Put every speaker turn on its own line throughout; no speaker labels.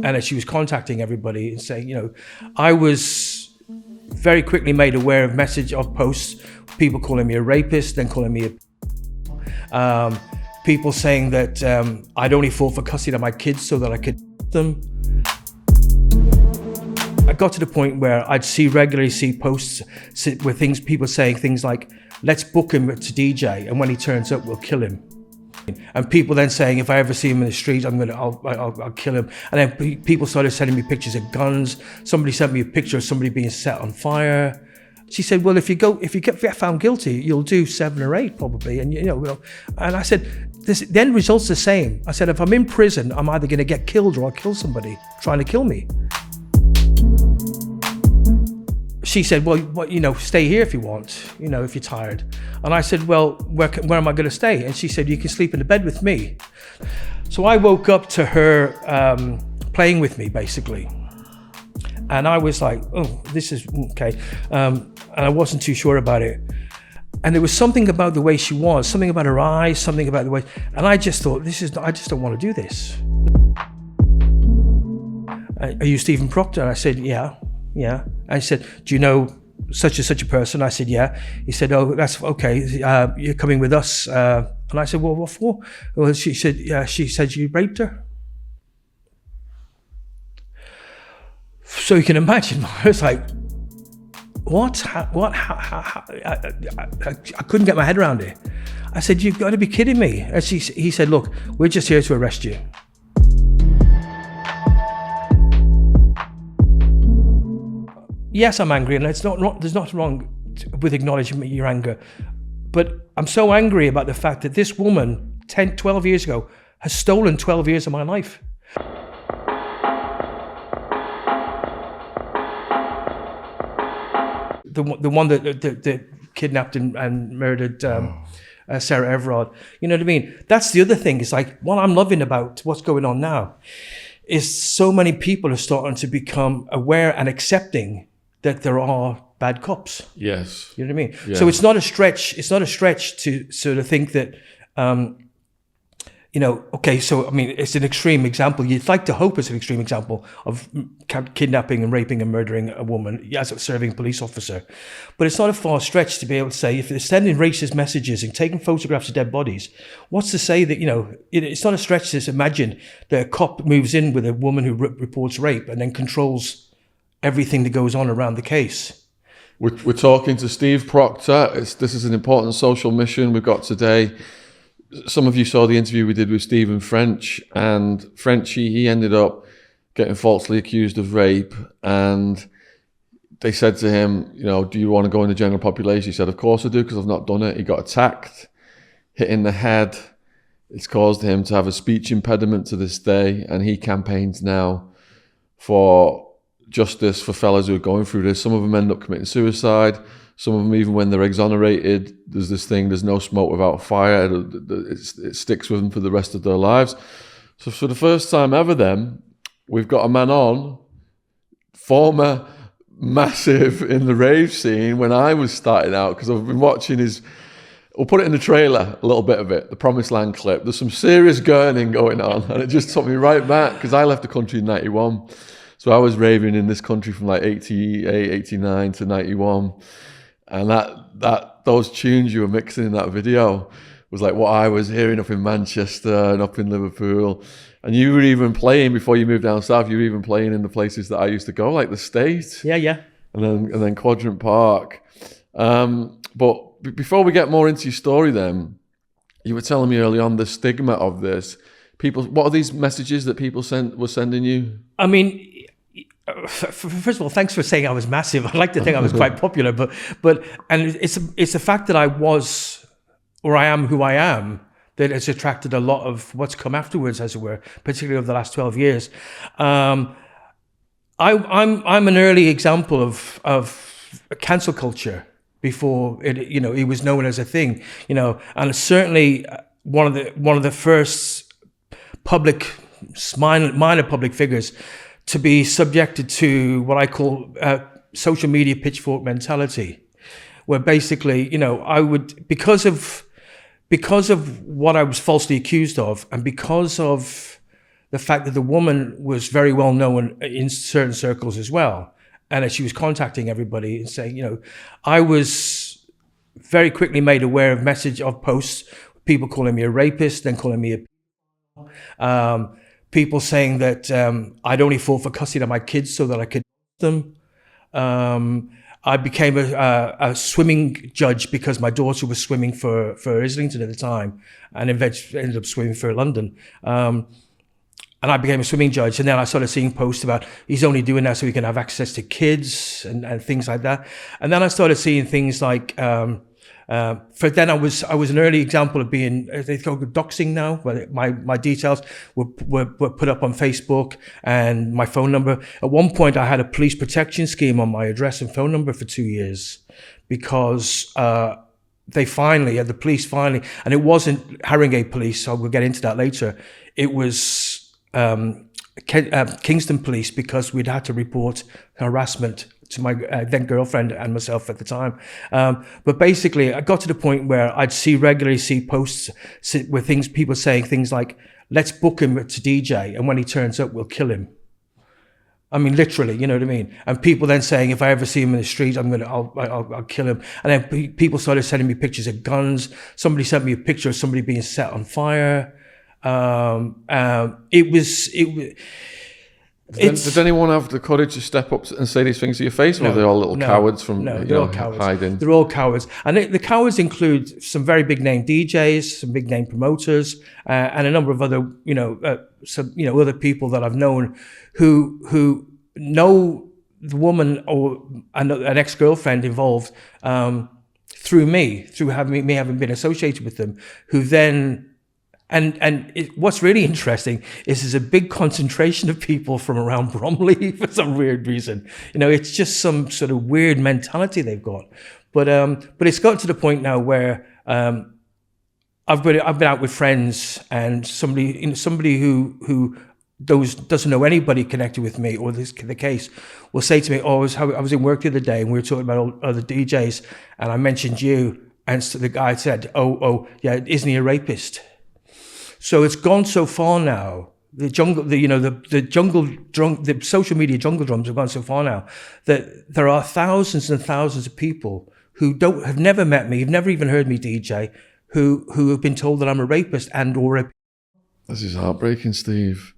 And as she was contacting everybody and saying, I was very quickly made aware of posts, people calling me a rapist, then calling me people saying that I'd only fought for custody of my kids so that I could them. I got to the point where I'd regularly see posts with people saying things like, let's book him to DJ, and when he turns up, we'll kill him. And people then saying, if I ever see him in the street, I'll kill him. And then people started sending me pictures of guns. Somebody sent me a picture of somebody being set on fire. She said, well, if you get found guilty, you'll do 7 or 8 probably. And and I said, the end result's the same. I said, if I'm in prison, I'm either going to get killed or I'll kill somebody trying to kill me. She said, well, stay here if you want, if you're tired. And I said, well, where am I going to stay? And she said, you can sleep in the bed with me. So I woke up to her playing with me, basically. And I was like, oh, this is okay. And I wasn't too sure about it. And there was something about the way she was, something about her eyes, something about the way, and I just thought, I just don't want to do this. Are you Stephen Proctor? And I said, yeah. And he said, do you know such and such a person? I said, yeah. He said, oh, that's okay. You're coming with us. And I said, well, what for? Well, she said, yeah. She said you raped her. So you can imagine, I was like, what? What? How? I couldn't get my head around it. I said, you've got to be kidding me. And he said, look, we're just here to arrest you. Yes, I'm angry, and there's nothing wrong with acknowledging your anger. But I'm so angry about the fact that this woman, 12 years ago, has stolen 12 years of my life. The one that kidnapped and murdered Sarah Everard. You know what I mean? That's the other thing. It's like, what I'm loving about what's going on now is so many people are starting to become aware and accepting that there are bad cops.
Yes.
You know what I mean?
Yes.
So it's not a stretch. It's not a stretch to sort of think that, okay, so, I mean, it's an extreme example. You'd like to hope it's an extreme example of kidnapping and raping and murdering a woman as a serving police officer. But it's not a far stretch to be able to say, if they're sending racist messages and taking photographs of dead bodies, what's to say that, it's not a stretch to imagine that a cop moves in with a woman who reports rape and then controls everything that goes on around the case.
We're talking to Steve Proctor. This is an important social mission we've got today. Some of you saw the interview we did with Stephen French, and Frenchy, he ended up getting falsely accused of rape, and they said to him, do you want to go in the general population? He said, of course I do, because I've not done it. He got attacked, hit in the head. It's caused him to have a speech impediment to this day, and he campaigns now for justice for fellas who are going through this. Some of them end up committing suicide. Some of them, even when they're exonerated, there's this thing, there's no smoke without fire. It sticks with them for the rest of their lives. So for the first time ever then, we've got a man on, former massive in the rave scene when I was starting out, because I've been watching we'll put it in the trailer, a little bit of it, the Promised Land clip. There's some serious gurning going on, and it just took me right back, because I left the country in 91. So I was raving in this country from like 88, 89 to 91. And those tunes you were mixing in that video was like what I was hearing up in Manchester and up in Liverpool. And you were even playing, before you moved down south, you were even playing in the places that I used to go, like the State.
Yeah.
And then Quadrant Park. But before we get more into your story then, you were telling me early on the stigma of this. People, what are these messages that people were sending you?
I mean, first of all, thanks for saying I was massive. I like to think I was quite popular, but it's the fact that I was, or I am who I am, that has attracted a lot of what's come afterwards, as it were, particularly over the last 12 years. I'm an early example of cancel culture before it was known as a thing, and certainly one of the first minor public figures to be subjected to what I call social media pitchfork mentality, where basically, I would, because of because of what I was falsely accused of, and because of the fact that the woman was very well known in certain circles as well, and that she was contacting everybody and saying, I was very quickly made aware of posts, people calling me a rapist, then calling me people saying that I'd only fought for custody of my kids so that I could them. I became a swimming judge because my daughter was swimming for Islington at the time, and eventually ended up swimming for London. And I became a swimming judge, and then I started seeing posts about he's only doing that so he can have access to kids and things like that. And then I started seeing things like, for then I was an early example of being, they call it doxing now, where my details were put up on Facebook and my phone number. At one point I had a police protection scheme on my address and phone number for 2 years because the police finally, and it wasn't Haringey police, so we'll get into that later. It was Kingston police, because we'd had to report harassment to my then girlfriend and myself at the time. But basically, I got to the point where I'd regularly see posts with people saying things like, let's book him to DJ, and when he turns up, we'll kill him. I mean, literally, you know what I mean? And people then saying, if I ever see him in the street, I'll kill him. And then people started sending me pictures of guns. Somebody sent me a picture of somebody being set on fire.
Did anyone have the courage to step up and say these things to your face, or are they all little cowards from
all cowards.
hiding?
They're all cowards, and the cowards include some very big name DJs, some big name promoters, and a number of other other people that I've known who know the woman or an ex-girlfriend involved through having been associated with them, who then. What's really interesting is there's a big concentration of people from around Bromley for some weird reason. It's just some sort of weird mentality they've got. But it's got to the point now where I've been out with friends, and somebody who doesn't know anybody connected with me or the case will say to me, I was in work the other day and we were talking about all other DJs, and I mentioned you, and so the guy said, yeah, isn't he a rapist? So it's gone so far now. The social media jungle drums have gone so far now that there are thousands and thousands of people who have never met me, have never even heard me DJ, who have been told that I'm a rapist or
This is heartbreaking, Steve,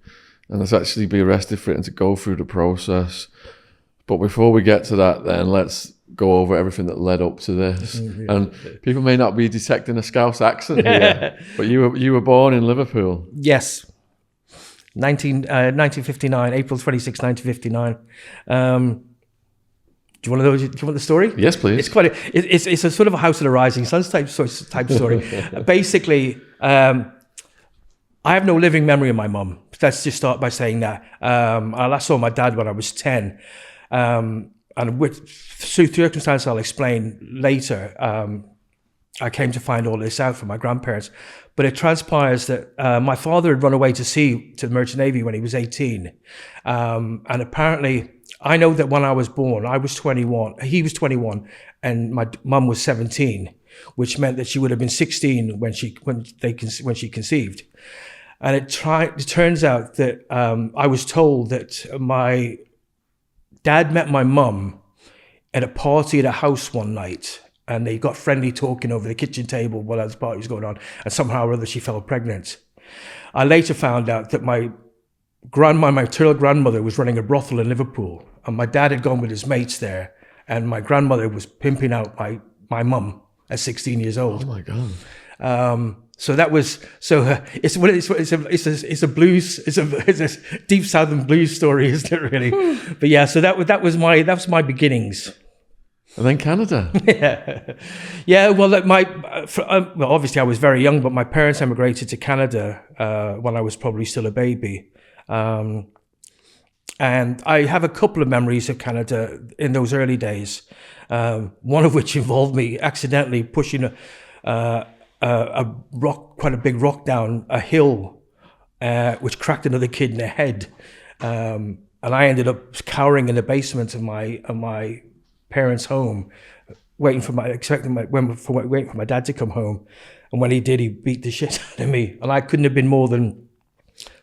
and let's actually be arrested for it and to go through the process. But before we get to that, then let's go over everything that led up to this. And people may not be detecting a Scouse accent here, but you were born in Liverpool.
Yes, 1959, April 26, 1959. Do you want the story?
Yes, please.
It's a sort of a House of the Rising Suns type story. Basically, I have no living memory of my mum. Let's just start by saying that. I last saw my dad when I was 10. And through circumstances I'll explain later, I came to find all this out from my grandparents. But it transpires that my father had run away to sea to the Merchant Navy when he was 18. And apparently, I know that when I was born, I was 21, he was 21, and my mum was 17, which meant that she would have been 16 when she conceived. And it turns out that I was told that my dad met my mum at a party at a house one night, and they got friendly talking over the kitchen table while the party was going on, and somehow or other she fell pregnant. I later found out that my maternal grandmother was running a brothel in Liverpool, and my dad had gone with his mates there, and my grandmother was pimping out my mum at 16 years old.
Oh my God.
So that was it's a blues, it's a deep southern blues story, isn't it really? But yeah, so that was my beginnings.
And then Canada.
Yeah. Well, obviously I was very young, but my parents emigrated to Canada when I was probably still a baby, and I have a couple of memories of Canada in those early days. One of which involved me accidentally pushing quite a big rock down a hill, which cracked another kid in the head, and I ended up cowering in the basement of my parents' home waiting for my dad to come home. And when he did, he beat the shit out of me. And I couldn't have been more than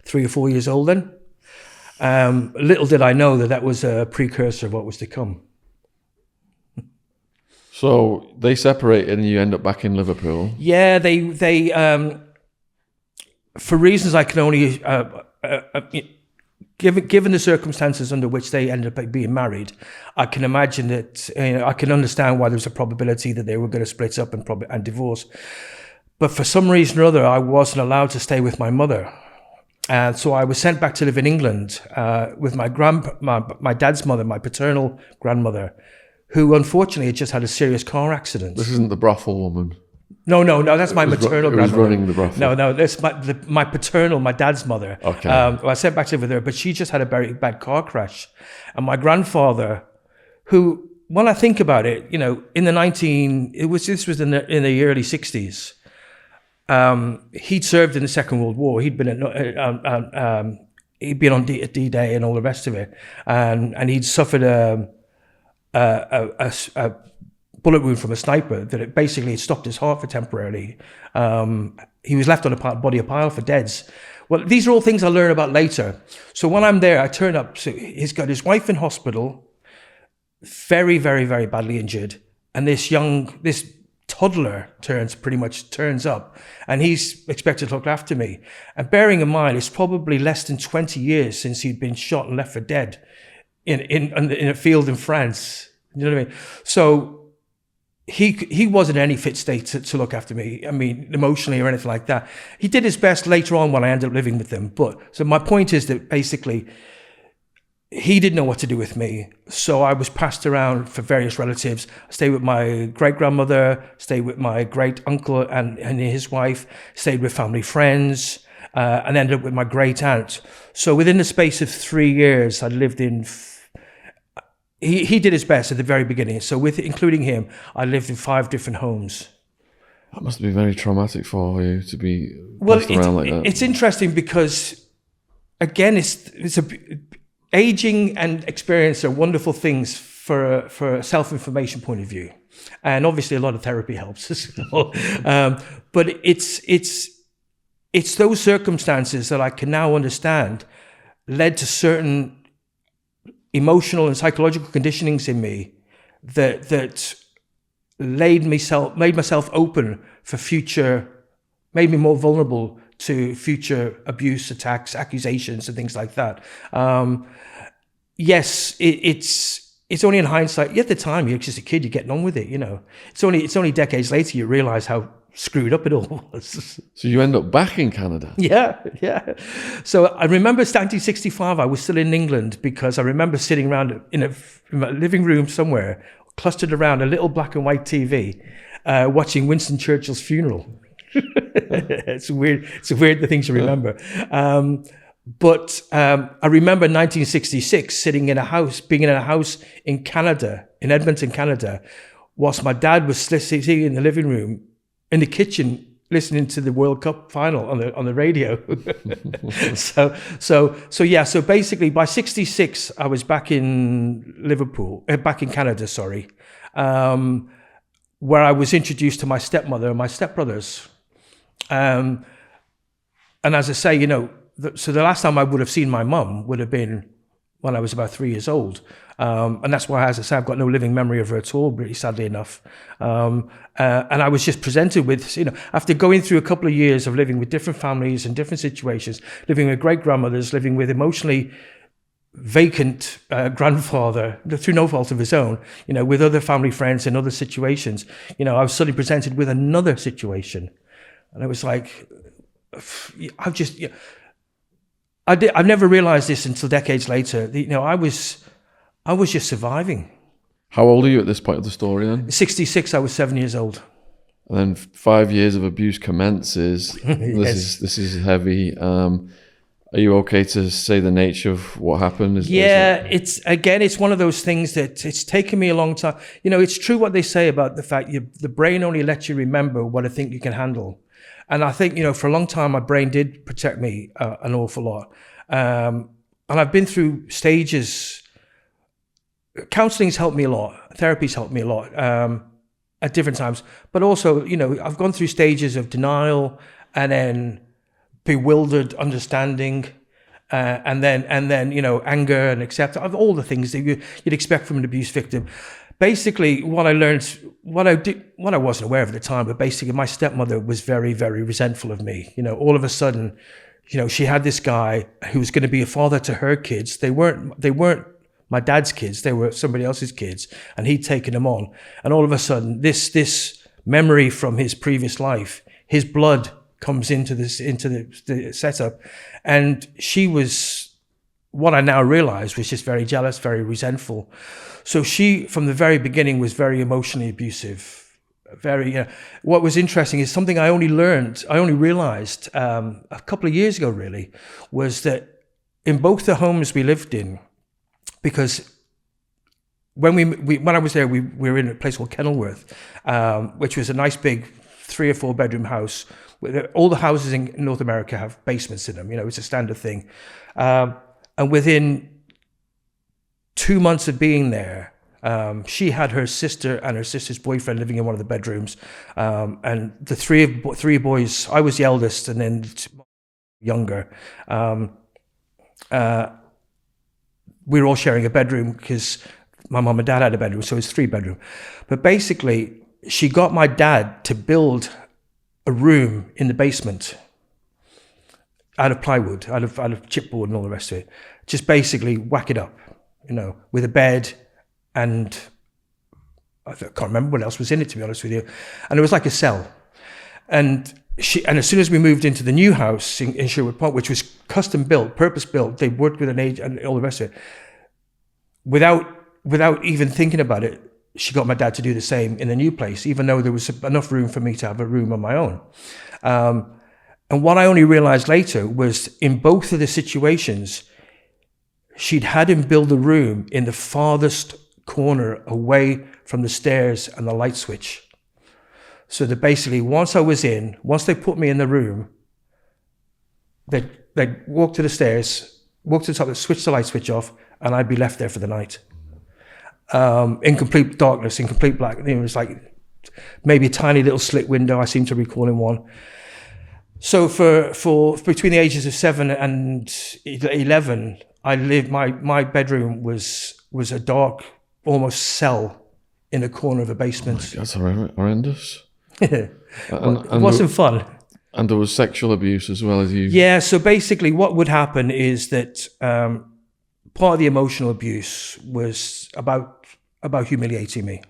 3 or 4 years old then. Little did I know that was a precursor of what was to come.
So they separated and you end up back in Liverpool.
Yeah, they for reasons I can only, given the circumstances under which they ended up being married, I can imagine that, I can understand why there was a probability that they were going to split up and divorce. But for some reason or other, I wasn't allowed to stay with my mother. And so I was sent back to live in England with my dad's mother, my paternal grandmother, who unfortunately had just had a serious car accident.
This isn't the brothel woman.
No, that's my maternal grandmother.
Who's running the brothel?
No, that's my paternal, my dad's mother.
Okay.
I sent back to live with her, but she just had a very bad car crash. And my grandfather, who, when I think about it, in this was in the early 60s. He'd served in the Second World War. He'd been on D-Day and all the rest of it, and he'd suffered a bullet wound from a sniper that it basically had stopped his heart for temporarily. He was left on a pile for deads. Well, these are all things I learn about later. So when I'm there, I turn up. So he's got his wife in hospital, very, very, very badly injured, and this toddler turns up, and he's expected to look after me. And bearing in mind, it's probably less than 20 years since he'd been shot and left for dead in a field in France. You know what I mean? So he wasn't in any fit state to look after me. I mean, emotionally or anything like that. He did his best later on when I ended up living with them. So my point is that basically, he didn't know what to do with me. So I was passed around for various relatives. I stayed with my great-grandmother, stayed with my great-uncle and his wife, stayed with family friends, and ended up with my great-aunt. So within the space of 3 years, I lived in... He did his best at the very beginning. So including him, I lived in 5 different homes.
That must be very traumatic for you to be passed around like that.
It's interesting because, again, aging and experience are wonderful things for a self-information point of view, and obviously a lot of therapy helps as well. But it's those circumstances that I can now understand led to certain emotional and psychological conditionings in me that made myself open for future, made me more vulnerable to future abuse, attacks, accusations, and things like that. Yes, it's only in hindsight. At the time, you're just a kid, you're getting on with it. It's only decades later you realise how screwed up it all was.
So you end up back in Canada.
Yeah. So I remember 1965. I was still in England because I remember sitting around in a living room somewhere, clustered around a little black and white TV, watching Winston Churchill's funeral. It's weird the things you remember. But I remember 1966 being in a house in Canada, in Edmonton, Canada, whilst my dad was sitting in the living room, in the kitchen, listening to the World Cup final on the radio. So basically by 66, I was back in Canada, where I was introduced to my stepmother and my stepbrothers. And as I say, so the last time I would have seen my mum would have been when I was about 3 years old. And that's why, as I say, I've got no living memory of her at all, really, sadly enough. And I was just presented with, after going through a couple of years of living with different families and different situations, living with great-grandmothers, living with emotionally vacant grandfather, through no fault of his own, with other family friends in other situations, I was suddenly presented with another situation. And I was like, I've never realized this until decades later. I was just surviving.
How old are you at this point of the story then?
66, I was 7 years old.
And then 5 years of abuse commences.
Yes.
This is heavy. Are you okay to say the nature of what happened?
It's one of those things that it's taken me a long time. It's true what they say about the fact the brain only lets you remember what I think you can handle. And I think, for a long time, my brain did protect me an awful lot. And I've been through stages. Counseling's helped me a lot. Therapy's helped me a lot. at different times. But also, you know, I've gone through stages of denial and then bewildered understanding, and then you know, anger and acceptance of all the things that you'd expect from an abuse victim. Basically, what I learned, what I wasn't aware of at the time, but basically my stepmother was very, very resentful of me. You know, all of a sudden, you know, she had this guy who was going to be a father to her kids. They weren't my dad's kids. They were somebody else's kids, and he'd taken them on. And all of a sudden, this memory from his previous life, his blood comes into the setup, and she was, what I now realize, was just very jealous, very resentful. So she, from the very beginning, was very emotionally abusive. Very. What was interesting is something I only realized a couple of years ago, really, was that in both the homes we lived in, because when I was there, we were in a place called Kenilworth, which was a nice big 3 or 4 bedroom house. All the houses in North America have basements in them. You know, it's a standard thing. And within 2 months of being there, she had her sister and her sister's boyfriend living in one of the bedrooms, and the three boys. I was the eldest, and then younger. We were all sharing a bedroom because my mum and dad had a bedroom, so it was 3 bedroom. But basically, she got my dad to build a room in the basement out of plywood, out of chipboard and all the rest of it. Just basically whack it up, you know, with a bed, and I can't remember what else was in it, to be honest with you. And it was like a cell. And as soon as we moved into the new house in Sherwood Park, which was custom built, purpose built, they worked with an agent and all the rest of it. Without even thinking about it, she got my dad to do the same in the new place, even though there was enough room for me to have a room on my own. And what I only realized later was, in both of the situations, she'd had him build a room in the farthest corner away from the stairs and the light switch. So that basically, once they put me in the room, they'd walk to the stairs, walk to the top, switch the light switch off, and I'd be left there for the night. In complete darkness, in complete black. It was like maybe a tiny little slit window, I seem to recall in one. So for between the ages of 7 and 11, I lived, my bedroom was a dark, almost cell in a corner of a basement.
Oh, that's horrendous.
It wasn't fun.
And there was sexual abuse as well as you.
Yeah, so basically what would happen is that part of the emotional abuse was about humiliating me.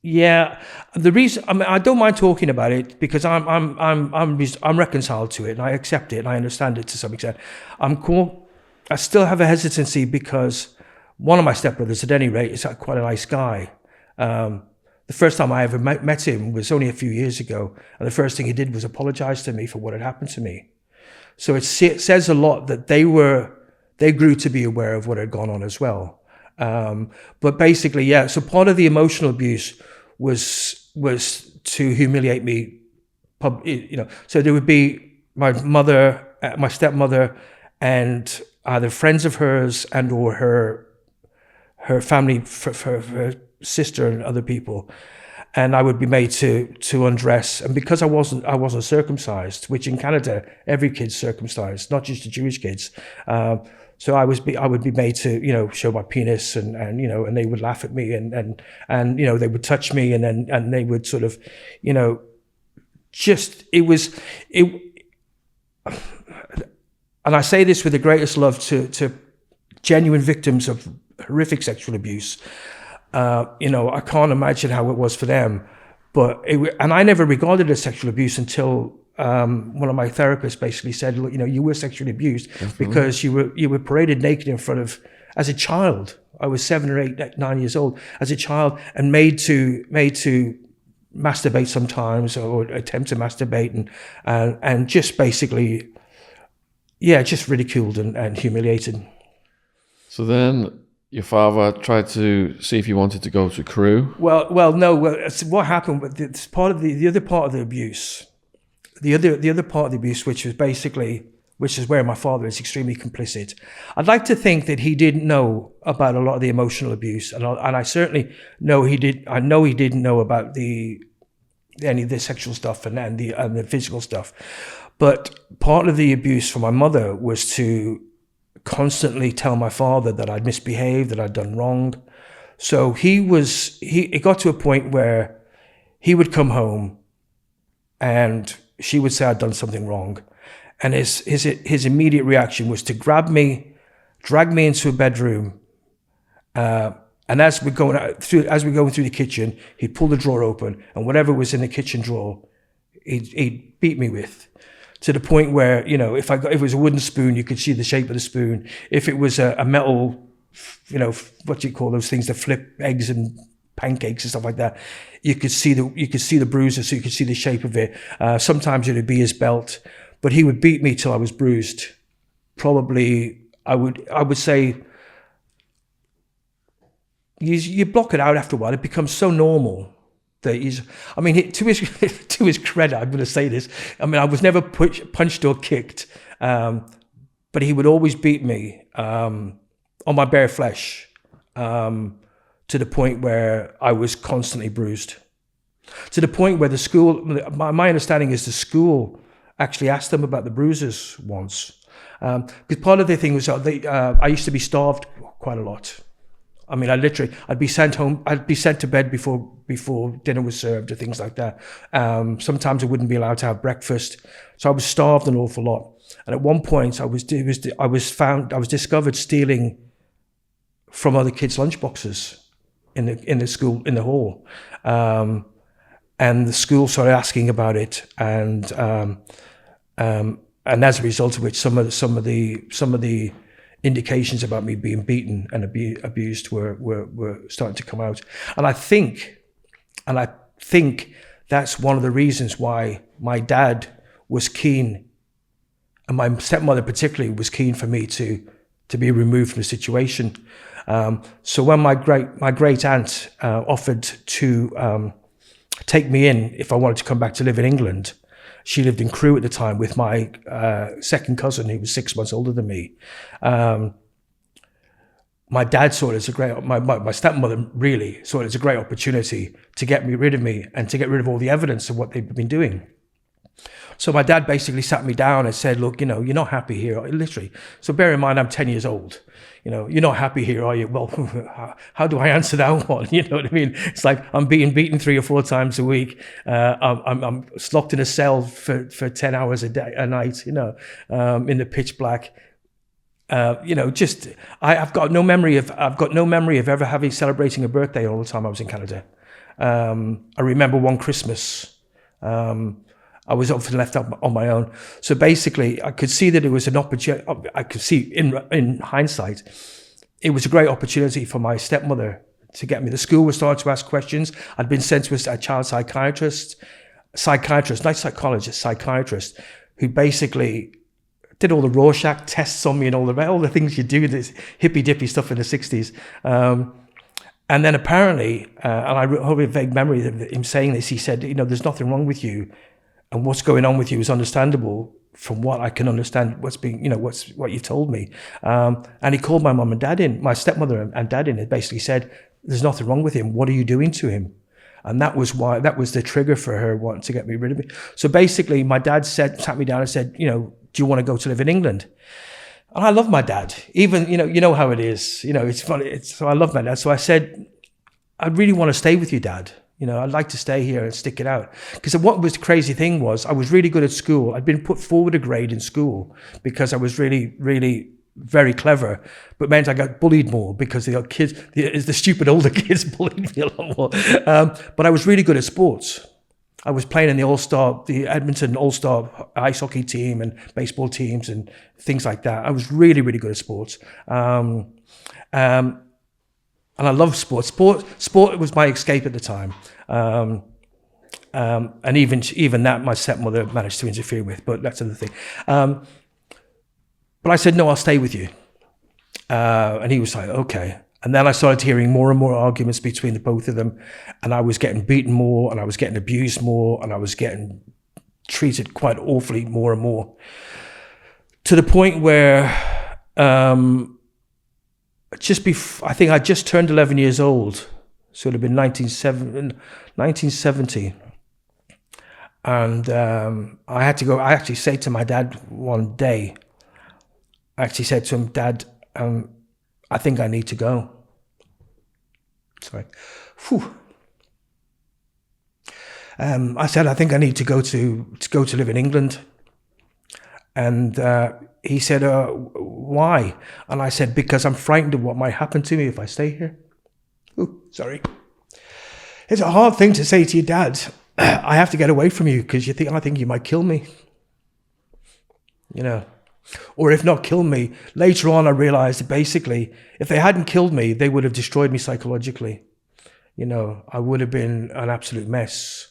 Yeah, the reason, I mean, I don't mind talking about it because I'm reconciled to it, and I accept it and I understand it to some extent. I still have a hesitancy because one of my stepbrothers, at any rate, is quite a nice guy. The first time I ever met him was only a few years ago, and the first thing he did was apologize to me for what had happened to me. So it says a lot that they grew to be aware of what had gone on as well. But basically, yeah. So part of the emotional abuse was to humiliate me. You know, so there would be my mother, my stepmother, and either friends of hers and or her family, her sister and other people, and I would be made to undress. And because I wasn't circumcised, which in Canada every kid's circumcised, not just the Jewish kids. So I would be made to, you know, show my penis, and you know, and they would laugh at me, and you know, they would touch me, and they would sort of, you know, just and I say this with the greatest love to genuine victims of horrific sexual abuse. You know, I can't imagine how it was for them, and I never regarded it as sexual abuse until one of my therapists basically said, look, you know, you were sexually abused. Definitely. Because you were paraded naked in front of, as a child. I was 7 or 8, 9 years old as a child, and made to masturbate sometimes, or attempt to masturbate, and just basically, yeah, just ridiculed and humiliated.
So then your father tried to see if you wanted to go to Crew.
Well, no. Well, what happened? It's part of the other part of the abuse. The other part of the abuse, which which is where my father is extremely complicit. I'd like to think that he didn't know about a lot of the emotional abuse, and I certainly know he did. I know he didn't know about any of the sexual stuff and the physical stuff. But part of the abuse from my mother was to constantly tell my father that I'd misbehaved, that I'd done wrong. So it got to a point where he would come home and she would say I'd done something wrong. And his immediate reaction was to grab me, drag me into a bedroom, and as we're going through the kitchen, he'd pull the drawer open, and whatever was in the kitchen drawer, he'd beat me with, to the point where, you know, if it was a wooden spoon, you could see the shape of the spoon. If it was a metal, you know, what do you call those things that flip eggs and pancakes and stuff like that, you could see the bruises, so you could see the shape of it. Sometimes it would be his belt, but he would beat me till I was bruised. Probably, I would say, you block it out after a while. It becomes so normal that to his credit, I'm going to say this. I mean, I was never punched or kicked, but he would always beat me on my bare flesh, to the point where I was constantly bruised. To the point where the school, my understanding is the school actually asked them about the bruises once, because part of the thing was I used to be starved quite a lot. I mean, I'd be sent home, I'd be sent to bed before dinner was served or things like that. Sometimes I wouldn't be allowed to have breakfast. So I was starved an awful lot. And at one point I was discovered stealing from other kids' lunchboxes in the school, in the hall. And the school started asking about it. And as a result of which, some of the indications about me being beaten and abused were starting to come out. And I think that's one of the reasons why my dad was keen, and my stepmother particularly was keen for me to be removed from the situation. So when my great aunt offered to take me in if I wanted to come back to live in England, she lived in Crewe at the time with my second cousin, who was 6 months older than me. My dad saw it as my stepmother really saw it as a great opportunity to get rid of me and to get rid of all the evidence of what they'd been doing. So my dad basically sat me down and said, look, you know, you're not happy here, literally. So bear in mind, I'm 10 years old. You know, you're not happy here, are you? Well, how do I answer that one? You know what I mean? It's like I'm being beaten 3 or 4 times a week. I'm locked in a cell for 10 hours a night, you know, in the pitch black. You know, I've got no memory of ever celebrating a birthday all the time I was in Canada. I remember one Christmas, I was often left up on my own. So basically, I could see that it was an opportunity. I could see in hindsight, it was a great opportunity for my stepmother to get me. The school was starting to ask questions. I'd been sent to a child psychiatrist, not psychiatrist, who basically did all the Rorschach tests on me and all the things you do, this hippy-dippy stuff in the 60s. And then apparently, and I have a vague memory of him saying this, he said, you know, there's nothing wrong with you. And what's going on with you is understandable from what I can understand, what you've told me. And he called my mum and dad in, my stepmother and dad in, and basically said, there's nothing wrong with him. What are you doing to him? And that was the trigger for her wanting to get me rid of me. So basically my dad sat me down and said, you know, do you want to go to live in England? And I love my dad. Even, you know how it is. You know, it's funny. So I love my dad. So I said, I really want to stay with you, Dad. You know, I'd like to stay here and stick it out. Because what was the crazy thing was I was really good at school. I'd been put forward a grade in school because I was really, really very clever, but meant I got bullied more because the stupid older kids bullied me a lot more. But I was really good at sports. I was playing in the Edmonton All-Star ice hockey team and baseball teams and things like that. I was really, really good at sports. And I love sports. Sport was my escape at the time. And even that my stepmother managed to interfere with, but that's another thing. But I said, no, I'll stay with you. And he was like, okay. And then I started hearing more and more arguments between the both of them. And I was getting beaten more, and I was getting abused more, and I was getting treated quite awfully more and more. to the point where I think I just turned 11 years old, so it would have been 1970. And I had to go. I actually said to my dad one day, I actually said to him, Dad, I think I need to go. Sorry. Whew. I said, I think I need to go to live in England. And he said, why? And I said, because I'm frightened of what might happen to me if I stay here. Ooh, sorry. It's a hard thing to say to your dad. I have to get away from you because I think you might kill me. You know, or if not kill me. Later on, I realized that basically, if they hadn't killed me, they would have destroyed me psychologically. You know, I would have been an absolute mess.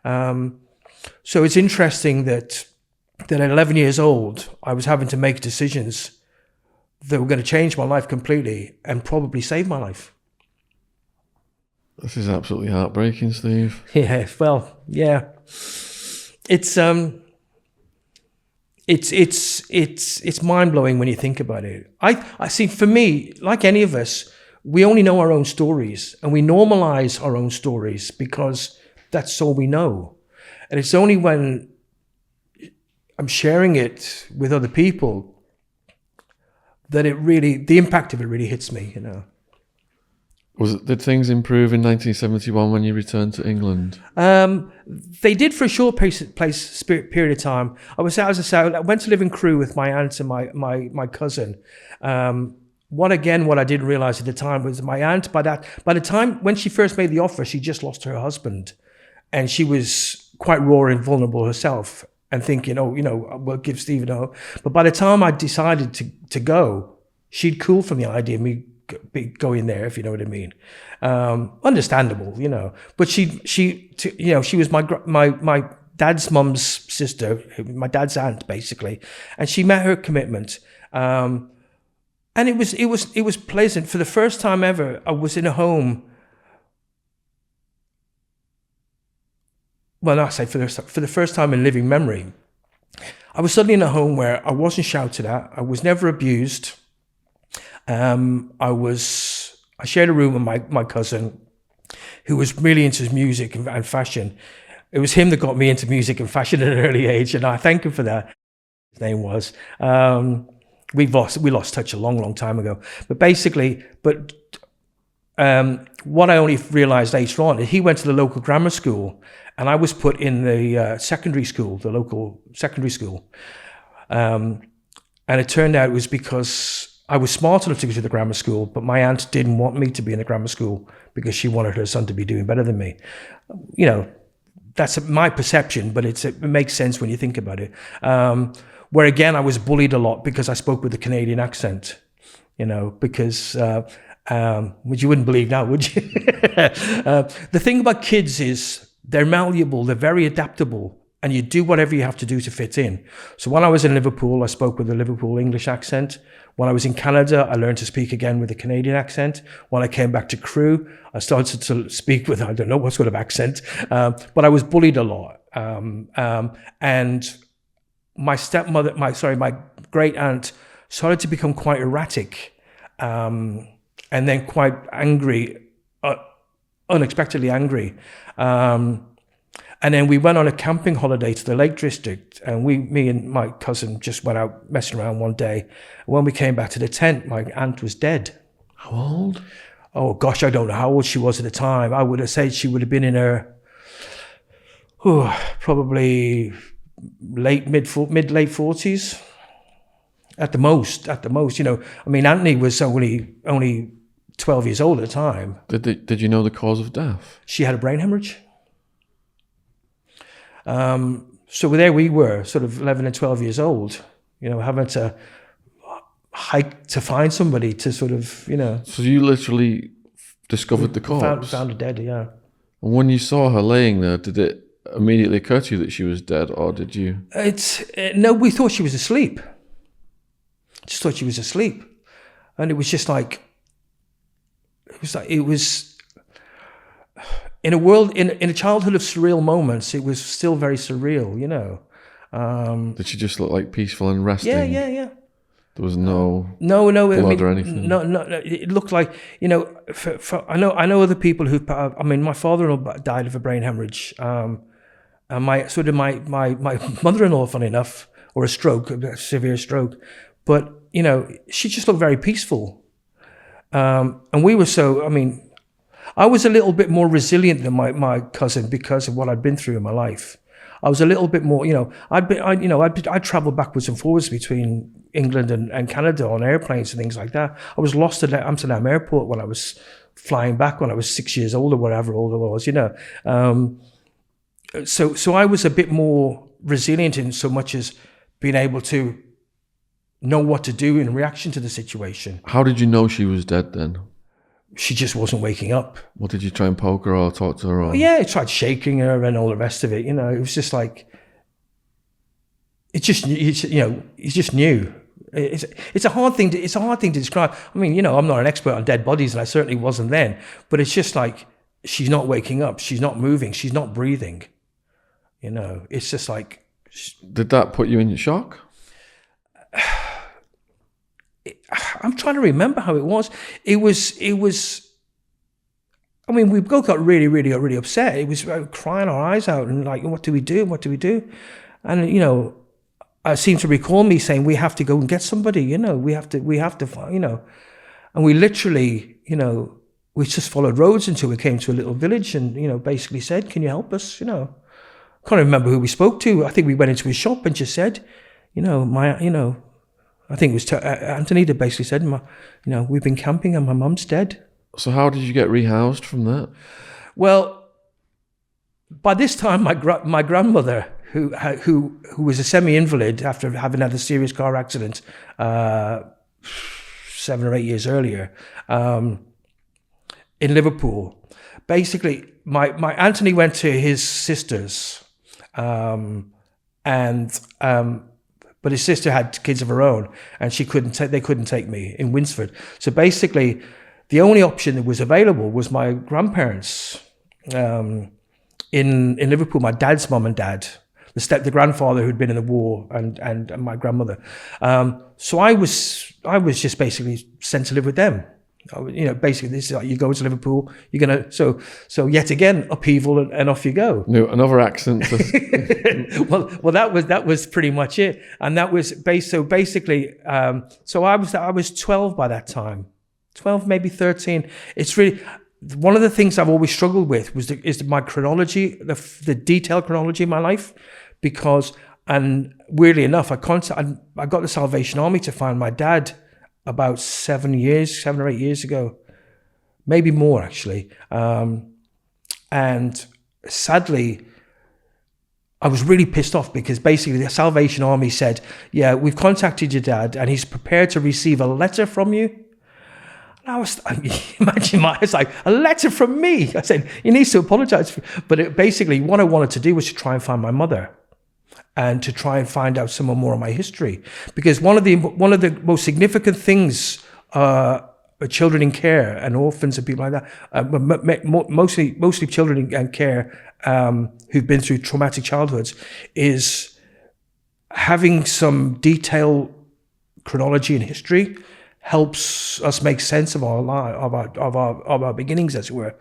So it's interesting that at 11 years old, I was having to make decisions that were going to change my life completely and probably save my life.
This is absolutely heartbreaking, Steve.
Yeah, well, yeah. It's mind-blowing when you think about it. I see, for me, like any of us, we only know our own stories and we normalize our own stories because that's all we know. And it's only when I'm sharing it with other people that the impact of it really hits me, you know.
Did things improve in 1971 when you returned to England?
They did for a short period of time. I went to live in Crewe with my aunt and my cousin. What I didn't realize at the time was my aunt, by the time when she first made the offer, she just lost her husband. And she was quite raw and vulnerable herself and thinking, we'll give Stephen a hope. But by the time I decided to go, she'd cooled from the idea of me going there, if you know what I mean. Understandable, you know. But she was my dad's mum's sister, my dad's aunt, basically, and she met her commitment. And it was pleasant. For the first time ever, I was in a home. Well, I say for the first time in living memory, I was suddenly in a home where I wasn't shouted at. I was never abused. I shared a room with my cousin, who was really into music and fashion. It was him that got me into music and fashion at an early age, and I thank him for that. His name was. We lost touch a long time ago. But what I only realised later on is he went to the local grammar school, and I was put in the the local secondary school. And it turned out it was because I was smart enough to go to the grammar school, but my aunt didn't want me to be in the grammar school because she wanted her son to be doing better than me. You know, that's my perception, but it makes sense when you think about it. Where again, I was bullied a lot because I spoke with a Canadian accent, you know, because, which you wouldn't believe now, would you? The thing about kids is they're malleable, they're very adaptable, and you do whatever you have to do to fit in. So when I was in Liverpool, I spoke with a Liverpool English accent. When I was in Canada, I learned to speak again with a Canadian accent. When I came back to Crewe, I started to speak with, I don't know what sort of accent, but I was bullied a lot. And my stepmother, my great aunt started to become quite erratic, and then quite angry, unexpectedly angry. And then we went on a camping holiday to the Lake District, and me and my cousin just went out messing around one day. When we came back to the tent, my aunt was dead.
How old?
Oh gosh, I don't know how old she was at the time. I would have said she would have been in her, probably late 40s, at the most. You know, I mean, Anthony was only 12 years old at the time.
Did you know the cause of death?
She had a brain hemorrhage. So there we were, sort of 11 and 12 years old, you know, having to hike to find somebody to sort of, you know.
So you literally discovered the corpse?
Found her dead, yeah.
And when you saw her laying there, did it immediately occur to you that she was dead, or did you?
No, we thought she was asleep. Just thought she was asleep. And it was just like, it was in a world, in a childhood of surreal moments, it was still very surreal, you know.
Did she just look like peaceful and resting?
Yeah.
There was no
blood
or anything.
No. It looked like, I know other people who. My father-in-law died of a brain hemorrhage, and my mother-in-law, funny enough, or a severe stroke, but she just looked very peaceful, and we were so. I was a little bit more resilient than my cousin because of what I'd been through in my life. I was a little bit more, I'd traveled backwards and forwards between England and Canada on airplanes and things like that. I was lost at Amsterdam airport when I was flying back when I was 6 years old or whatever old I was, So I was a bit more resilient in so much as being able to know what to do in reaction to the situation.
How did you know she was dead then?
She just wasn't waking up.
What, did you try and poke her or talk to her? Or?
Yeah, I tried shaking her and all the rest of it. It was just like, you just knew. It's a hard thing to describe. I'm not an expert on dead bodies, and I certainly wasn't then. But it's just like, she's not waking up, she's not moving, she's not breathing. It's just like.
Did that put you in shock?
I'm trying to remember how it was. It was. We both got really, really, really upset. It was crying our eyes out and like, what do we do? What do we do? And I seem to recall me saying, we have to go and get somebody. We have to find. And we literally, we just followed roads until we came to a little village, and basically said, "Can you help us?" Can't remember who we spoke to. I think we went into his shop and just said, I think it was Anthony that basically said, we've been camping and my mum's dead.
So how did you get rehoused from that?
Well, by this time, my grandmother, who was a semi-invalid after having had a serious car accident 7 or 8 years earlier in Liverpool, basically, my Anthony went to his sister's, but his sister had kids of her own, and they couldn't take me in Winsford. So basically, the only option that was available was my grandparents in Liverpool. My dad's mum and dad, the grandfather who'd been in the war, and my grandmother. So I was just basically sent to live with them. Basically, this is like, you go to Liverpool, you're gonna so yet again upheaval and off you go.
No, another accent.
well, that was pretty much it, and that was basically. So I was 12 by that time, 12 maybe 13. It's really one of the things I've always struggled with is my chronology, the detailed chronology of my life, because weirdly enough, I got the Salvation Army to find my dad about 7 or 8 years ago, maybe more actually. And sadly, I was really pissed off because basically the Salvation Army said, yeah, we've contacted your dad and he's prepared to receive a letter from you. And imagine it's like, a letter from me. I said, he needs to apologize. But basically what I wanted to do was to try and find my mother, and to try and find out some more of my history, because one of the most significant things children in care and orphans and people like that, mostly children in care who've been through traumatic childhoods, is having some detailed chronology and history helps us make sense of our life, of our beginnings, as it were.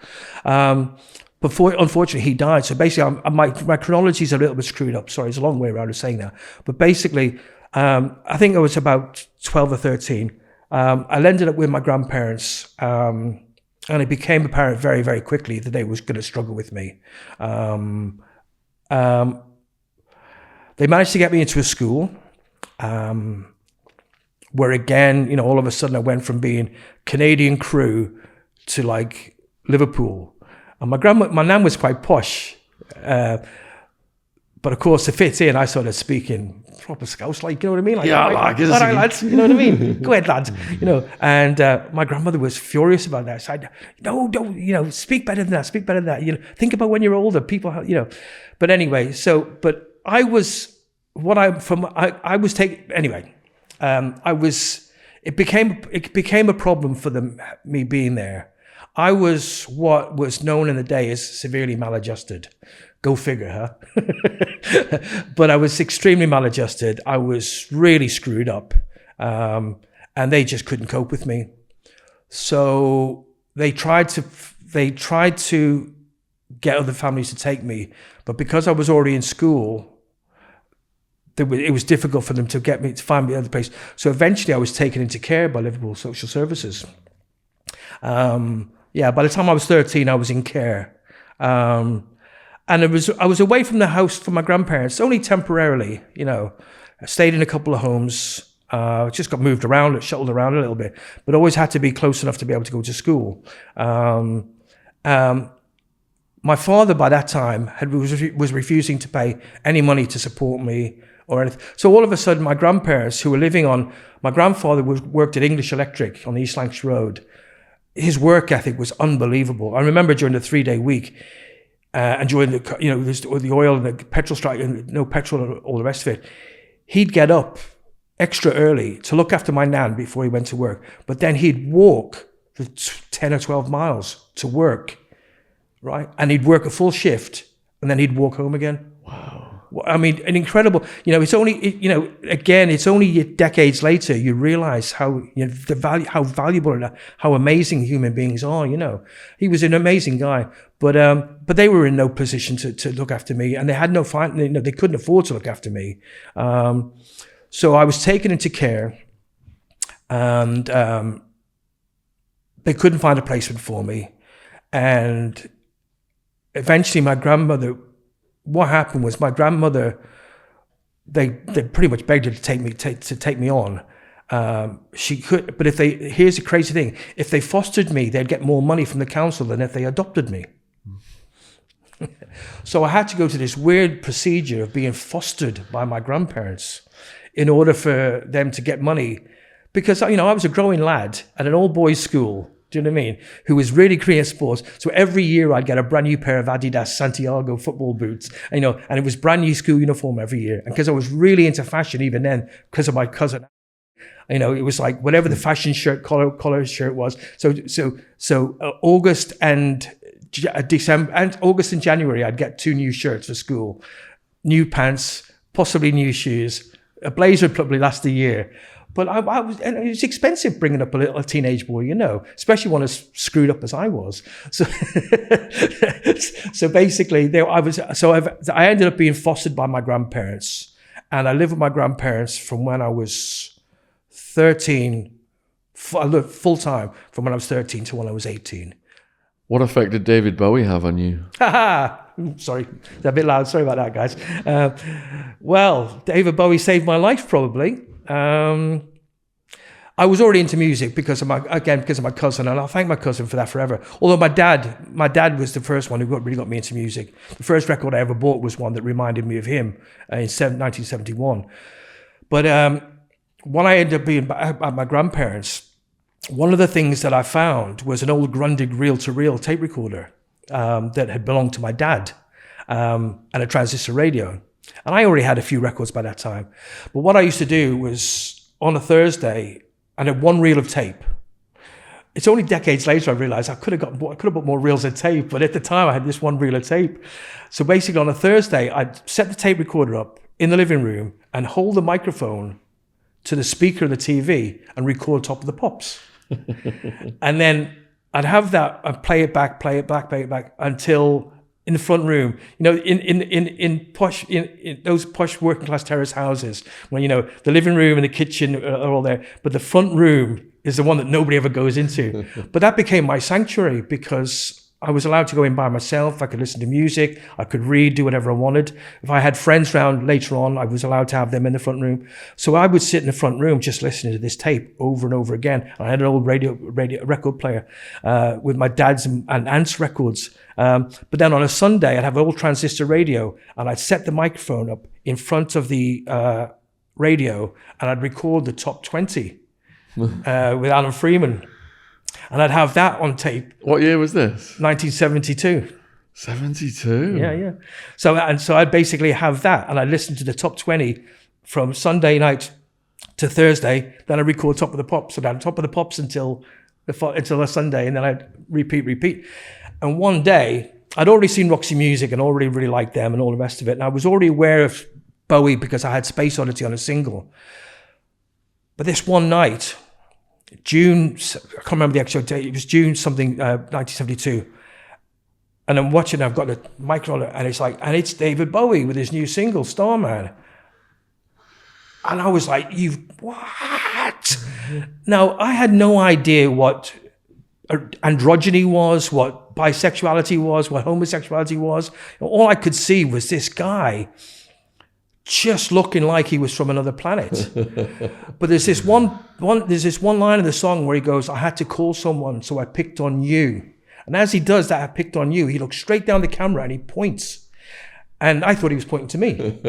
Before, unfortunately, he died. So basically, my chronology is a little bit screwed up. Sorry, it's a long way around of saying that. But basically, I think I was about 12 or 13. I ended up with my grandparents, and it became apparent very, very quickly that they was going to struggle with me. They managed to get me into a school, where again, all of a sudden I went from being Canadian crew to like Liverpool. And my nan was quite posh, but of course to fit in, I started speaking proper Scouse, like, you know what I mean? Like,
yeah,
all right, lads, you know what I mean? Go ahead, lads, And my grandmother was furious about that. So no, don't, speak better than that. Speak better than that. Think about when you're older, people, But anyway, I was taking anyway. It became a problem for me being there. I was what was known in the day as severely maladjusted. Go figure, huh? But I was extremely maladjusted. I was really screwed up. And they just couldn't cope with me. So they tried to get other families to take me. But because I was already in school, it was difficult for them to find me other place. So eventually I was taken into care by Liverpool Social Services. By the time I was 13, I was in care. And I was away from the house from my grandparents, only temporarily, I stayed in a couple of homes, just got moved around, shuttled around a little bit, but always had to be close enough to be able to go to school. My father by that time was refusing to pay any money to support me or anything. So all of a sudden, my grandparents, who were living on, my grandfather worked at English Electric on East Lancs Road. His work ethic was unbelievable. I remember during the 3-day week, and during the oil and the petrol strike and no petrol and all the rest of it, he'd get up extra early to look after my nan before he went to work. But then he'd walk the 10 or 12 miles to work, right? And he'd work a full shift and then he'd walk home again.
Wow.
I mean, an incredible, it's only, again, it's only decades later you realize how, the value, how valuable and how amazing human beings are, He was an amazing guy, but they were in no position to look after me, and they had no they couldn't afford to look after me. So I was taken into care, and they couldn't find a placement for me. And eventually my grandmother, what happened was my grandmother, they pretty much begged her to take me on. She could, but here's the crazy thing: if they fostered me, they'd get more money from the council than if they adopted me. So I had to go to this weird procedure of being fostered by my grandparents in order for them to get money, because I was a growing lad at an all boys school. Do you know what I mean? Who was really creating sports. So every year I'd get a brand new pair of Adidas Santiago football boots, and it was brand new school uniform every year. And because I was really into fashion even then, because of my cousin, it was like whatever the fashion shirt, collar shirt was. So August and December, and August and January, I'd get 2 new shirts for school, new pants, possibly new shoes. A blazer would probably last a year. But and it was expensive bringing up a teenage boy, especially one as screwed up as I was. So, so basically, I ended up being fostered by my grandparents, and I lived with my grandparents from when I was 13, full time, from when I was 13 to when I was 18.
What effect did David Bowie have on you?
Sorry, it's a bit loud. Sorry about that, guys. Well, David Bowie saved my life, probably. I was already into music because of my cousin, and I'll thank my cousin for that forever. Although my dad was the first one who really got me into music. The first record I ever bought was one that reminded me of him in 1971. But when I ended up being at my grandparents', one of the things that I found was an old Grundig reel-to-reel tape recorder that had belonged to my dad, and a transistor radio. And I already had a few records by that time. But what I used to do was, on a Thursday, I had 1 reel of tape. It's only decades later I realized I could have bought more reels of tape, but at the time I had this 1 reel of tape. So basically on a Thursday, I'd set the tape recorder up in the living room and hold the microphone to the speaker of the TV and record Top of the Pops. And then I'd have that and play it back until in the front room, in those posh working class terrace houses, when the living room and the kitchen are all there, but the front room is the one that nobody ever goes into. But that became my sanctuary because I was allowed to go in by myself. I could listen to music. I could read, do whatever I wanted. If I had friends round later on, I was allowed to have them in the front room. So I would sit in the front room just listening to this tape over and over again. I had an old radio record player with my dad's and aunt's records. But then on a Sunday, I'd have an old transistor radio, and I'd set the microphone up in front of the radio, and I'd record the top 20 with Alan Freeman. And I'd have that on tape.
What year was this?
1972.
72?
Yeah. So I'd basically have that, and I'd listen to the top 20 from Sunday night to Thursday. Then I'd record Top of the Pops. So I'd have Top of the Pops until a Sunday, and then I'd repeat. And one day, I'd already seen Roxy Music and already really liked them and all the rest of it. And I was already aware of Bowie because I had Space Oddity on a single. But this one night, June, I can't remember the actual date, it was June something, 1972. And I'm watching, I've got the mic on it, and it's David Bowie with his new single, Starman. And I was like, what? Now, I had no idea what androgyny was, what bisexuality was, what homosexuality was. All I could see was this guy just looking like he was from another planet. But there's this one line in the song where he goes, I had to call someone, so I picked on you. And as he does that, I picked on you, he looks straight down the camera and he points. And I thought he was pointing to me.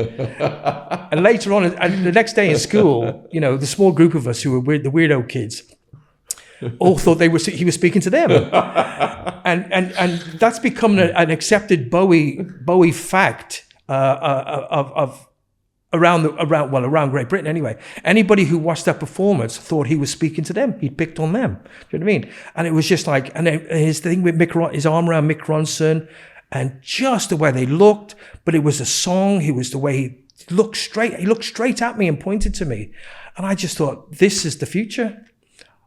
And later on, and the next day in school, the small group of us who were the weirdo kids all thought he was speaking to them. And that's become an accepted Bowie fact of around Great Britain anyway. Anybody who watched that performance thought he was speaking to them. He picked on them. Do you know what I mean? And it was just like, and his thing with his arm around Mick Ronson, and just the way they looked. But it was the song. He was the way he looked straight. He looked straight at me and pointed to me, and I just thought, this is the future.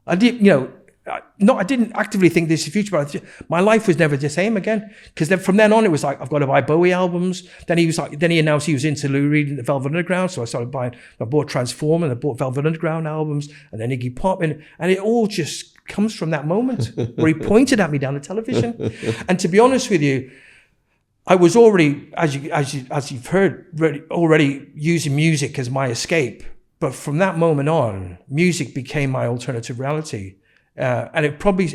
I didn't actively think this is the future, but my life was never the same again. Because then from then on, it was like, I've got to buy Bowie albums. Then he announced he was into Lou Reed and the Velvet Underground. So I bought Transform and I bought Velvet Underground albums, and then Iggy Pop. And it all just comes from that moment where he pointed at me down the television. And to be honest with you, I was already, as you've heard, already using music as my escape. But from that moment on, music became my alternative reality. And it probably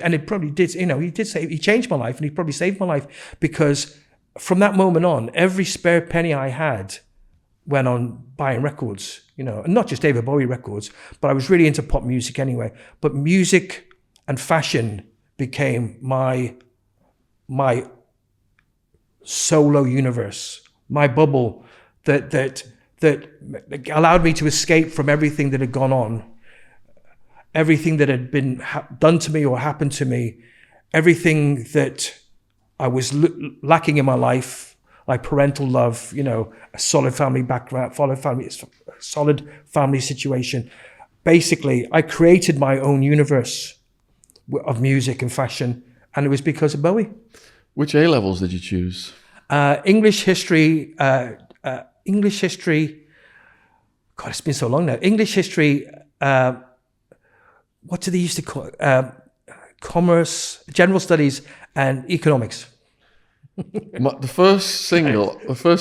did, he changed my life, and he probably saved my life, because from that moment on, every spare penny I had went on buying records, and not just David Bowie records, but I was really into pop music anyway. But music and fashion became my solo universe, my bubble that allowed me to escape from everything that had gone on. Everything that had been done to me or happened to me, everything that I was lacking in my life, like parental love, a solid family background, solid family situation. Basically, I created my own universe of music and fashion, and it was because of Bowie.
Which A levels did you choose?
English history. God, it's been so long now. English history. What do they used to call it? Commerce, general studies, and economics.
The first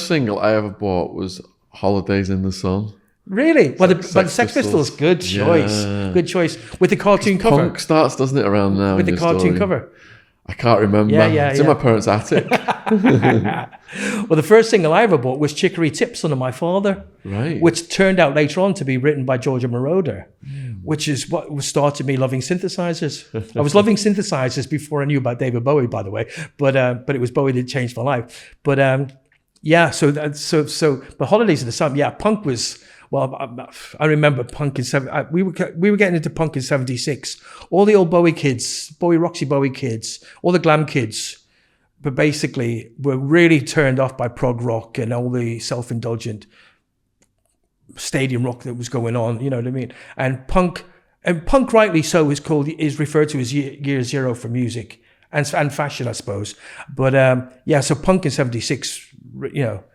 single I ever bought was "Holidays in the Sun."
Really? Well, the Sex Pistols, good choice. Yeah. Good choice. With the cartoon cover.
Punk starts, doesn't it, around now?
With the cartoon cover.
I can't remember. It's in my parents' attic.
Well, the first single I ever bought was Chicory Tip, Son of My Father,
right?
Which turned out later on to be written by Georgia Moroder, which is what started me loving synthesizers. I was loving synthesizers before I knew about David Bowie, by the way, but it was Bowie that changed my life. But but Holidays in the Sun, punk was. Well, I remember punk in we were getting into punk in '76. All the old Bowie kids, Roxy Bowie kids, all the glam kids, but basically were really turned off by prog rock and all the self-indulgent stadium rock that was going on. You know what I mean? And punk, rightly so, is referred to as year zero for music and fashion, I suppose. But so punk in '76,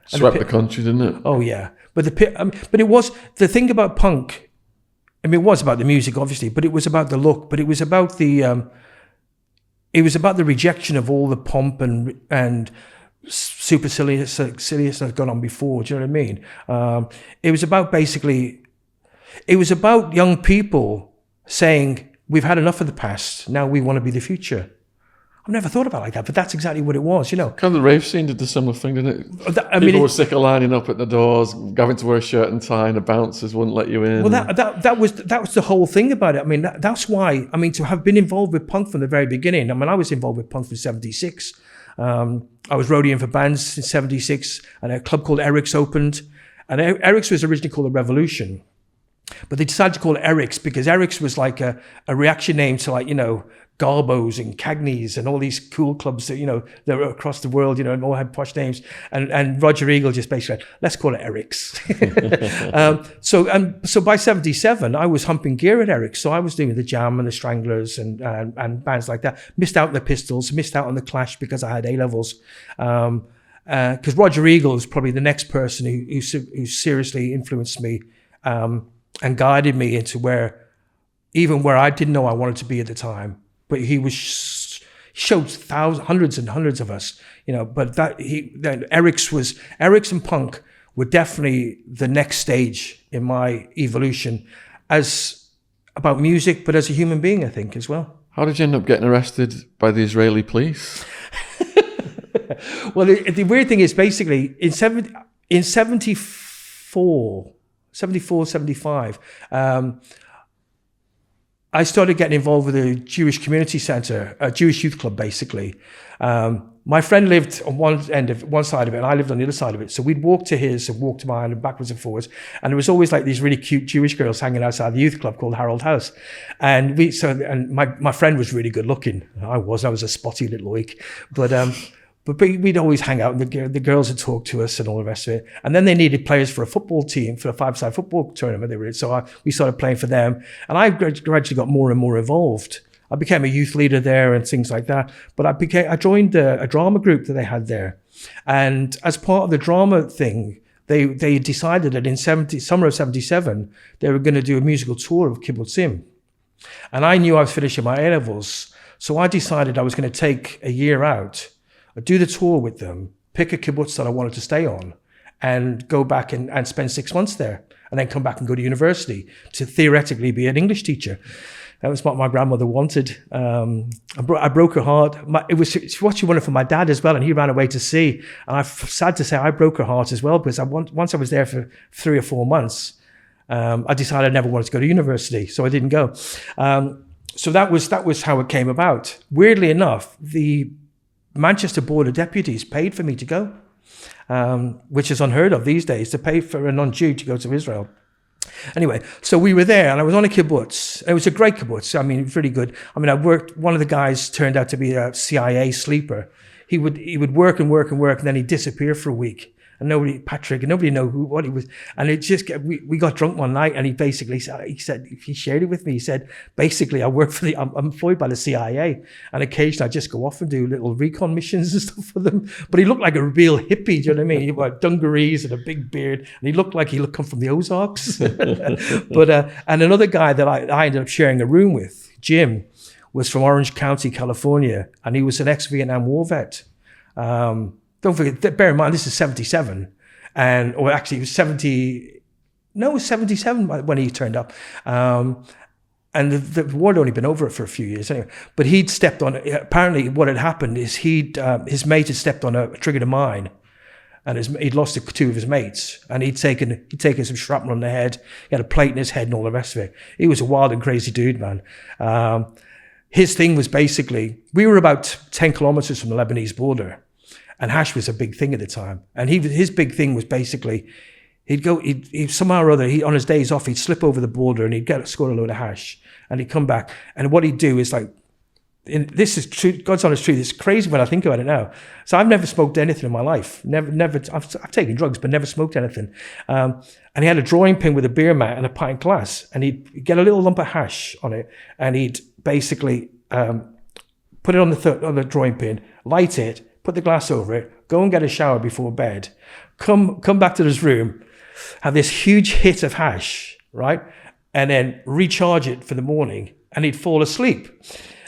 swept the country, didn't it?
Oh yeah. But it was the thing about punk. I mean, it was about the music, obviously, but it was about the look. But it was about the rejection of all the pomp and supercilious that had gone on before. Do you know what I mean? It was about young people saying, "We've had enough of the past. Now we want to be the future." I've never thought about it like that, but that's exactly what it was,
Kind of the rave scene did the similar thing, didn't it? People were sick of lining up at the doors, having to wear a shirt and tie, and the bouncers wouldn't let you in.
Well, that was the whole thing about it. I mean, that's why. I mean, to have been involved with punk from the very beginning. I mean, I was involved with punk from '76. I was roadieing for bands in '76, and a club called Eric's opened. And Eric's was originally called The Revolution. But they decided to call it Eric's because Eric's was like a reaction name to Garbos and Cagneys and all these cool clubs that, that were across the world, and all had posh names. And Roger Eagle just basically said, let's call it Eric's. So by 77, I was humping gear at Eric's. So I was doing the Jam and the Stranglers and bands like that. Missed out on the Pistols, missed out on the Clash because I had A-levels. Because Roger Eagle is probably the next person who seriously influenced me and guided me into where I didn't know I wanted to be at the time. But he showed hundreds and hundreds of us, But Eric's and punk were definitely the next stage in my evolution, as about music, but as a human being, I think, as well.
How did you end up getting arrested by the Israeli police?
Well, the weird thing is basically in 74, 75. I started getting involved with a Jewish community centre, a Jewish youth club, basically. My friend lived on one side of it, and I lived on the other side of it. So we'd walk to his and walk to mine and backwards and forwards. And there was always like these really cute Jewish girls hanging outside the youth club called Harold House. And my friend was really good looking. I was a spotty little oik. But we'd always hang out, and the girls would talk to us and all the rest of it. And then they needed players for a football team, for a five-side football tournament they were in. So we started playing for them. And I gradually got more and more involved. I became a youth leader there and things like that. But I joined a drama group that they had there. And as part of the drama thing, they decided that in summer of 77, they were going to do a musical tour of kibbutzim. And I knew I was finishing my A-levels. So I decided I was going to take a year out, do the tour with them, pick a kibbutz that I wanted to stay on, and go back and spend 6 months there, and then come back and go to university to theoretically be an English teacher. That was what my grandmother wanted. I broke her heart. It's what she wanted for my dad as well, and he ran away to sea. And I'm sad to say I broke her heart as well, because once I was there for 3 or 4 months, I decided I never wanted to go to university, so I didn't go. So that was how it came about. Weirdly enough, the Manchester Board of Deputies paid for me to go, which is unheard of these days, to pay for a non-Jew to go to Israel. Anyway, so we were there, and I was on a kibbutz. It was a great kibbutz. I mean, it was really good. I mean, one of the guys turned out to be a CIA sleeper. He would work, and then he'd disappear for a week. And nobody knew what he was. And it just, we got drunk one night, and he shared it with me. He said, basically, I'm employed by the CIA, and occasionally I just go off and do little recon missions and stuff for them. But he looked like a real hippie, do you know what I mean? He had dungarees and a big beard, and he looked like he come from the Ozarks. And another guy that I ended up sharing a room with, Jim, was from Orange County, California, and he was an ex-Vietnam War vet. Don't forget, bear in mind, this is 77. Or actually, it was 77 when he turned up. And the war had only been over for a few years anyway. But he'd stepped on, apparently what had happened is his mate had stepped on triggered a mine. And he'd lost 2 of his mates. And he'd taken some shrapnel on the head. He had a plate in his head and all the rest of it. He was a wild and crazy dude, man. His thing was basically, we were about 10 kilometers from the Lebanese border. And hash was a big thing at the time. And his big thing was basically, he'd somehow or other, on his days off, he'd slip over the border and he'd score a load of hash. And he'd come back. And what he'd do is this is true, God's honest truth. It's crazy when I think about it now. So I've never smoked anything in my life. Never. I've taken drugs, but never smoked anything. And he had a drawing pin with a beer mat and a pint glass. And he'd get a little lump of hash on it. And he'd basically put it on the drawing pin, light it, put the glass over it, go and get a shower before bed, come back to this room, have this huge hit of hash, right? And then recharge it for the morning, and he'd fall asleep.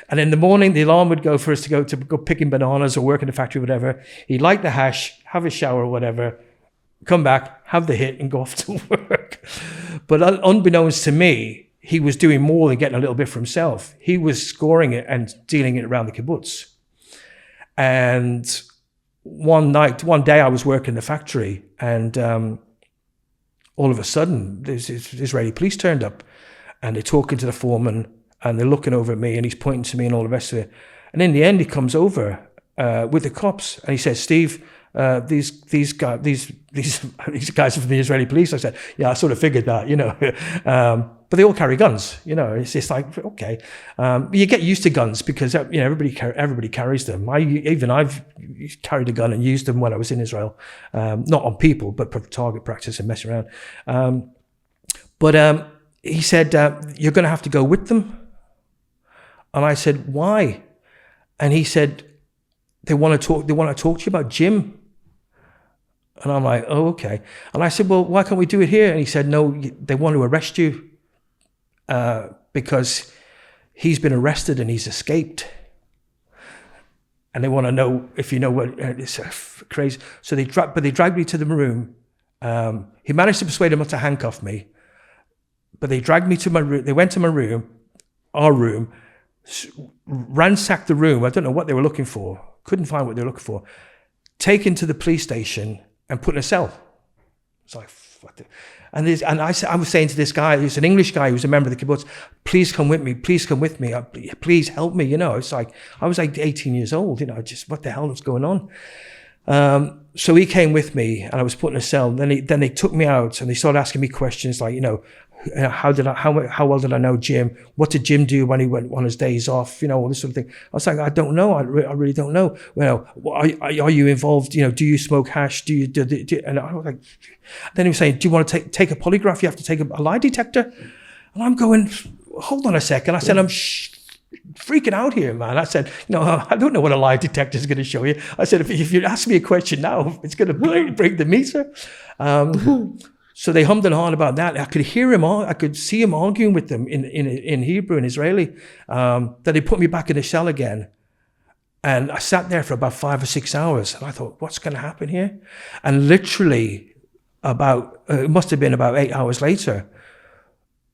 And in the morning, the alarm would go for us to go picking bananas or work in the factory, whatever. He'd light the hash, have a shower or whatever, come back, have the hit, and go off to work. But unbeknownst to me, he was doing more than getting a little bit for himself. He was scoring it and dealing it around the kibbutz. And one day I was working in the factory, and all of a sudden this Israeli police turned up, and they're talking to the foreman, and they're looking over at me, and he's pointing to me and all the rest of it. And in the end, he comes over with the cops, and he says, "Steve, these guys are from the Israeli police." I said, "Yeah, I sort of figured that, you know." but they all carry guns. You know, it's just like, okay, you get used to guns because everybody carries them. I've carried a gun and used them when I was in Israel, not on people, but for target practice and mess around. But he said, you're going to have to go with them. And I said, why? And he said, they want to talk to you about Jim. And I'm like, oh, okay. And I said, well, why can't we do it here? And he said, no, they want to arrest you because he's been arrested and he's escaped. And they want to know if you know what. It's crazy. So they dragged me to the room. He managed to persuade them not to handcuff me, but they dragged me to my room. They went to my room, our room, ransacked the room. I don't know what they were looking for. Couldn't find what they were looking for. Taken to the police station and put in a cell. It's like, fuck it. And I was saying to this guy, who's an English guy, who's a member of the kibbutz, please come with me, please come with me, please help me. You know, it's like, I was like 18 years old, you know, just what the hell was going on? So he came with me and I was put in a cell. Then they took me out and they started asking me questions like, you know, how well did I know Jim? What did Jim do when he went on his days off? You know, all this sort of thing. I was like, I don't know. I really don't know. You know, are you involved? You know, do you smoke hash? Do you? And I was like, then he was saying, do you want to take a polygraph? You have to take a lie detector. And I'm going, hold on a second. I said, I'm freaking out here, man. I said, you know, I don't know what a lie detector is going to show you. I said, if you ask me a question now, it's going to break the meter. So they hummed and hawed about that. I could hear him, I could see him arguing with them in Hebrew and Israeli. Then they put me back in the cell again. And I sat there for about 5 or 6 hours. And I thought, what's going to happen here? And literally it must have been about 8 hours later,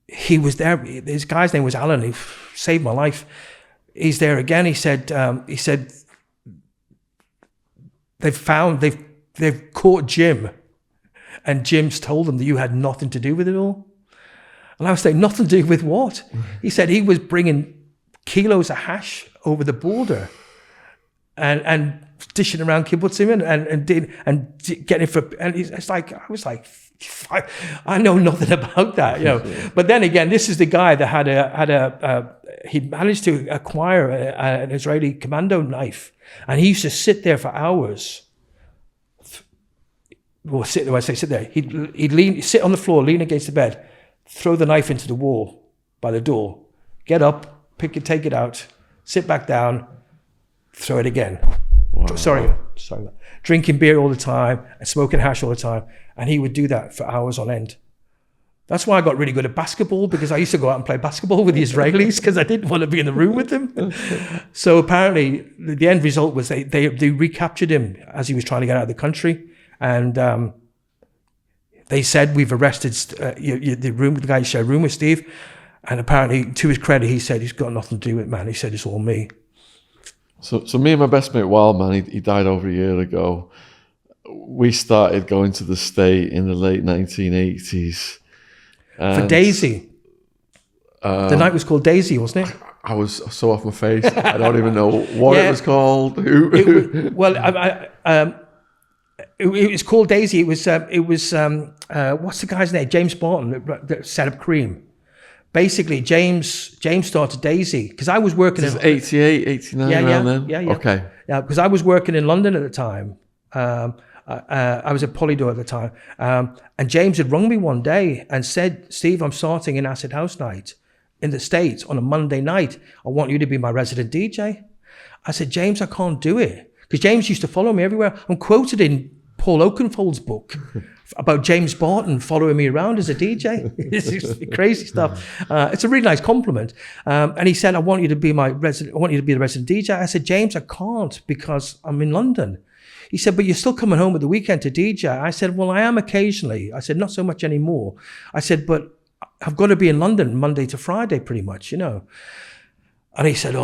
he was there. This guy's name was Alan. He saved my life. He's there again. He said, they've caught Jim. And Jim's told them that you had nothing to do with it all. And I was saying, nothing to do with what? He said he was bringing kilos of hash over the border and dishing around kibbutzim and getting it for. And it's like, I was like, I know nothing about that, you know. But then again, this is the guy that he managed to acquire an Israeli commando knife, and he used to sit there for hours. Well, sit there. He'd sit on the floor, lean against the bed, throw the knife into the wall by the door, get up, take it out, sit back down, throw it again. Wow. Sorry. Drinking beer all the time and smoking hash all the time. And he would do that for hours on end. That's why I got really good at basketball, because I used to go out and play basketball with the Israelis because I didn't want to be in the room with them. So apparently the end result was they recaptured him as he was trying to get out of the country. And they said, we've arrested the guy you shared a room with, Steve. And apparently, to his credit, he said he's got nothing to do with it, man. He said, it's all me.
So me and my best mate, Wild Man, he died over a year ago. We started going to the state in the late 1980s.
For Daisy. The night was called Daisy, wasn't it?
I was so off my face. I don't even know what it was called.
It was called Daisy. It was what's the guy's name? James Barton that set up Cream. Basically, James started Daisy because I was working.
This is 88, 89 around then?
Yeah.
Okay.
Yeah, because I was working in London at the time. I was at Polydor at the time. And James had rung me one day and said, Steve, I'm starting an Acid House night in the States on a Monday night. I want you to be my resident DJ. I said, James, I can't do it. Because James used to follow me everywhere. I'm quoted in Paul Oakenfold's book about James Barton following me around as a DJ. It's crazy stuff. It's a really nice compliment. And he said, I want you to be the resident DJ. I said, James, I can't because I'm in London. He said, but you're still coming home at the weekend to DJ. I said, well, I am occasionally. I said, not so much anymore. I said, but I've got to be in London Monday to Friday pretty much, you know. And he said,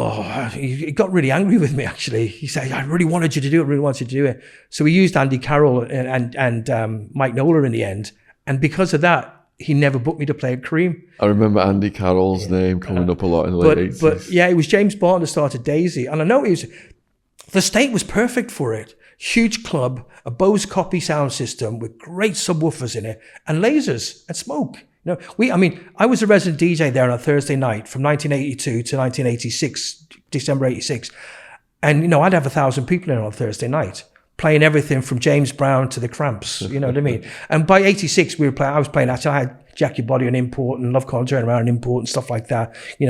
he got really angry with me, actually. He said, I really wanted you to do it, So we used Andy Carroll and Mike Nola in the end. And because of that, he never booked me to play at Cream.
I remember Andy Carroll's name coming up a lot in the late 80s.
But yeah, it was James Barton that started Daisy. And I know the state was perfect for it. Huge club, a Bose copy sound system with great subwoofers in it, and lasers and smoke. No, I was a resident DJ there on a Thursday night from 1982 to 1986, December 86. And, I'd have 1,000 people in on a Thursday night, playing everything from James Brown to the Cramps, you know what I mean? And by 86, I was playing, actually, I had Jack Your Body on import and Love Can't Turn Around on import and stuff like that. We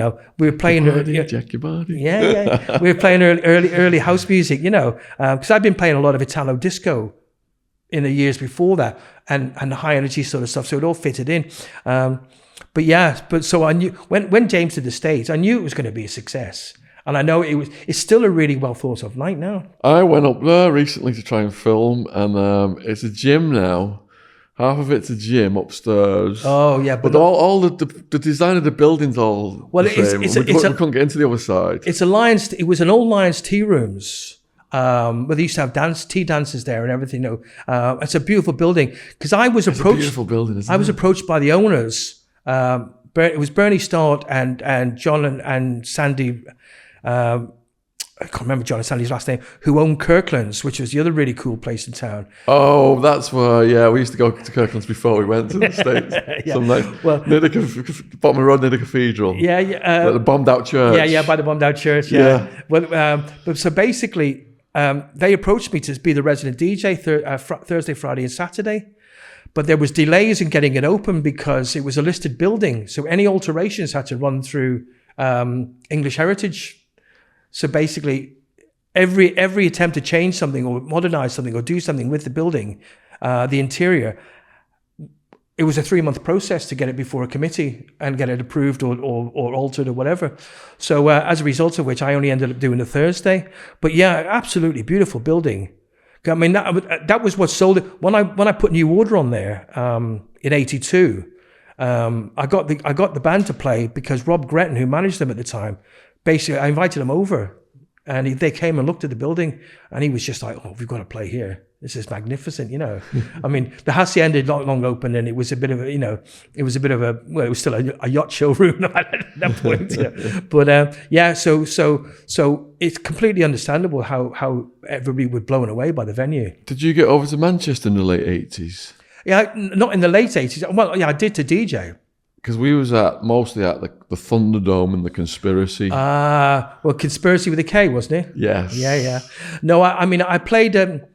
were playing...
Jack Your Body.
Yeah. We were playing early house music, because I'd been playing a lot of Italo disco in the years before that, and the high energy sort of stuff, so it all fitted in. So I knew when James did the stage, I knew it was going to be a success, and I know it's still a really well thought of night now.
I went up there recently to try and film, and it's a gym now. Half of it's a gym upstairs.
Oh yeah,
but all the design of the building's all the same. We couldn't get into the other side.
It was an old Lions tea rooms. Where they used to have tea dances there and everything. It's a beautiful building. Because I was approached. It's a beautiful
building, isn't it?
I was approached by the owners. It was Bernie Start and John and Sandy. I can't remember John and Sandy's last name, who owned Kirkland's, which was the other really cool place in town.
Oh, that's where, we used to go to Kirkland's before we went to the States. Near the bottom of the road near the cathedral. The bombed out church.
By the bombed out church, But so basically, they approached me to be the resident DJ Thursday, Friday and Saturday. But there was delays in getting it open because it was a listed building. So any alterations had to run through English Heritage. So basically, every attempt to change something or modernize something or do something with the building, the interior, it was a 3-month process to get it before a committee and get it approved or altered or whatever. So as a result of which, I only ended up doing the Thursday. But yeah, absolutely beautiful building. I mean, that was what sold it. When I put New Order on there in '82, I got the band to play because Rob Gretton, who managed them at the time, basically, I invited him over, and they came and looked at the building, and he was just like, "Oh, we've got to play here. This is magnificent," I mean, the Hacienda had not long opened, and it was a bit of a, it was still a yacht showroom at that point. But so it's completely understandable how everybody was blown away by the venue.
Did you get over to Manchester in the late 80s?
Yeah, not in the late 80s. Well, yeah, I did to DJ.
Because we was mostly at the Thunderdome and the Conspiracy.
Well, Conspiracy with a K, wasn't it?
Yes.
Yeah. No, I mean, I played a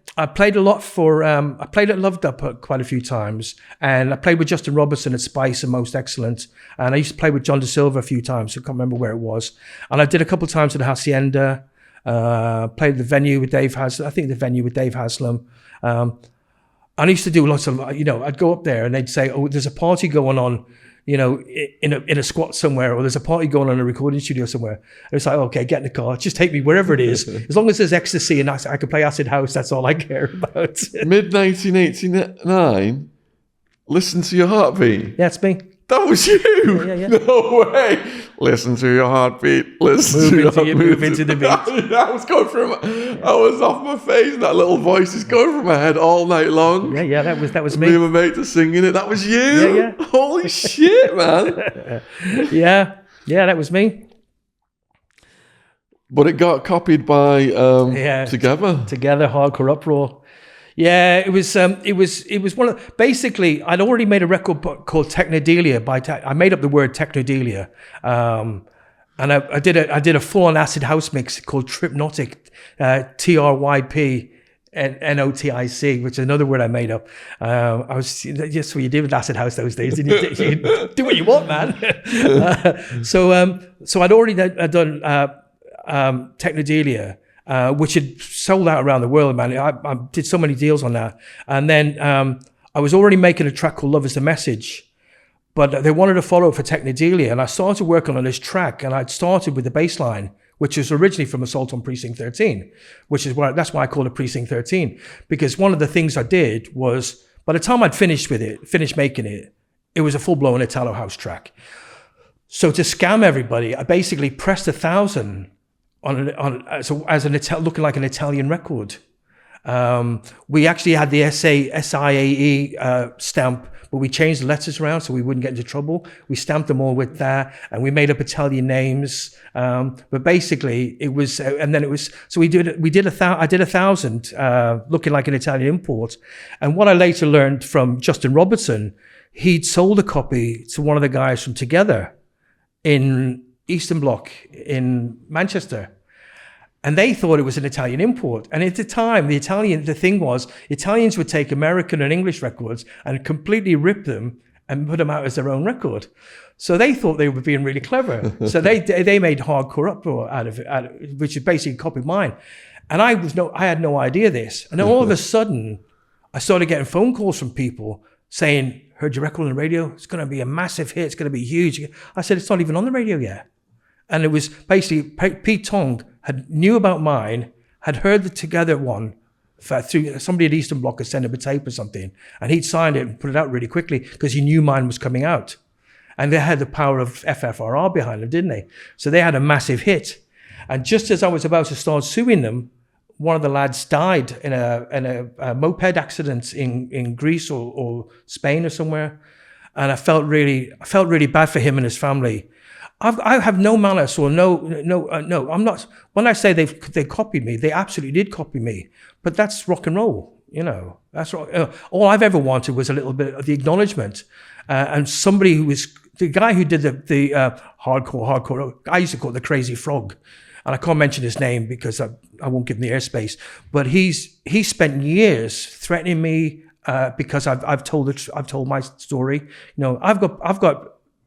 lot for. I played at Loved Up quite a few times, and I played with Justin Robertson at Spice and Most Excellent, and I used to play with John De Silva a few times. I can't remember where it was, and I did a couple of times at the Hacienda. Played the venue with Dave Haslam. I think the venue with Dave Haslam. I used to do lots of. I'd go up there and they'd say, "Oh, there's a party going on." In a squat somewhere, or there's a party going on in a recording studio somewhere. And it's like, okay, get in the car, just take me wherever it is. As long as there's ecstasy and I can play acid house, that's all I care about.
Mid 1989, Listen to Your Heartbeat.
Yeah, it's me.
That was you?
Yeah.
No way. Listen to your heartbeat. Move into the beat. I was off my face. That little voice is going through my head all night long.
Yeah, that was me.
Me and my mate are singing it. That was you?
Yeah.
Holy shit, man.
Yeah, that was me.
But it got copied by Together,
Hardcore Uproar. Yeah, it was one of, basically, I'd already made a record called Technodelia I made up the word Technodelia, and I did a full-on acid house mix called Tripnotic, TRYP NOTIC, which is another word I made up. I was just what you did with acid house those days. You do what you want, man. So I'd already done Technodelia. Which had sold out around the world, man. I did so many deals on that. And then I was already making a track called Love Is The Message, but they wanted to follow it for Technodelia. And I started working on this track, and I'd started with the bass line, which was originally from Assault on Precinct 13, that's why I call it Precinct 13. Because one of the things I did was, by the time I'd finished making it, it was a full-blown Italo house track. So to scam everybody, I basically pressed 1,000 looking like an Italian record. We actually had the SIAE stamp, but we changed the letters around so we wouldn't get into trouble. We stamped them all with that, and we made up Italian names. But basically, it was, and then it was. So I did 1,000 looking like an Italian import. And what I later learned from Justin Robertson, he'd sold a copy to one of the guys from Together in Eastern Bloc in Manchester. And they thought it was an Italian import. And at the time, the thing was, Italians would take American and English records and completely rip them and put them out as their own record. So they thought they were being really clever. So they made Hardcore Uproar out of it, which is basically copied mine. And I had no idea this. And then all of a sudden, I started getting phone calls from people saying, heard your record on the radio, it's going to be a massive hit, it's going to be huge. I said, it's not even on the radio yet. And it was basically Pete Tong knew about mine, had heard the Together one through somebody at Eastern Bloc had sent him a tape or something, and he'd signed it and put it out really quickly because he knew mine was coming out. And they had the power of FFRR behind them, didn't they? So they had a massive hit. And just as I was about to start suing them, one of the lads died in a moped accident in Greece or Spain or somewhere, and I felt really bad for him and his family. I have no malice or no. I'm not. When I say they copied me, they absolutely did copy me. But that's rock and roll, That's all I've ever wanted was a little bit of the acknowledgement, and somebody who was the guy who did the hardcore. I used to call it the Crazy Frog, and I can't mention his name because I won't give him the airspace. But he spent years threatening me because I've told my story.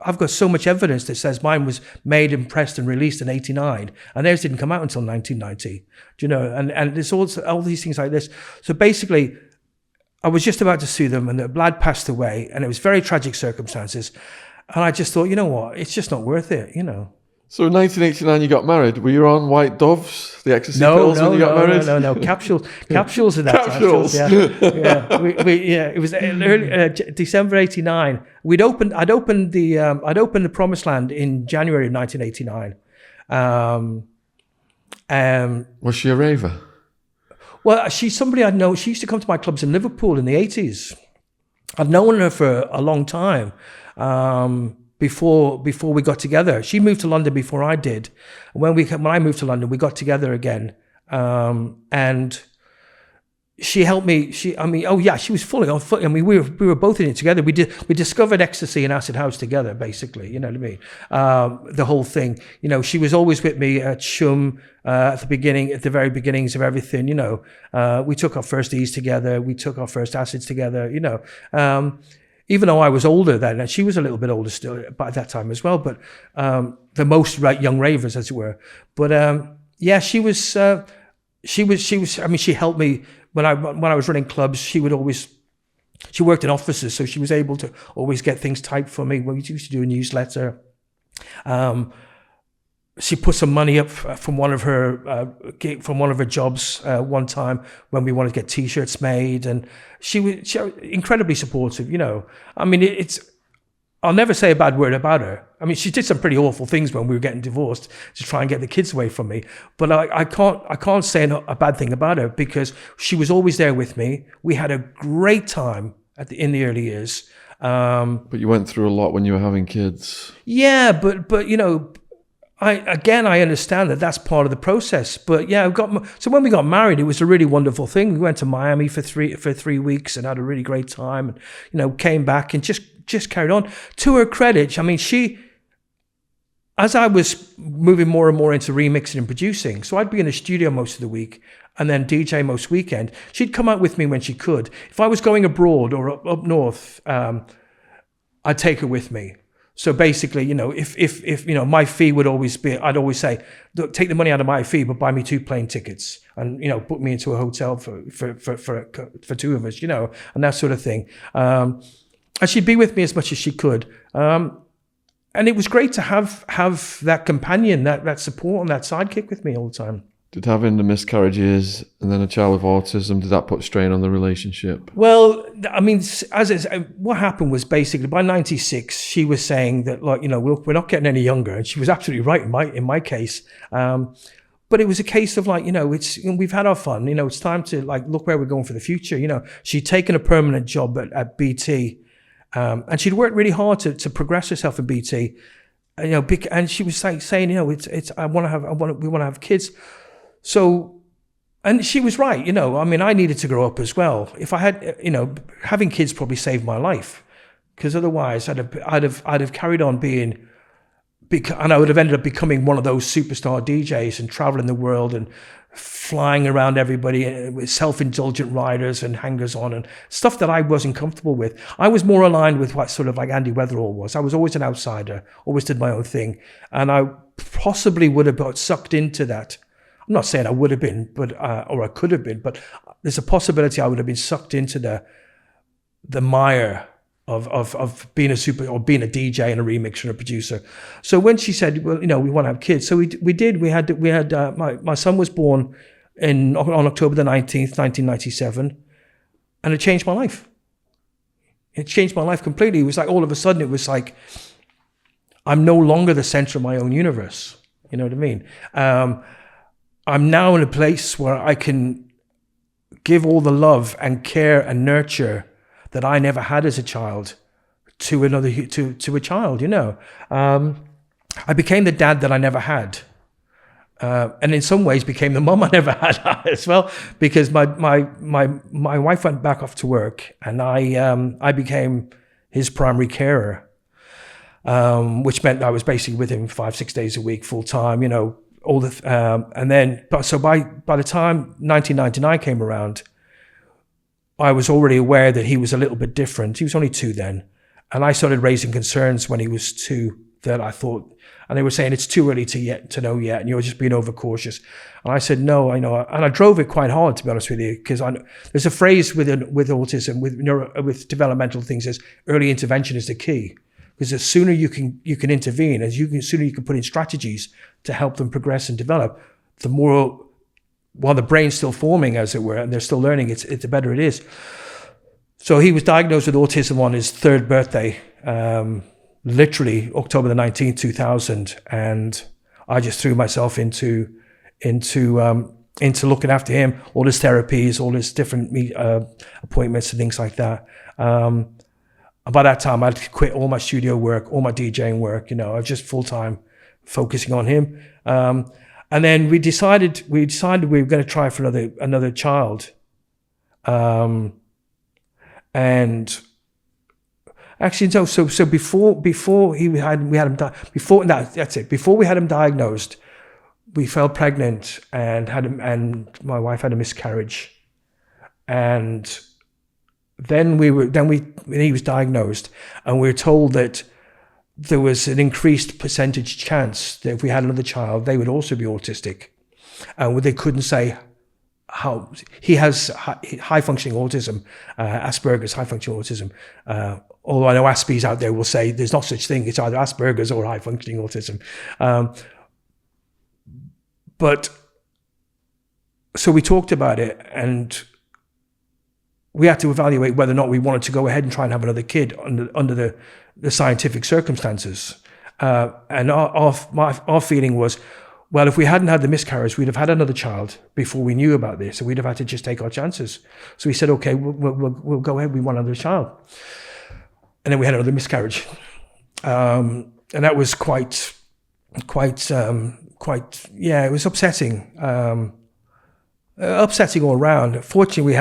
I've got so much evidence that says mine was made and pressed and released in '89, and theirs didn't come out until 1990. And there's all these things like this. So basically, I was just about to sue them, and the lad passed away, and it was very tragic circumstances. And I just thought, you know what, it's just not worth it,
So in 1989, you got married. Were you on White Doves, the ecstasy pills when you got married?
No, capsules at that
capsules.
time. Yeah. It was early, December '89. I'd opened the Promised Land in January of 1989.
Was she a raver?
Well, she's somebody I'd known. She used to come to my clubs in Liverpool in the '80s. I'd known her for a long time. Before we got together. She moved to London before I did. When I moved to London, we got together again. And she helped me. She was fully on foot. I mean, we were both in it together. We discovered ecstasy and acid house together, basically. You know what I mean? The whole thing. She was always with me at Shum at the very beginnings of everything. We took our first E's together. We took our first acids together. Even though I was older then, and she was a little bit older still by that time as well, but the most young ravers, as it were. But she was. I mean, she helped me when I was running clubs. She worked in offices, so she was able to always get things typed for me. We used to do a newsletter. She put some money up from one of her jobs one time when we wanted to get T-shirts made, and she was incredibly supportive. I mean, I'll never say a bad word about her. I mean, she did some pretty awful things when we were getting divorced to try and get the kids away from me. But I can't say a bad thing about her because she was always there with me. We had a great time in the early years.
But you went through a lot when you were having kids.
Yeah, but I understand that that's part of the process, but yeah, so when we got married, it was a really wonderful thing. We went to Miami for 3 weeks and had a really great time, and came back and just carried on. To her credit, I mean, as I was moving more and more into remixing and producing, so I'd be in the studio most of the week and then DJ most weekend. She'd come out with me when she could. If I was going abroad or up north, I'd take her with me. So basically, if my fee would always be, I'd always say, look, take the money out of my fee, but buy me 2 plane tickets and, put me into a hotel for 2 of us, and that sort of thing. And she'd be with me as much as she could. And it was great to have that companion, that support and that sidekick with me all the time.
Did having the miscarriages and then a child with autism, did that put strain on the relationship?
Well, I mean, what happened was basically by 96, she was saying that, we're not getting any younger. And she was absolutely right in my case. But it was a case of we've had our fun. It's time to look where we're going for the future. She'd taken a permanent job at BT. And she'd worked really hard to progress herself in BT. And she was saying, we want to have kids. So, and she was right, I mean, I needed to grow up as well. If I had, having kids probably saved my life because otherwise I'd have carried on being, and I would have ended up becoming one of those superstar DJs and traveling the world and flying around everybody with self-indulgent riders and hangers-on and stuff that I wasn't comfortable with. I was more aligned with what sort of like Andy Weatherall was. I was always an outsider, always did my own thing, and I possibly would have got sucked into that. I'm not saying I would have been, but or I could have been, but there's a possibility I would have been sucked into the mire of being a being a DJ and a remixer and a producer. So when she said, well, we want to have kids, so we did. We had my son was born on October the 19th, 1997, and it changed my life. It changed my life completely. It was like all of a sudden it was like I'm no longer the center of my own universe. You know what I mean? I'm now in a place where I can give all the love and care and nurture that I never had as a child to a child. I became the dad that I never had, and in some ways became the mum I never had as well, because my wife went back off to work, and I became his primary carer, which meant I was basically with him 5-6 days a week, full time. All the and then so by the time 1999 came around, I was already aware that he was a little bit different. He was only 2 then. And I started raising concerns when he was 2 that I thought, and they were saying it's too early to know yet, and you're just being overcautious. And I said, no, I know. And I drove it quite hard, to be honest with you, because there's a phrase with autism, with developmental things, is early intervention is the key. Because the sooner you can intervene, sooner you can put in strategies to help them progress and develop, the more, while the brain's still forming, as it were, and they're still learning, the better it is. So he was diagnosed with autism on his 3rd birthday, literally October the 19th, 2000. And I just threw myself into looking after him, all his therapies, all his different appointments and things like that. By that time, I'd quit all my studio work, all my DJing work. I was just full time focusing on him. And then we decided we were going to try for another child. And actually, no. So before we had him diagnosed, we fell pregnant and my wife had a miscarriage, and then he was diagnosed, and we were told that there was an increased percentage chance that if we had another child, they would also be autistic. And they couldn't say how. He has high functioning autism, Asperger's, high functioning autism. Although I know Aspies out there will say there's not such thing, it's either Asperger's or high functioning autism. But so we talked about it, and we had to evaluate whether or not we wanted to go ahead and try and have another kid under the scientific circumstances. And our feeling was, well, if we hadn't had the miscarriage, we'd have had another child before we knew about this, and we'd have had to just take our chances. So we said, okay, we'll go ahead. We want another child. And then we had another miscarriage. And that was quite, it was upsetting. Upsetting all around. Fortunately,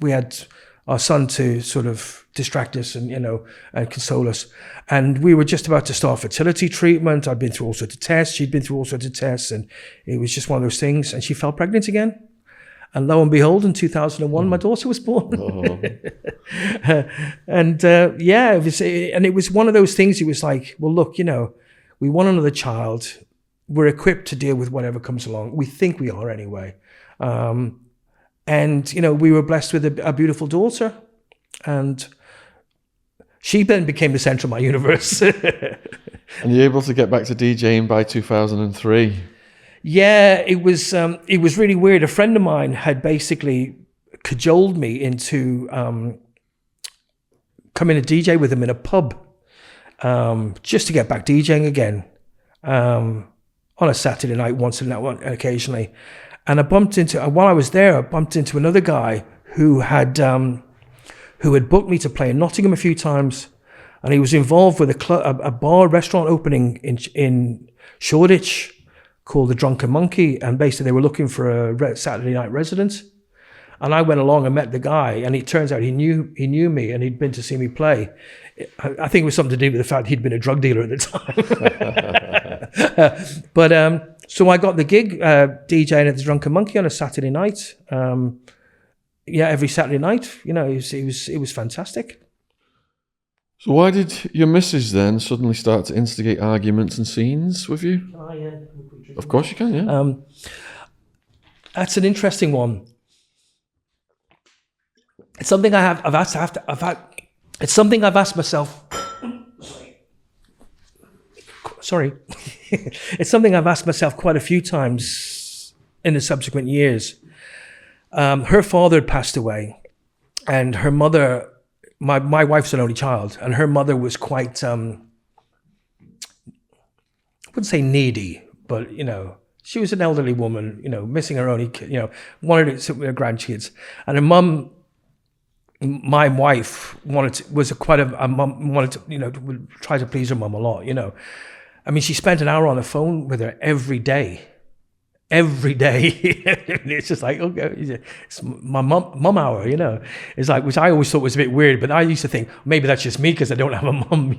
we had our son to sort of distract us and and console us. And we were just about to start fertility treatment. I'd been through all sorts of tests. She'd been through all sorts of tests, and it was just one of those things. And she fell pregnant again. And lo and behold, in 2001, my daughter was born. Oh. And it was one of those things. It was like, well, look, we want another child. We're equipped to deal with whatever comes along. We think we are anyway. And we were blessed with a beautiful daughter, and she then became the center of my universe.
And you're able to get back to DJing by 2003.
Yeah, it was really weird. A friend of mine had basically cajoled me into coming to DJ with him in a pub, just to get back DJing again, on a Saturday night, once in that one, occasionally. And while I was there, I bumped into another guy who had booked me to play in Nottingham a few times, and he was involved with a bar restaurant opening in Shoreditch called the Drunken Monkey, and basically they were looking for a Saturday night resident. And I went along and met the guy, and it turns out he knew me, and he'd been to see me play. I think it was something to do with the fact he'd been a drug dealer at the time. But so I got the gig DJing at the Drunken Monkey on a Saturday night. Every Saturday night. It was fantastic.
So why did your missus then suddenly start to instigate arguments and scenes with you?
Oh, yeah.
Of course you can, yeah.
That's an interesting one. It's something it's something I've asked myself. Sorry. It's something I've asked myself quite a few times in the subsequent years. Her father had passed away, and her mother, my wife's an only child, and her mother was quite, I wouldn't say needy, but, she was an elderly woman, missing her only kid, wanted to sit with her grandkids. And her mum, my wife, wanted to try to please her mum a lot, I mean, she spent an hour on the phone with her every day. It's just like, okay, it's my mum hour, It's like, which I always thought was a bit weird, but I used to think maybe that's just me because I don't have a mum,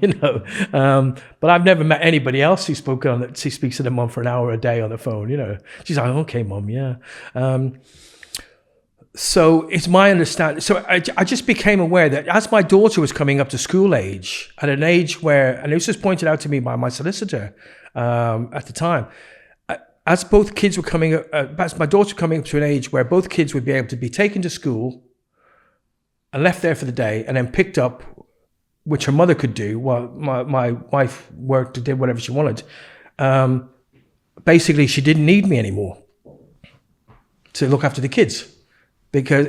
But I've never met anybody else who speaks to their mum for an hour a day on the phone, She's like, okay, mum, yeah. So it's my understanding. So I just became aware that as my daughter was coming up to school age, at an age where, and it was just pointed out to me by my solicitor at the time, as both kids were coming up, as my daughter coming up to an age where both kids would be able to be taken to school and left there for the day and then picked up, which her mother could do while my wife worked or did whatever she wanted. Basically, she didn't need me anymore to look after the kids. Because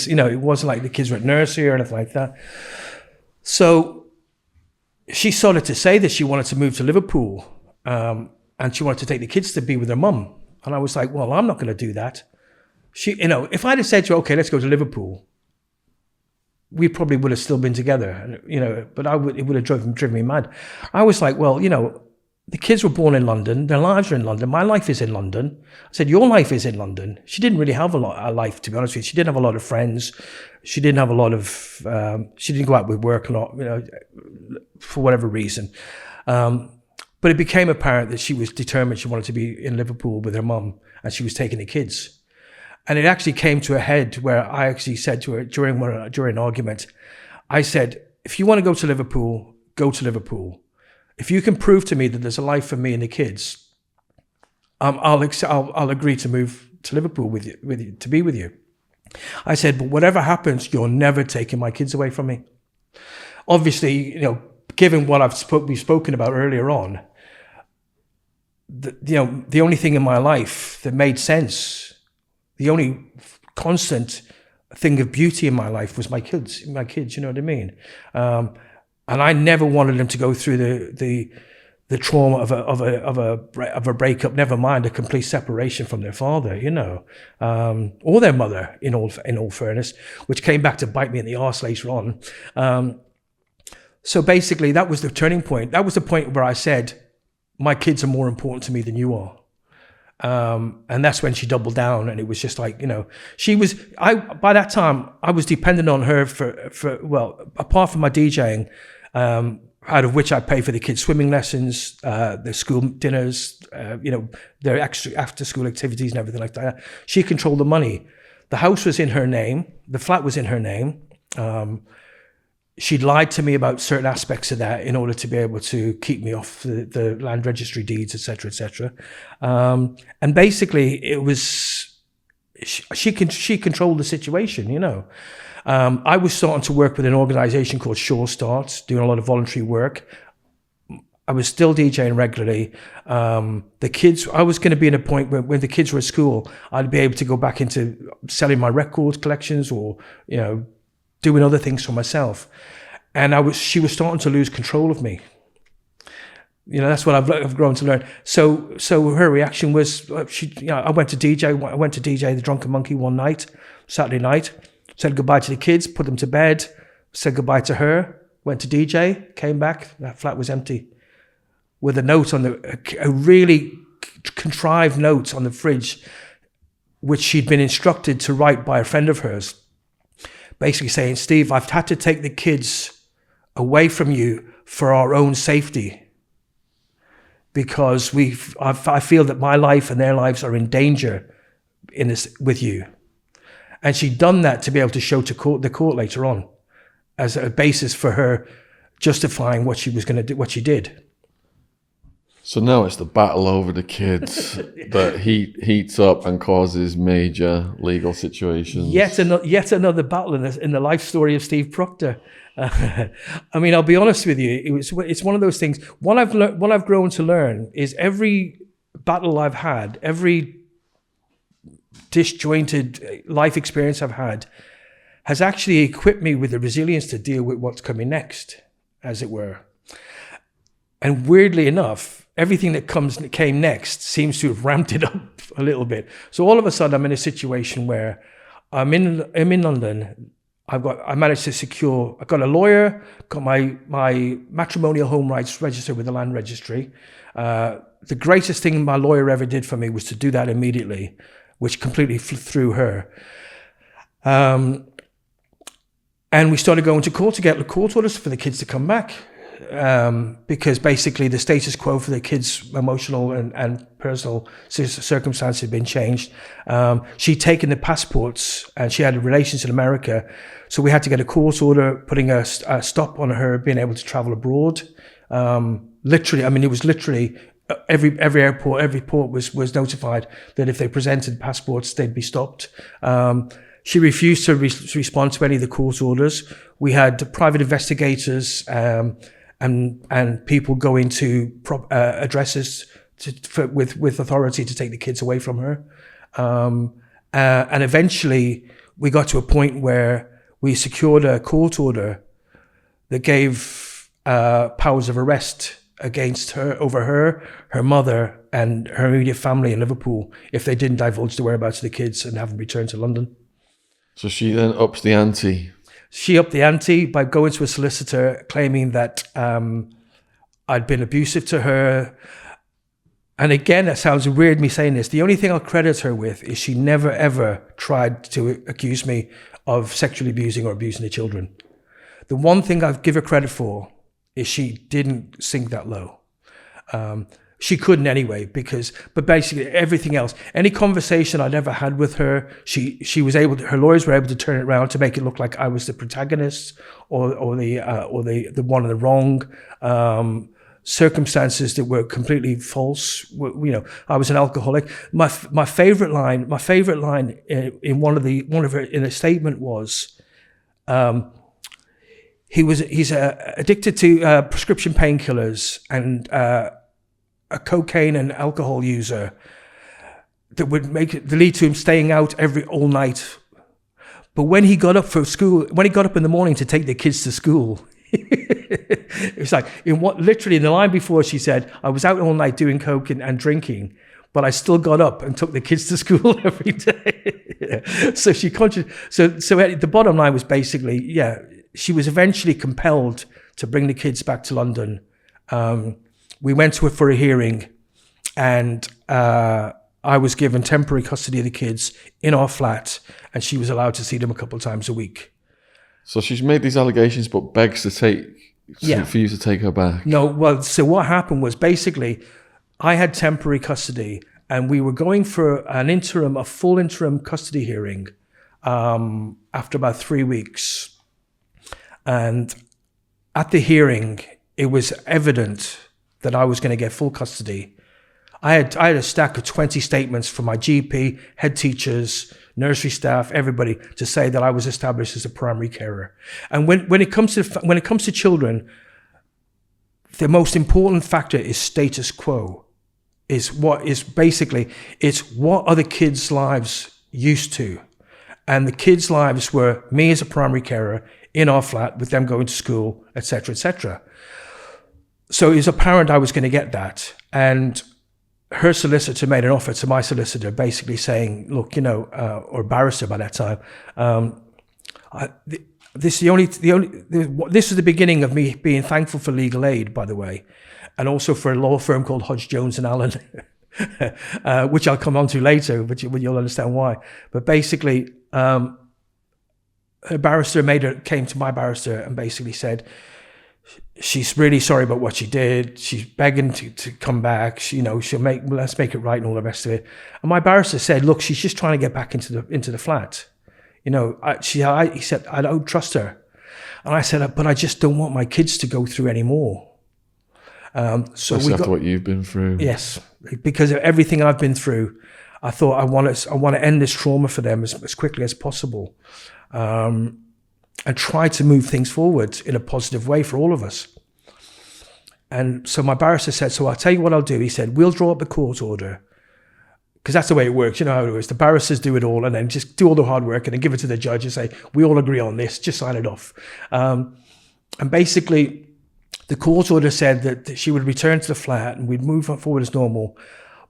it wasn't like the kids were at nursery or anything like that. So she started to say that she wanted to move to Liverpool, and she wanted to take the kids to be with her mum. And I was like, well, I'm not going to do that. If I'd have said to her, okay, let's go to Liverpool, we probably would have still been together, but it would have driven me mad. I was like, well, the kids were born in London. Their lives are in London. My life is in London. I said, your life is in London. She didn't really have a life, to be honest with you. She didn't have a lot of friends. She didn't have a lot of, she didn't go out with work a lot, for whatever reason. But it became apparent that she was determined she wanted to be in Liverpool with her mum, and she was taking the kids. And it actually came to a head where I actually said to her during an argument, I said, if you want to go to Liverpool, go to Liverpool. If you can prove to me that there's a life for me and the kids, I'll agree to move to Liverpool with you to be with you. I said, but whatever happens, you're never taking my kids away from me. Obviously, given what we've spoken about earlier on, the only thing in my life that made sense, the only constant thing of beauty in my life was my kids. You know what I mean? And I never wanted them to go through the trauma of a breakup. Never mind a complete separation from their father, or their mother. In all fairness, which came back to bite me in the arse later on. So basically, that was the turning point. That was the point where I said, "My kids are more important to me than you are." And that's when she doubled down, and it was just like, by that time I was dependent on her for apart from my DJing, out of which I pay for the kids' swimming lessons, their school dinners, their extra after school activities and everything like that. She controlled the money. The house was in her name. The flat was in her name. She'd lied to me about certain aspects of that in order to be able to keep me off the land registry deeds, etc., etc. And basically, it was she controlled the situation. I was starting to work with an organisation called Sure Start, doing a lot of voluntary work. I was still DJing regularly. The kids, I was going to be in a point where when the kids were at school, I'd be able to go back into selling my record collections or doing other things for myself. And she was starting to lose control of me. That's what I've grown to learn. So her reaction was, I went to DJ the Drunken Monkey one night, Saturday night, said goodbye to the kids, put them to bed, said goodbye to her, went to DJ, came back, that flat was empty, with a note on a really contrived note on the fridge which she'd been instructed to write by a friend of hers, basically saying, Steve, I've had to take the kids away from you for our own safety, because I feel that my life and their lives are in danger in this with you. And she'd done that to be able to show to the court later on as a basis for her justifying what she was going to do, what she did.
So now it's the battle over the kids that heats up and causes major legal situations.
Yet another battle in the life story of Steve Proctor. I mean, I'll be honest with you. It's one of those things. What I've grown to learn is every battle I've had, every disjointed life experience I've had, has actually equipped me with the resilience to deal with what's coming next, as it were. And weirdly enough, everything that came next seems to have ramped it up a little bit. So all of a sudden, I'm in a situation where I'm in London. I managed to secure. I got a lawyer. Got my matrimonial home rights registered with the land registry. The greatest thing my lawyer ever did for me was to do that immediately, which completely threw her. And we started going to court to get the court orders for the kids to come back. Because basically the status quo for the kids' emotional and personal circumstances had been changed. She'd taken the passports and she had relations in America. So we had to get a court order putting a stop on her being able to travel abroad. Literally, I mean, it was literally every airport, every port was notified that if they presented passports, they'd be stopped. She refused to respond to any of the court orders. We had private investigators, and people going to addresses with authority to take the kids away from her. And eventually we got to a point where we secured a court order that gave powers of arrest against her, over her mother and her immediate family in Liverpool if they didn't divulge the whereabouts of the kids and have them returned to London. So
she then ups the ante.
She upped the ante by going to a solicitor claiming that I'd been abusive to her. And again, it sounds weird me saying this. The only thing I'll credit her with is she never, ever tried to accuse me of sexually abusing or abusing the children. The one thing I've give her credit for is she didn't sink that low. She couldn't anyway, but basically everything else, any conversation I'd ever had with her, she was able to, her lawyers were able to turn it around to make it look like I was the protagonist or the one in the wrong. Circumstances that were completely false. You know, I was an alcoholic. My favorite line in one of her in a statement was, he's addicted to prescription painkillers and a cocaine and alcohol user that would lead to him staying out all night. But when he got up for school, when he got up in the morning to take the kids to school, it's like literally in the line before she said, I was out all night doing coke and drinking, but I still got up and took the kids to school every day. So the bottom line was basically, she was eventually compelled to bring the kids back to London. We went to her for a hearing, and I was given temporary custody of the kids in our flat, and she was allowed to see them a couple of times a week.
So she's made these allegations, but begs for you to take her back. No,
well, so what happened was basically I had temporary custody, and we were going for a full interim custody hearing after about 3 weeks. And at the hearing, it was evident that I was going to get full custody. I had a stack of 20 statements from my GP, head teachers, nursery staff, everybody, to say that I was established as a primary carer. And when it comes to children, the most important factor is status quo. It's what are the kids' lives used to? And the kids' lives were me as a primary carer in our flat with them going to school, etc., etc. So it was apparent I was going to get that. And her solicitor made an offer to my solicitor, basically saying, look, or barrister by that time, this was the beginning of me being thankful for legal aid, by the way, and also for a law firm called Hodge, Jones and Allen. which I'll come on to later, but you'll understand why. But basically, her barrister came to my barrister and basically said, she's really sorry about what she did. She's begging to come back. Let's make it right and all the rest of it. And my barrister said, look, she's just trying to get back into the flat. He said, I don't trust her. And I said, but I just don't want my kids to go through any more.
Especially after what you've been through.
Yes, because of everything I've been through, I thought I want to end this trauma for them as quickly as possible, and try to move things forward in a positive way for all of us. And so my barrister said, so I'll tell you what I'll do. He said, we'll draw up the court order, because that's the way it works. You know how it works. The barristers do it all and then just do all the hard work and then give it to the judge and say, we all agree on this, just sign it off. And basically, the court order said that she would return to the flat and we'd move forward as normal.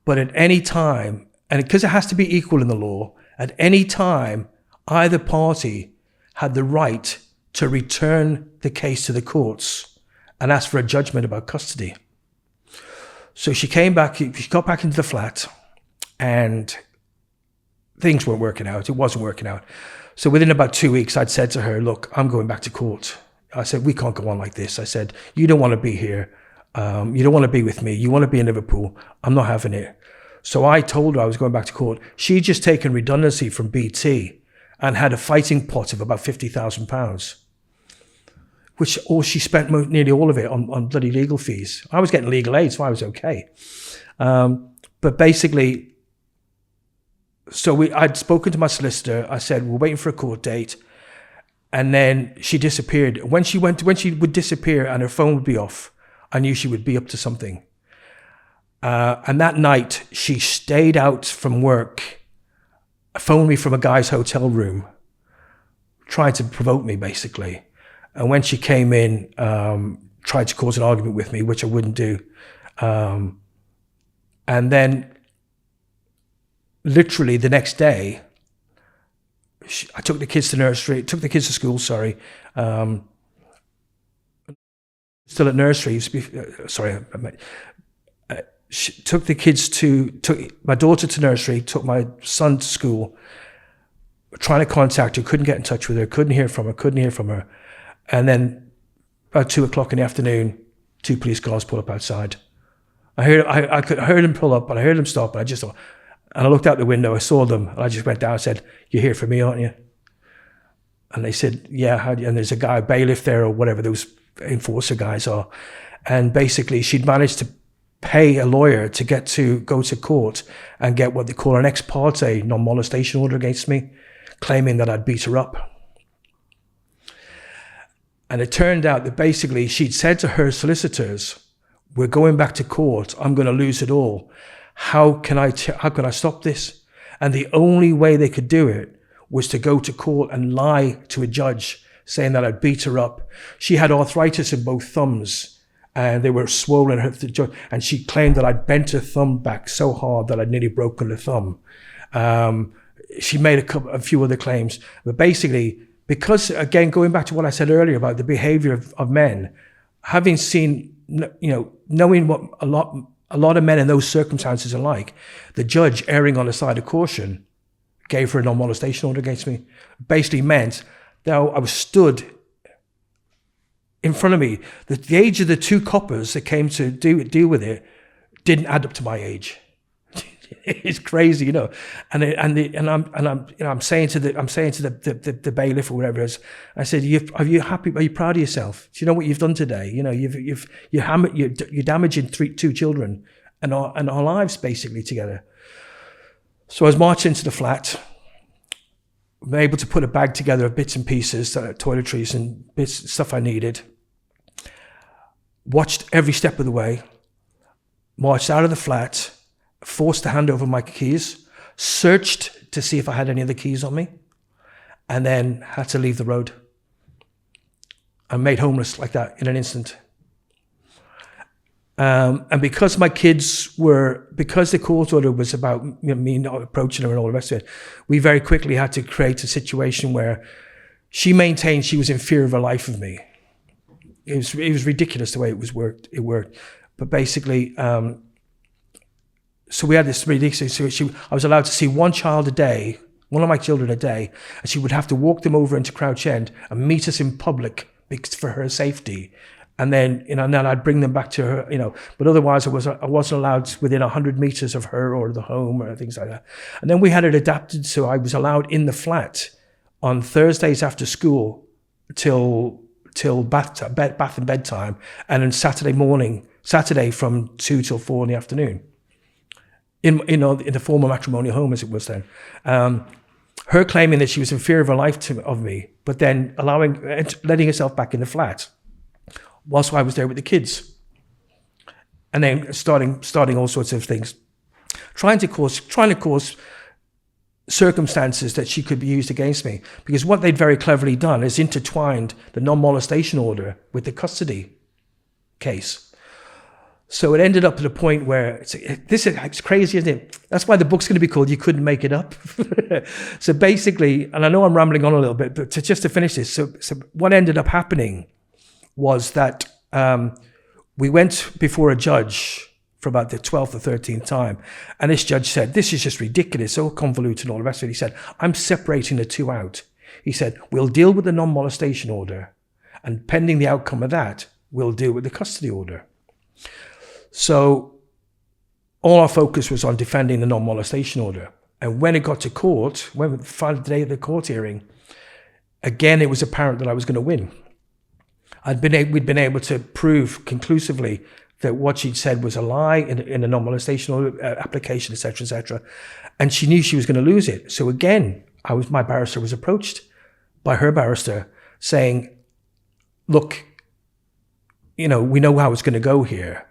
But at any time, and because it has to be equal in the law, at any time, either party had the right to return the case to the courts and ask for a judgment about custody. So she got back into the flat, and things weren't working out. It wasn't working out. So within about 2 weeks, I'd said to her, look, I'm going back to court. I said, we can't go on like this. I said, you don't want to be here. You don't want to be with me. You want to be in Liverpool. I'm not having it. So I told her I was going back to court. She'd just taken redundancy from BT and had a fighting pot of about £50,000, which she spent nearly all of it on bloody legal fees. I was getting legal aid, so I was okay. But basically, I'd spoken to my solicitor. I said, we're waiting for a court date. And then she disappeared. When she would disappear and her phone would be off, I knew she would be up to something. And that night, she stayed out from work, phoned me from a guy's hotel room, tried to provoke me, basically. And when she came in, tried to cause an argument with me, which I wouldn't do. And then, literally the next day, I took the kids to school, sorry. Still at nursery, took my daughter to nursery, took my son to school, trying to contact her, couldn't get in touch with her, couldn't hear from her. And then about 2:00 in the afternoon, 2 police cars pull up outside. I heard them pull up, but I heard them stop, and I looked out the window, I saw them, and I just went down and said, you're here for me, aren't you? And they said, yeah, and there's a guy, a bailiff there, or whatever those enforcer guys are. And basically, she'd managed to pay a lawyer to go to court and get what they call an ex parte non-molestation order against me, claiming that I'd beat her up. And it turned out that basically she'd said to her solicitors, we're going back to court, I'm going to lose it all. How can I stop this? And the only way they could do it was to go to court and lie to a judge, saying that I'd beat her up. She had arthritis in both thumbs, and they were swollen. And she claimed that I'd bent her thumb back so hard that I'd nearly broken the thumb. She made a few other claims. But basically, because, again, going back to what I said earlier about the behavior of men, having seen, knowing what a lot of men in those circumstances are like, the judge, erring on the side of caution, gave her a non-molestation order against me. Basically meant that I was stood in front of me. The age of the two coppers that came to deal with it didn't add up to my age. It's crazy, And I'm saying to the bailiff or whatever it is, I said, are you happy? Are you proud of yourself? Do you know what you've done today? You're damaging two children and our lives basically together. So I was marching into the flat, I'm able to put a bag together of bits and pieces, toiletries and stuff I needed. Watched every step of the way, marched out of the flat, forced to hand over my keys, searched to see if I had any other keys on me, and then had to leave the road. I'm made homeless like that in an instant. And because because the court order was about me not approaching her and all the rest of it, we very quickly had to create a situation where she maintained she was in fear of her life of me. It was ridiculous the way it worked. But basically, so we had this ridiculous. So I was allowed to see one child a day, one of my children a day, and she would have to walk them over into Crouch End and meet us in public for her safety. And then, and then I'd bring them back to her, but otherwise I wasn't allowed within 100 meters of her or the home or things like that. And then we had it adapted so I was allowed in the flat on Thursdays after school till bath and bedtime, and then Saturday from 2 till 4 in the afternoon. In the former matrimonial home as it was then. Her claiming that she was in fear of her life of me, but then letting herself back in the flat whilst I was there with the kids, and then starting all sorts of things, trying to cause circumstances that she could be used against me. Because what they'd very cleverly done is intertwined the non-molestation order with the custody case. So it ended up to the point where it's crazy, isn't it? That's why the book's going to be called "You Couldn't Make It Up." So basically, and I know I'm rambling on a little bit, but just to finish this, so what ended up happening was that we went before a judge for about the 12th or 13th time, and this judge said, "This is just ridiculous, so convoluted and all the rest of it." He said, "I'm separating the two out." He said, "We'll deal with the non-molestation order, and pending the outcome of that, we'll deal with the custody order." So all our focus was on defending the non-molestation order. And when it got to court, when the final day of the court hearing, again, it was apparent that I was going to win. We'd been able to prove conclusively that what she'd said was a lie in a non-molestation order application, etc., etc. And she knew she was going to lose it. So again, my barrister was approached by her barrister saying, "Look, we know how it's going to go here.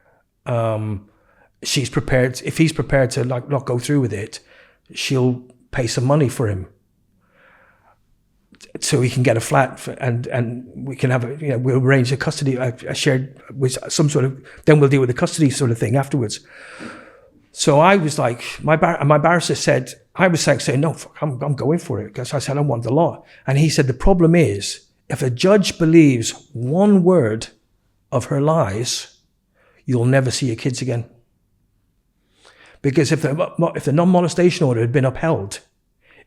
She's prepared. If he's prepared to not go through with it, she'll pay some money for him, so he can get a flat, and we can have we'll arrange a custody, a shared with some sort of. Then we'll deal with the custody sort of thing afterwards." So I was like, my barrister said, I was saying, "No, I'm going for it," because I said I want the law, and he said the problem is if a judge believes one word of her lies, you'll never see your kids again. Because if the non-molestation order had been upheld,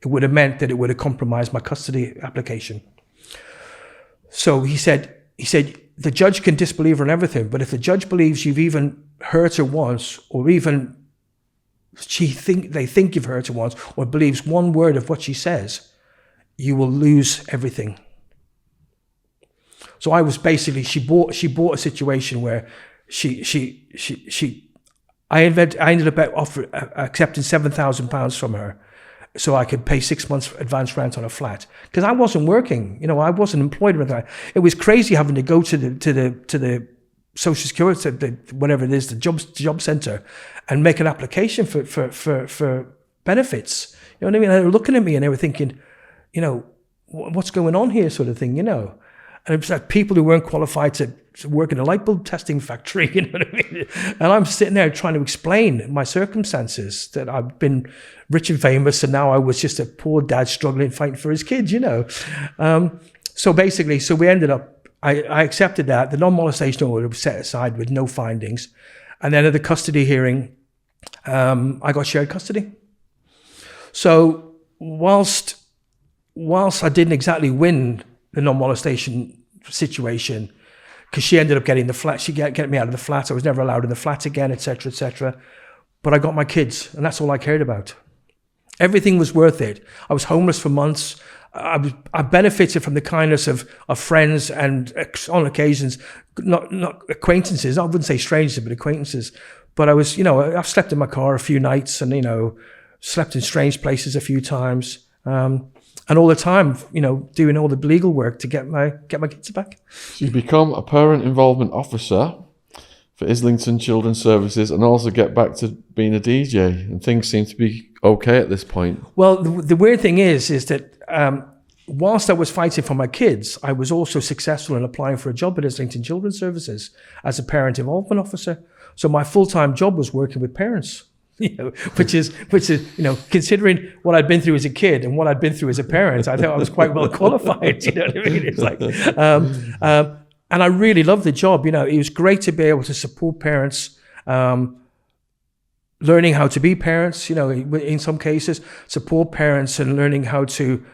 it would have meant that it would have compromised my custody application. So he said, the judge can disbelieve her on everything, but if the judge believes you've even hurt her once, or even they think you've hurt her once, or believes one word of what she says, you will lose everything. So I was basically, she bought a situation where I ended up accepting £7,000 from her so I could pay 6 months advance rent on a flat, because I wasn't working, I wasn't employed or anything. It was crazy having to go to the social security, whatever it is, the job center, and make an application for benefits. You know what I mean? And they were looking at me and they were thinking, what's going on here, sort of thing, And it was like people who weren't qualified to work in a light bulb testing factory, you know what I mean? And I'm sitting there trying to explain my circumstances, that I've been rich and famous, and now I was just a poor dad struggling, fighting for his kids, So basically, we ended up, I accepted that. The non-molestation order was set aside with no findings. And then at the custody hearing, I got shared custody. So whilst I didn't exactly win the non-molestation situation, because she ended up getting the flat, she get me out of the flat. I was never allowed in the flat again, etc., etc. But I got my kids, and that's all I cared about. Everything was worth it. I was homeless for months. I benefited from the kindness of friends, and on occasions, not acquaintances. I wouldn't say strangers, but acquaintances. But I was, I've slept in my car a few nights, and slept in strange places a few times. And all the time, doing all the legal work to get my kids back.
So you become a parent involvement officer for Islington Children's Services, and also get back to being a DJ, and things seem to be okay at this point.
Well, the weird thing is that whilst I was fighting for my kids, I was also successful in applying for a job at Islington Children's Services as a parent involvement officer. So my full-time job was working with parents. Which is considering what I'd been through as a kid and what I'd been through as a parent, I thought I was quite well qualified. You know what I mean? It's like, and I really loved the job. It was great to be able to support parents, learning how to be parents, in some cases, support parents and learning how to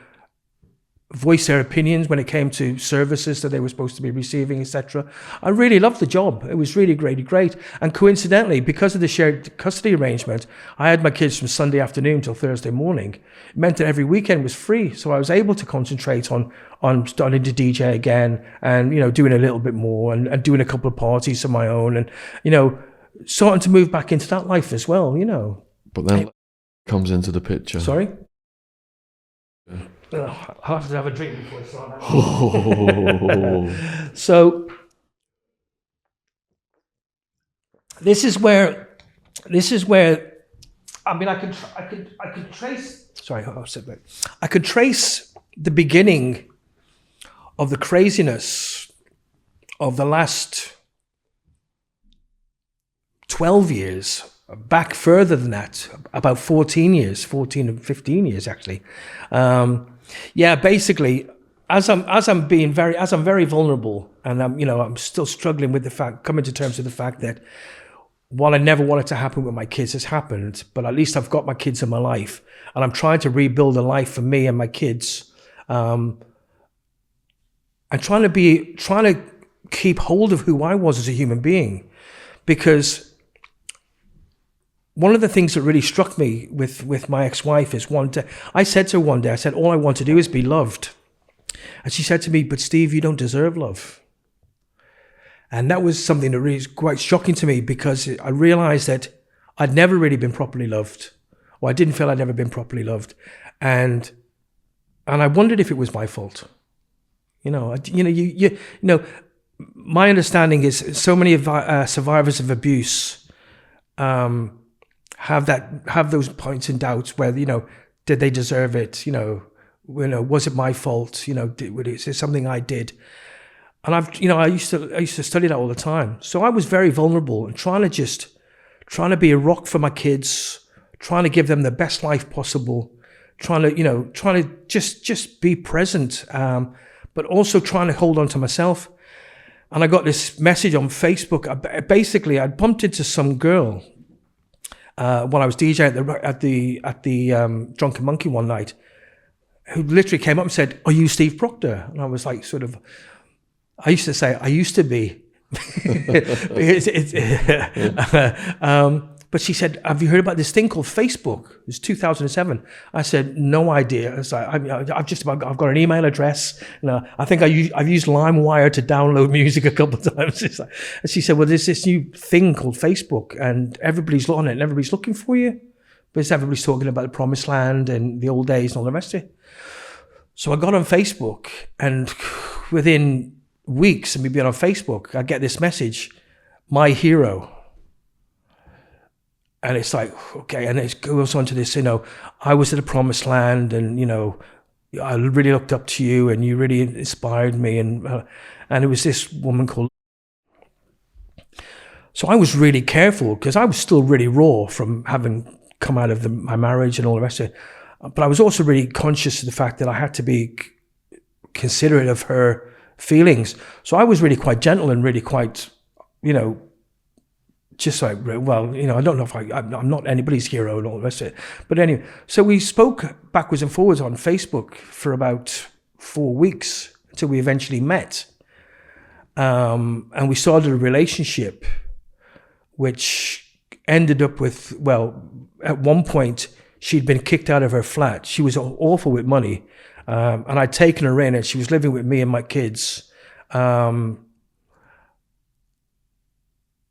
voice their opinions when it came to services that they were supposed to be receiving, etc. I really loved the job. It was really great. And coincidentally, because of the shared custody arrangement, I had my kids from Sunday afternoon till Thursday morning. It meant that every weekend was free, so I was able to concentrate on starting to DJ again, and doing a little bit more, and doing a couple of parties of my own, and starting to move back into that life as well.
But then comes into the picture.
Sorry.
Yeah.
I'll have to have a drink before I start that. So this is where I mean I could trace. Sorry, I'll sit back. I could trace the beginning of the craziness of the last 12 years. Back further than that, about 14 and 15 years actually. Basically, as I'm very vulnerable, and I'm still struggling with coming to terms with the fact that what I never wanted to happen with my kids has happened, but at least I've got my kids in my life, and I'm trying to rebuild a life for me and my kids. And trying to keep hold of who I was as a human being, because one of the things that really struck me with my ex-wife is I said to her one day, all I want to do is be loved. And she said to me, but Steve, you don't deserve love. And that was something that really was quite shocking to me, because I realized that I'd never really been properly loved, or I didn't feel I'd ever been properly loved. And I wondered if it was my fault. My understanding is so many survivors of abuse, have those points in doubt where did they deserve it? Was it my fault? Is there something I did? And I used to study that all the time. So I was very vulnerable and trying to be a rock for my kids, trying to give them the best life possible, trying to just be present, but also trying to hold on to myself. And I got this message on Facebook. I bumped into some girl when I was DJing at the Drunken Monkey one night, who literally came up and said, "Are you Steve Proctor?" And I was like, I used to say, I used to be. But she said, "Have you heard about this thing called Facebook?" It was 2007. I said, "No idea." It's like, I've got an email address. I think I've used LimeWire to download music a couple of times. And she said, "Well, there's this new thing called Facebook, and everybody's on it, and everybody's looking for you. But everybody's talking about the promised land and the old days and all the rest of it." So I got on Facebook, and within weeks of me being on Facebook, I get this message, "My hero." And it's like, okay, and it goes on to this, I was at the promised land, and, I really looked up to you, and you really inspired me. And it was this woman called. So I was really careful, because I was still really raw from having come out of my marriage and all the rest of it. But I was also really conscious of the fact that I had to be considerate of her feelings. So I was really quite gentle and really quite, just like, well, I don't know if I'm not anybody's hero and all the rest of it. But anyway, so we spoke backwards and forwards on Facebook for about 4 weeks until we eventually met. And we started a relationship, which ended up with, at one point, she'd been kicked out of her flat. She was awful with money. And I'd taken her in, and she was living with me and my kids.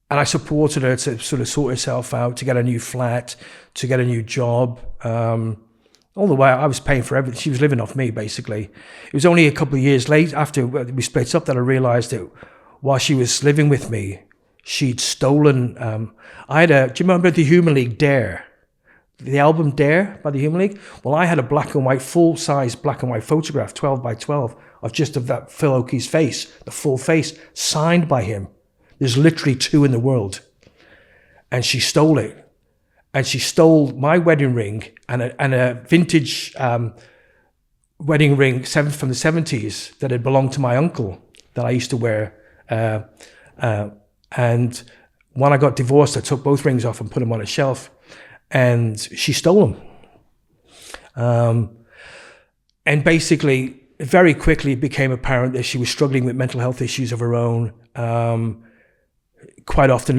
And I supported her to sort of sort herself out, to get a new flat, to get a new job. All the way, I was paying for everything. She was living off me, basically. It was only a couple of years late, after we split up, that I realized that while she was living with me, she'd stolen. Do you remember the Human League Dare? The album Dare by the Human League? Well, I had a black and white, full-size black and white photograph, 12 by 12, of that Phil Oakey's face, the full face, signed by him. There's literally 2 in the world. And she stole it. And she stole my wedding ring and a vintage wedding ring from the 70s that had belonged to my uncle, that I used to wear. And when I got divorced, I took both rings off and put them on a shelf, and she stole them. And basically, very quickly it became apparent that she was struggling with mental health issues of her own. Quite often,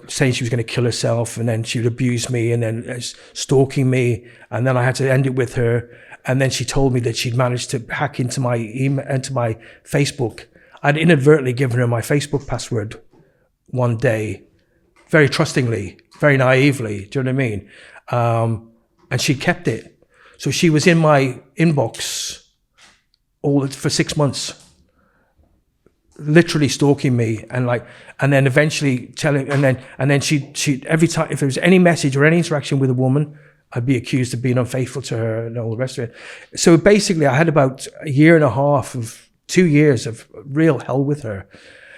saying she was going to kill herself, and then she would abuse me, and then stalking me, and then I had to end it with her. And then she told me that she'd managed to hack into my email, into my Facebook. I'd inadvertently given her my Facebook password one day, very trustingly, very naively. Do you know what I mean? And she kept it. So she was in my inbox for 6 months, literally stalking me, and then eventually telling, and then she every time, if there was any message or any interaction with a woman, I'd be accused of being unfaithful to her and all the rest of it. So basically I had about a year and a half of 2 years of real hell with her.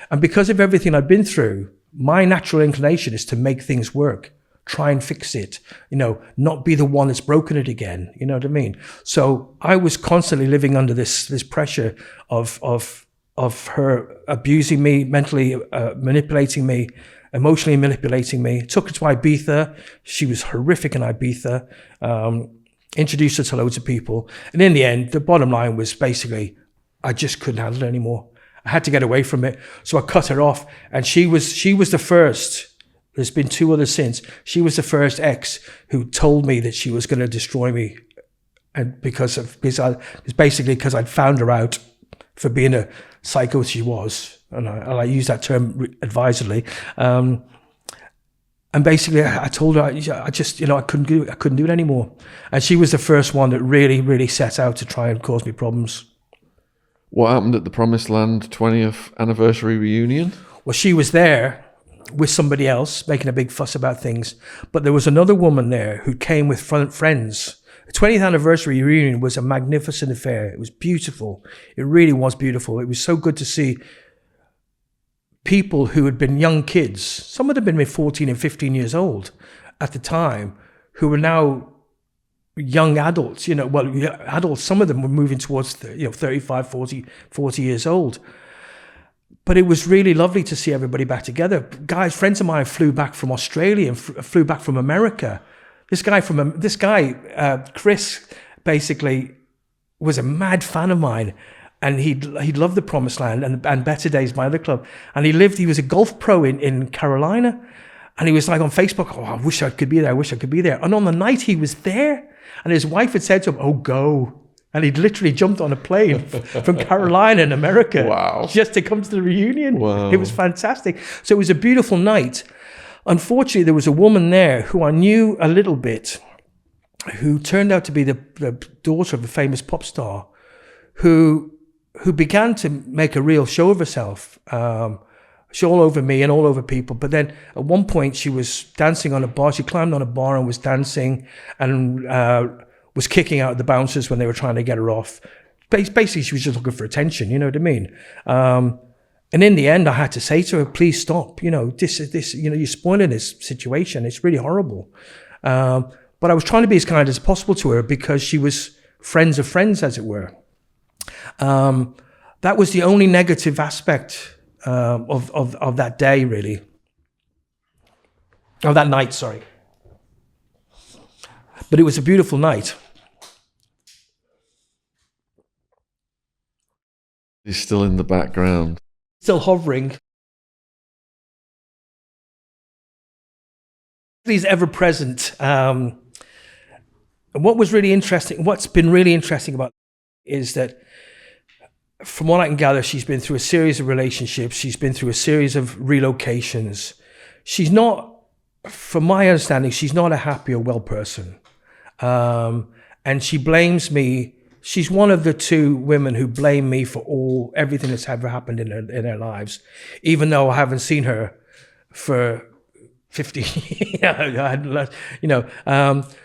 And because of everything I'd been through, my natural inclination is to make things work, try and fix it, not be the one that's broken it again. You know what I mean? So I was constantly living under this pressure of her abusing me, mentally manipulating me, emotionally manipulating me. Took her to Ibiza. She was horrific in Ibiza. Introduced her to loads of people. And in the end, the bottom line was basically, I just couldn't handle it anymore. I had to get away from it. So I cut her off. And she was the first. There's been 2 others since. She was the first ex who told me that she was going to destroy me. And because I'd found her out for being a psycho she was, and I use that term advisedly. And basically, I told her I just I couldn't do it anymore. And she was the first one that really, really set out to try and cause me problems.
What happened at the Promised Land 20th anniversary reunion?
Well, she was there with somebody else making a big fuss about things, but there was another woman there who came with friends. The 20th anniversary reunion was a magnificent affair. It was beautiful. It really was beautiful. It was so good to see people who had been young kids. Some of them had been 14 and 15 years old at the time, who were now young adults, adults. Some of them were moving towards 35, 40 years old. But it was really lovely to see everybody back together. Guys, friends of mine flew back from Australia and flew back from America. This guy, Chris, basically was a mad fan of mine, and he loved the Promised Land and Better Days, my other club. And he was a golf pro in Carolina, and he was like on Facebook, I wish I could be there. And on the night he was there, and his wife had said to him, go. And he'd literally jumped on a plane from Carolina in America.
Wow.
Just to come to the reunion.
Wow.
It was fantastic. So it was a beautiful night. Unfortunately, there was a woman there who I knew a little bit, who turned out to be the daughter of a famous pop star, who began to make a real show of herself, show all over me and all over people. But then at one point she was dancing on a bar. She climbed on a bar and was dancing and was kicking out the bouncers when they were trying to get her off. Basically, she was just looking for attention. You know what I mean? And in the end, I had to say to her, please stop. You're spoiling this situation. It's really horrible. But I was trying to be as kind as possible to her because she was friends of friends, as it were. That was the only negative aspect of that day, really. Of that night, sorry. But it was a beautiful night.
He's still in the background.
Still hovering. He's ever present. And what's been really interesting about is that, from what I can gather, she's been through a series of relationships. She's been through a series of relocations. She's not, from my understanding, she's not a happy or well person. And she blames me. She's one of the 2 women who blame me for everything that's ever happened in their lives, even though I haven't seen her for 50 years.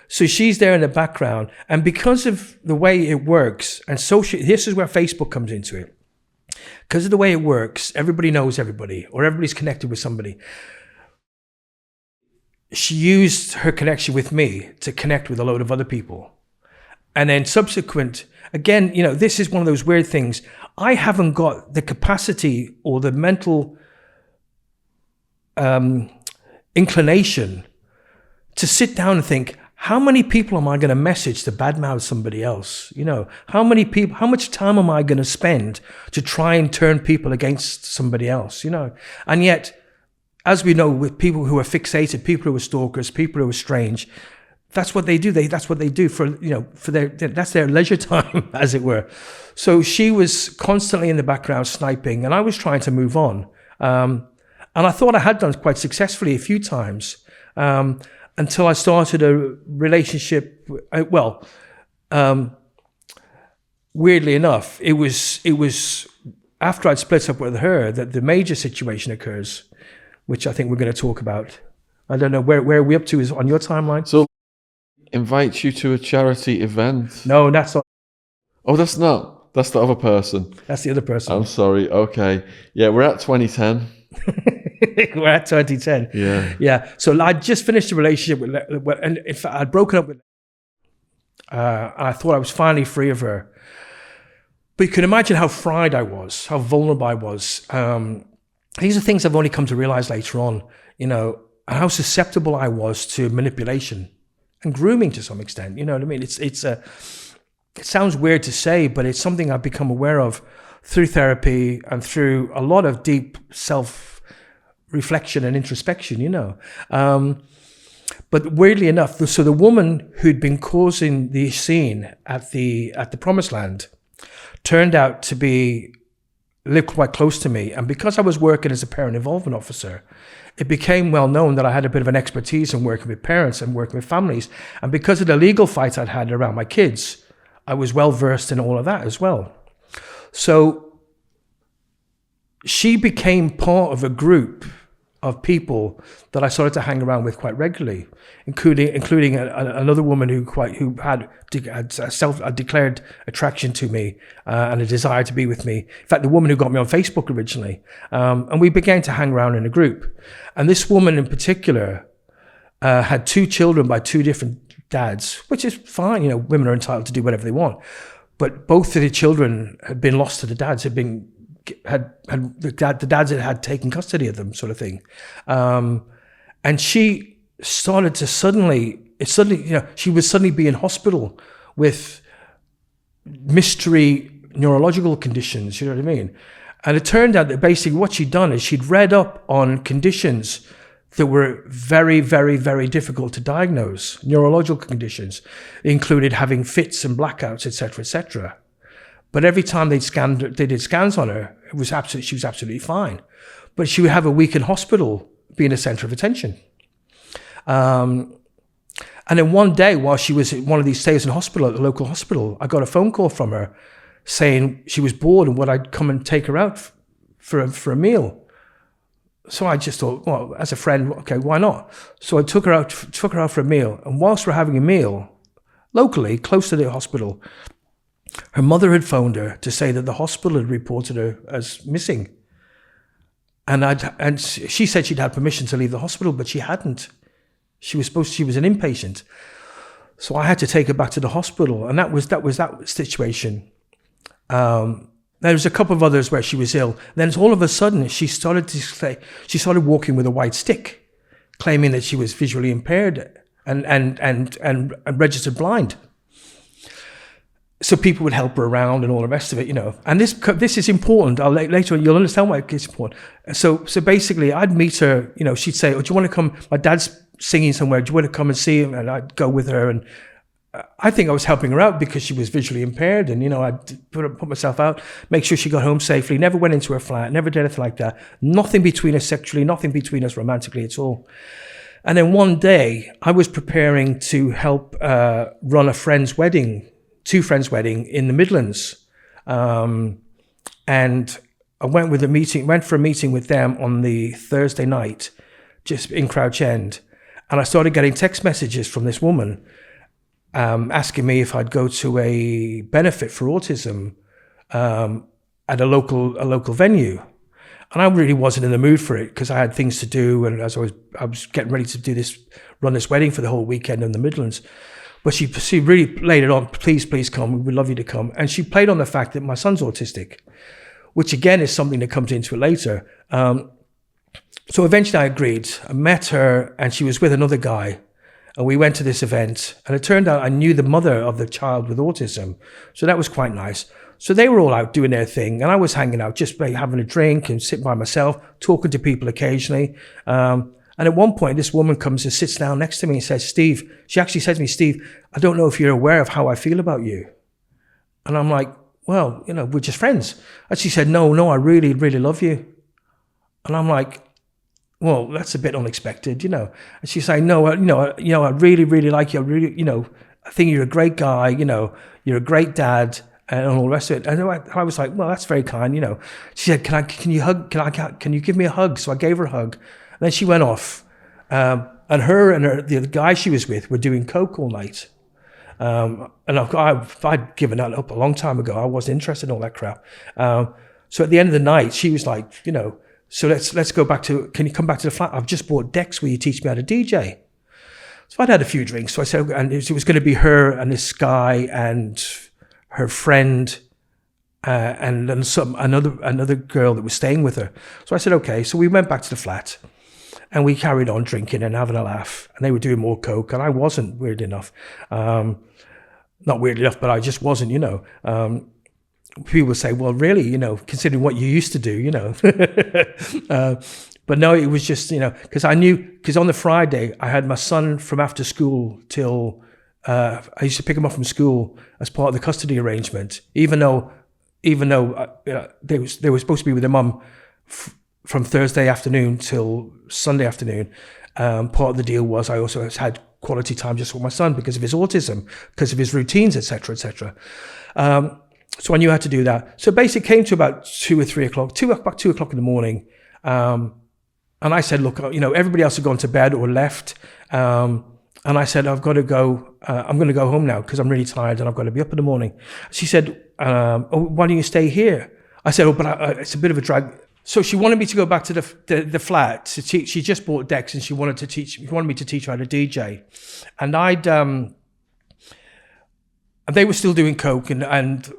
So she's there in the background, and because of the way it works, and this is where Facebook comes into it. Because of the way it works, everybody knows everybody, or everybody's connected with somebody. She used her connection with me to connect with a load of other people. And then again, this is one of those weird things. I haven't got the capacity or the mental inclination to sit down and think, how many people am I going to message to badmouth somebody else? You know, how much time am I going to spend to try and turn people against somebody else? You know, and yet, as we know, with people who are fixated, people who are stalkers, people who are strange, that's what they do. That's what they do for, you know, that's their leisure time, as it were. So she was constantly in the background sniping, and I was trying to move on. And I thought I had done quite successfully a few times. Until I started a relationship, weirdly enough, it was after I'd split up with her that the major situation occurs, which I think we're going to talk about. I don't know, where are we up to is on your timeline?
So, invites you to a charity event?
No, that's not.
Oh, that's not. That's the other person.
That's the other person.
I'm sorry. Okay. Yeah, we're at 2010.
We're at 2010. Yeah. So I'd just finished a relationship with, and in fact, I'd broken up with, and I thought I was finally free of her. But you can imagine how fried I was, how vulnerable I was. These are things I've only come to realize later on, you know, and how susceptible I was to manipulation and grooming to some extent. You know what I mean? It sounds weird to say, but it's something I've become aware of through therapy and through a lot of deep self-reflection and introspection, you know. But weirdly enough, so the woman who'd been causing the scene at the Promised Land turned out to live quite close to me. And because I was working as a parent involvement officer, it became well known that I had a bit of an expertise in working with parents and working with families. And because of the legal fights I'd had around my kids, I was well versed in all of that as well. So she became part of a group of people that I started to hang around with quite regularly, including another woman who had a declared attraction to me and a desire to be with me. In fact, the woman who got me on Facebook originally, and we began to hang around in a group. And this woman in particular had 2 children by 2 different dads, which is fine. You know, women are entitled to do whatever they want. But both of the children had been lost to the dads, the dads had taken custody of them, sort of thing. And she started to suddenly, you know, she would suddenly be in hospital with mystery neurological conditions, you know what I mean? And it turned out that basically what she'd done is she'd read up on conditions that were very, very, very difficult to diagnose, neurological conditions. It included having fits and blackouts, etc., etc. But every time they did scans on her, she was absolutely fine. But she would have a week in hospital, being a centre of attention. And then one day, while she was at one of these stays in hospital, at the local hospital, I got a phone call from her saying she was bored and would I come and take her out for a meal. So I just thought, well, as a friend, okay, why not? So I took her out for a meal. And whilst we're having a meal, locally, close to the hospital, her mother had phoned her to say that the hospital had reported her as missing. And she said she'd had permission to leave the hospital, but she hadn't. She was an inpatient. So I had to take her back to the hospital. And that was that situation. There was a couple of others where she was ill. Then all of a sudden, she started walking with a white stick, claiming that she was visually impaired and registered blind. So people would help her around and all the rest of it, you know. And this is important. Later on, you'll understand why it's important. So basically, I'd meet her. You know, she'd say, "Oh, do you want to come? My dad's singing somewhere. Do you want to come and see him?" And I'd go with her. And I think I was helping her out because she was visually impaired. And, you know, I'd put myself out, make sure she got home safely, never went into her flat, never did anything like that. Nothing between us sexually, nothing between us romantically at all. And then one day, I was preparing to help run a friend's wedding, 2 friends' wedding in the Midlands. And I went for a meeting with them on the Thursday night, just in Crouch End. And I started getting text messages from this woman asking me if I'd go to a benefit for autism at a local venue. And I really wasn't in the mood for it because I had things to do, and as I was getting ready to run this wedding for the whole weekend in the Midlands. But she really laid it on, please come, we would love you to come. And she played on the fact that my son's autistic, which again is something that comes into it later. So eventually I agreed. I met her, and she was with another guy. And we went to this event, and it turned out I knew the mother of the child with autism. So that was quite nice. So they were all out doing their thing, and I was hanging out, just having a drink and sitting by myself, talking to people occasionally. And at one point, this woman comes and sits down next to me and says, Steve, she actually said to me, Steve, I don't know if you're aware of how I feel about you. And I'm like, well, we're just friends. And she said, no, I really, really love you. And I'm like, well, that's a bit unexpected, And she's saying, no, I really, really like you. I really, I think you're a great guy, you're a great dad, and all the rest of it. And I was like, well, that's very kind, She said, can you give me a hug? So I gave her a hug. And then she went off. And the guy she was with were doing coke all night. And I'd given that up a long time ago. I wasn't interested in all that crap. So at the end of the night, she was like, so let's go back to, can you come back to the flat? I've just bought decks. Will you teach me how to DJ? So I'd had a few drinks. So I said, and it was going to be her and this guy and her friend, and then another girl that was staying with her. So I said, okay. So we went back to the flat, and we carried on drinking and having a laugh. And they were doing more coke, and I wasn't, weird enough. Not weird enough, but I just wasn't, people say, well, really, considering what you used to do, but no, it was just, because on the Friday, I had my son from after school till, I used to pick him up from school as part of the custody arrangement, even though they were supposed to be with their mum from Thursday afternoon till Sunday afternoon. Part of the deal was I also had quality time just with my son because of his autism, because of his routines, etc., etc. So I knew how to do that. So basically it came to about 2 or 3 o'clock, about 2 o'clock in the morning. And I said, look, everybody else had gone to bed or left. And I said, I've got to go. I'm going to go home now because I'm really tired and I've got to be up in the morning. She said, why don't you stay here? I said, but it's a bit of a drag. So she wanted me to go back to the flat to teach. She just bought decks and she wanted me to teach her how to DJ. And they were still doing coke and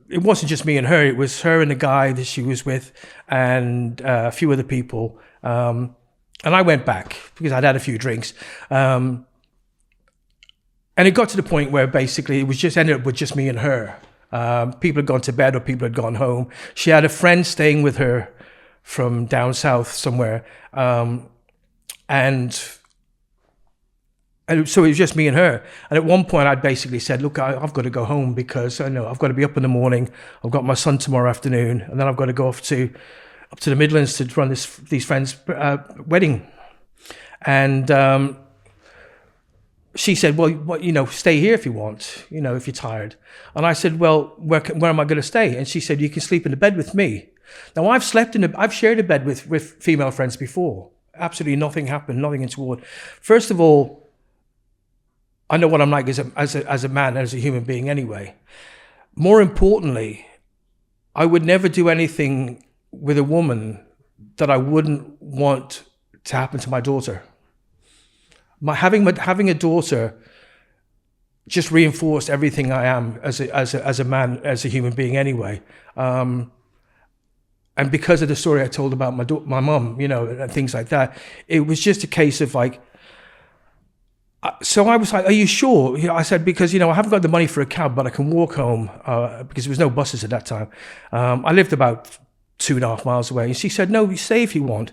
it wasn't just me and her, it was her and the guy that she was with and a few other people. And I went back because I'd had a few drinks. And it got to the point where basically it was just ended up with just me and her. People had gone to bed or people had gone home. She had a friend staying with her from down south somewhere. And so it was just me and her. And at one point I'd basically said, look, I've got to go home because I know I've got to be up in the morning. I've got my son tomorrow afternoon. And then I've got to go up to the Midlands to run these friends' wedding. And she said, well, stay here if you want, if you're tired. And I said, well, where am I going to stay? And she said, you can sleep in the bed with me. Now I've shared a bed with female friends before. Absolutely nothing happened, nothing untoward. First of all, I know what I'm like as a man, as a human being anyway. More importantly, I would never do anything with a woman that I wouldn't want to happen to my daughter. Having a daughter just reinforced everything I am as a man, as a human being anyway. And because of the story I told about my mum, and things like that, it was just a case of like. So I was like, are you sure? I said, because, I haven't got the money for a cab, but I can walk home because there was no buses at that time. I lived about 2.5 miles away. And she said, no, you stay if you want.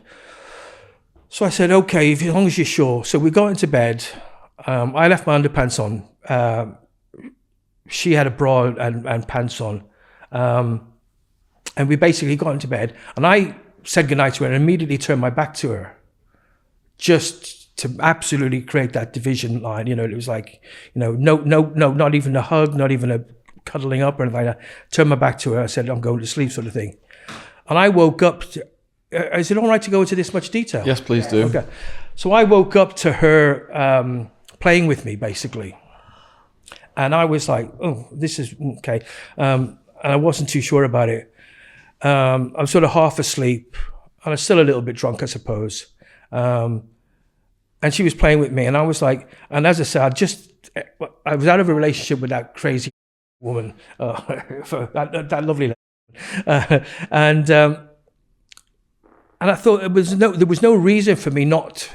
So I said, okay, as long as you're sure. So we got into bed. I left my underpants on. She had a bra and pants on. And we basically got into bed. And I said goodnight to her and immediately turned my back to her. Just to absolutely create that division line, it was like, no, not even a hug, not even a cuddling up or anything like that. Turned my back to her. I said, I'm going to sleep, sort of thing. And I woke up. Is it all right to go into this much detail?
Yes, please do.
Okay. So I woke up to her playing with me, basically. And I was like, oh, this is okay. And I wasn't too sure about it. I was sort of half asleep. And I was still a little bit drunk, I suppose. And she was playing with me, and I was like, and as I said, I was out of a relationship with that crazy woman, that lovely lady. And And I thought there was no reason for me not,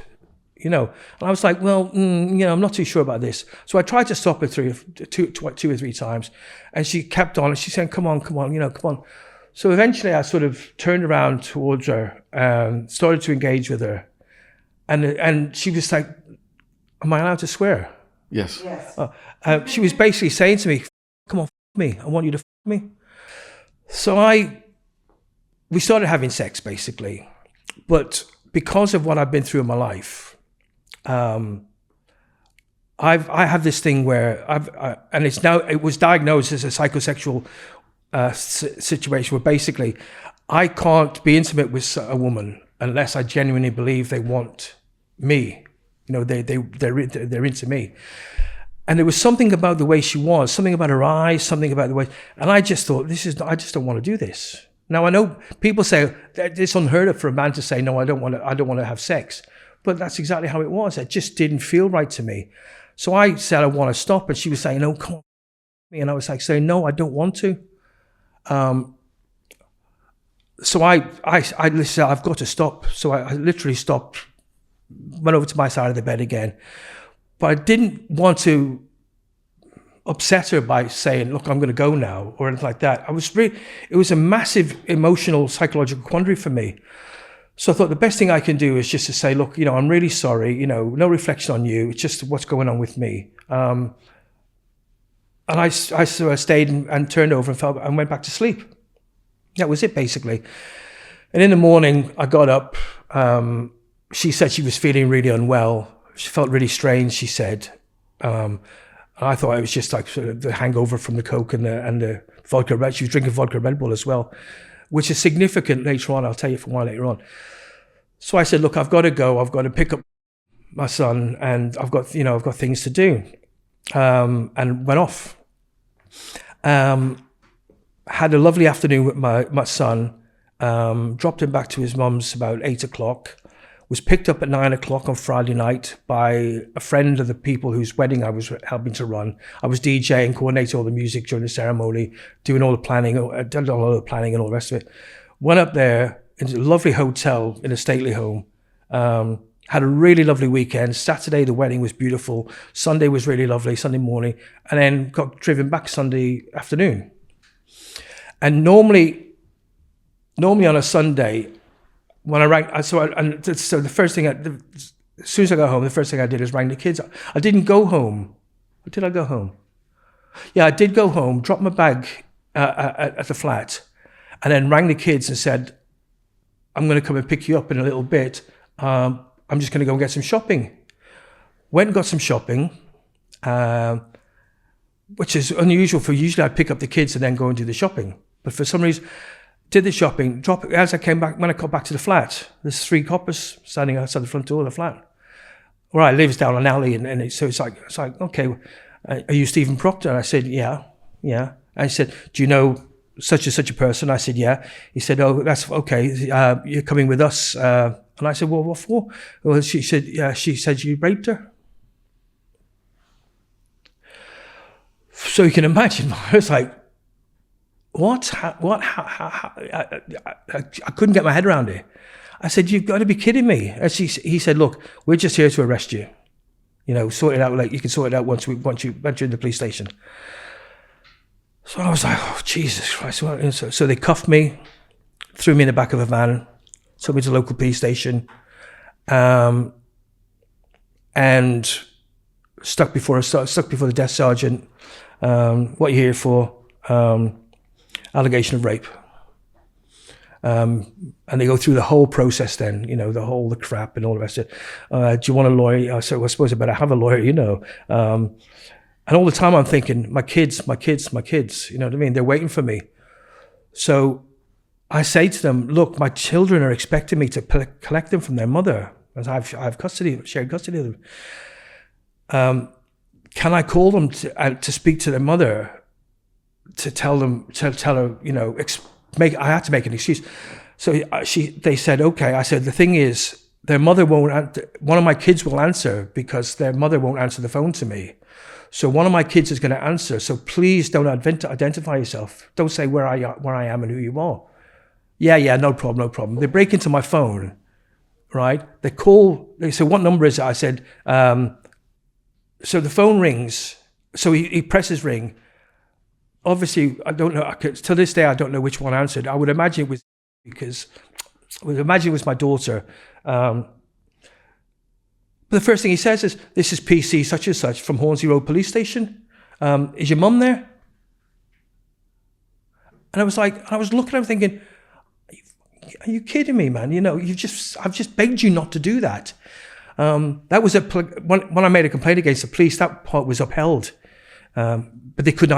And I was like, well, I'm not too sure about this. So I tried to stop her two or three times, and she kept on. And she said, come on, come on. So eventually I sort of turned around towards her and started to engage with her. And she was like, am I allowed to swear?
Yes.
She was basically saying to me, come on, me. I want you to me. So we started having sex, basically. But because of what I've been through in my life, I have this thing where it was diagnosed as a psychosexual situation where basically I can't be intimate with a woman unless I genuinely believe they want me. They're into me. And there was something about the way she was, something about her eyes, something about the way, and I just thought, I just don't want to do this. Now I know people say that it's unheard of for a man to say, no, I don't want to have sex. But that's exactly how it was. It just didn't feel right to me. So I said, I want to stop. And she was saying, no, come on. And I was like saying, no, I don't want to. So I said, I've got to stop. So I literally stopped, went over to my side of the bed again. But I didn't want to upset her by saying, look, I'm going to go now, or anything like that. It was a massive emotional, psychological quandary for me. So I thought the best thing I can do is just to say, look, I'm really sorry, no reflection on you. It's just what's going on with me. And I sort of stayed and turned over and went back to sleep. That was it, basically. And in the morning, I got up. She said she was feeling really unwell. She felt really strange, she said. I thought it was just like sort of the hangover from the Coke and the vodka Red. She was drinking vodka Red Bull as well, which is significant later on. I'll tell you for why later on. So I said, look, I've got to go. I've got to pick up my son, and I've got things to do. And went off. Had a lovely afternoon with my son. Dropped him back to his mum's about 8:00. Was picked up at 9:00 on Friday night by a friend of the people whose wedding I was helping to run. I was DJing, coordinating all the music during the ceremony, doing all the planning, did all the planning and all the rest of it. Went up there into a lovely hotel in a stately home. Had a really lovely weekend. Saturday, the wedding was beautiful. Sunday was really lovely, Sunday morning. And then got driven back Sunday afternoon. And normally on a Sunday, when I rang, so the first thing, as soon as I got home, the first thing I did is rang the kids. I didn't go home. Or did I go home? Yeah, I did go home, dropped my bag at the flat, and then rang the kids and said, I'm going to come and pick you up in a little bit. I'm just going to go and get some shopping. Went and got some shopping, which is unusual for usually I'd pick up the kids and then go and do the shopping. But for some reason, did the shopping, as I came back, when I got back to the flat, there's 3 coppers standing outside the front door of the flat. Where I live down an alley, so it's like, okay, are you Stephen Proctor? And I said, yeah. And he said, do you know such and such a person? I said, yeah. He said, oh, that's okay. You're coming with us. And I said, well, what for? Well, she said, yeah. She said you raped her. So you can imagine, I was like, what? How? I couldn't get my head around it. I said, you've got to be kidding me. And he said, look, we're just here to arrest you. Sort it out. Like you can sort it out once you're in the police station. So I was like, oh, Jesus Christ. So they cuffed me, threw me in the back of a van, took me to the local police station, and stuck before the desk sergeant. What are you here for? Allegation of rape. And they go through the whole process then, the crap and all the rest of it. Do you want a lawyer? So I suppose I better have a lawyer, And all the time I'm thinking, my kids, you know what I mean? They're waiting for me. So I say to them, look, my children are expecting me to collect them from their mother. As I have shared custody of them. Can I call them to speak to their mother? To tell her, I had to make an excuse. So they said, okay. I said, the thing is, their mother won't, one of my kids will answer because their mother won't answer the phone to me. So one of my kids is going to answer. So please don't identify yourself. Don't say where I am and who you are. Yeah, no problem. They break into my phone, right? They say, what number is it? I said, so the phone rings. So he presses ring. Obviously, I don't know. To this day, I don't know which one answered. I would imagine it was my daughter. But the first thing he says is, "This is PC such and such from Hornsey Road Police Station. Is your mum there?" And I was looking at him thinking, "Are you kidding me, man? You know, I've just begged you not to do that." That was when I made a complaint against the police. That part was upheld, but they could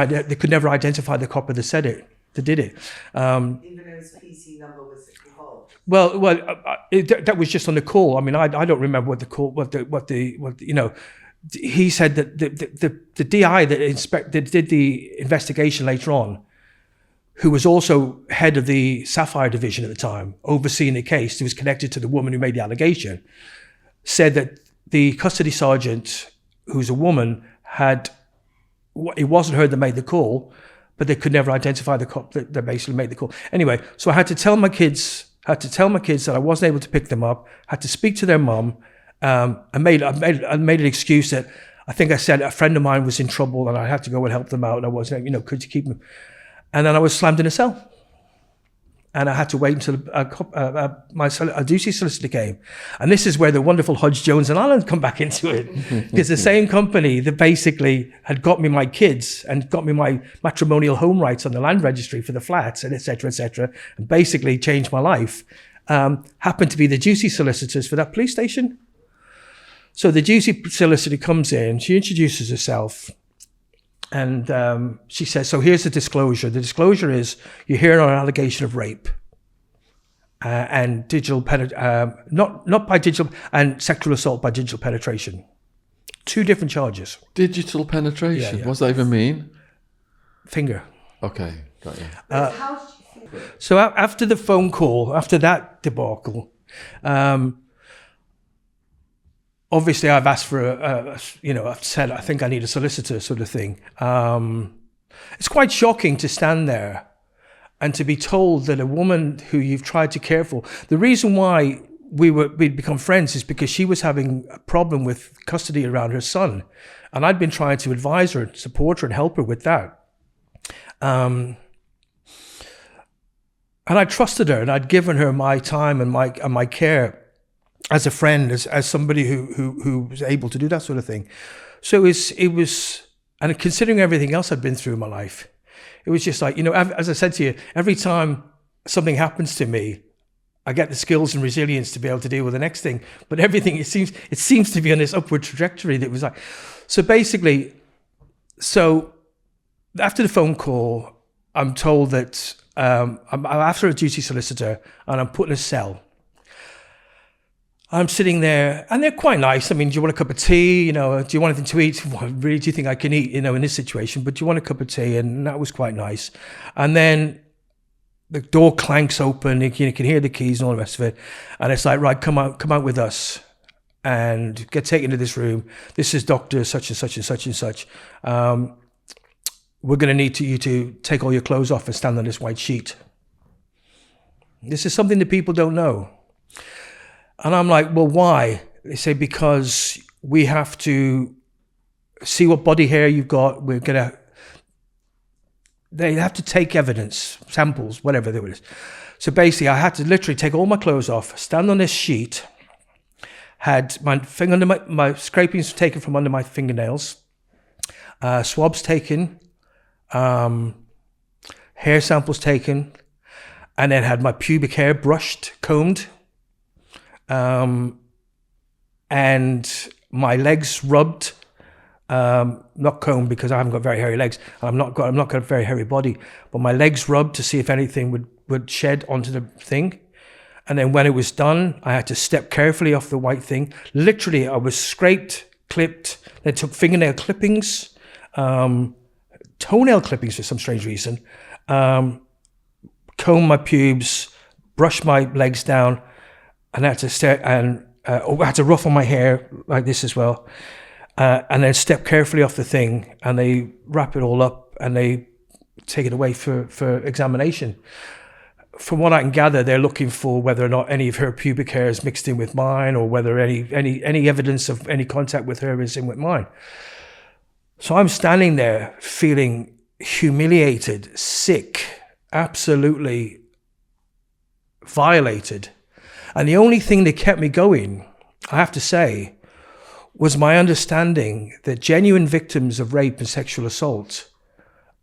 never identify the copper that said it, that did it.
Even though his PC number was involved.
Well, that was just on the call. I mean, I don't remember what the call, what you know. He said that the DI that did the investigation later on, who was also head of the Sapphire Division at the time, overseeing the case, who was connected to the woman who made the allegation, said that the custody sergeant, who's a woman, it wasn't her that made the call, but they could never identify the cop that basically made the call. Anyway, so I had to tell my kids that I wasn't able to pick them up, had to speak to their mum. I made an excuse that I think I said a friend of mine was in trouble and I had to go and help them out, and I wasn't, could you keep them? And then I was slammed in a cell. And I had to wait until a duty solicitor came. And this is where the wonderful Hodge, Jones and Allen come back into it. Because the same company that basically had got me my kids and got me my matrimonial home rights on the land registry for the flats, and et cetera, and basically changed my life, happened to be the duty solicitors for that police station. So the duty solicitor comes in, she introduces herself, and she says, so here's the disclosure. The disclosure is you're here on an allegation of rape and not by digital, and sexual assault by digital penetration. Two different charges.
Digital penetration?
Yeah.
What does that even mean?
Finger.
Okay, got you.
How did you feel?
So after the phone call, after that debacle, obviously, I've asked for I've said, I think I need a solicitor sort of thing. It's quite shocking to stand there and to be told that a woman who you've tried to care for, the reason why we'd become friends is because she was having a problem with custody around her son. And I'd been trying to advise her, support her and help her with that. And I trusted her and I'd given her my time and my care as a friend, as somebody who was able to do that sort of thing. So it was, and considering everything else I'd been through in my life, it was just like, as I said to you, every time something happens to me, I get the skills and resilience to be able to deal with the next thing. But everything, it seems to be on this upward trajectory that was like, so basically, after the phone call, I'm told that I'm after a duty solicitor and I'm put in a cell. I'm sitting there, and they're quite nice. I mean, do you want a cup of tea? Do you want anything to eat? What really do you think I can eat, in this situation? But do you want a cup of tea? And that was quite nice. And then the door clanks open. You can hear the keys and all the rest of it. And it's like, right, come out with us and get taken to this room. This is Dr. such and such and such and such. We're going to need you to take all your clothes off and stand on this white sheet. This is something that people don't know. And I'm like, well, why? They say, because we have to see what body hair you've got. They have to take evidence, samples, whatever there is. So basically, I had to literally take all my clothes off, stand on this sheet, had my finger under my scrapings taken from under my fingernails, swabs taken, hair samples taken, and then had my pubic hair brushed, combed, and my legs rubbed, not combed because I haven't got very hairy legs. I'm not got a very hairy body, but my legs rubbed to see if anything would shed onto the thing. And then when it was done, I had to step carefully off the white thing. Literally, I was scraped, clipped, then took fingernail clippings, toenail clippings for some strange reason, combed my pubes, brushed my legs down, and I had to stare, and I had to ruffle my hair like this as well, and then step carefully off the thing, and they wrap it all up and they take it away for examination. from what I can gather, they're looking for whether or not any of her pubic hair is mixed in with mine, or whether any evidence of any contact with her is in with mine. So I'm standing there feeling humiliated, sick, absolutely violated. And the only thing that kept me going, I have to say, was my understanding that genuine victims of rape and sexual assault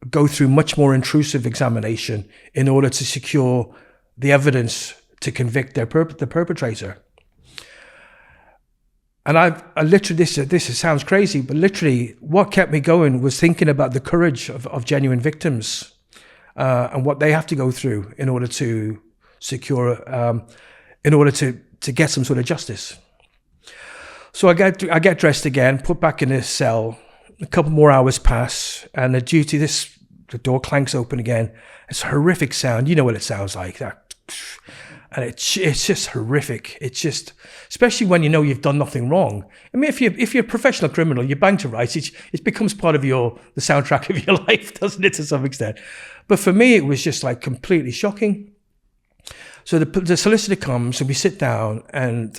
go through much more intrusive examination in order to secure the evidence to convict the perpetrator. And I literally, this sounds crazy, but literally what kept me going was thinking about the courage of genuine victims and what they have to go through in order to secure, in order to get some sort of justice. So I get dressed again, put back in a cell. A couple more hours pass, and the door clanks open again. It's a horrific sound. You know what it sounds like, that, and it's just horrific. It's just, especially when you know you've done nothing wrong. I mean, if you're a professional criminal, you're bound to write it. It becomes part of the soundtrack of your life, doesn't it, to some extent? But for me, it was just like completely shocking. So the solicitor comes and we sit down, and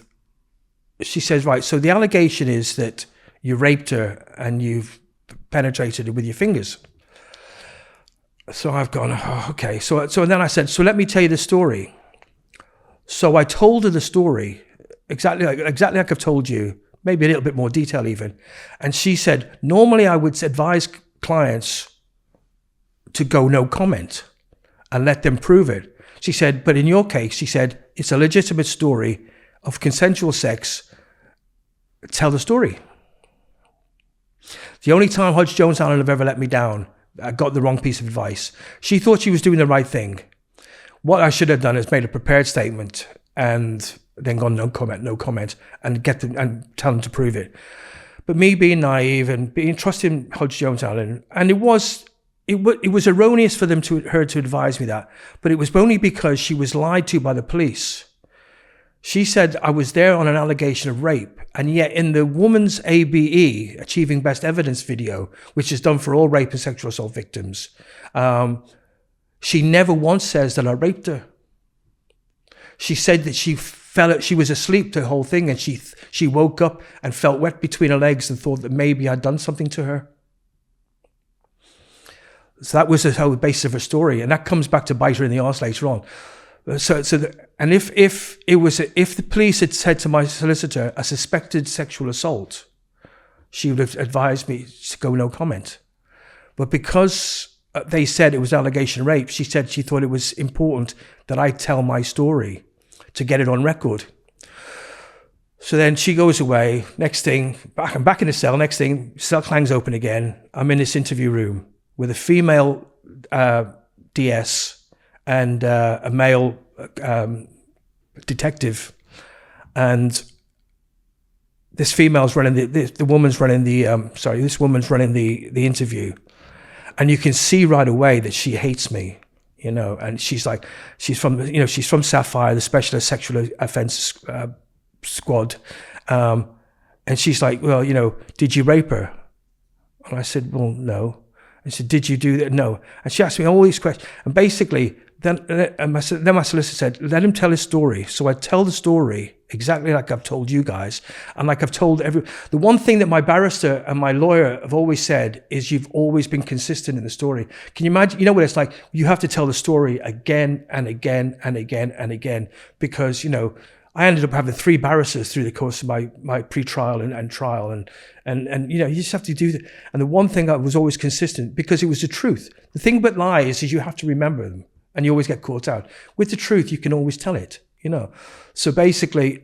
she says, right, so the allegation is that you raped her and you've penetrated her with your fingers. So I've gone, oh, okay. So then I said, so let me tell you the story. So I told her the story, exactly like I've told you, maybe a little bit more detail even. And she said, normally I would advise clients to go no comment and let them prove it. She said, but in your case, she said, it's a legitimate story of consensual sex. Tell the story. The only time Hodge Jones Allen have ever let me down, I got the wrong piece of advice. She thought she was doing the right thing. What I should have done is made a prepared statement and then gone no comment, and tell them to prove it. But me being naive and being trusting Hodge Jones Allen, and it was erroneous for her to advise me that, but it was only because she was lied to by the police. She said I was there on an allegation of rape, and yet in the woman's ABE, Achieving Best Evidence video, which is done for all rape and sexual assault victims, she never once says that I raped her. She said that she was asleep the whole thing, and she woke up and felt wet between her legs and thought that maybe I'd done something to her. So that was the whole basis of her story, and that comes back to bite her in the arse later on. If the police had said to my solicitor a suspected sexual assault, she would have advised me to go no comment. But because they said it was allegation of rape, she said she thought it was important that I tell my story to get it on record. So then she goes away. Next thing, I'm back in the cell. Next thing, cell clangs open again. I'm in this interview room with a female DS and a male detective, and this female's running this woman's running the interview, and you can see right away that she hates me, and she's from Sapphire, the Specialist Sexual Offence Squad, and she's like, well, did you rape her? And I said, well, no. I said, did you do that? No. And she asked me all these questions. And basically, then my solicitor said, let him tell his story. So I tell the story exactly like I've told you guys. And like I've told the one thing that my barrister and my lawyer have always said is you've always been consistent in the story. Can you imagine? You know what it's like? You have to tell the story again and again and again and again, because, I ended up having 3 barristers through the course of my pre-trial and trial, and you just have to do that. And the one thing that was always consistent, because it was the truth. The thing about lies is you have to remember them, and you always get caught out. With the truth, you can always tell it, So basically,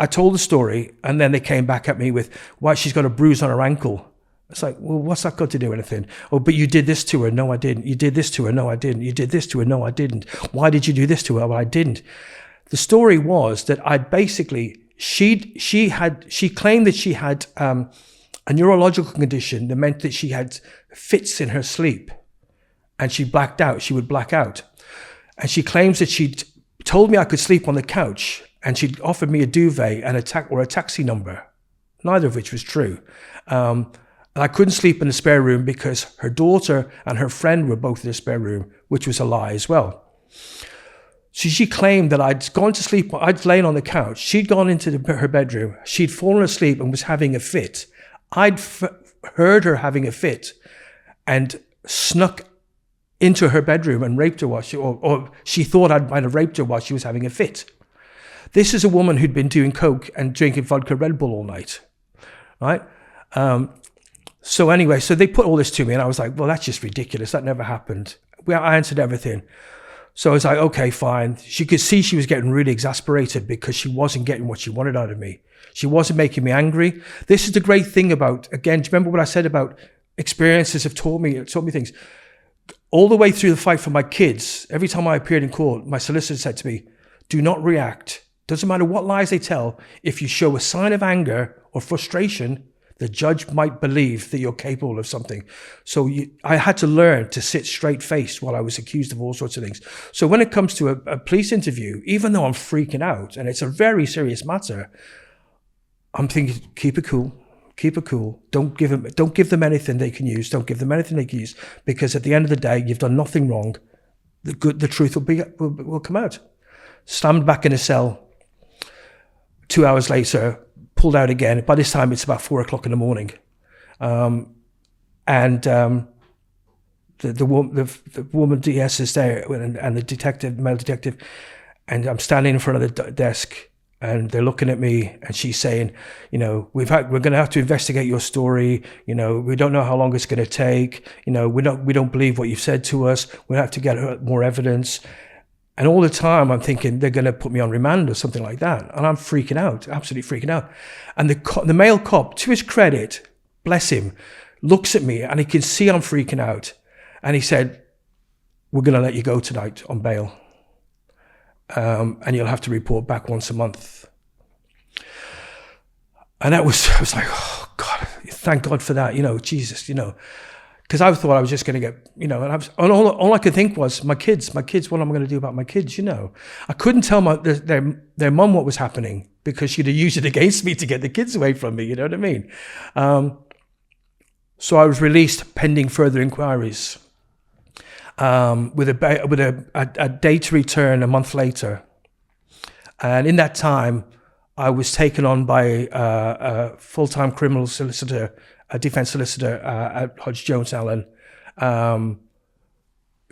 I told the story, and then they came back at me with why she's got a bruise on her ankle. It's like, well, what's that got to do with anything? Oh, but you did this to her. No, I didn't. You did this to her. No, I didn't. You did this to her. No, I didn't. Why did you do this to her? Well, I didn't. The story was that she claimed that she had a neurological condition that meant that she had fits in her sleep, and she blacked out. She would black out, and she claims that she'd told me I could sleep on the couch, and she'd offered me a duvet and a taxi number, neither of which was true. And I couldn't sleep in the spare room because her daughter and her friend were both in the spare room, which was a lie as well. So she claimed that I'd gone to sleep, I'd lain on the couch, she'd gone into her bedroom, she'd fallen asleep and was having a fit. I'd heard her having a fit and snuck into her bedroom and raped her or she thought I might have raped her while she was having a fit. This is a woman who'd been doing coke and drinking vodka Red Bull all night, right? So anyway, so they put all this to me and I was like, well, that's just ridiculous. That never happened. I answered everything. So I was like, okay, fine. She could see she was getting really exasperated because she wasn't getting what she wanted out of me. She wasn't making me angry. This is the great thing about, again, do you remember what I said about experiences have taught me things? All the way through the fight for my kids, every time I appeared in court, my solicitor said to me, do not react. Doesn't matter what lies they tell. If you show a sign of anger or frustration, the judge might believe that you're capable of something. So I had to learn to sit straight-faced while I was accused of all sorts of things. So when it comes to a police interview, even though I'm freaking out, and it's a very serious matter, I'm thinking, keep it cool. Keep it cool. Don't give them anything they can use. Don't give them anything they can use, because at the end of the day, you've done nothing wrong. The truth will come out. Slammed back in a cell. 2 hours later, pulled out again. By this time, it's about 4 o'clock in the morning. The woman DS is there, and the detective, male detective, and I'm standing in front of the desk, and they're looking at me, and she's saying, you know, we're going to have to investigate your story. You know, we don't know how long it's going to take. You know, we don't believe what you've said to us. We'll have to get more evidence. And all the time I'm thinking they're going to put me on remand or something like that. And I'm freaking out, absolutely freaking out. And the male cop, to his credit, bless him, looks at me and he can see I'm freaking out. And he said, we're going to let you go tonight on bail. And you'll have to report back once a month. And I was like, oh God, thank God for that. You know, Jesus, you know. Because I thought I was just going to get, you know, and all I could think was, my kids, what am I going to do about my kids, you know? I couldn't tell their mum what was happening because she'd have used it against me to get the kids away from me, you know what I mean? So I was released pending further inquiries with a date to return a month later. And in that time, I was taken on by a full-time criminal solicitor, a defense solicitor at Hodge Jones Allen,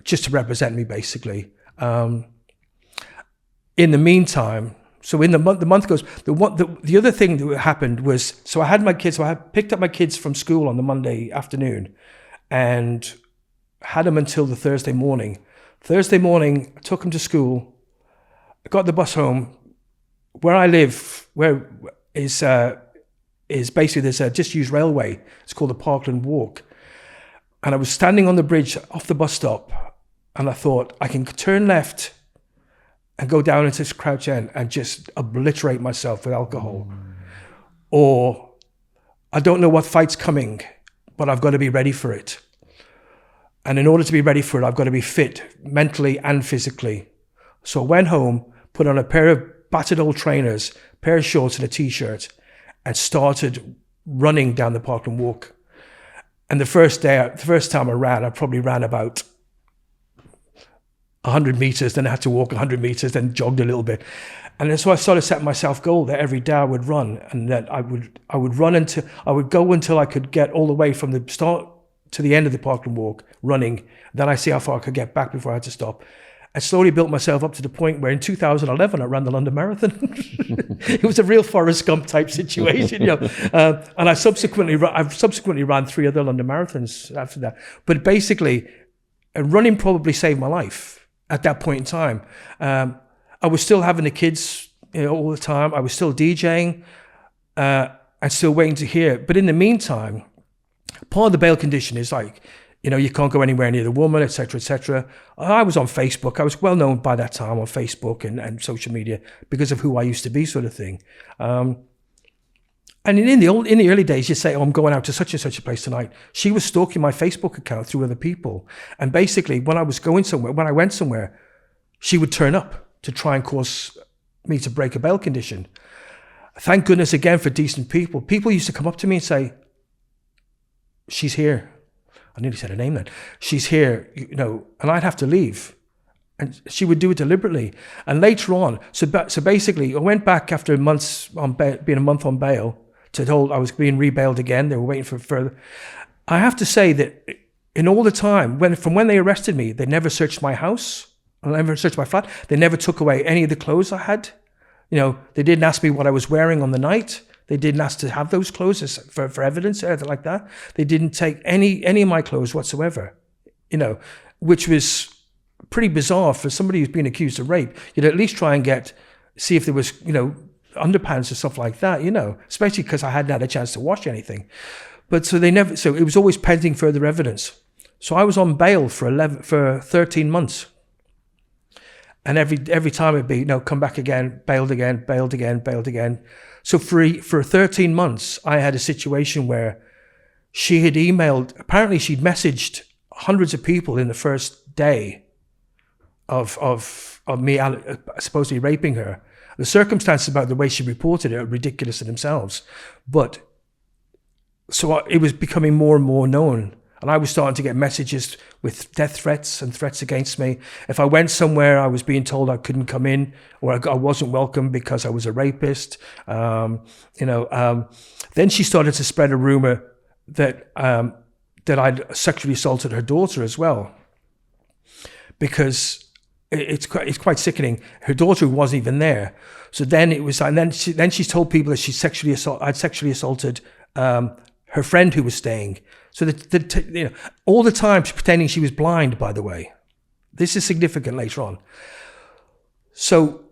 just to represent me, basically. In the meantime, so in the month goes. The other thing that happened was, so I had my kids. So I picked up my kids from school on the Monday afternoon, and had them until the Thursday morning. Thursday morning, I took them to school. I got the bus home. Where I live, is basically there's a disused railway. It's called the Parkland Walk. And I was standing on the bridge off the bus stop, and I thought, I can turn left and go down into Crouch End and just obliterate myself with alcohol. Or I don't know what fight's coming, but I've got to be ready for it. And in order to be ready for it, I've got to be fit mentally and physically. So I went home, put on a pair of battered old trainers, a pair of shorts and a t-shirt, and started running down the Parkland Walk. And the first time I ran, I probably ran about 100 meters, then I had to walk 100 meters, then jogged a little bit. And then so I started setting myself goal that every day I would run, and that I would go until I could get all the way from the start to the end of the Parkland Walk running. Then I see how far I could get back before I had to stop. I slowly built myself up to the point where in 2011 I ran the London Marathon. It was a real Forrest Gump type situation, you know. And I've subsequently ran 3 other London Marathons after that. But basically, running probably saved my life at that point in time. I was still having the kids, you know, all the time. I was still DJing and still waiting to hear. But in the meantime, part of the bail condition is like, you know, you can't go anywhere near the woman, etc., etc. I was on Facebook. I was well known by that time on Facebook and social media because of who I used to be, sort of thing. And in the early days, you say, "Oh, I'm going out to such and such a place tonight." She was stalking my Facebook account through other people, and basically, when I went somewhere, she would turn up to try and cause me to break a bail condition. Thank goodness again for decent people. People used to come up to me and say, "She's here." I nearly said her name then. "She's here," you know, and I'd have to leave. And she would do it deliberately. And later on, so basically, I went back after months on being a month on bail, told I was being rebailed again. They were waiting for further. I have to say that in all the time, from when they arrested me, they never searched my house. They never searched my flat. They never took away any of the clothes I had. You know, they didn't ask me what I was wearing on the night. They didn't ask to have those clothes for evidence or anything like that. They didn't take any of my clothes whatsoever. You know, which was pretty bizarre for somebody who's been accused of rape. You'd at least try and see if there was, you know, underpants or stuff like that, you know, especially because I hadn't had a chance to wash anything. But so it was always pending further evidence. So I was on bail for 13 months. And every time it'd be, come back again, bailed again, bailed again, bailed again. So for 13 months, I had a situation where she had apparently she'd messaged hundreds of people in the first day of me supposedly raping her. The circumstances about the way she reported it are ridiculous in themselves. But so it was becoming more and more known. And I was starting to get messages with death threats and threats against me. If I went somewhere, I was being told I couldn't come in, or I wasn't welcome because I was a rapist. Then she started to spread a rumor that I'd sexually assaulted her daughter as well, because it's quite sickening. Her daughter wasn't even there. So then it was, and then she told people that I'd sexually assaulted her friend who was staying. So all the time she's pretending she was blind, by the way. This is significant later on. So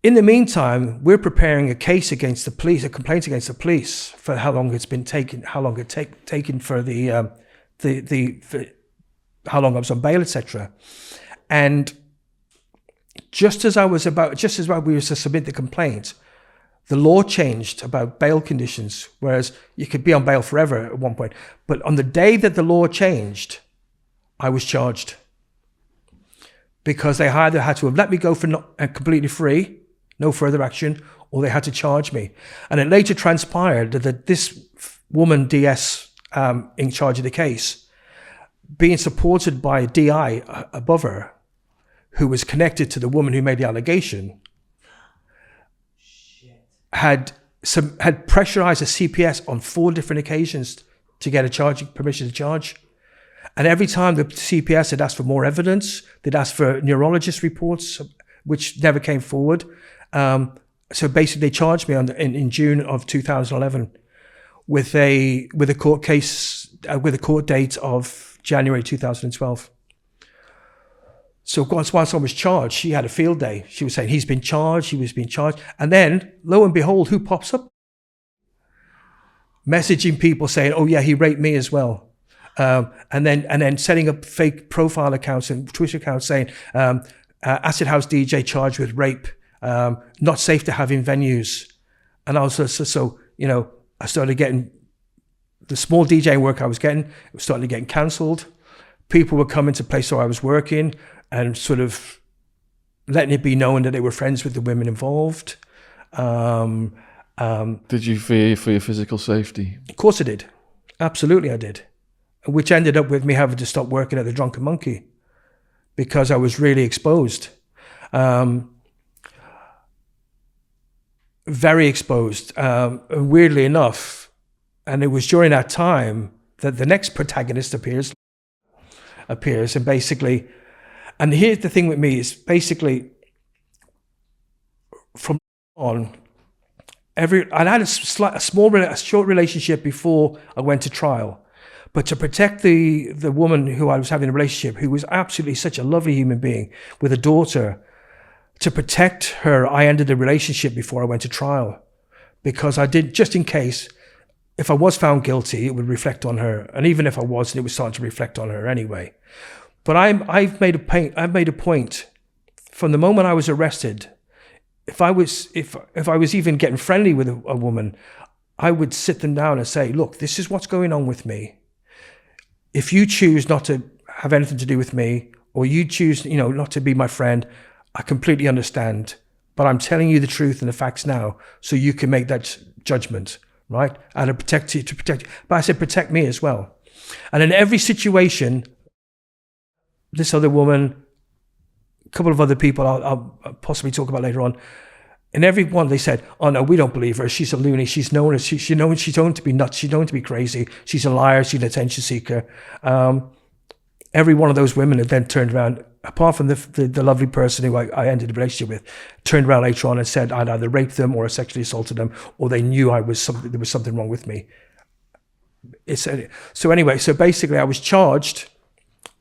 in the meantime, we're preparing a case against the police, a complaint against the police for how long it's been taken, how long it taken for for how long I was on bail, etc. And just as we were to submit the complaint, the law changed about bail conditions, whereas you could be on bail forever at one point. But on the day that the law changed, I was charged, because they either had to have let me go for completely free, no further action, or they had to charge me. And it later transpired that this woman, DS, in charge of the case, being supported by a DI above her, who was connected to the woman who made the allegation, had pressurized the CPS on 4 different occasions to get permission to charge. And every time the CPS had asked for more evidence, they'd asked for neurologist reports, which never came forward. So basically they charged me in June of 2011 with a court case, with a court date of January 2012. So once I was charged, she had a field day. She was saying, he was being charged. And then, lo and behold, who pops up? Messaging people saying, oh yeah, he raped me as well. And then setting up fake profile accounts and Twitter accounts saying, Acid House DJ charged with rape, not safe to have in venues. And I was I started getting, the small DJing work I was getting, it was starting to get cancelled. People were coming to places where I was working and sort of letting it be known that they were friends with the women involved.
Did you fear for your physical safety?
Of course I did. Absolutely I did. Which ended up with me having to stop working at the Drunken Monkey because I was really exposed. Very exposed. Weirdly enough, and it was during that time that the next protagonist appears and basically, and here's the thing with me is basically from on, I had a short relationship before I went to trial, but to protect the woman who I was having a relationship, who was absolutely such a lovely human being with a daughter, to protect her, I ended the relationship before I went to trial, because I did, just in case, if I was found guilty, it would reflect on her, and even if I wasn't, it was starting to reflect on her anyway. But I've made a point from the moment I was arrested. If I was even getting friendly with a woman, I would sit them down and say, look, this is what's going on with me. If you choose not to have anything to do with me, or you choose, not to be my friend, I completely understand. But I'm telling you the truth and the facts now, so you can make that judgment, right? And to protect you. But I said, protect me as well. And in every situation, this other woman couple of other people I'll possibly talk about later on. And every one they said, "Oh no, we don't believe her. She's a loony. She's known she's known to be nuts. She's known to be crazy. She's a liar. She's an attention seeker." Every one of those women had then turned around, apart from the lovely person who I ended a relationship with, turned around later on and said I'd either raped them or sexually assaulted them, or they knew there was something wrong with me. So basically I was charged,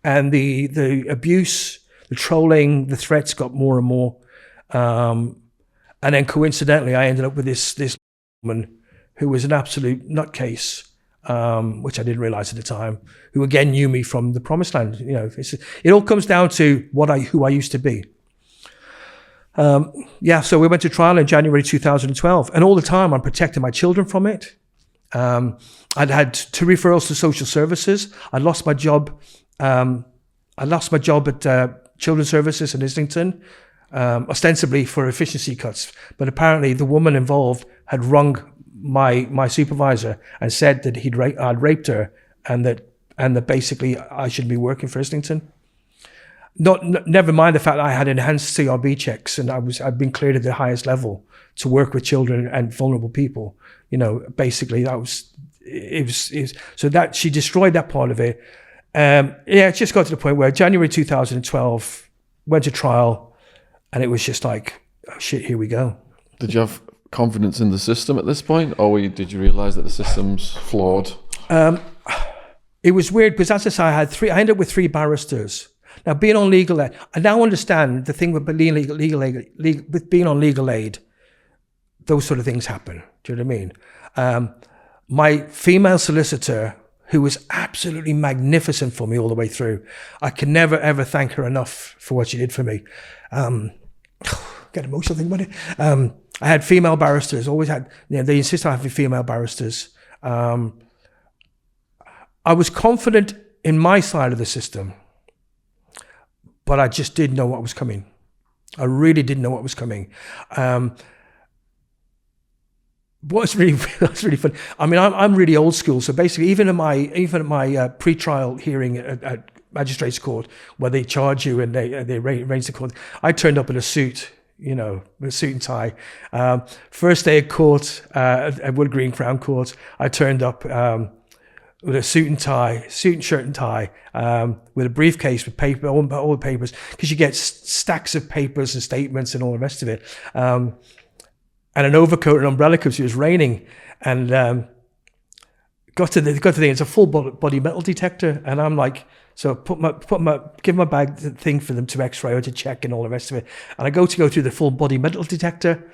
and the abuse, the trolling, the threats got more and more. And then coincidentally, I ended up with this woman who was an absolute nutcase, which I didn't realize at the time, who again knew me from the promised land. You know, it all comes down to who I used to be. So we went to trial in January 2012, and all the time I'm protecting my children from it. I'd had 2 referrals to social services. I lost my job. I lost my job at Children's Services in Islington, ostensibly for efficiency cuts. But apparently the woman involved had rung my supervisor and said that I'd raped her, and that basically I shouldn't be working for Islington. Never mind the fact that I had enhanced CRB checks, and I'd been cleared at the highest level to work with children and vulnerable people. You know, basically it was so that she destroyed that part of it. It just got to the point where January 2012 went to trial, and it was just like, oh shit, here we go.
Did you have confidence in the system at this point, or did you realise that the system's flawed?
It was weird because, as I say, I ended up with 3 barristers. Now, being on legal aid, I now understand the thing with being with being on legal aid. Those sort of things happen. Do you know what I mean? My female solicitor, who was absolutely magnificent for me all the way through, I can never ever thank her enough for what she did for me. Get emotional thinking about it. I had female barristers. Always had. You know, they insist on having female barristers. I was confident in my side of the system, but I just didn't know what was coming. I really didn't know what was coming. What's really fun. I mean, I'm really old school. So basically, even at my pre-trial hearing at magistrates' court, where they charge you and they arrange the court, I turned up in a suit. You know, with a suit and tie. First day of court at Wood Green Crown Court, I turned up with a suit and shirt and tie, with a briefcase with paper, all the papers, because you get stacks of papers and statements and all the rest of it, and an overcoat and umbrella because it was raining, and got to the thing. It's a full body metal detector, and I'm like. So give my bag thing for them to X-ray or to check and all the rest of it. And I go through the full body metal detector,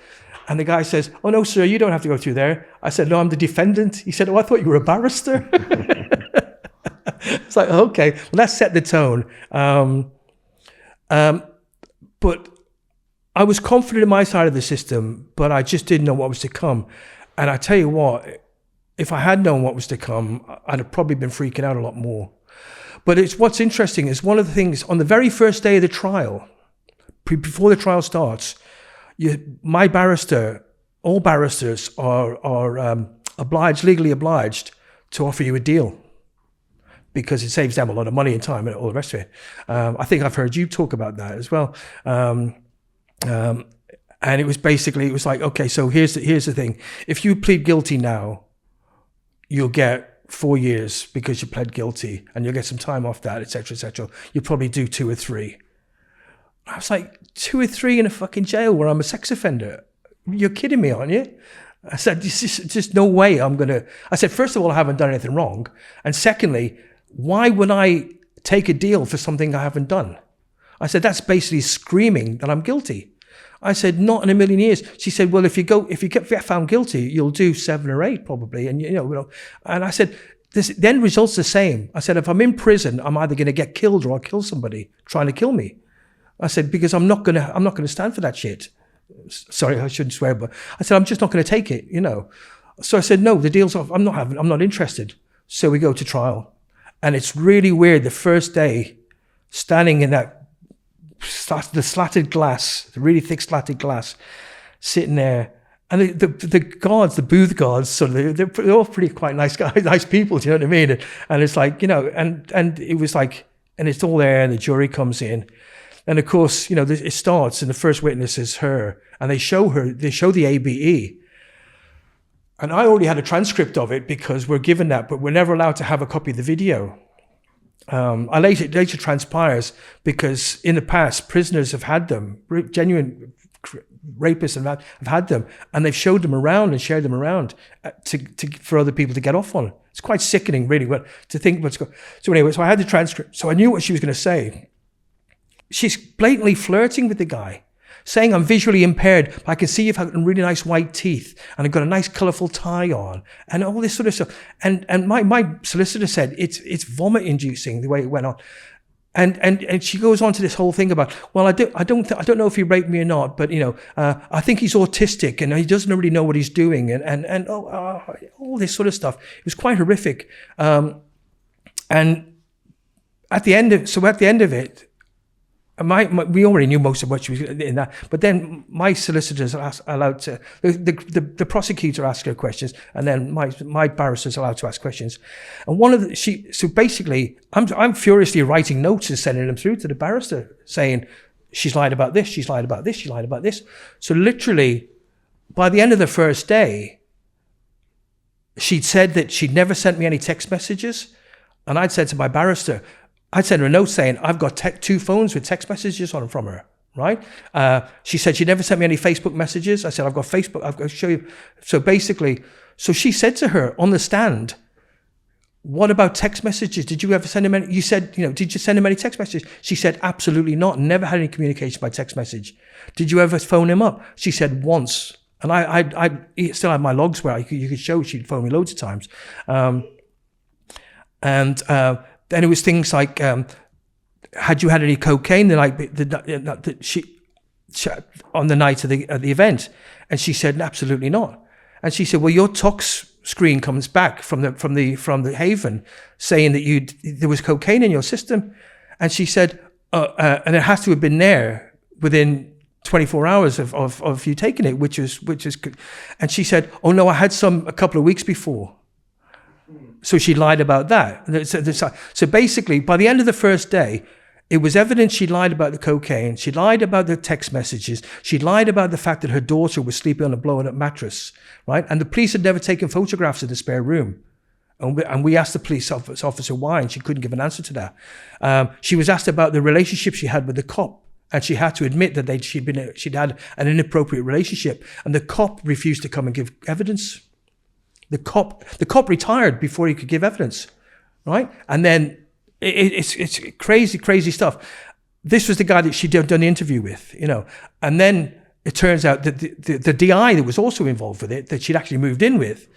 and the guy says, "Oh no, sir, you don't have to go through there." I said, "No, I'm the defendant." He said, "Oh, I thought you were a barrister." It's like, okay, well that set the tone. But I was confident in my side of the system, but I just didn't know what was to come. And I tell you what, if I had known what was to come, I'd have probably been freaking out a lot more. But what's interesting is one of the things on the very first day of the trial, before the trial starts, my barrister, all barristers are legally obliged to offer you a deal because it saves them a lot of money and time and all the rest of it. I think I've heard you talk about that as well. And it was like, okay, so here's the thing. If you plead guilty now, you'll get 4 years because you pled guilty, and you'll get some time off that, etc., etc. You'll probably do 2 or 3. I was like, 2 or 3 in a fucking jail where I'm a sex offender? You're kidding me, aren't you? I said, just no way I'm gonna. I said, first of all, I haven't done anything wrong, and secondly, why would I take a deal for something I haven't done? I said, that's basically screaming that I'm guilty. I said, not in a million years. She said, well, if you get found guilty, you'll do 7 or 8 probably. And, you know, and I said, the end result's the same. I said, if I'm in prison, I'm either going to get killed or I'll kill somebody trying to kill me. I said, because I'm not going to stand for that shit. Sorry, I shouldn't swear, but I said, I'm just not going to take it, you know. So I said, no, the deal's off. I'm not interested. So we go to trial. And it's really weird. The first day, standing in the slatted glass, the really thick slatted glass, sitting there, and the guards, the booth guards, so they're all pretty quite nice guys, nice people. Do you know what I mean? And it's like, you know, and it was like, and it's all there, and the jury comes in, And of course, it starts, and the first witness is her, and they show the ABE. And I already had a transcript of it because we're given that, but we're never allowed to have a copy of the video. It later transpires because in the past, prisoners have had them, genuine rapists have had them, and they've showed them around and shared them around for other people to get off on. It's quite sickening, really, but to think what's going. So anyway, so I had the transcript, so I knew what she was going to say. She's blatantly flirting with the guy, saying, I'm visually impaired, but I can see you've had really nice white teeth, and I've got a nice colourful tie on, and all this sort of stuff. And my solicitor said it's vomit inducing the way it went on. And she goes on to this whole thing about, well, I don't know if he raped me or not, but I think he's autistic and he doesn't really know what he's doing, and all this sort of stuff. It was quite horrific. And at the end of it, we already knew most of what she was in that, but then my solicitors are allowed to, the prosecutor asked her questions, and then my barrister's allowed to ask questions. And so basically, I'm furiously writing notes and sending them through to the barrister saying, she's lied about this, she's lied about this, she lied about this. So literally, by the end of the first day, she'd said that she'd never sent me any text messages, and I'd said to my barrister, I'd sent her a note saying, I've got 2 phones with text messages on them from her, right? She said she never sent me any Facebook messages. I said, I've got Facebook, I've got to show you. So basically, so she said to her on the stand, what about text messages? Did you ever send him any? You said, did you send him any text messages? She said, absolutely not. Never had any communication by text message. Did you ever phone him up? She said, once. And I still have my logs where you could show she'd phoned me loads of times. Then it was things like, had you had any cocaine the night on the night of the event? And she said, absolutely not. And she said, well, your tox screen comes back from the Haven saying that there was cocaine in your system. And she said, and it has to have been there within 24 hours of you taking it, which is. And she said, oh no, I had some a couple of weeks before. So she lied about that. So basically, by the end of the first day, it was evident she lied about the cocaine. She lied about the text messages. She lied about the fact that her daughter was sleeping on a blown-up mattress, right? And the police had never taken photographs of the spare room. And we asked the police officer why, and she couldn't give an answer to that. She was asked about the relationship she had with the cop, and she had to admit that she'd had an inappropriate relationship, and the cop refused to come and give evidence. The cop retired before he could give evidence, right? And then it's crazy stuff. This was the guy that she'd done the interview with, and then it turns out that the DI that was also involved with it, that she'd actually moved in with,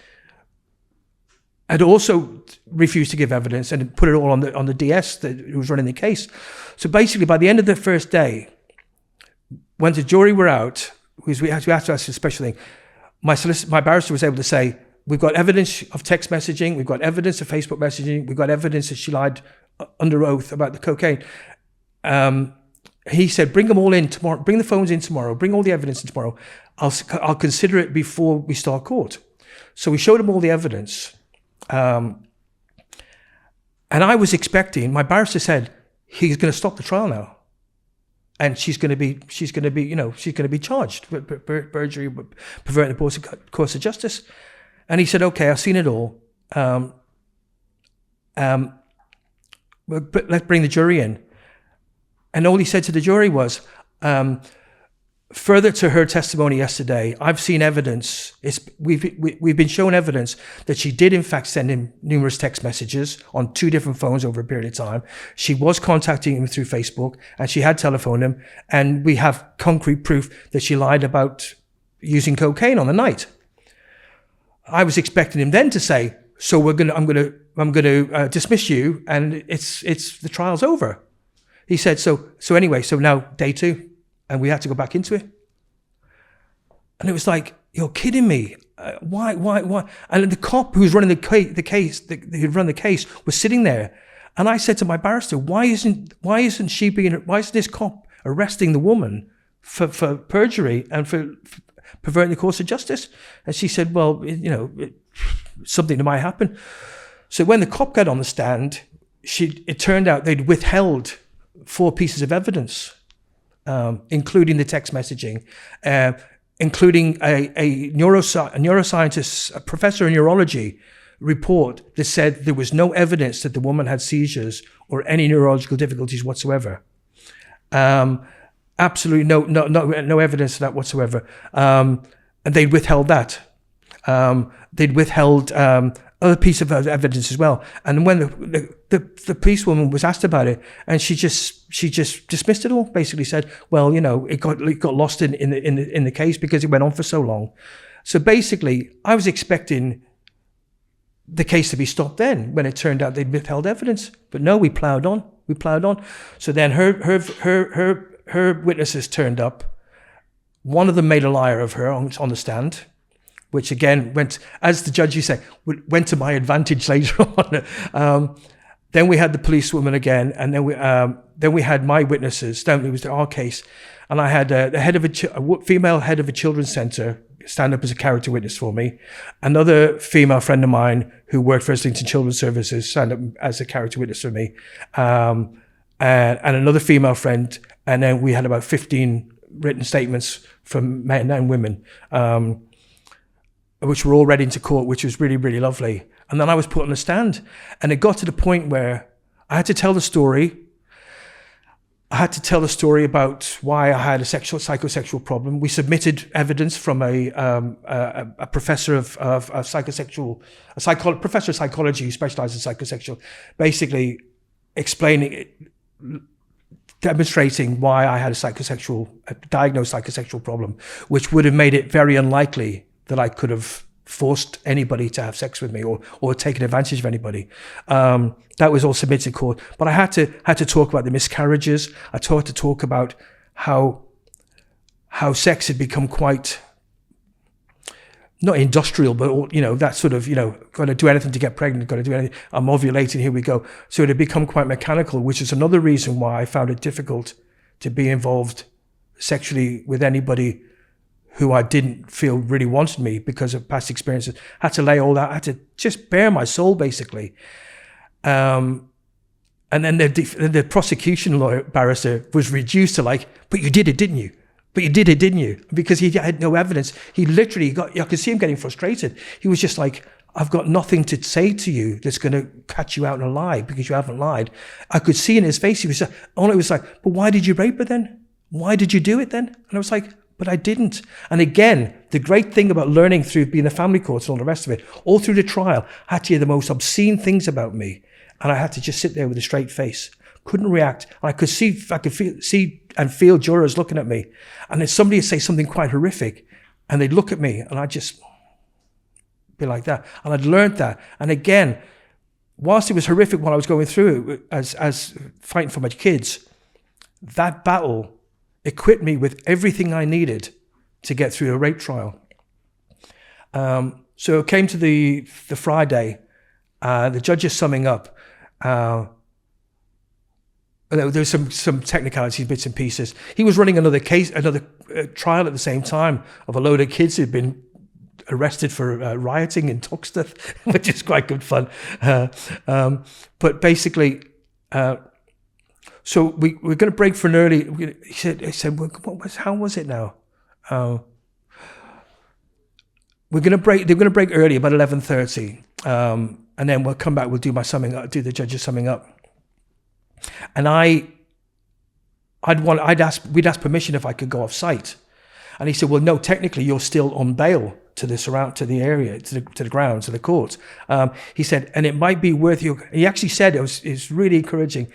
had also refused to give evidence and put it all on the DS who was running the case. So basically, by the end of the first day, when the jury were out, because we had to ask a special thing, my barrister was able to say, we've got evidence of text messaging, we've got evidence of Facebook messaging, we've got evidence that she lied under oath about the cocaine. He said, bring them all in tomorrow, bring the phones in tomorrow, bring all the evidence in tomorrow. I'll consider it before we start court. So we showed him all the evidence. And I was expecting, my barrister said, he's going to stop the trial now. And she's going to be charged with perjury, perverting the course of justice. And he said, okay, I've seen it all. But let's bring the jury in. And all he said to the jury was, further to her testimony yesterday, I've seen evidence. We've been shown evidence that she did in fact send him numerous text messages on 2 different phones over a period of time. She was contacting him through Facebook, and she had telephoned him. And we have concrete proof that she lied about using cocaine on the night. I was expecting him then to say, so I'm going to dismiss you, and it's the trial's over. He said, so anyway, so now day 2, and we had to go back into it. And it was like, you're kidding me. Why? And the cop who's running the case, who'd run the case, was sitting there. And I said to my barrister, why isn't this cop arresting the woman for perjury and for perverting the course of justice? And she said, well, something that might happen. So when the cop got on the stand, it turned out they'd withheld 4 pieces of evidence including the text messaging, including a neuroscientist, a professor in neurology report that said there was no evidence that the woman had seizures or any neurological difficulties whatsoever. Absolutely no evidence of that whatsoever. And they'd withheld that. They'd withheld other piece of evidence as well. And when the policewoman was asked about it, and she just dismissed it all. Basically said, well, you know, it got lost in the case because it went on for so long. So basically, I was expecting the case to be stopped then, when it turned out they'd withheld evidence. But no, we ploughed on. So then her witnesses turned up. One of them made a liar of her on the stand, which again went, as the judge used to say, went to my advantage later on. Then we had the policewoman again, and then we had my witnesses. Then it was our case, and I had the head of a female head of a children's centre stand up as a character witness for me. Another female friend of mine who worked for Islington Children's Services stand up as a character witness for me, and another female friend. And then we had about 15 written statements from men and women, which were all read into court, which was really, really lovely. And then I was put on the stand, and it got to the point where I had to tell the story. I had to tell the story about why I had a psychosexual problem. We submitted evidence from a professor of psychosexual, professor of psychology who specialized in psychosexual, basically explaining it, demonstrating why I had a diagnosed psychosexual problem, which would have made it very unlikely that I could have forced anybody to have sex with me or taken advantage of anybody. That was all submitted to court. But I had to talk about the miscarriages. I had to talk about how sex had become quite, not industrial, but, you know, that sort of, you know, got to do anything to get pregnant, got to do anything. I'm ovulating, here we go. So it had become quite mechanical, which is another reason why I found it difficult to be involved sexually with anybody who I didn't feel really wanted me because of past experiences. Had to lay all that, had to just bare my soul, basically. And then the prosecution barrister was reduced to like, but you did it, didn't you? But you did it, didn't you? Because he had no evidence. He literally I could see him getting frustrated. He was just like, I've got nothing to say to you that's going to catch you out in a lie because you haven't lied. I could see in his face, he was just, it was like, but why did you rape her then? Why did you do it then? And I was like, but I didn't. And again, the great thing about learning through being a family court and all the rest of it, all through the trial, I had to hear the most obscene things about me. And I had to just sit there with a straight face. Couldn't react. I could see and feel jurors looking at me. And then somebody would say something quite horrific, and they'd look at me, and I'd just be like that. And I'd learned that. And again, whilst it was horrific while I was going through it as fighting for my kids, that battle equipped me with everything I needed to get through a rape trial. So it came to the Friday, the judge is summing up. There's some technicalities, bits and pieces. He was running another trial at the same time of a load of kids who'd been arrested for rioting in Toxteth, which is quite good fun. But basically, so we're going to break for an early. He said, how was it now? We're going to break. They're going to break early, about 11:30, and then we'll come back. We'll do do the judge's summing up. And we'd ask permission if I could go off site, and he said, well, no, technically you're still on bail to the area, to the grounds, to the court. He said, and it might be worth you. He actually said it was really encouraging.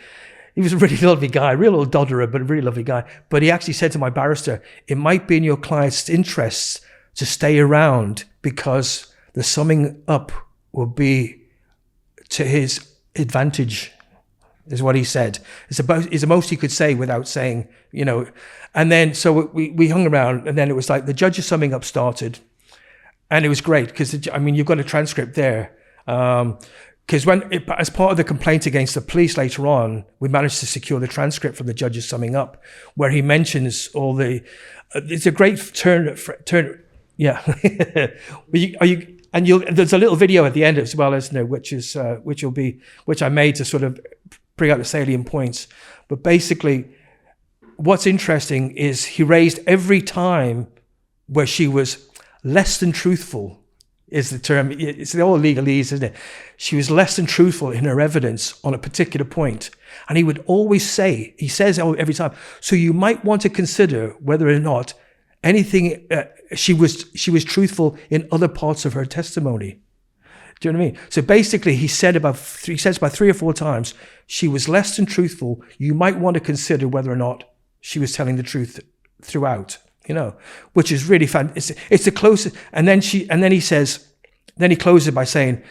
He was a really lovely guy, real old dodderer, but a really lovely guy. But he actually said to my barrister, it might be in your client's interests to stay around because the summing up will be to his advantage, is what he said. It's the most he could say without saying, you know. And then, so we hung around, and then it was like the judge's summing up started. And it was great because, you've got a transcript there. Because as part of the complaint against the police later on, we managed to secure the transcript from the judge's summing up, where he mentions all the. It's a great turn. Yeah. There's a little video at the end as well, isn't there? Which I made to sort of bring out the salient points. But basically, what's interesting is he raised every time where she was less than truthful, is the term. It's all legalese, isn't it? She was less than truthful in her evidence on a particular point. And he would always say, he says every time, so you might want to consider whether or not anything, she was truthful in other parts of her testimony. Do you know what I mean? So basically he says about 3 or 4 times, she was less than truthful. You might want to consider whether or not she was telling the truth throughout, which is really fun. It's the closest. And then he says, then he closes by saying,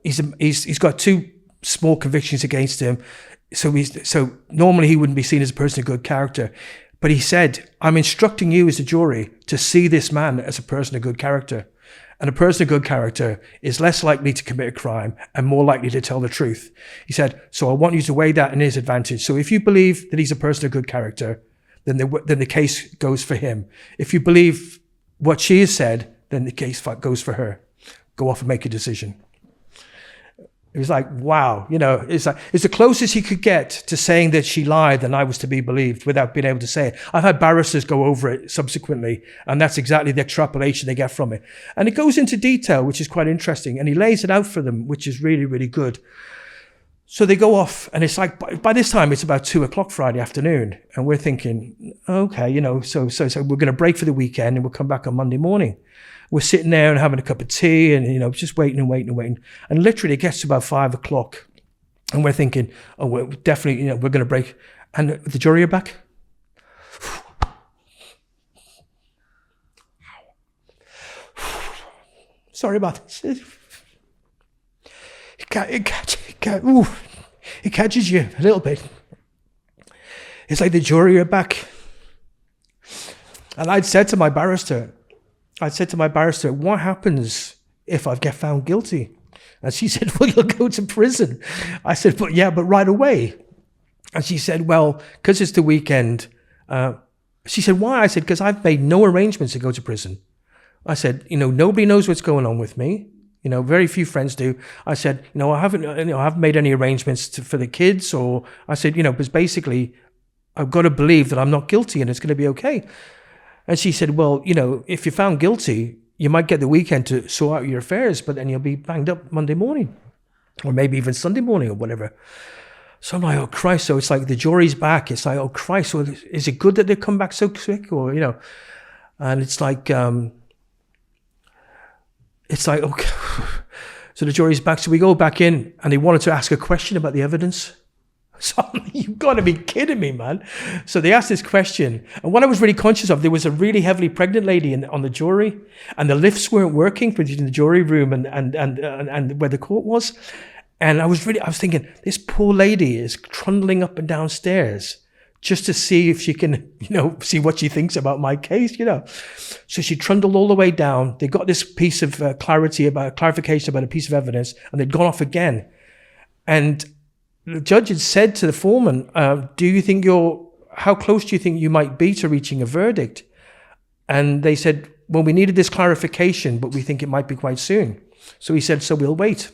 he's got 2 small convictions against him. So normally he wouldn't be seen as a person of good character. But he said, I'm instructing you as a jury to see this man as a person of good character. And a person of good character is less likely to commit a crime and more likely to tell the truth. He said, so I want you to weigh that in his advantage. So if you believe that he's a person of good character, then the case goes for him. If you believe what she has said, then the case goes for her. Go off and make a decision. It was like, wow, it's the closest he could get to saying that she lied and I was to be believed without being able to say it. I've had barristers go over it subsequently, and that's exactly the extrapolation they get from it. And it goes into detail, which is quite interesting, and he lays it out for them, which is really, really good. So they go off, and it's like, by this time, it's about 2:00 Friday afternoon, and we're thinking, okay, so we're going to break for the weekend, and we'll come back on Monday morning. We're sitting there and having a cup of tea and, just waiting. And literally it gets to about 5:00 and we're thinking, oh, we're definitely, we're going to break. And the jury are back. Sorry about this. It catches you a little bit. It's like the jury are back. And I'd said to my barrister, what happens if I get found guilty? And she said, well, you'll go to prison. I said, but right away. And she said, well, because it's the weekend. She said, why? I said, because I've made no arrangements to go to prison. I said, nobody knows what's going on with me. Very few friends do. I said, I haven't made any arrangements for the kids, or I said, because basically I've got to believe that I'm not guilty and it's going to be okay. And she said, well, if you're found guilty, you might get the weekend to sort out your affairs, but then you'll be banged up Monday morning, or maybe even Sunday morning or whatever. So I'm like, oh Christ. So it's like the jury's back. It's like, oh Christ. So is it good that they come back so quick? Or, and it's like, okay. So the jury's back. So we go back in and they wanted to ask a question about the evidence. So I'm like, you've got to be kidding me, man. So they asked this question. And what I was really conscious of, there was a really heavily pregnant lady on the jury, and the lifts weren't working between the jury room and where the court was. And I was thinking, this poor lady is trundling up and down stairs just to see if she can, see what she thinks about my case, So she trundled all the way down. They got this piece of clarification about a piece of evidence, and they'd gone off again. And the judge had said to the foreman, how close do you think you might be to reaching a verdict? And they said, well, we needed this clarification, but we think it might be quite soon. So he said, so we'll wait.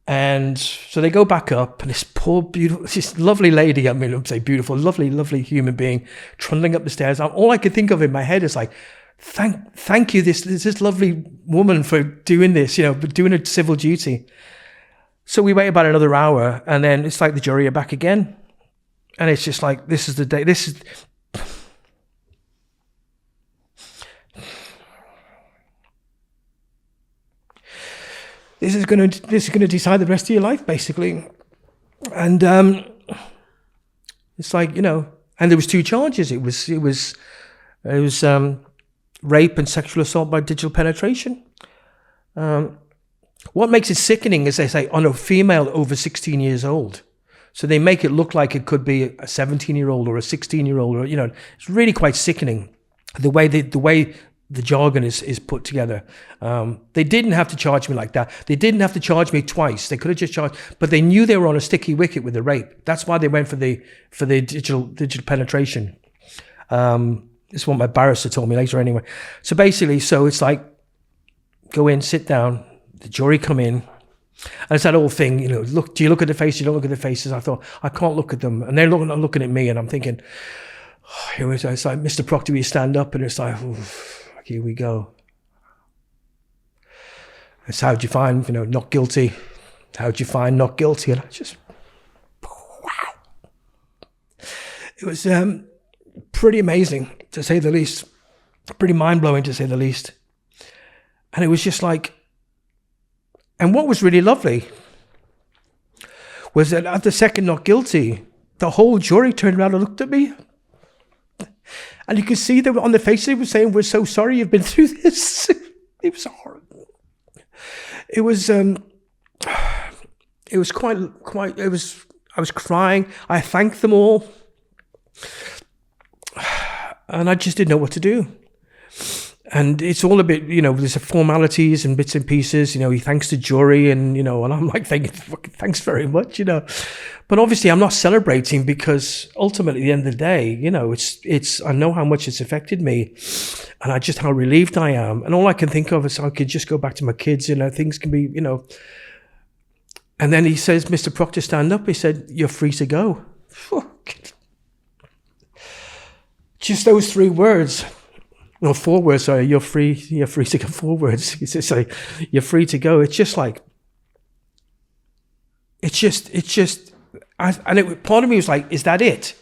And so they go back up, and this poor, beautiful, this lovely lady, I'd say beautiful, lovely, lovely human being, trundling up the stairs. All I could think of in my head is like, thank you, this lovely woman for doing this, doing her civil duty. So we wait about another hour, and then it's like the jury are back again. And it's just like, this is the day, this is going to decide the rest of your life, basically. And it's like, and there was 2 charges. It was rape and sexual assault by digital penetration. What makes it sickening is they say on a female over 16 years old. So they make it look like it could be a 17-year-old or a 16-year-old, or it's really quite sickening the way the jargon is put together. They didn't have to charge me like that. They didn't have to charge me twice. They could have just charged, but they knew they were on a sticky wicket with the rape. That's why they went for the digital penetration. This is what my barrister told me later anyway. So basically, it's like, go in, sit down, the jury come in, And it's that old thing, look, do you look at the faces? You don't look at the faces. I thought, I can't look at them. And they're looking at me, and I'm thinking, it's like, Mr. Proctor, will you stand up? And it's like, here we go. It's how'd you find, not guilty? How'd you find not guilty? And I just, wow. It was pretty amazing, to say the least. Pretty mind-blowing, to say the least. And it was just like, and what was really lovely was that at the second not guilty, the whole jury turned around and looked at me. And you could see them on their faces, they were saying, we're so sorry you've been through this. It was horrible. It was quite, I was crying. I thanked them all. And I just didn't know what to do. And it's all a bit, there's formalities and bits and pieces, he thanks the jury and, and I'm like thinking, thanks very much, But obviously I'm not celebrating because ultimately at the end of the day, it's I know how much it's affected me and just how relieved I am. And all I can think of is I could just go back to my kids, things can be, And then he says, Mr. Proctor, stand up. He said, you're free to go. Just those 3 words. No, 4 words, sorry, you're free to go. 4 words. He says, sorry, you're free to go. It's just like, part of me was like, is that it?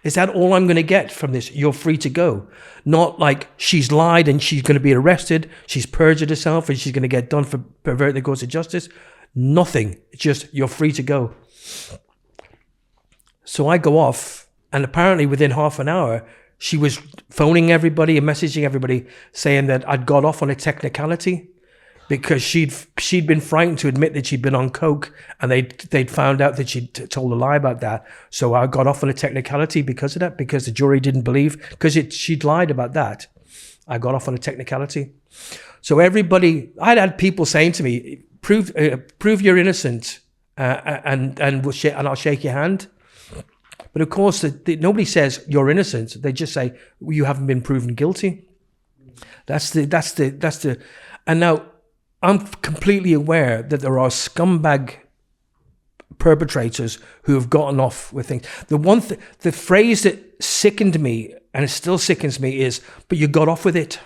Is that all I'm going to get from this? You're free to go. Not like she's lied and she's going to be arrested. She's perjured herself and she's going to get done for perverting the course of justice. Nothing. It's just, you're free to go. So I go off, and apparently within half an hour, she was phoning everybody and messaging everybody saying that I'd got off on a technicality because she'd been frightened to admit that she'd been on coke, and they'd found out that she'd told a lie about that. So I got off on a technicality because of that, because the jury didn't believe, because she'd lied about that. I got off on a technicality. So everybody, I'd had people saying to me, prove you're innocent and I'll shake your hand. But of course, nobody says you're innocent. They just say, well, you haven't been proven guilty. That's the, and now I'm completely aware that there are scumbag perpetrators who have gotten off with things. The phrase that sickened me, and it still sickens me, is, but you got off with it.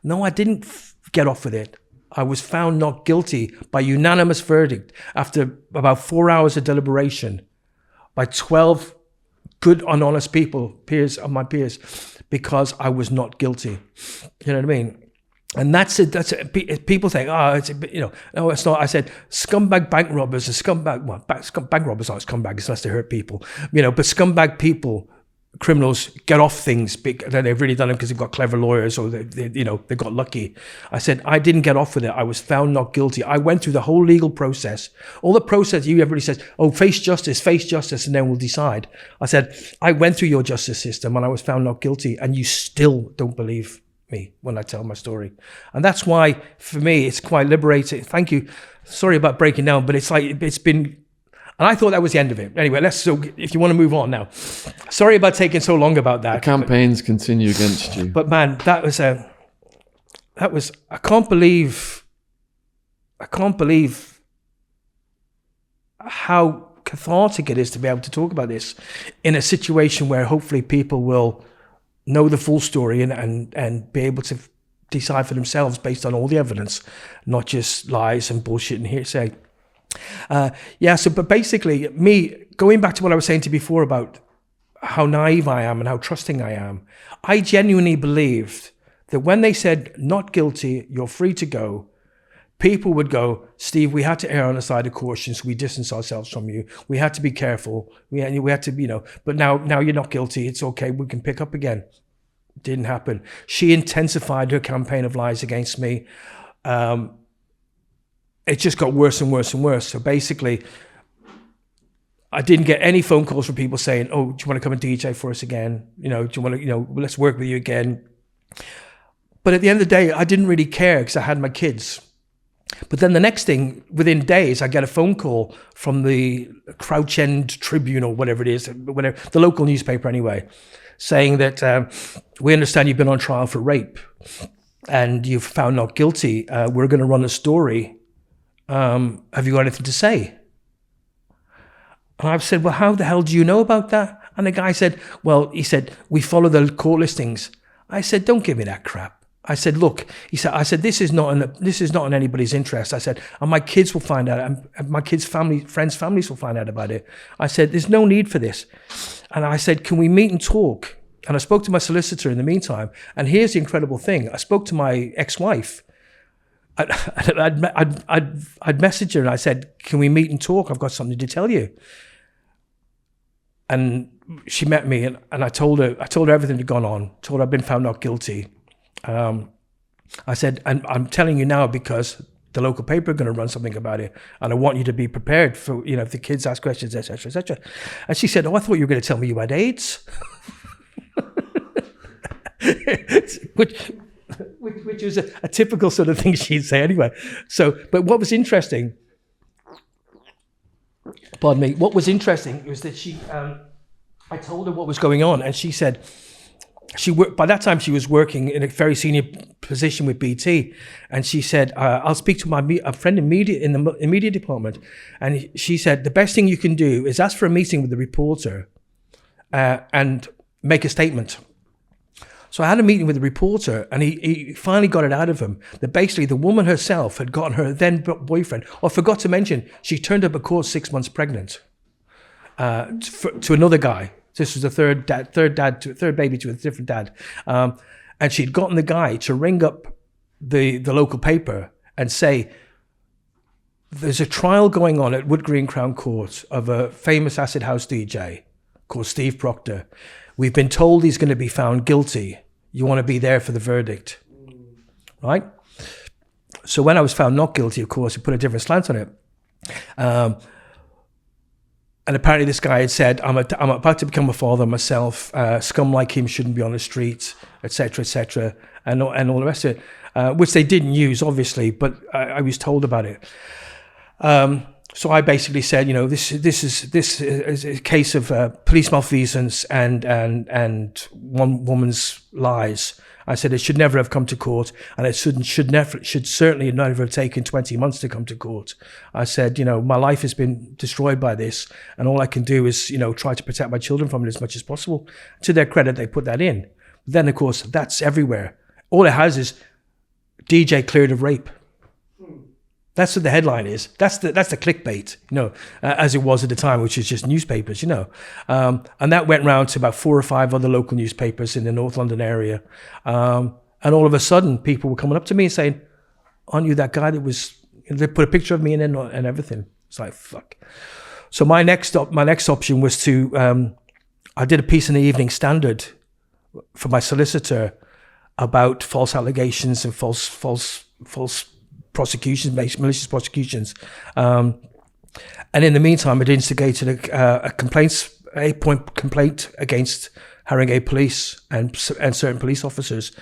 No, I didn't get off with it. I was found not guilty by unanimous verdict after about 4 hours of deliberation by 12 good and honest people, peers of my peers, because I was not guilty. You know what I mean? And that's it. People think, no, it's not. I said, scumbag bank robbers are scumbag. Well, bank robbers aren't scumbags unless they hurt people. But scumbag people, criminals, get off things that they've really done them because they've got clever lawyers or they got lucky. I said, I didn't get off with it. I was found not guilty. I went through the whole legal process. All the process, everybody says, oh, face justice, and then we'll decide. I said, I went through your justice system and I was found not guilty, and you still don't believe me when I tell my story. And that's why, for me, it's quite liberating. Thank you. Sorry about breaking down, but it's like, it's been, and I thought that was the end of it. Anyway, so if you want to move on now. Sorry about taking so long about that.
The campaigns continue against you.
But man, that was, I can't believe how cathartic it is to be able to talk about this in a situation where hopefully people will know the full story and be able to decide for themselves based on all the evidence, not just lies and bullshit and hearsay. But basically, me, going back to what I was saying to you before about how naive I am and how trusting I am, I genuinely believed that when they said, not guilty, you're free to go, people would go, Steve, we had to err on the side of caution, so we distance ourselves from you. We had to be careful. We had to, but now you're not guilty. It's okay. We can pick up again. Didn't happen. She intensified her campaign of lies against me. It just got worse and worse and worse. So basically, I didn't get any phone calls from people saying, oh, do you want to come and DJ for us again? Do you want to, let's work with you again. But at the end of the day, I didn't really care because I had my kids. But then the next thing, within days, I get a phone call from the Crouch End Tribune or whatever it is, the local newspaper anyway, saying that we understand you've been on trial for rape and you've found not guilty. We're going to run a story Have you got anything to say? And I've said, well, how the hell do you know about that? And the guy said, well, he said, we follow the court listings. I said, don't give me that crap. I said, look, I said, this is not in anybody's interest. I said, and my kids will find out, and my kids' friends' families will find out about it. I said, there's no need for this. And I said, can we meet and talk? And I spoke to my solicitor in the meantime. And here's the incredible thing. I spoke to my ex-wife. I'd messaged her and I said, can we meet and talk? I've got something to tell you. And she met me and I told her everything that had gone on, told her I'd been found not guilty. I said, and I'm telling you now because the local paper are going to run something about it, and I want you to be prepared for, if the kids ask questions, etc., etc. And she said, oh, I thought you were going to tell me you had AIDS. which was a typical sort of thing she'd say anyway. So, but what was interesting, what was interesting was that I told her what was going on, and she said, by that time she was working in a very senior position with BT, and she said, I'll speak to a friend in the media department, and she said, the best thing you can do is ask for a meeting with the reporter and make a statement. So I had a meeting with the reporter, and he finally got it out of him that basically the woman herself had gotten her then boyfriend, or forgot to mention, she turned up at court 6 months pregnant to another guy. This was the third baby to a different dad. And she'd gotten the guy to ring up the local paper and say, there's a trial going on at Wood Green Crown Court of a famous acid house DJ called Steve Proctor. We've been told he's going to be found guilty. You want to be there for the verdict, right? So when I was found not guilty, of course, he put a different slant on it. And apparently this guy had said, I'm about to become a father myself. Scum like him shouldn't be on the streets, etc., and all the rest of it, which they didn't use, obviously, but I was told about it. So I basically said, this is a case of police malfeasance and one woman's lies. I said it should never have come to court, and it should certainly never have taken 20 months to come to court. I said, my life has been destroyed by this, and all I can do is, try to protect my children from it as much as possible. To their credit, they put that in. But then, of course, that's everywhere. All it has is DJ cleared of rape. That's what the headline is. That's the clickbait, as it was at the time, which is just newspapers, and that went round to about 4 or 5 other local newspapers in the North London area. And all of a sudden, people were coming up to me and saying, "Aren't you that guy that was?" They put a picture of me in and everything. It's like, fuck. So my next option was to. I did a piece in the Evening Standard for my solicitor about false allegations and false prosecutions, malicious prosecutions, and in the meantime, it instigated a point complaint against Haringey Police and certain police officers,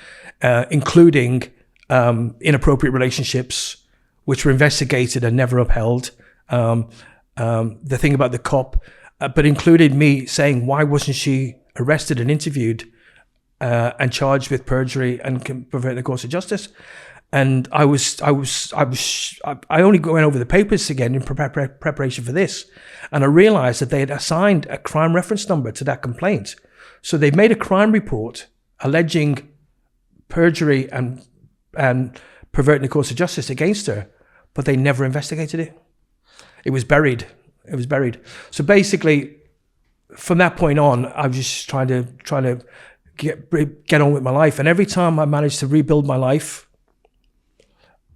including inappropriate relationships, which were investigated and never upheld. The thing about the cop, but included me saying, why wasn't she arrested and interviewed and charged with perjury and perverting the course of justice? And I only went over the papers again in preparation for this, and I realized that they had assigned a crime reference number to that complaint. So they made a crime report alleging perjury and perverting the course of justice against her, but they never investigated it. It was buried. So basically, from that point on, I was just trying to get on with my life. And every time I managed to rebuild my life,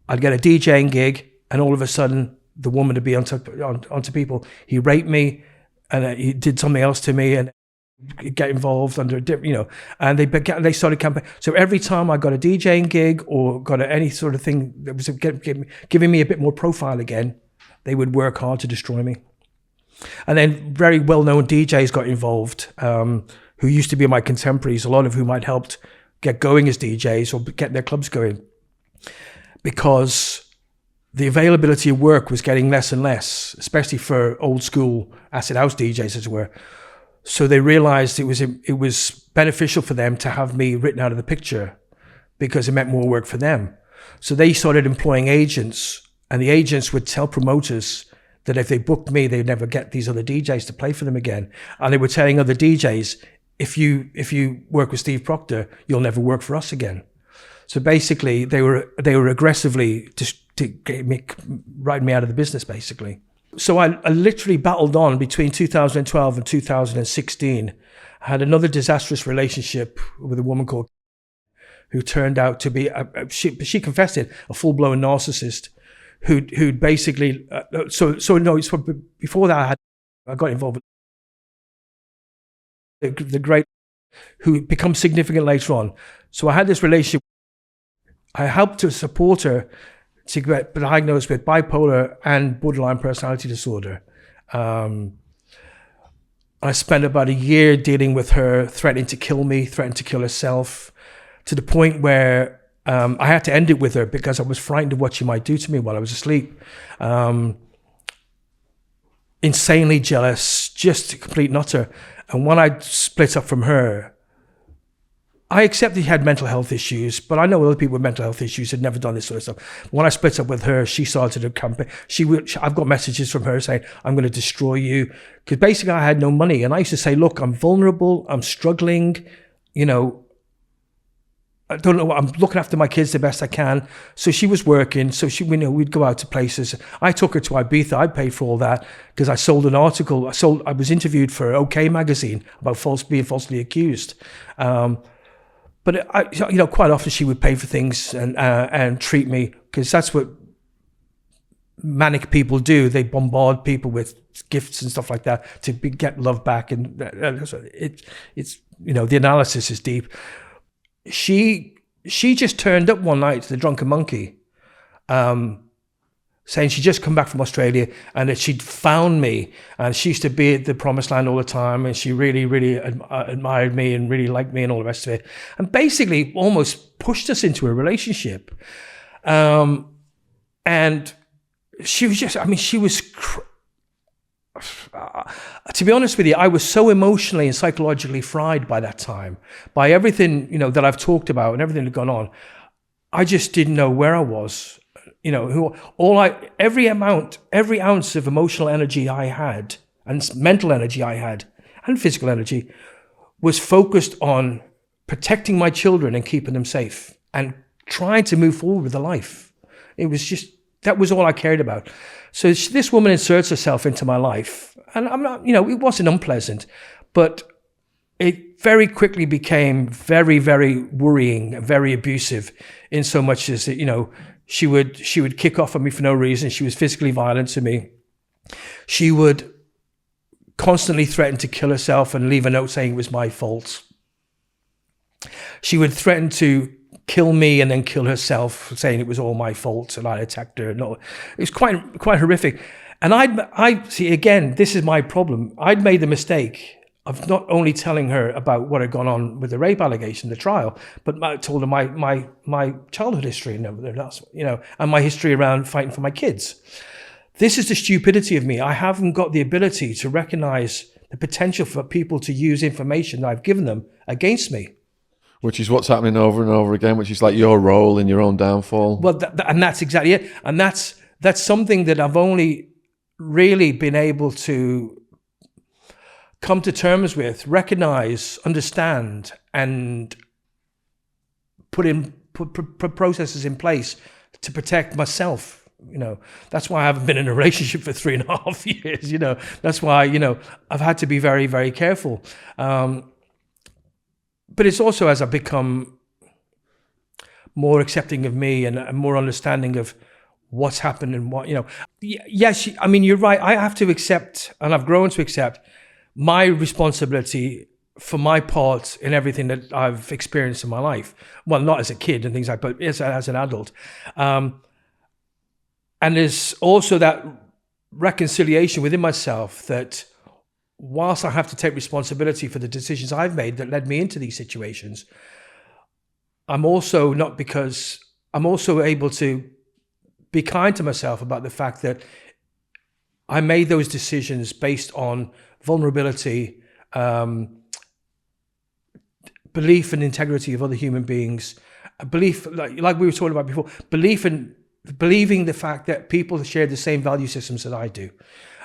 I'd get a DJing gig, and all of a sudden, the woman would be onto people. He raped me, and he did something else to me, and get involved under, and they started campaigning. So every time I got a DJing gig or got any sort of thing that was giving me a bit more profile again, they would work hard to destroy me. And then very well-known DJs got involved, who used to be my contemporaries, a lot of whom I'd helped get going as DJs or get their clubs going, because the availability of work was getting less and less, especially for old school acid house DJs, as it were. So they realized it was beneficial for them to have me written out of the picture, because it meant more work for them. So they started employing agents And the agents would tell promoters that if they booked me, they'd never get these other DJs to play for them again. And they were telling other DJs, if you work with Steve Proctor, you'll never work for us again. So basically, they were aggressively writing me out of the business, basically. So I literally battled on between 2012 and 2016. I had another disastrous relationship with a woman called who turned out to be, she confessed it, a full-blown narcissist who'd basically, before that I got involved with the great, who becomes significant later on. So I had this relationship. I helped to support her to get diagnosed with bipolar and borderline personality disorder. I spent about a year dealing with her, threatening to kill me, threatening to kill herself, to the point where I had to end it with her because I was frightened of what she might do to me while I was asleep. Insanely jealous, just a complete nutter. And when I split up from her, I accepted she had mental health issues, but I know other people with mental health issues had never done this sort of stuff. When I split up with her, she started a campaign. I've got messages from her saying, I'm going to destroy you. Because basically I had no money. And I used to say, look, I'm vulnerable, I'm struggling, I don't know, I'm looking after my kids the best I can. So she was working, so we'd go out to places. I took her to Ibiza, I paid for all that, because I sold an article. I was interviewed for OK magazine about being falsely accused. But quite often she would pay for things and treat me, because that's what manic people do. They bombard people with gifts and stuff like that to get love back, and it's the analysis is deep. She just turned up one night to the Drunken Monkey, saying she'd just come back from Australia and that she'd found me, and she used to be at the Promised Land all the time, and she really, really admired me and really liked me and all the rest of it, and basically almost pushed us into a relationship. And she was just, to be honest with you, I was so emotionally and psychologically fried by that time, by everything, that I've talked about and everything that had gone on. I just didn't know where I was. Every ounce of emotional energy I had, and mental energy I had, and physical energy, was focused on protecting my children and keeping them safe and trying to move forward with a life. It was just, that was all I cared about. So this woman inserts herself into my life, and I'm not, it wasn't unpleasant, but it very quickly became very, very worrying, very abusive, in so much as that, she would kick off on me for no reason. She was physically violent to me. She would constantly threaten to kill herself and leave a note saying it was my fault. She would threaten to kill me and then kill herself, saying it was all my fault and I attacked her. No, it was quite horrific. And I see, again, this is my problem. I'd made the mistake of not only telling her about what had gone on with the rape allegation, the trial, but I told her my childhood history and my history around fighting for my kids. This is the stupidity of me. I haven't got the ability to recognize the potential for people to use information that I've given them against me.
Which is what's happening over and over again, which is like your role in your own downfall.
Well, and that's exactly it. And that's something that I've only really been able to come to terms with, recognize, understand, and put processes in place to protect myself. That's why I haven't been in a relationship for 3.5 years. That's why, I've had to be very, very careful. But it's also as I've become more accepting of me and more understanding of what's happened and what, Yes, you're right. I have to accept, and I've grown to accept, my responsibility for my part in everything that I've experienced in my life. Well, not as a kid and things like that, but as an adult. And there's also that reconciliation within myself that whilst I have to take responsibility for the decisions I've made that led me into these situations, I'm also able to be kind to myself about the fact that I made those decisions based on vulnerability, belief in the integrity of other human beings, belief, like we were talking about before, belief in believing the fact that people share the same value systems that I do.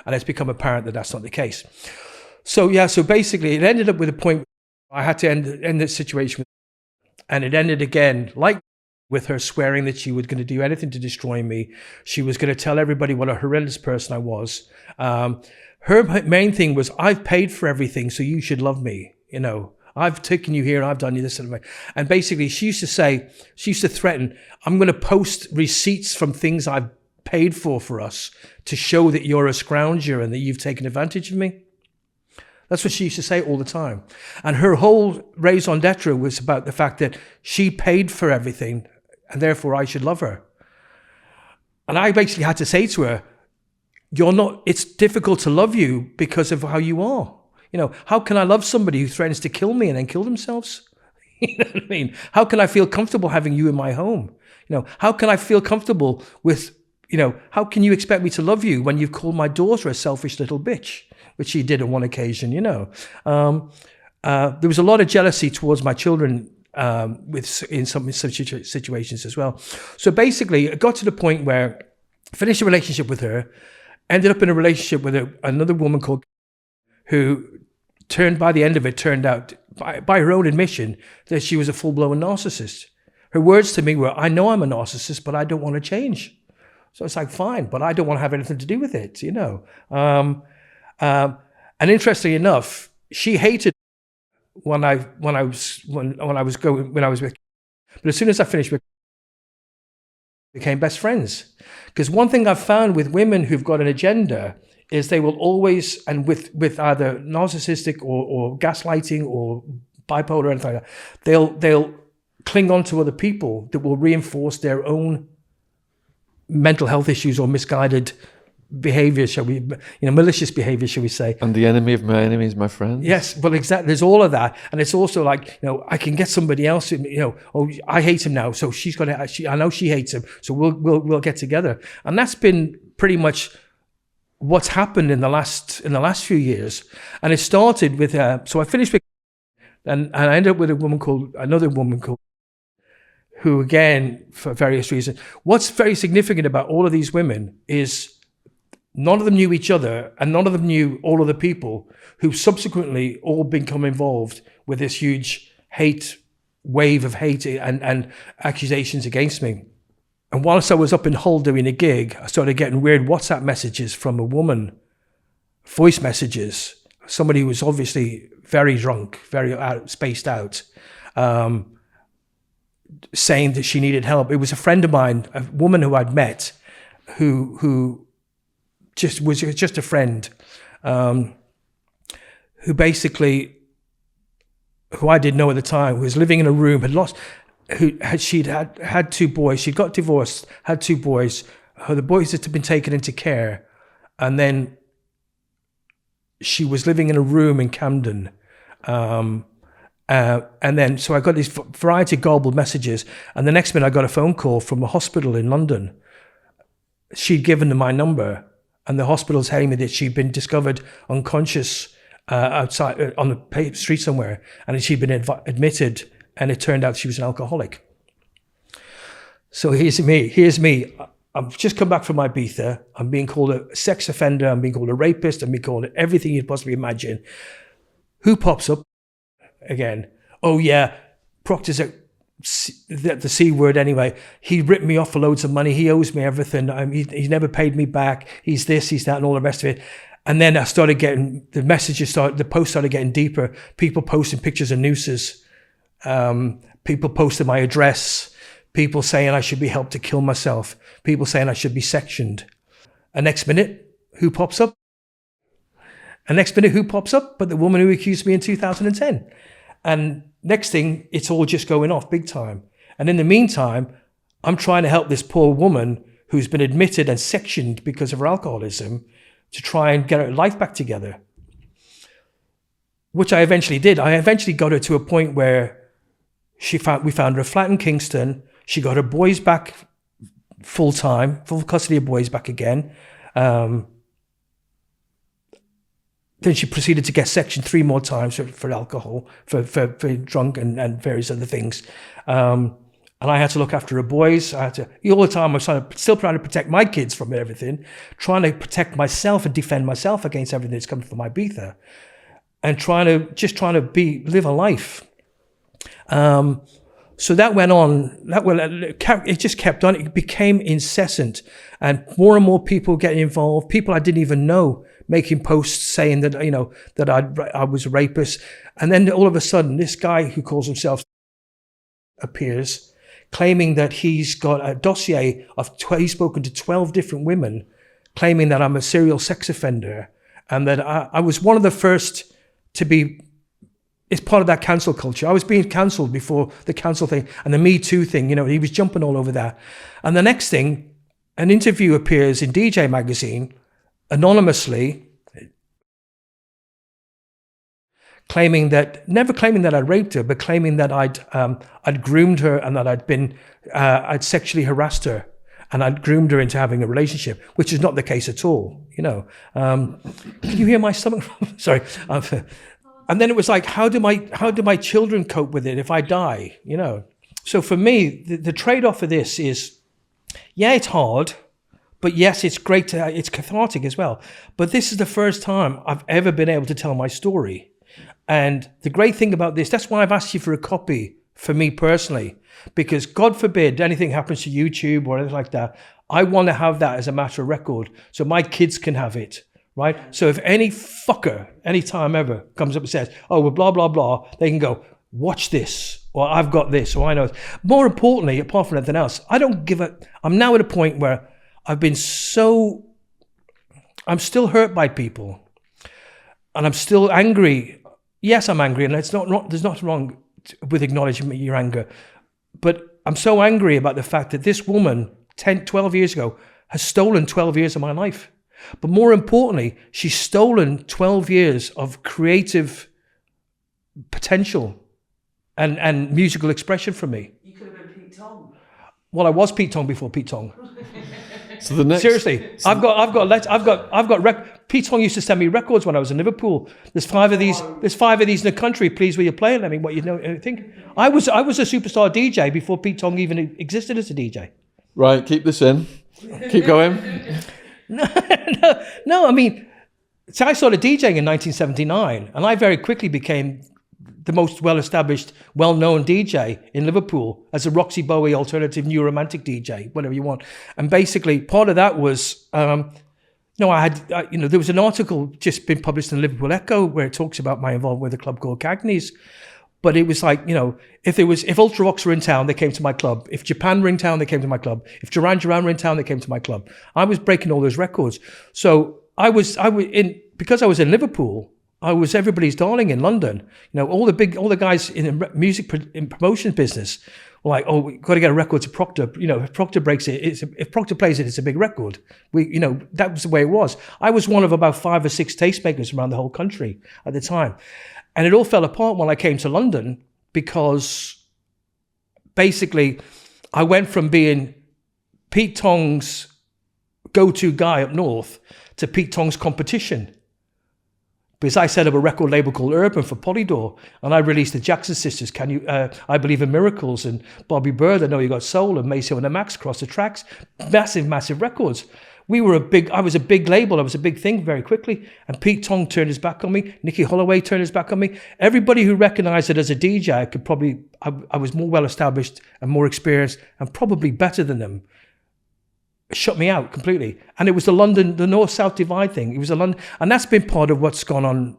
And it's become apparent that that's not the case. So basically it ended up with a point I had to end the situation. And it ended again, like with her swearing that she was going to do anything to destroy me. She was going to tell everybody what a horrendous person I was. Her main thing was, I've paid for everything, so you should love me. You know, I've taken you here, I've done you this. And basically she used to threaten, I'm going to post receipts from things I've paid for us to show that you're a scrounger and that you've taken advantage of me. That's what she used to say all the time. And her whole raison d'etre was about the fact that she paid for everything and therefore I should love her. And I basically had to say to her, it's difficult to love you because of how you are. You know, how can I love somebody who threatens to kill me and then kill themselves? You know what I mean? How can I feel comfortable having you in my home? You know, how can I feel comfortable with, you know, how can you expect me to love you when you've called my daughter a selfish little bitch, which she did on one occasion, you know. There was a lot of jealousy towards my children in some situations as well. So basically, it got to the point where I finished a relationship with her, ended up in a relationship with another woman called who by the end of it, turned out, by her own admission, that she was a full-blown narcissist. Her words to me were, I know I'm a narcissist, but I don't want to change. So it's like, fine, but I don't want to have anything to do with it, you know. And interestingly enough, she hated when I was with, but as soon as I finished with, became best friends. Because one thing I've found with women who've got an agenda is they will always, and with either narcissistic or gaslighting or bipolar or anything like that, they'll cling on to other people that will reinforce their own mental health issues or misguided behavior, malicious behavior, shall we say.
And the enemy of my enemy is my friend.
Yes, well, exactly. There's all of that. And it's also like, I can get somebody else, I hate him now, so I know she hates him, so we'll get together. And that's been pretty much what's happened in the last few years. And it started with, so I finished with, and I ended up with another woman called, who again, for various reasons. What's very significant about all of these women is none of them knew each other, and none of them knew all of the people who subsequently all become involved with this huge wave of hate and accusations against me. And whilst I was up in Hull doing a gig, I started getting weird WhatsApp messages from a woman, voice messages, somebody who was obviously very drunk, very spaced out, saying that she needed help. It was a friend of mine, a woman who I'd met, who was just a friend, who basically, who I didn't know at the time, who was living in a room, she'd had two boys. She'd got divorced, had two boys. The boys had been taken into care, and then she was living in a room in Camden. And then, so I got these variety of garbled messages, and the next minute I got a phone call from a hospital in London. She'd given them my number, and the hospital's telling me that she'd been discovered unconscious outside on the street somewhere, and she'd been admitted, and it turned out she was an alcoholic. So here's me. I've just come back from Ibiza. I'm being called a sex offender. I'm being called a rapist. I'm being called everything you'd possibly imagine. Who pops up again? Oh yeah, Proctor's the C word anyway. He ripped me off for loads of money. He owes me everything. He's never paid me back. He's this, he's that, and all the rest of it. And then I started getting, the posts started getting deeper. People posting pictures of nooses. People posting my address. People saying I should be helped to kill myself. People saying I should be sectioned. And next minute, who pops up? And next minute, who pops up? But the woman who accused me in 2010. And next thing, it's all just going off big time. And in the meantime, I'm trying to help this poor woman who's been admitted and sectioned because of her alcoholism to try and get her life back together. Which I eventually did. I eventually got her to a point where we found her a flat in Kingston. She got her boys back full custody of boys back again. Then she proceeded to get sectioned 3 more times for alcohol, for drunk and various other things. And And I had to look after her boys. I had to, all the time I was still trying to protect my kids from everything, trying to protect myself and defend myself against everything that's coming from Ibiza, and trying to live a life. So that went on. It just kept on. It became incessant, and more people getting involved. People I didn't even know making posts saying that that I was a rapist. And then all of a sudden, this guy who calls himself appears, claiming that he's got a dossier of he's spoken to 12 different women, claiming that I'm a serial sex offender, and that I was one of the first to be. It's part of that cancel culture. I was being cancelled before the cancel thing and the Me Too thing. He was jumping all over that. And the next thing, an interview appears in DJ magazine anonymously, never claiming that I'd raped her, but claiming that I'd groomed her and that I'd sexually harassed her and I'd groomed her into having a relationship, which is not the case at all. Can you hear my stomach? Sorry. And then it was like, how do my children cope with it if I die? So for me, the trade-off of this is, yeah, it's hard, but yes, it's great it's cathartic as well. But this is the first time I've ever been able to tell my story. And the great thing about this, that's why I've asked you for a copy for me personally, because God forbid anything happens to YouTube or anything like that. I want to have that as a matter of record so my kids can have it. Right? So if any fucker, anytime ever, comes up and says, oh, well, blah, blah, blah, they can go, watch this, or I've got this, or I know. More importantly, apart from anything else, I don't give a, I'm now at a point where I'm still hurt by people, and I'm still angry. Yes, I'm angry, and there's nothing wrong with acknowledging your anger, but I'm so angry about the fact that this woman, 12 years ago, has stolen 12 years of my life. But more importantly, she's stolen 12 years of creative potential and musical expression from me.
You could have been Pete Tong.
Well, I was Pete Tong before Pete Tong.
So the next,
seriously, Pete Tong used to send me records when I was in Liverpool. There's five of these in the country. Please, will you play it? Let me what you think. I was a superstar DJ before Pete Tong even existed as a DJ.
Right, keep this in. Keep going.
No. I mean, so I started DJing in 1979, and I very quickly became the most well-established, well-known DJ in Liverpool as a Roxy Bowie alternative new romantic DJ, whatever you want. And basically, part of that was, there was an article just been published in the Liverpool Echo where it talks about my involvement with a club called Cagney's. But it was like, if Ultravox were in town, they came to my club. If Japan were in town, they came to my club. If Duran Duran were in town, they came to my club. I was breaking all those records. So because I was in Liverpool, I was everybody's darling in London. All the guys in the music in promotion business were like, oh, we've got to get a record to Proctor. If Proctor breaks it, if Proctor plays it, it's a big record. That was the way it was. I was one of about 5 or 6 tastemakers around the whole country at the time. And it all fell apart when I came to London because basically I went from being Pete Tong's go-to guy up north to Pete Tong's competition. Because I set up a record label called Urban for Polydor, and I released the Jackson Sisters, I Believe in Miracles, and Bobby Bird, I Know You Got Soul, and Maceo and the Max, Cross the Tracks. Massive records. I was a big label. I was a big thing very quickly. And Pete Tong turned his back on me. Nicky Holloway turned his back on me. Everybody who recognized it as a DJ I was more well established and more experienced and probably better than them. Shut me out completely. And it was the North-South divide thing. It was and that's been part of what's gone on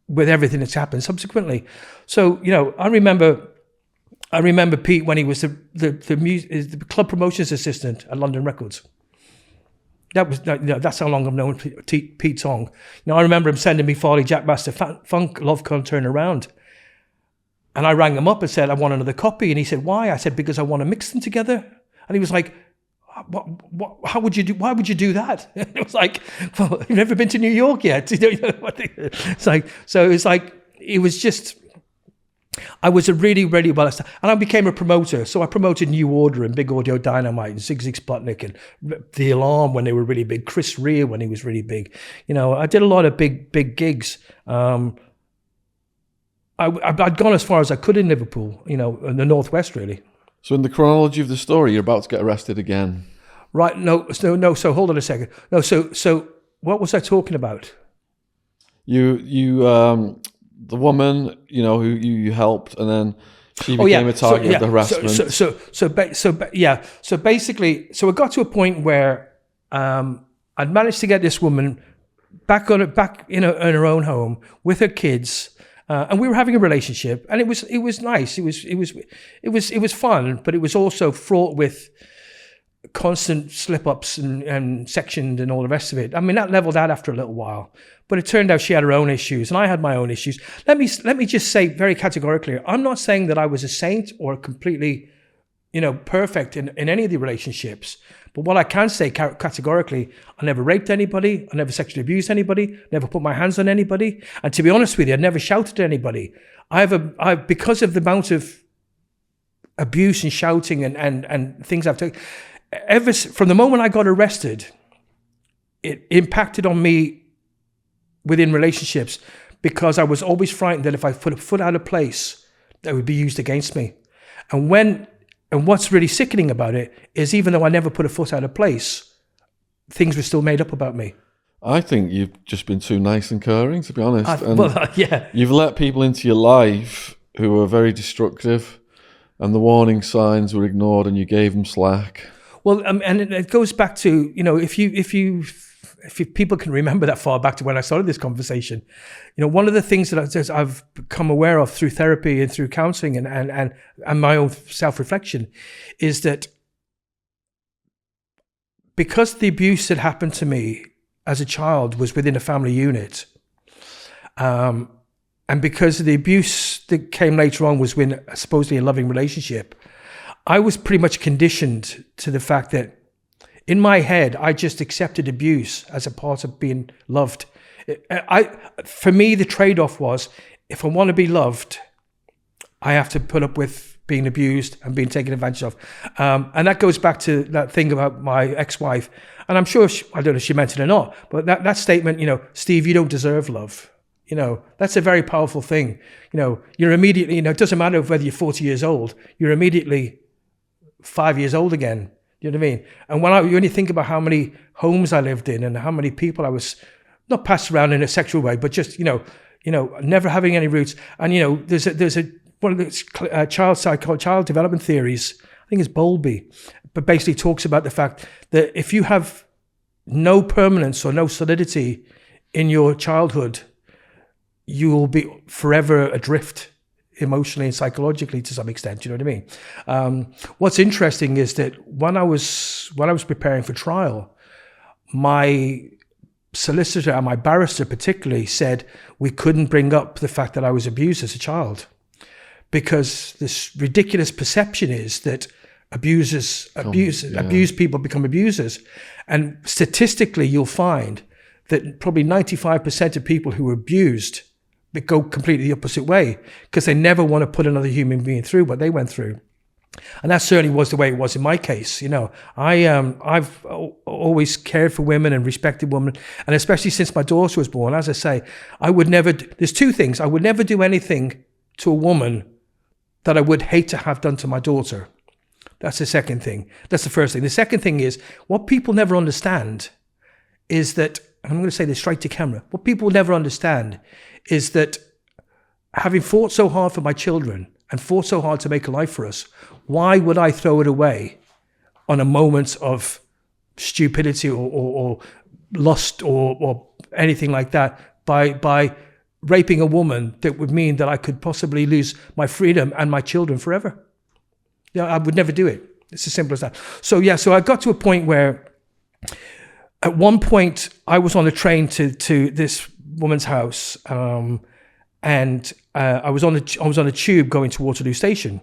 with everything that's happened subsequently. So, I remember Pete when he was the club promotions assistant at London Records. That's how long I've known Pete Tong. I remember him sending me Farley Jackmaster Funk Love Can't Turn Around. And I rang him up and said, I want another copy. And he said, why? I said, because I want to mix them together. And he was like, why would you do that? It was like, well, you've never been to New York yet. It's like, so it's like, it was just, I was a really, really well established, and I became a promoter. So I promoted New Order and Big Audio Dynamite and Zig Zig Sputnik and The Alarm when they were really big, Chris Rea when he was really big. I did a lot of big gigs. I'd gone as far as I could in Liverpool, in the Northwest really.
So in the chronology of the story, you're about to get arrested again.
Right? No. So hold on a second. No. So what was I talking about?
The woman, who you helped, and then she became a target of the harassment.
So basically, it got to a point where I'd managed to get this woman back in her own home with her kids, and we were having a relationship, and it was nice. It was fun, but it was also fraught with constant slip-ups and sectioned and all the rest of it. I mean, that leveled out after a little while, but it turned out she had her own issues and I had my own issues. Let me just say very categorically, I'm not saying that I was a saint or completely, perfect in any of the relationships. But what I can say categorically, I never raped anybody, I never sexually abused anybody, never put my hands on anybody, and to be honest with you, I never shouted at anybody. Because of the amount of abuse and shouting and things I've taken, from the moment I got arrested, it impacted on me within relationships because I was always frightened that if I put a foot out of place, that would be used against me. And what's really sickening about it is even though I never put a foot out of place, things were still made up about me.
I think you've just been too nice and caring, to be honest.
Yeah.
You've let people into your life who were very destructive, and the warning signs were ignored and you gave them slack.
Well, and it goes back to, if people can remember that far back to when I started this conversation, one of the things that I've become aware of through therapy and through counseling and my own self-reflection is that because the abuse that happened to me as a child was within a family unit, and because the abuse that came later on was when supposedly a loving relationship, I was pretty much conditioned to the fact that in my head, I just accepted abuse as a part of being loved. For me, the trade-off was, if I want to be loved, I have to put up with being abused and being taken advantage of. And that goes back to that thing about my ex-wife. And I'm sure, I don't know if she meant it or not, but that statement, Steve, you don't deserve love. That's a very powerful thing. You're immediately, it doesn't matter whether you're 40 years old, you're immediately 5 years old again. You know what I mean? And when you think about how many homes I lived in and how many people I was not passed around in a sexual way, but just, never having any roots. And, there's one of the child development theories, I think it's Bowlby, but basically talks about the fact that if you have no permanence or no solidity in your childhood, you will be forever adrift emotionally and psychologically to some extent. You know what I mean? What's interesting is that when I was preparing for trial, my solicitor and my barrister particularly said we couldn't bring up the fact that I was abused as a child because this ridiculous perception is that abused people become abusers. And statistically, you'll find that probably 95% of people who are abused that go completely the opposite way because they never want to put another human being through what they went through. And that certainly was the way it was in my case. I've always cared for women and respected women. And especially since my daughter was born, as I say, there's two things. I would never do anything to a woman that I would hate to have done to my daughter. That's the second thing. That's the first thing. The second thing is what people never understand is that, and I'm going to say this straight to camera, what people never understand is that having fought so hard for my children and fought so hard to make a life for us, why would I throw it away on a moment of stupidity or lust or anything like that by raping a woman that would mean that I could possibly lose my freedom and my children forever? I would never do it. It's as simple as that. So I got to a point where at one point I was on a train to this woman's house, and I was on a tube going to Waterloo Station,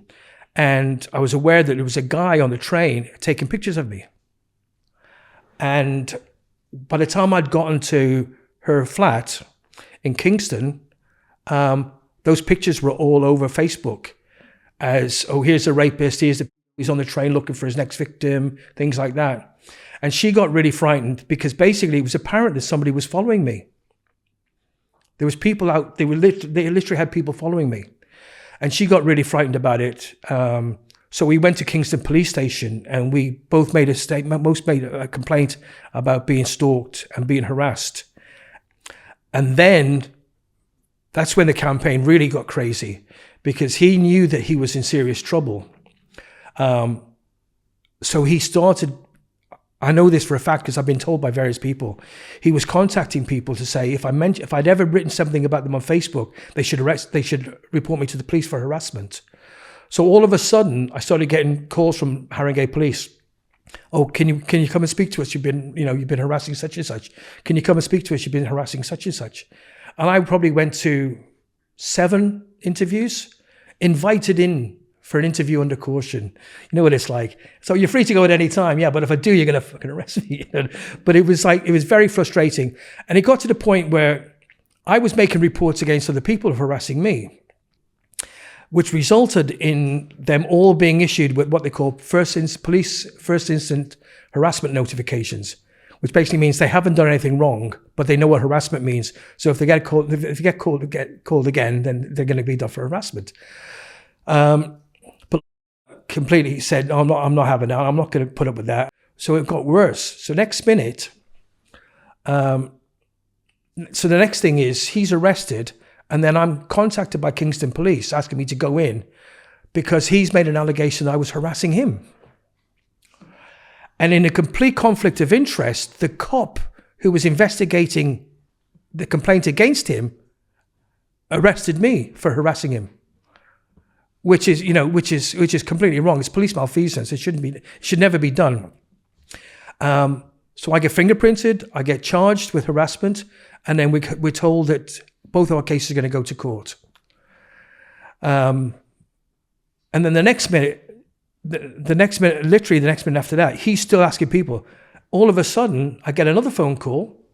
and I was aware that there was a guy on the train taking pictures of me. And by the time I'd gotten to her flat in Kingston, those pictures were all over Facebook as, oh, here's a rapist, he's on the train looking for his next victim, things like that. And she got really frightened because basically it was apparent that somebody was following me. There was people out, they literally had people following me. And she got really frightened about it. So we went to Kingston Police Station and we both made a statement, most made a complaint about being stalked and being harassed. And then that's when the campaign really got crazy, because he knew that he was in serious trouble. So he started, I know this for a fact because I've been told by various people, he was contacting people to say if I'd ever written something about them on Facebook, they should report me to the police for harassment. So all of a sudden, I started getting calls from Haringey Police. Oh, can you come and speak to us? You've been harassing such and such. Can you come and speak to us? You've been harassing such and such. And I probably went to 7 interviews, invited in for an interview under caution. You know what it's like. So you're free to go at any time. Yeah, but if I do, you're going to fucking arrest me. But it was very frustrating. And it got to the point where I was making reports against other people harassing me, which resulted in them all being issued with what they call first instant harassment notifications, which basically means they haven't done anything wrong, but they know what harassment means. So if they get called again, then they're going to be done for harassment. But completely said, no, I'm not having that. I'm not going to put up with that. So it got worse. So next minute, so the next thing is he's arrested. And then I'm contacted by Kingston Police asking me to go in because he's made an allegation that I was harassing him. And in a complete conflict of interest, the cop who was investigating the complaint against him arrested me for harassing him, which is completely wrong. It's police malfeasance. It should never be done. So I get fingerprinted, I get charged with harassment, and then we're told that both our cases are going to go to court. And then the next minute, literally the next minute after that, he's still asking people. All of a sudden, I get another phone call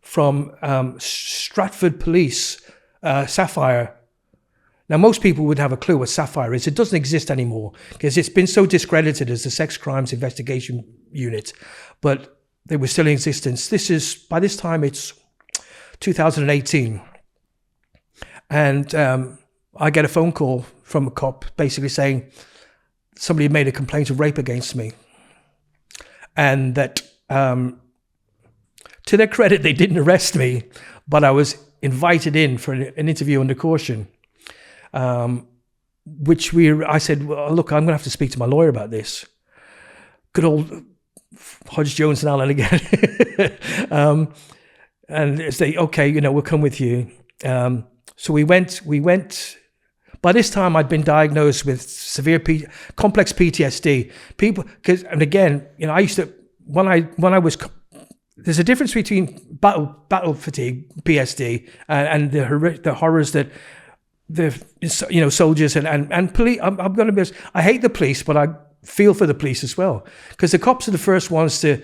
from Stratford Police, Sapphire. Now, most people would have a clue what Sapphire is. It doesn't exist anymore because it's been so discredited as the Sex Crimes Investigation Unit, but they were still in existence. By this time, it's 2018. And I get a phone call from a cop basically saying somebody made a complaint of rape against me. And that, to their credit, they didn't arrest me, but I was invited in for an interview under caution, I said, well, look, I'm going to have to speak to my lawyer about this. Good old Hodge, Jones and Allen again. And they say, okay, we'll come with you. So we went, by this time I'd been diagnosed with severe complex PTSD. And again, I used to, when I was, there's a difference between battle fatigue, PSD, and the horrors that soldiers and police, I'm going to be honest, I hate the police, but I feel for the police as well. Because the cops are the first ones to,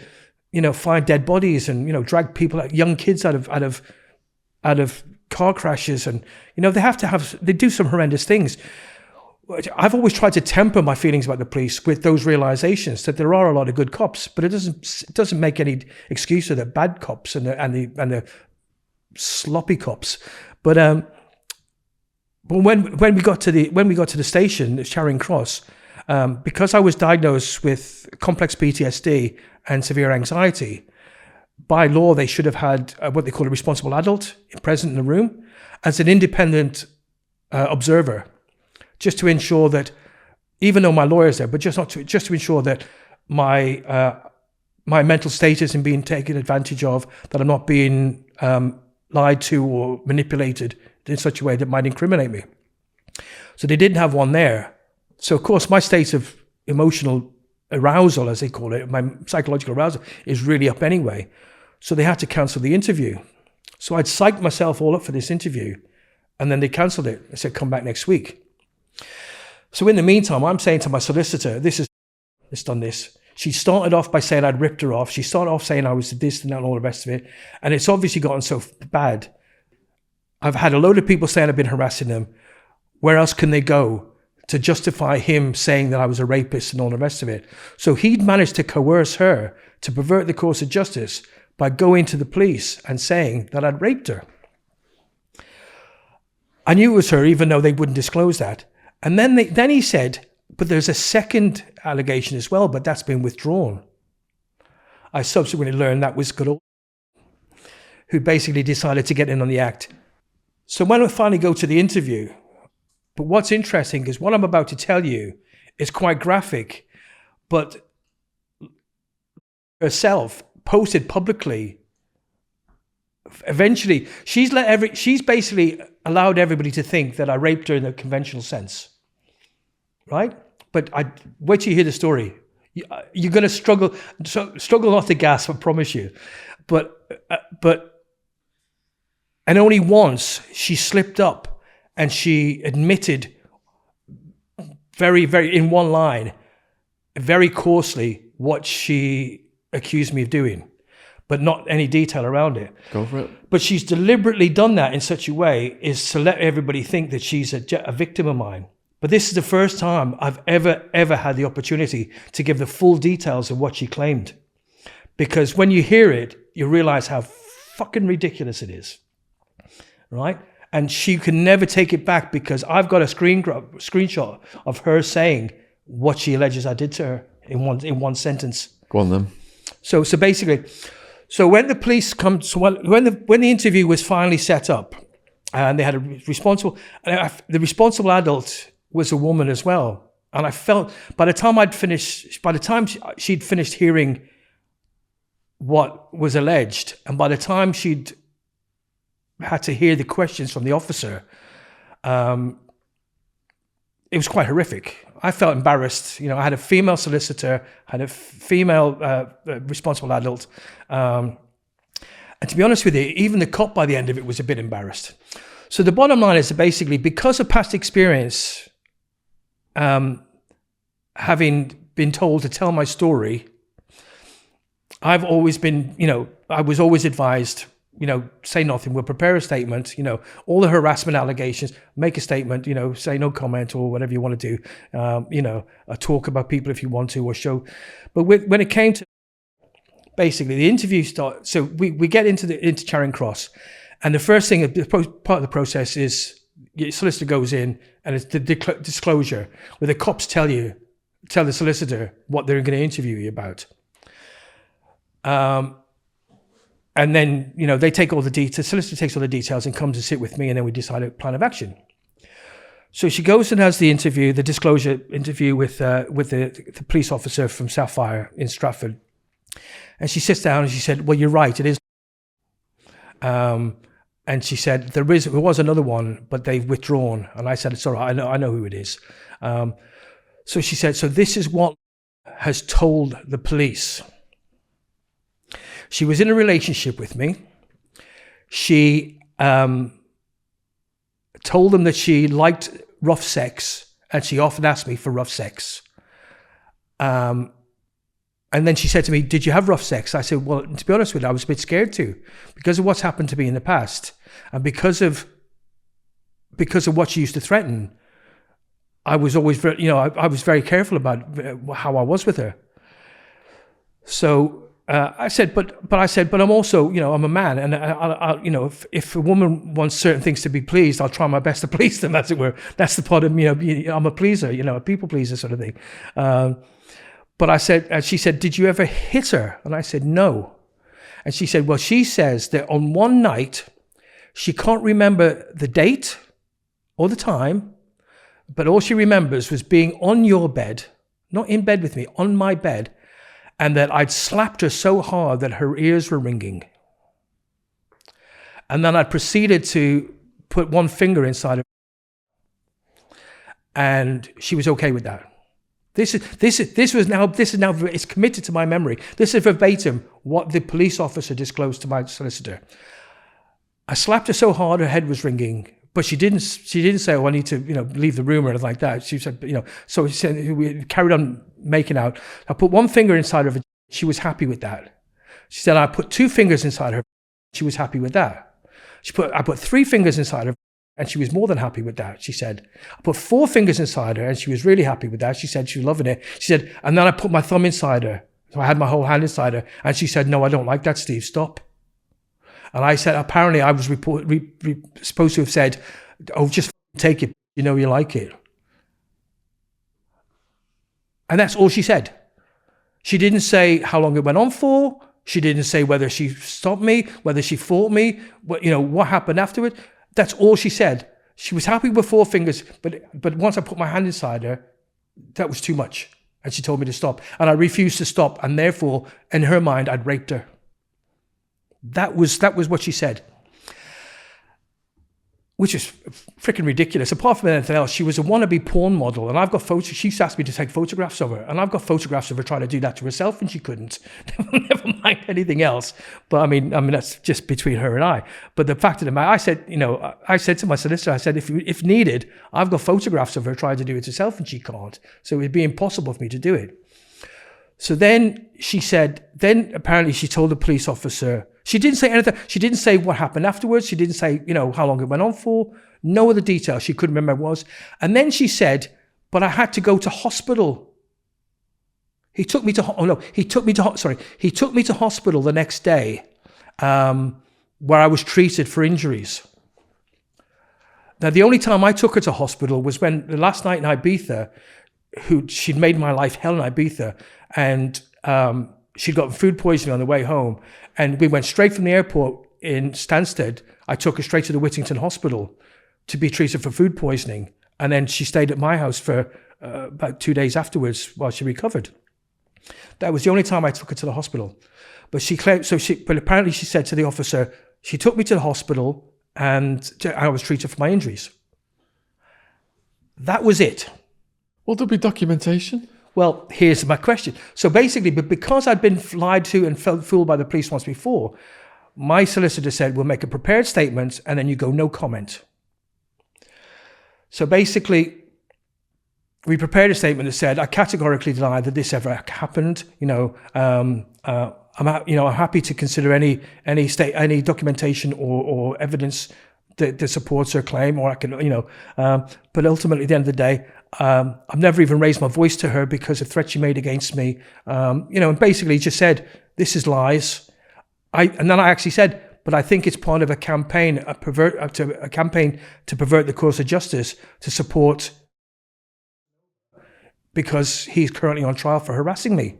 find dead bodies and, drag people, young kids out of car crashes, and they do some horrendous things. I've always tried to temper my feelings about the police with those realizations that there are a lot of good cops, but it doesn't make any excuse for the bad cops and the sloppy cops. But when we got to the station at Charing Cross, because I was diagnosed with complex PTSD and severe anxiety, by law, they should have had what they call a responsible adult present in the room as an independent observer, just to ensure that, even though my lawyer's there, but just to ensure that my mental state isn't being taken advantage of, that I'm not being lied to or manipulated in such a way that might incriminate me. So they didn't have one there. So of course, my state of emotional arousal, as they call it, my psychological arousal, is really up anyway. So they had to cancel the interview. So I'd psyched myself all up for this interview, and then they cancelled it. They said, come back next week. So in the meantime, I'm saying to my solicitor, it's done this. She started off by saying I'd ripped her off. She started off saying I was this and that and all the rest of it. And it's obviously gotten so bad. I've had a load of people saying I've been harassing them. Where else can they go to justify him saying that I was a rapist and all the rest of it? So he'd managed to coerce her to pervert the course of justice by going to the police and saying that I'd raped her. I knew it was her, even though they wouldn't disclose that. And then he said, But there's a second allegation as well, but that's been withdrawn. I subsequently learned that was Goodall, who basically decided to get in on the act. So when I finally go to the interview, but what's interesting is what I'm about to tell you is quite graphic, but herself posted publicly. Eventually, she's basically allowed everybody to think that I raped her in the conventional sense, right? But wait till you hear the story. You're going to struggle not to gasp, I promise you. And only once she slipped up and she admitted very, very in one line, very coarsely, what she accused me of doing, but not any detail around it.
Go for it.
But she's deliberately done that in such a way is to let everybody think that she's a victim of mine. But this is the first time I've ever had the opportunity to give the full details of what she claimed. Because when you hear it, you realize how fucking ridiculous it is, right? And she can never take it back because I've got a screenshot of her saying what she alleges I did to her in one sentence.
Go on then.
So basically, when the police come, when the interview was finally set up, and they had the responsible adult was a woman as well, and I felt by the time she'd finished hearing what was alleged, and by the time she'd had to hear the questions from the officer, it was quite horrific. I felt embarrassed. You know, I had a female solicitor, had a female responsible adult. And to be honest with you, even the cop by the end of it was a bit embarrassed. So the bottom line is that basically, because of past experience, having been told to tell my story, I've always been, I was always advised, say nothing, we'll prepare a statement, all the harassment allegations, make a statement, say no comment or whatever you want to do, talk about people if you want to or show. But when it came to basically the interview start, so we get into Charing Cross, and the first thing, part of the process is your solicitor goes in and it's the disclosure where the cops tell the solicitor what they're going to interview you about. And then, they take all the details, solicitor takes all the details and comes to sit with me, and then we decide a plan of action. So she goes and has the disclosure interview with the police officer from Sapphire in Stratford. And she sits down and she said, well, you're right, it is. And she said, there was another one, but they've withdrawn. And I said, it's all right, I know who it is. So she said, so this is what has told the police. She was in a relationship with me. She told them that she liked rough sex, and she often asked me for rough sex. And then she said to me, did you have rough sex? I said, well, to be honest with you, I was a bit scared to, because of what's happened to me in the past. And because of what she used to threaten, I was always very, I was very careful about how I was with her. So I said, but I'm also, I'm a man, and if a woman wants certain things to be pleased, I'll try my best to please them, as it were. That's the part of me, I'm a pleaser, a people pleaser sort of thing. But I said, and she said, did you ever hit her? And I said, no. And she said, well, she says that on one night, she can't remember the date or the time, but all she remembers was being on your bed, not in bed with me, on my bed, and that I'd slapped her so hard that her ears were ringing. And then I proceeded to put one finger inside her, and she was okay with that. This is now it's committed to my memory. This is verbatim what the police officer disclosed to my solicitor. I slapped her so hard her head was ringing, but she didn't say, oh, I need to leave the room or anything like that. She said, so she said, we carried on making out. I put one finger inside her. She was happy with that. She said, I put two fingers inside her. She was happy with that. I put three fingers inside her, and she was more than happy with that. She said, I put four fingers inside her, and she was really happy with that. She said she was loving it. She said, and then I put my thumb inside her. So I had my whole hand inside her. And she said, no, I don't like that, Steve, stop. And I said, apparently I was supposed to have said, oh, just take it, you like it. And that's all she said. She didn't say how long it went on for. She didn't say whether she stopped me, whether she fought me, what happened afterward. That's all she said. She was happy with 4 fingers, but once I put my hand inside her, that was too much. And she told me to stop. And I refused to stop. And therefore, in her mind, I'd raped her. That was what she said. Which is freaking ridiculous. Apart from anything else, she was a wannabe porn model, and I've got photos. She's asked me to take photographs of her, and I've got photographs of her trying to do that to herself, and she couldn't. Never mind anything else. But I mean, that's just between her and I. But the fact of the matter, I said to my solicitor, I said, if needed, I've got photographs of her trying to do it herself, and she can't. So it'd be impossible for me to do it. So then she said, apparently she told the police officer. She didn't say anything. She didn't say what happened afterwards. She didn't say, how long it went on for. No other details. She couldn't remember what it was. And then she said, but I had to go to hospital. He took me to hospital the next day, where I was treated for injuries. Now, the only time I took her to hospital was when the last night in Ibiza, she'd made my life hell in Ibiza, and she'd gotten food poisoning on the way home. And we went straight from the airport in Stansted. I took her straight to the Whittington Hospital to be treated for food poisoning. And then she stayed at my house for about 2 days afterwards while she recovered. That was the only time I took her to the hospital. But but apparently she said to the officer, she took me to the hospital and I was treated for my injuries. That was it.
Will there be documentation?
Well, here's my question. So basically, but because I'd been lied to and felt fooled by the police once before, my solicitor said, we'll make a prepared statement and then you go no comment. So basically, we prepared a statement that said, I categorically deny that this ever happened. I'm happy to consider any documentation or evidence that supports her claim, or I can, but ultimately at the end of the day, I've never even raised my voice to her because of threats she made against me. And basically just said, this is lies. And then I actually said, but I think it's part of a campaign, a campaign to pervert the course of justice to support, because he's currently on trial for harassing me.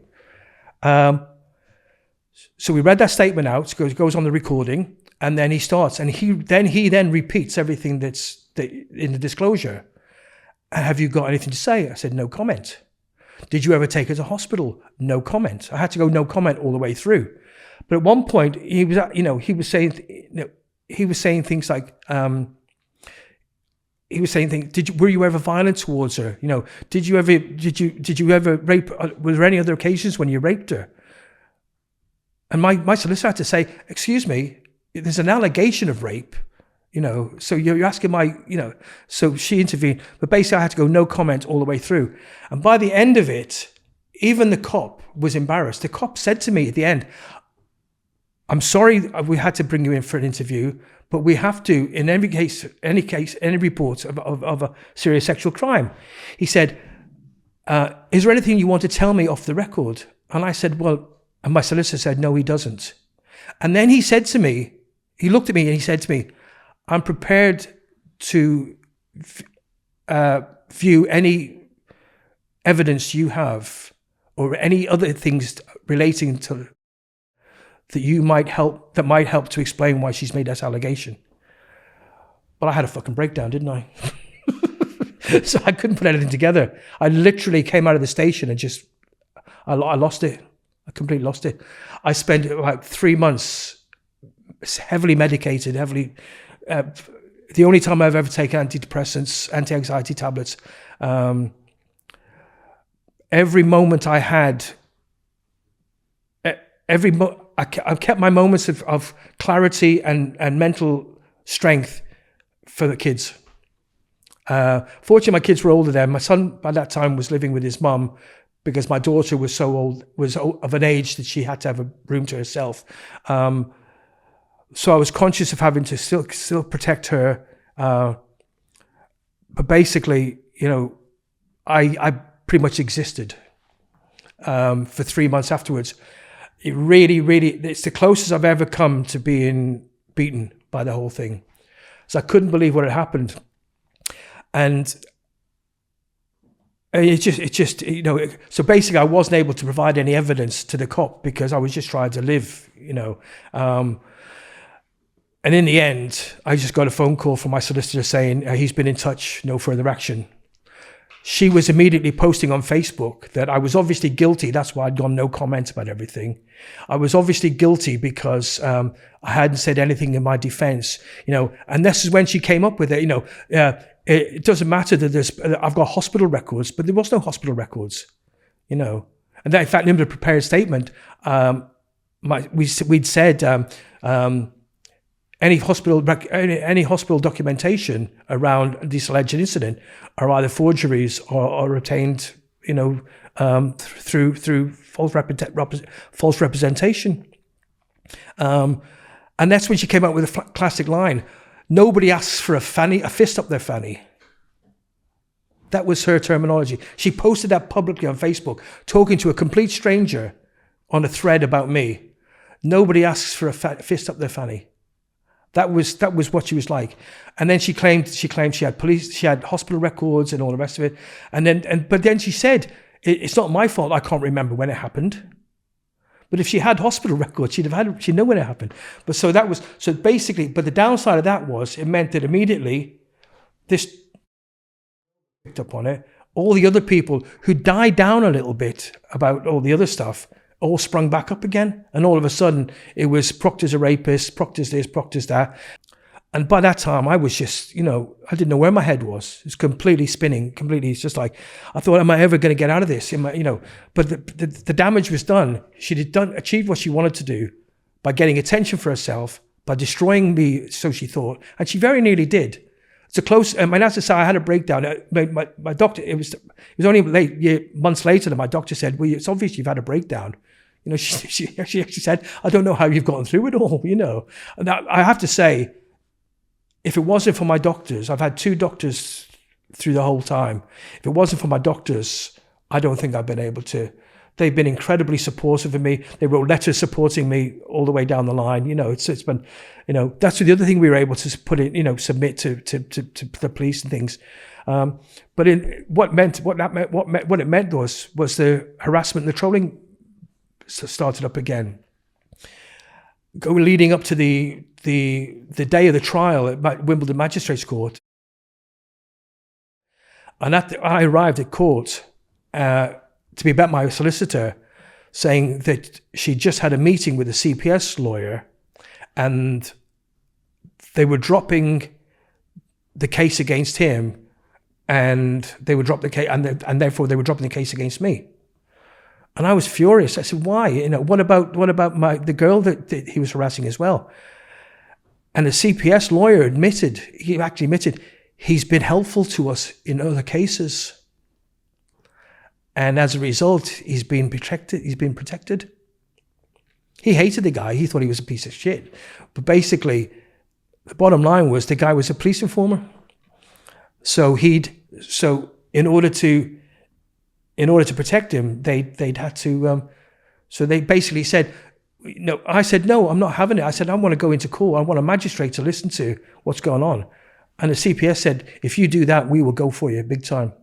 So we read that statement out, goes on the recording, and then he starts, and he then repeats everything that's in the disclosure. Have you got anything to say? I said, no comment. Did you ever take her to hospital? No comment. I had to go no comment all the way through. But at one point, he was saying things like, were you ever violent towards her? Did you ever rape? Were there any other occasions when you raped her? And my solicitor had to say, excuse me, there's an allegation of rape. So you're asking so she intervened, but basically I had to go no comment all the way through. And by the end of it, even the cop was embarrassed. The cop said to me at the end, I'm sorry we had to bring you in for an interview, but we have to, in any report of a serious sexual crime. He said, is there anything you want to tell me off the record? And I said, well, and my solicitor said, no, he doesn't. And then he said to me, he looked at me and he said to me, I'm prepared to view any evidence you have or any other things relating to that might help to explain why she's made that allegation. But I had a fucking breakdown, didn't I? So I couldn't put anything together. I literally came out of the station and I lost it. I completely lost it. I spent about 3 months heavily medicated, the only time I've ever taken antidepressants, anti-anxiety tablets. Every moment I had, I kept my moments of clarity and mental strength for the kids. Fortunately, my kids were older then. My son, by that time, was living with his mum because my daughter was of an age that she had to have a room to herself. So I was conscious of having to still protect her. But basically, I pretty much existed for 3 months afterwards. It really, it's the closest I've ever come to being beaten by the whole thing. So I couldn't believe what had happened. And So basically I wasn't able to provide any evidence to the cop because I was just trying to live, and in the end, I just got a phone call from my solicitor saying he's been in touch, no further action. She was immediately posting on Facebook that I was obviously guilty. That's why I'd gone no comment about everything. I was obviously guilty because I hadn't said anything in my defense, and this is when she came up with it, it doesn't matter that I've got hospital records, but there was no hospital records, And that, in fact, in the prepared statement, we'd said any hospital documentation around this alleged incident are either forgeries or obtained, through false representation. And that's when she came out with a classic line: "Nobody asks for a fist up their fanny." That was her terminology. She posted that publicly on Facebook, talking to a complete stranger on a thread about me. Nobody asks for a fist up their fanny. That was what she was like. And then she claimed she had hospital records and all the rest of it. But then she said, "It's not my fault. I can't remember when it happened." But if she had hospital records, she'd know when it happened. But the downside of that was it meant that immediately this picked up on it. All the other people who died down a little bit about all the other stuff all sprung back up again. And all of a sudden it was Proctor's a rapist, Proctor's this, Proctor's that. And by that time I was just, I didn't know where my head was. It was completely spinning, it's just like, I thought, am I ever going to get out of this? But the damage was done. She achieved what she wanted to do by getting attention for herself, by destroying me, so she thought. And she very nearly did. It's a close, my nurse said I had a breakdown. My doctor, it was only months later that my doctor said, "Well, it's obvious you've had a breakdown." She actually said, "I don't know how you've gotten through it all," And I have to say, if it wasn't for my doctors, I've had 2 doctors through the whole time. If it wasn't for my doctors, I don't think I've been able to. They've been incredibly supportive of me. They wrote letters supporting me all the way down the line. It's been, that's the other thing we were able to submit to the police and things. But what it meant was the harassment and the trolling started up again. Leading up to the day of the trial at Wimbledon Magistrates Court, and I arrived at court to be met by a solicitor, saying that she just had a meeting with a CPS lawyer, and they were dropping the case against him, and they would drop the case, and therefore they were dropping the case against me. And I was furious. I said, "Why? What about the girl that he was harassing as well?" And the CPS lawyer he actually admitted he's been helpful to us in other cases. And as a result, he's been protected. He hated the guy. He thought he was a piece of shit. But basically, the bottom line was the guy was a police informer. So in order to protect him, they'd had to. So they basically said, "No." I said, "No, I'm not having it." I said, "I want to go into court. I want a magistrate to listen to what's going on." And the CPS said, "If you do that, we will go for you big time."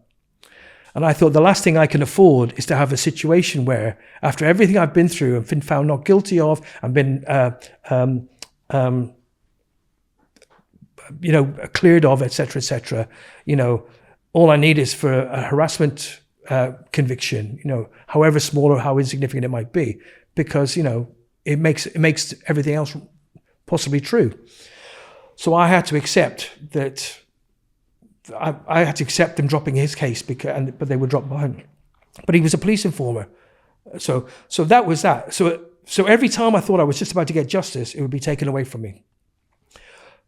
And I thought the last thing I can afford is to have a situation where, after everything I've been through and been found not guilty of, and been cleared of, etc., all I need is for a harassment conviction, however small or how insignificant it might be, because it makes everything else possibly true. So I had to accept that. I had to accept them dropping his case but they were dropped behind. But he was a police informer, so that was that. So every time I thought I was just about to get justice, it would be taken away from me.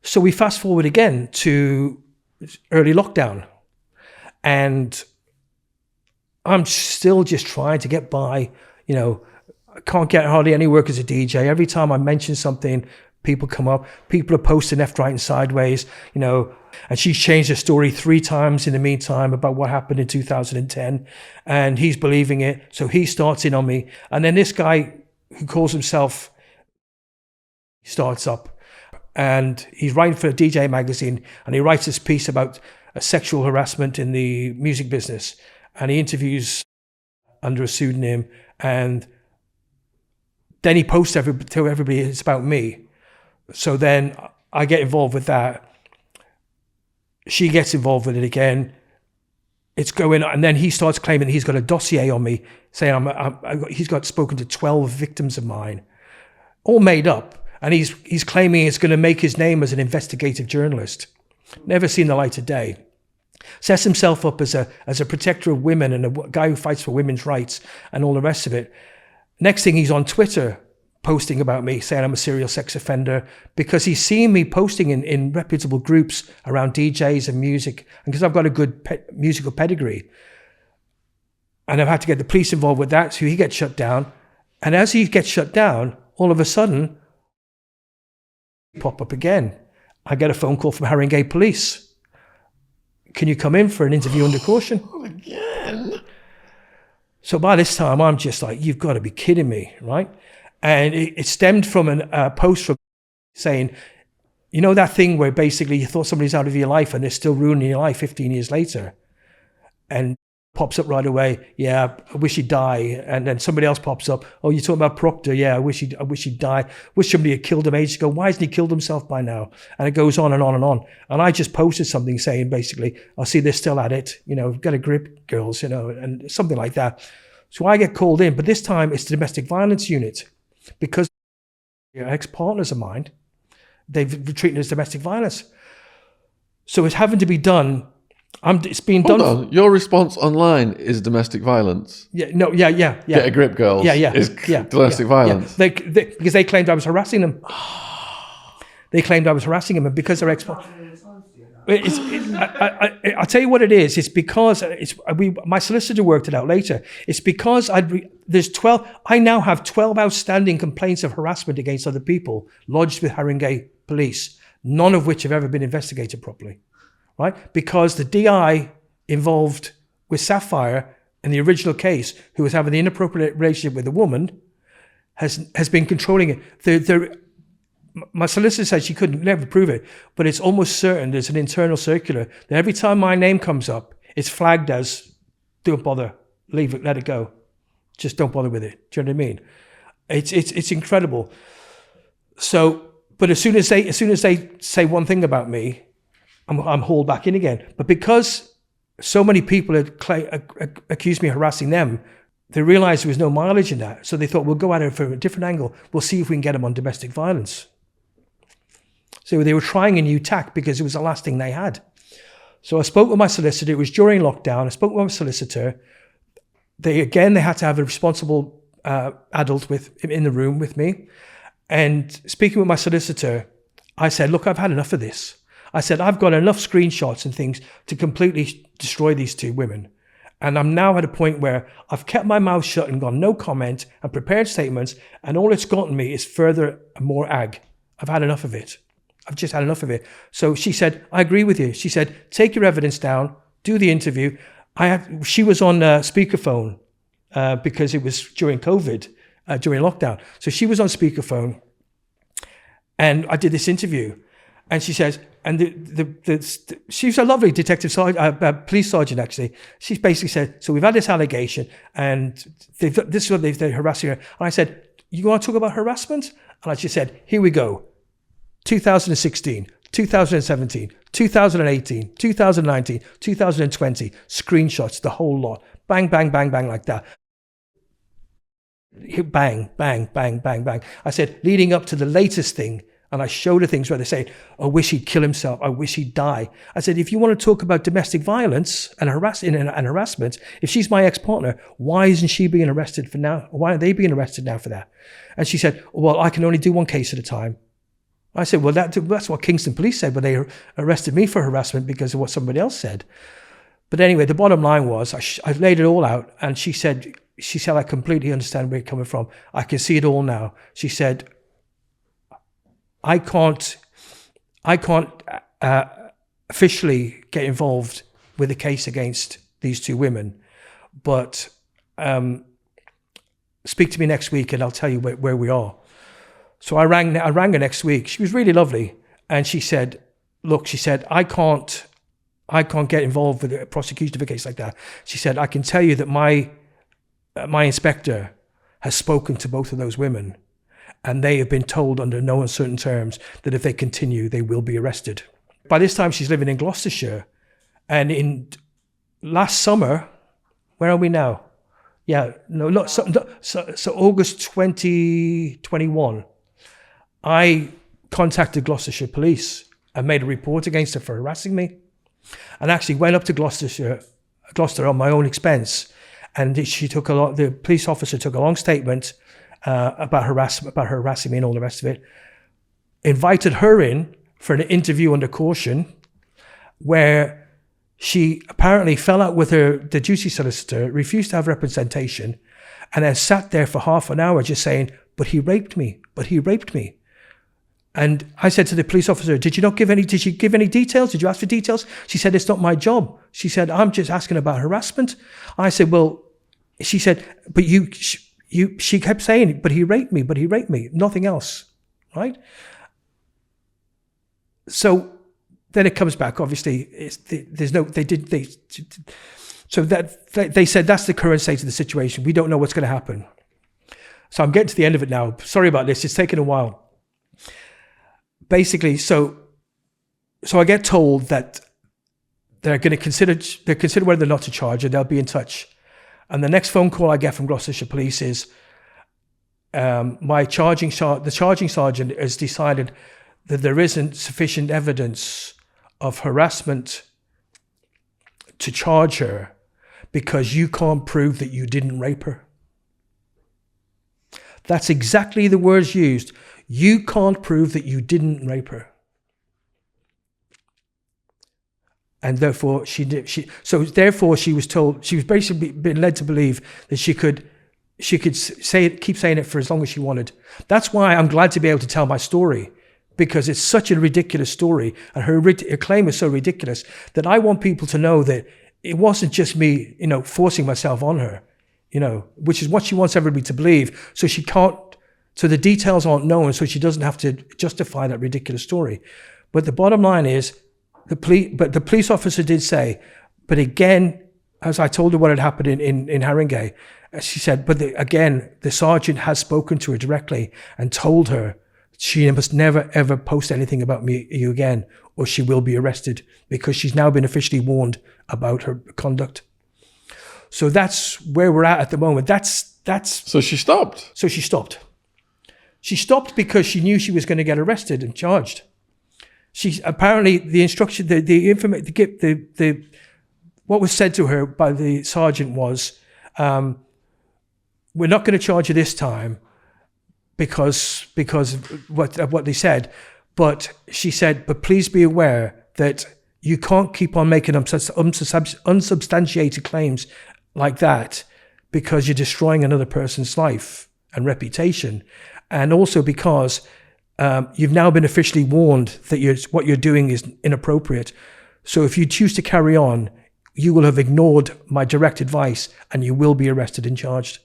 So we fast forward again to early lockdown, and I'm still just trying to get by. I can't get hardly any work as a DJ. Every time I mention something, people come up. People are posting left, right, and sideways. And she's changed her story 3 times in the meantime about what happened in 2010, and he's believing it. So he starts in on me, and then this guy who calls himself starts up, and he's writing for a DJ magazine, and he writes this piece about sexual harassment in the music business. and he interviews under a pseudonym, and then he posts to everybody it's about me. So then I get involved with that. She gets involved with it again. It's going on, and then he starts claiming he's got a dossier on me, saying he's got spoken to 12 victims of mine, all made up, and he's claiming it's going to make his name as an investigative journalist. Never seen the light of day. Sets himself up as a protector of women and a guy who fights for women's rights and all the rest of it. Next thing, he's on Twitter posting about me, saying I'm a serial sex offender, because he's seen me posting in reputable groups around DJs and music, and because I've got a good musical pedigree. And I've had to get the police involved with that, so he gets shut down. And as he gets shut down, all of a sudden, pop up again. I get a phone call from Haringey Police. Can you come in for an interview under caution?
Again?
So by this time, I'm just like, you've got to be kidding me, right? And it stemmed from a post from saying, you know that thing where basically you thought somebody's out of your life and they're still ruining your life 15 years later? And pops up right away, yeah, I wish he'd die. And then somebody else pops up, oh, you're talking about Proctor, yeah, I wish he'd die. Wish somebody had killed him ages ago. Why hasn't he killed himself by now? And it goes on and on and on. And I just posted something saying basically, I see they're still at it, get a grip, girls, and something like that. So I get called in, but this time it's the domestic violence unit, because ex-partners of mine, they've treated it as domestic violence. So it's having to be done. It's being done.
Hold on. Your response online is domestic violence.
Yeah.
Get a grip, girls. Is domestic violence.
They because they claimed I was harassing them. They claimed I was harassing them, and because they're I'll tell you what it is. It's because my solicitor worked it out later. It's because there's 12. I now have 12 outstanding complaints of harassment against other people lodged with Haringey Police, none of which have ever been investigated properly. Right? Because the DI involved with Sapphire in the original case, who was having the inappropriate relationship with a woman, has been controlling it. My solicitor said she could never prove it, but it's almost certain there's an internal circular that every time my name comes up, it's flagged as, don't bother, leave it, let it go. Just don't bother with it. Do you know what I mean? It's incredible. So, but as soon as they say one thing about me, I'm hauled back in again. But because so many people had accused me of harassing them, they realized there was no mileage in that. So they thought, we'll go at it from a different angle. We'll see if we can get them on domestic violence. So they were trying a new tack because it was the last thing they had. So I spoke with my solicitor. It was during lockdown. I spoke with my solicitor. They had to have a responsible adult in the room with me. And speaking with my solicitor, I said, look, I've had enough of this. I said, I've got enough screenshots and things to completely destroy these two women. And I'm now at a point where I've kept my mouth shut and gone no comment and prepared statements. And all it's gotten me is further and more ag. I've had enough of it. I've just had enough of it. So she said, I agree with you. She said, take your evidence down, do the interview. She was on speakerphone because it was during COVID, during lockdown. So she was on speakerphone and I did this interview. And she says, and she's a lovely police sergeant actually. She basically said, so we've had this allegation and this is what they're harassing her. And I said, you want to talk about harassment? And she said, here we go. 2016, 2017, 2018, 2019, 2020, screenshots, the whole lot. Bang, bang, bang, bang, like that. Bang, bang, bang, bang, bang. I said, leading up to the latest thing, and I showed her things where they say, I wish he'd kill himself. I wish he'd die. I said, if you want to talk about domestic violence and harassment, if she's my ex-partner, why isn't she being arrested for now? Why are they being arrested now for that? And she said, well, I can only do one case at a time. I said, well, that's what Kingston Police said, but they arrested me for harassment because of what somebody else said. But anyway, the bottom line was, I laid it all out, and she said, I completely understand where you're coming from. I can see it all now. She said, I can't officially get involved with a case against these two women, but speak to me next week and I'll tell you where we are. So I rang her next week. She was really lovely. And she said, look, I can't I can't get involved with the prosecution of a case like that. She said, I can tell you that my inspector has spoken to both of those women, and they have been told under no uncertain terms that if they continue, they will be arrested. By this time, she's living in Gloucestershire. And in last summer, where are we now? Yeah, no, so August 2021, I contacted Gloucestershire police and made a report against her for harassing me, and actually went up to Gloucester on my own expense. And the police officer took a long statement about her harassing me and all the rest of it, invited her in for an interview under caution, where she apparently fell out with the duty solicitor, refused to have representation, and then sat there for half an hour just saying, but he raped me. And I said to the police officer, did she give any details? Did you ask for details? She said, it's not my job. She said, I'm just asking about harassment. I said, well, she said, but she kept saying, but he raped me, nothing else, right? So then it comes back, obviously, so that they said that's the current state of the situation. We don't know what's going to happen. So I'm getting to the end of it now. Sorry about this, it's taken a while. Basically, so I get told that they're going to consider whether or not to charge her. They'll be in touch. And the next phone call I get from Gloucestershire Police is the charging sergeant has decided that there isn't sufficient evidence of harassment to charge her because you can't prove that you didn't rape her. That's exactly the words used. You can't prove that you didn't rape her. And therefore she was told, she was basically been led to believe that she could keep saying it for as long as she wanted. That's why I'm glad to be able to tell my story, because it's such a ridiculous story, and her claim is so ridiculous that I want people to know that it wasn't just me, forcing myself on her, which is what she wants everybody to believe. So the details aren't known, so she doesn't have to justify that ridiculous story. But the bottom line is, the police officer did say, but again, as I told her what had happened in Haringey, she said, but the sergeant has spoken to her directly and told her she must never ever post anything about you again, or she will be arrested, because she's now been officially warned about her conduct. So that's where we're at the moment.
So she stopped.
She stopped because she knew she was going to get arrested and charged. She apparently, the instruction, what was said to her by the sergeant was, we're not going to charge you this time because of what they said. But she said, but please be aware that you can't keep on making unsubstantiated claims like that, because you're destroying another person's life and reputation. And also because you've now been officially warned that what you're doing is inappropriate. So if you choose to carry on, you will have ignored my direct advice and you will be arrested and charged.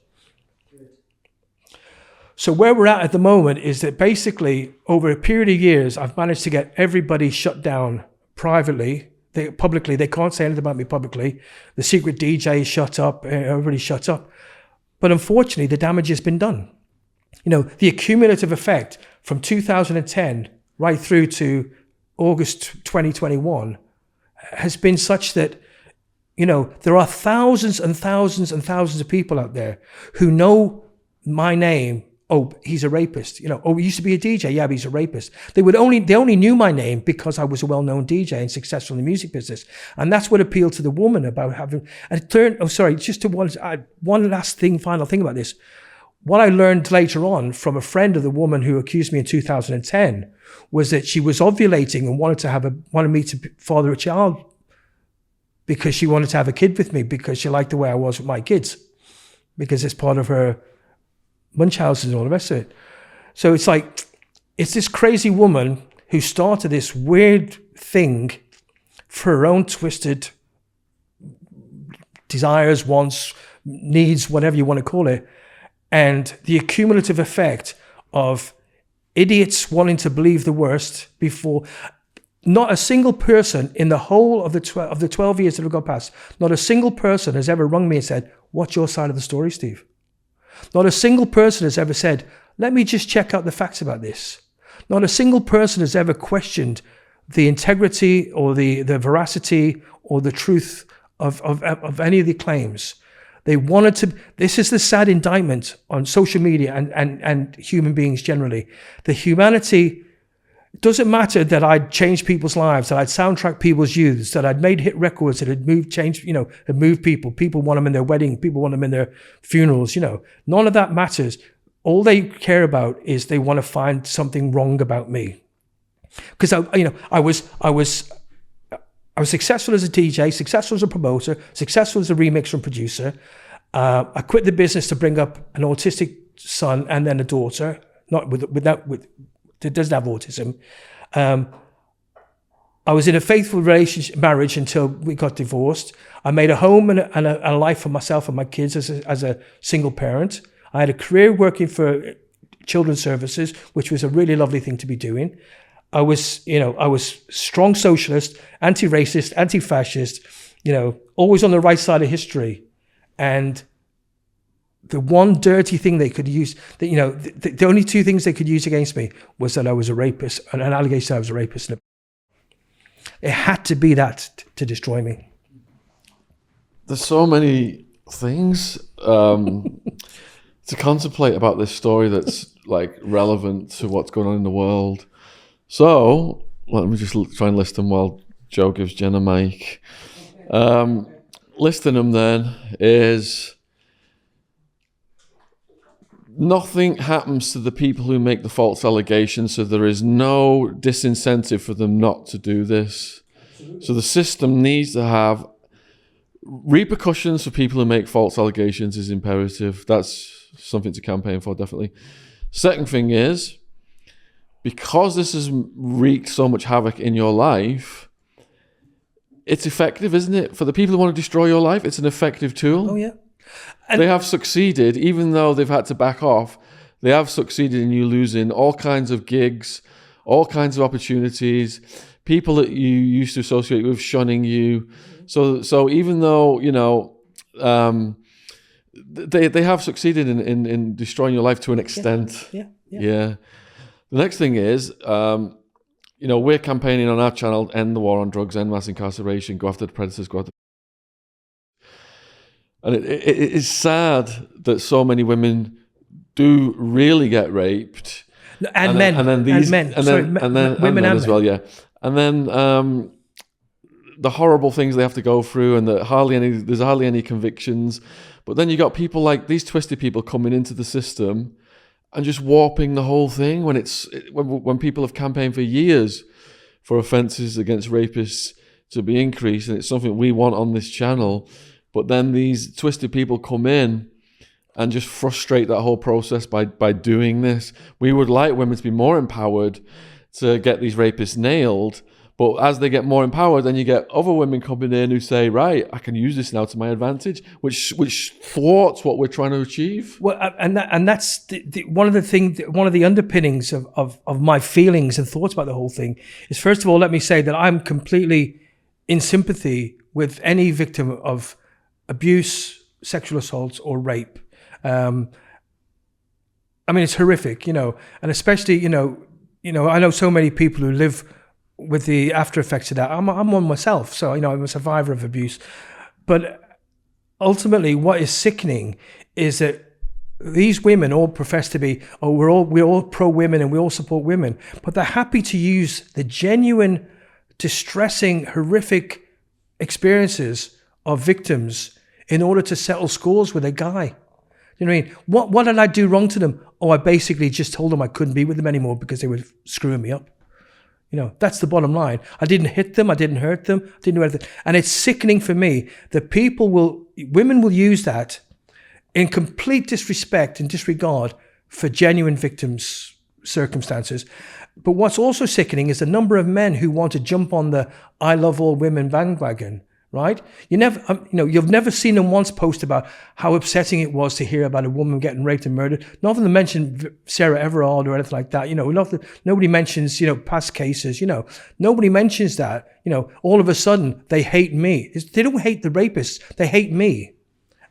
So where we're at the moment is that basically over a period of years, I've managed to get everybody shut down privately. Publicly, they can't say anything about me publicly. The secret DJ is shut up, everybody's shut up. But unfortunately, the damage has been done. The accumulative effect from 2010 right through to August 2021 has been such that, there are thousands and thousands and thousands of people out there who know my name. Oh, he's a rapist. Oh, he used to be a DJ. Yeah, but he's a rapist. They only knew my name because I was a well-known DJ and successful in the music business. And that's what appealed to the woman about having, just to one last final thing about this. What I learned later on from a friend of the woman who accused me in 2010 was that she was ovulating and wanted me to father a child, because she wanted to have a kid with me, because she liked the way I was with my kids, because it's part of her Munchausen and all the rest of it. So it's this crazy woman who started this weird thing for her own twisted desires, wants, needs, whatever you want to call it. And the accumulative effect of idiots wanting to believe the worst before. Not a single person in the whole of the 12 years that have gone past, not a single person has ever rung me and said, what's your side of the story, Steve? Not a single person has ever said, let me just check out the facts about this. Not a single person has ever questioned the integrity or the veracity or the truth of any of the claims. They wanted to, this is the sad indictment on social media and human beings generally. The humanity, it doesn't matter that I'd changed people's lives, that I'd soundtracked people's youths, that I'd made hit records that had moved people. People want them in their wedding, people want them in their funerals, None of that matters. All they care about is they want to find something wrong about me. Because I was successful as a DJ, successful as a promoter, successful as a remixer and producer. I quit the business to bring up an autistic son and then a daughter, that doesn't have autism. I was in a faithful marriage until we got divorced. I made a home and a life for myself and my kids as a single parent. I had a career working for children's services, which was a really lovely thing to be doing. I was strong socialist, anti-racist, anti-fascist, always on the right side of history. And the one dirty thing they could use, the only two things they could use against me was that I was a rapist, an allegation that I was a rapist. It had to be that to destroy me.
There's so many things to contemplate about this story that's like relevant to what's going on in the world. So let me just try and list them while Joe gives Jen a mic. Listing them then is: nothing happens to the people who make the false allegations, so there is no disincentive for them not to do this. So the system needs to have repercussions for people who make false allegations is imperative. That's something to campaign for, definitely. Second thing is, because this has wreaked so much havoc in your life, it's effective, isn't it? For the people who want to destroy your life, it's an effective tool.
Oh, yeah.
They have succeeded, even though they've had to back off. They have succeeded in you losing all kinds of gigs, all kinds of opportunities, people that you used to associate with shunning you. So even though, they have succeeded in destroying your life to an extent. Yeah. The next thing is, we're campaigning on our channel, end the war on drugs, end mass incarceration, go after the predators, go after. And it is sad that so many women do really get raped,
and men
as well, yeah. And then the horrible things they have to go through, and there's hardly any convictions. But then you got people like these twisted people coming into the system and just warping the whole thing when people have campaigned for years for offences against rapists to be increased, and it's something we want on this channel. But then these twisted people come in and just frustrate that whole process by doing this. We would like women to be more empowered to get these rapists nailed. But as they get more empowered, then you get other women coming in who say, right, I can use this now to my advantage, which thwarts what we're trying to achieve.
Well, and that's one of the underpinnings of my feelings and thoughts about the whole thing is, first of all, let me say that I'm completely in sympathy with any victim of abuse, sexual assault, or rape. It's horrific, and especially, I know so many people who live with the after effects of that. I'm one myself, so I'm a survivor of abuse. But ultimately, what is sickening is that these women all profess to be, we're all pro women and we all support women, but they're happy to use the genuine, distressing, horrific experiences of victims in order to settle scores with a guy. You know what I mean? What did I do wrong to them? I basically just told them I couldn't be with them anymore because they were screwing me up. That's the bottom line. I didn't hit them. I didn't hurt them. I didn't do anything. And it's sickening for me that women will use that in complete disrespect and disregard for genuine victims' circumstances. But what's also sickening is the number of men who want to jump on the I love all women bandwagon, right? You've never seen them once post about how upsetting it was to hear about a woman getting raped and murdered. None of them mention Sarah Everard or anything like that. Nobody mentions, past cases, nobody mentions that. All of a sudden they hate me. They don't hate the rapists. They hate me.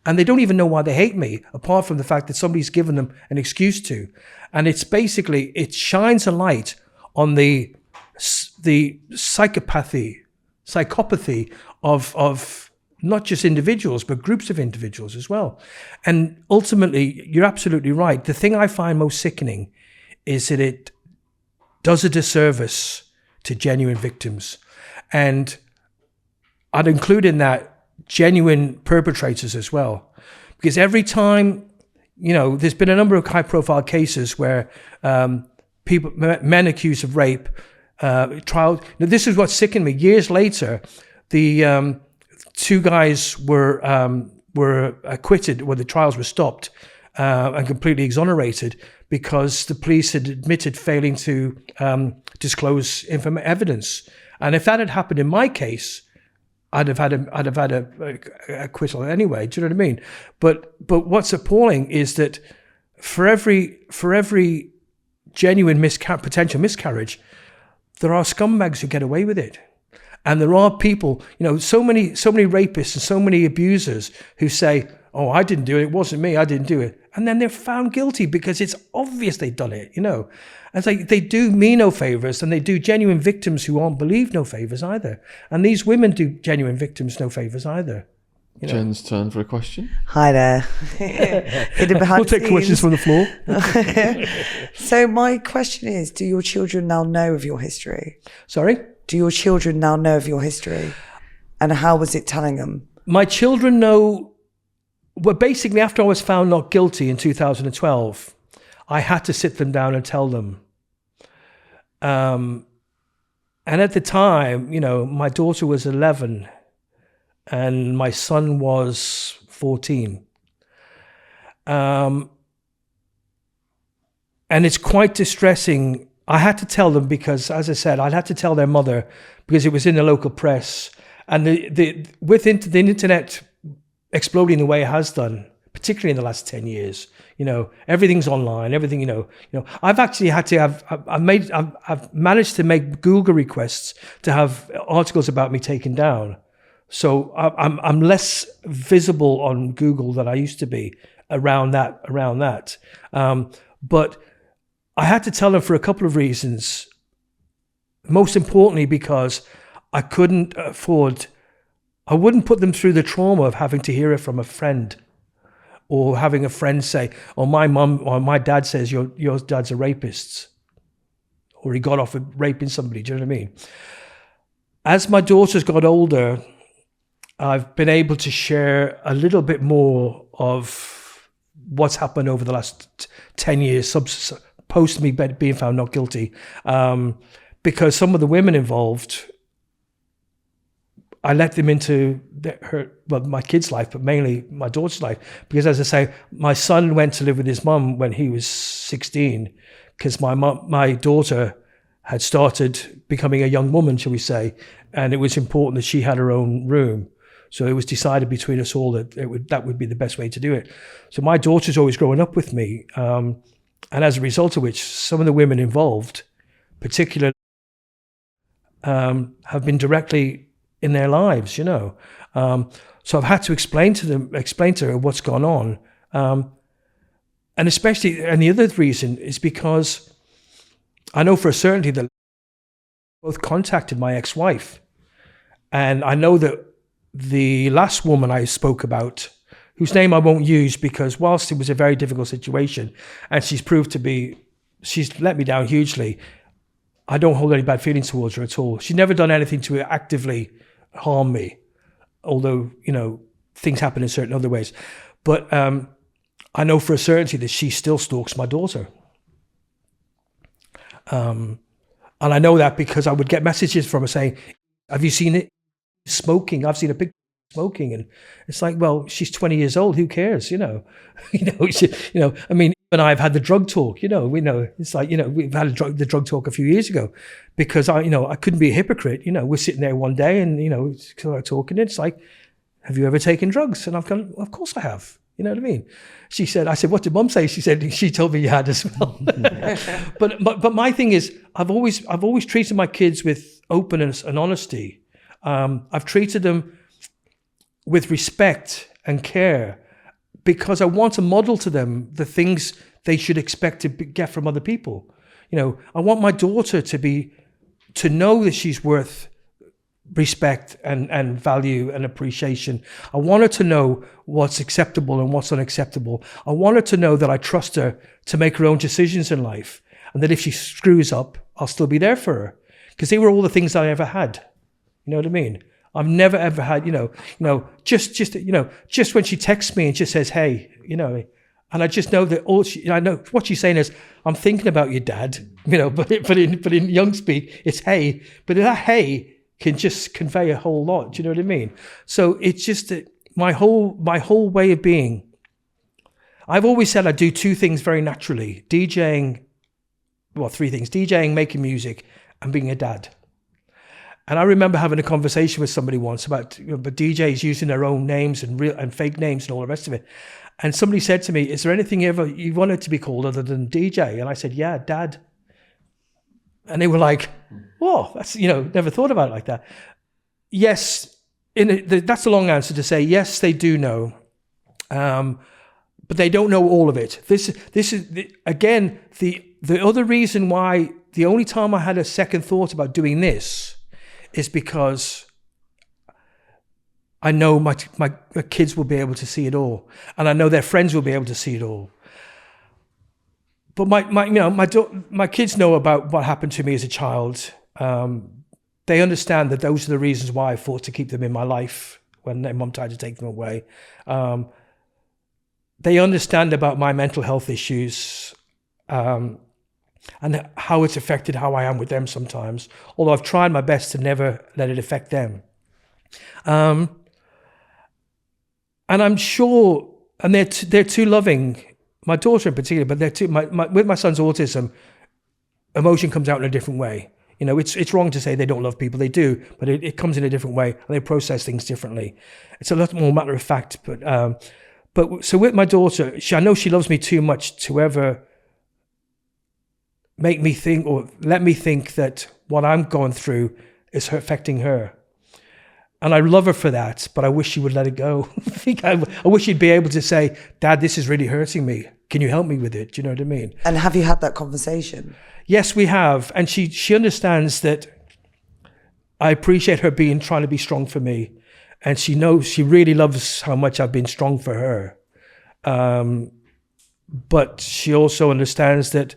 And they don't even know why they hate me, apart from the fact that somebody's given them an excuse to. And it's basically, it shines a light on the psychopathy of not just individuals, but groups of individuals as well. And ultimately, you're absolutely right. The thing I find most sickening is that it does a disservice to genuine victims. And I'd include in that genuine perpetrators as well. Because every time, there's been a number of high-profile cases where men accused of rape, trial. This is what sickened me. Years later, the two guys were acquitted, or the trials were stopped and completely exonerated because the police had admitted failing to disclose evidence. And if that had happened in my case, I'd have had a acquittal anyway. Do you know what I mean? But what's appalling is that for every genuine potential miscarriage, there are scumbags who get away with it. And there are people, so many rapists and so many abusers who say, oh, I didn't do it. It wasn't me. I didn't do it. And then they're found guilty because it's obvious they've done it, And it's like they do me no favors, and they do genuine victims who aren't believed no favors either. And these women do genuine victims no favors either.
Jen's turn for a question.
Hi there.
We'll take questions from the floor.
So my question is, do your children now know of your history?
Sorry?
Do your children now know of your history? And how was it telling them? My
children know, well, basically after I was found not guilty in 2012, I had to sit them down and tell them. And at the time, my daughter was 11 and my son was 14. And it's quite distressing. I had to tell them because, as I said, I had to tell their mother because it was in the local press. And with the internet exploding the way it has done, particularly in the last 10 years, everything's online, everything, I've actually had to I've managed to make Google requests to have articles about me taken down. So I'm less visible on Google than I used to be around that. But I had to tell them for a couple of reasons. Most importantly, because I wouldn't put them through the trauma of having to hear it from a friend, or having a friend say, "Oh, my mum or my dad says your dad's a rapist, or he got off with raping somebody." Do you know what I mean? As my daughters got older, I've been able to share a little bit more of what's happened over the last 10 years, post me being found not guilty, because some of the women involved, I let them into my kid's life, but mainly my daughter's life. Because as I say, my son went to live with his mum when he was 16, because my daughter had started becoming a young woman, shall we say, and it was important that she had her own room. So it was decided between us all that that would be the best way to do it. So my daughter's always growing up with me, and as a result of which, some of the women involved, particularly, have been directly in their lives, So I've had to explain to her what's gone on, and the other reason is because I know for a certainty that both contacted my ex-wife, and I know that the last woman I spoke about, whose name I won't use because whilst it was a very difficult situation, and she's let me down hugely, I don't hold any bad feelings towards her at all. She's never done anything to actively harm me, although, things happen in certain other ways. But I know for a certainty that she still stalks my daughter. And I know that because I would get messages from her saying, "Have you seen it? Smoking. I've seen a picture of smoking." And it's like, well, she's 20 years old. Who cares? I mean, and I have had the drug talk. We know it's like, we've had the drug talk a few years ago, because I couldn't be a hypocrite. We're sitting there one day and talking. It's like, have you ever taken drugs? And I've gone, well, of course I have. You know what I mean? I said, what did Mum say? She said, she told me you had as well. but my thing is, I've always treated my kids with openness and honesty. I've treated them with respect and care, because I want to model to them the things they should expect to get from other people. I want my daughter to know that she's worth respect and value and appreciation. I want her to know what's acceptable and what's unacceptable. I want her to know that I trust her to make her own decisions in life, and that if she screws up, I'll still be there for her, because they were all the things I ever had. You know what I mean? I've never ever had, just when she texts me and just says, hey, and I just know that I know what she's saying is, I'm thinking about you, Dad, but in young speak, it's hey, but that hey can just convey a whole lot. Do you know what I mean? So it's just that my whole way of being. I've always said I do two things very naturally: three things: DJing, making music, and being a dad. And I remember having a conversation with somebody once about but DJs using their own names and fake names and all the rest of it. And somebody said to me, is there anything you wanted to be called other than DJ? And I said, yeah, Dad. And they were like, whoa, that's, never thought about it like that. Yes, that's the long answer to say, yes, they do know. But they don't know all of it. This is again, the other reason why, the only time I had a second thought about doing this is because I know my kids will be able to see it all, and I know their friends will be able to see it all. But my kids know about what happened to me as a child. They understand that those are the reasons why I fought to keep them in my life when their mum tried to take them away. They understand about my mental health issues, and how it's affected how I am with them sometimes, although I've tried my best to never let it affect them. And I'm sure, and they're too loving, my daughter in particular, but they're too, with my son's autism, emotion comes out in a different way. It's wrong to say they don't love people, they do, but it comes in a different way, and they process things differently. It's a lot more matter of fact, but so with my daughter, I know she loves me too much to ever make me think or let me think that what I'm going through is affecting her. And I love her for that, but I wish she would let it go. I wish she'd be able to say, Dad, this is really hurting me. Can you help me with it? Do you know what I mean?
And have you had that conversation?
Yes, we have. And she understands that I appreciate her trying to be strong for me. And she knows, she really loves how much I've been strong for her. But she also understands that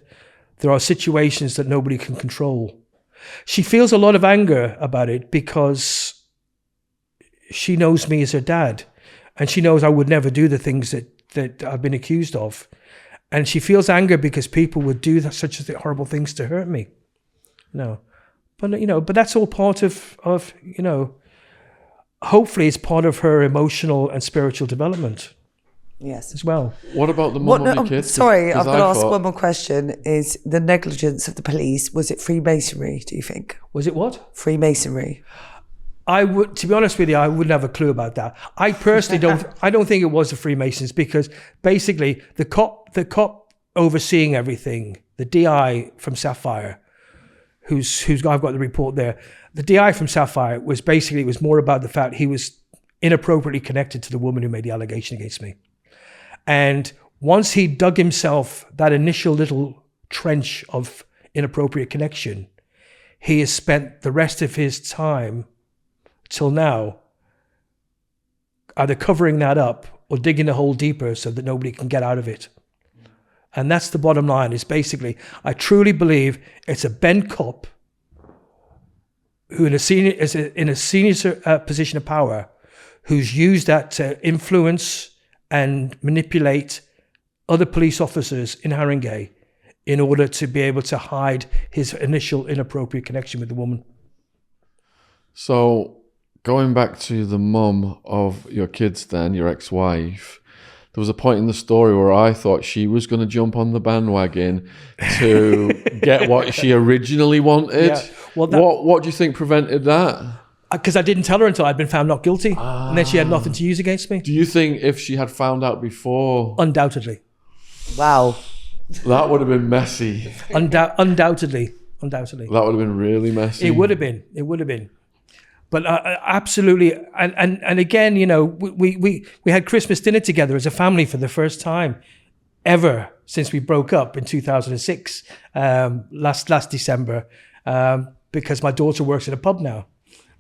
there are situations that nobody can control. She feels a lot of anger about it because she knows me as her dad, and she knows I would never do the things that I've been accused of. And she feels anger because people would do such horrible things to hurt me. But that's all part of hopefully it's part of her emotional and spiritual development.
Yes.
As well.
What about the mum of your kids?
Sorry, I've got to ask one more question. Is the negligence of the police, was it Freemasonry, do you think?
Was it what?
Freemasonry.
To be honest with you, I wouldn't have a clue about that. I personally I don't think it was the Freemasons, because basically the cop overseeing everything, the DI from Sapphire, I've got the report there. The DI from Sapphire it was more about the fact he was inappropriately connected to the woman who made the allegation against me. And once he dug himself that initial little trench of inappropriate connection, he has spent the rest of his time till now either covering that up or digging the hole deeper so that nobody can get out of it. And that's the bottom line, is basically, I truly believe it's a bent cop who in a senior position of power, who's used that to influence and manipulate other police officers in Haringey in order to be able to hide his initial inappropriate connection with the woman.
So going back to the mum of your kids then, your ex-wife, there was a point in the story where I thought she was going to jump on the bandwagon to get what she originally wanted.
Yeah. Well,
what do you think prevented that?
Because I didn't tell her until I'd been found not guilty, and then she had nothing to use against me.
Do you think if she had found out before,
Undoubtedly.
Wow.
that would have been messy?
Undoubtedly.
That would have been really messy.
It would have been. But absolutely, and again, you know, we had Christmas dinner together as a family for the first time ever since we broke up in 2006, last December, because my daughter works at a pub now,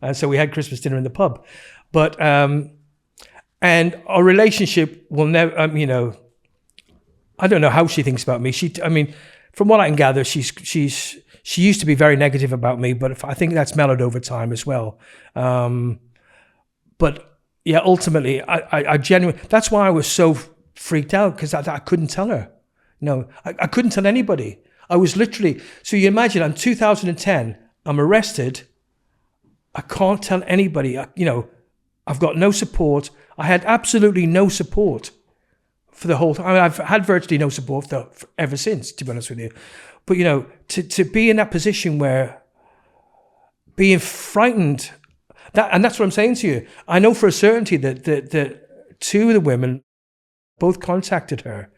and so we had Christmas dinner in the pub. But and our relationship will never, you know, I don't know how she thinks about me. From what I can gather, she used to be very negative about me, but I think that's mellowed over time as well. But yeah, ultimately, I genuinely, that's why I was so freaked out, because I couldn't tell her. No, I couldn't tell anybody. I was literally, so you imagine, in 2010, I'm arrested. I can't tell anybody. You know, I've got no support. I had absolutely no support for the whole time. I mean, I've had virtually no support ever since, to be honest with you. But, you know, to be in that position where being frightened, and that's what I'm saying to you. I know for a certainty that two of the women both contacted her.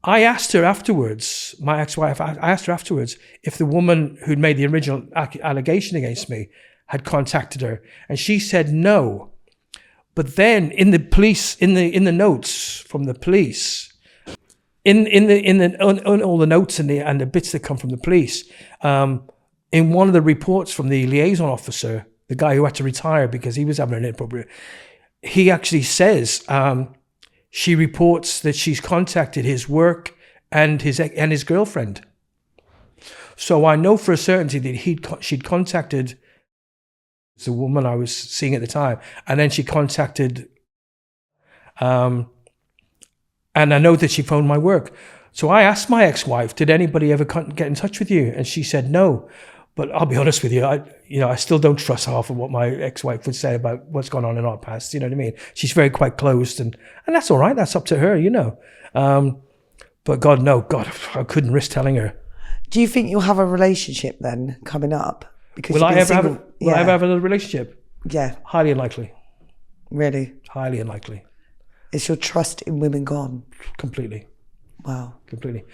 I asked her afterwards, my ex-wife, I asked her afterwards if the woman who'd made the original allegation against me had contacted her. And she said no. But then in the police, in the notes from the police, in all the notes and the bits that come from the police, in one of the reports from the liaison officer, the guy who had to retire because he was having an inappropriate, he actually says she reports that she's contacted his work and his girlfriend. So I know for a certainty that she'd contacted the woman I was seeing at the time, and then she contacted. And I know that she phoned my work. So I asked my ex-wife, did anybody ever get in touch with you? And she said no. But I'll be honest with you, I still don't trust half of what my ex-wife would say about what's gone on in our past. You know what I mean? She's very quite closed, and that's all right. That's up to her, you know. But God, I couldn't risk telling her.
Do you think you'll have a relationship then coming up? Because
Will I ever have a relationship?
Yeah.
Highly unlikely.
Really?
Highly unlikely.
Is your trust in women gone?
Completely.
Wow.
Completely.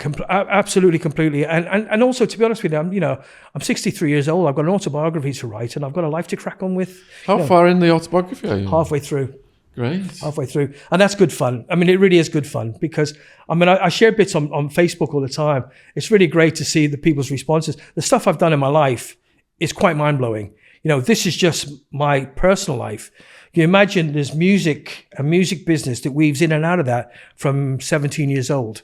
Absolutely, completely. And also, to be honest with you, I'm 63 years old. I've got an autobiography to write, and I've got a life to crack on with.
How far in the autobiography are you?
Halfway through.
Great.
Halfway through. And that's good fun. I mean, it really is good fun, because, I share bits on Facebook all the time. It's really great to see the people's responses. The stuff I've done in my life is quite mind-blowing. You know, this is just my personal life. You imagine there's a music business that weaves in and out of that from 17 years old,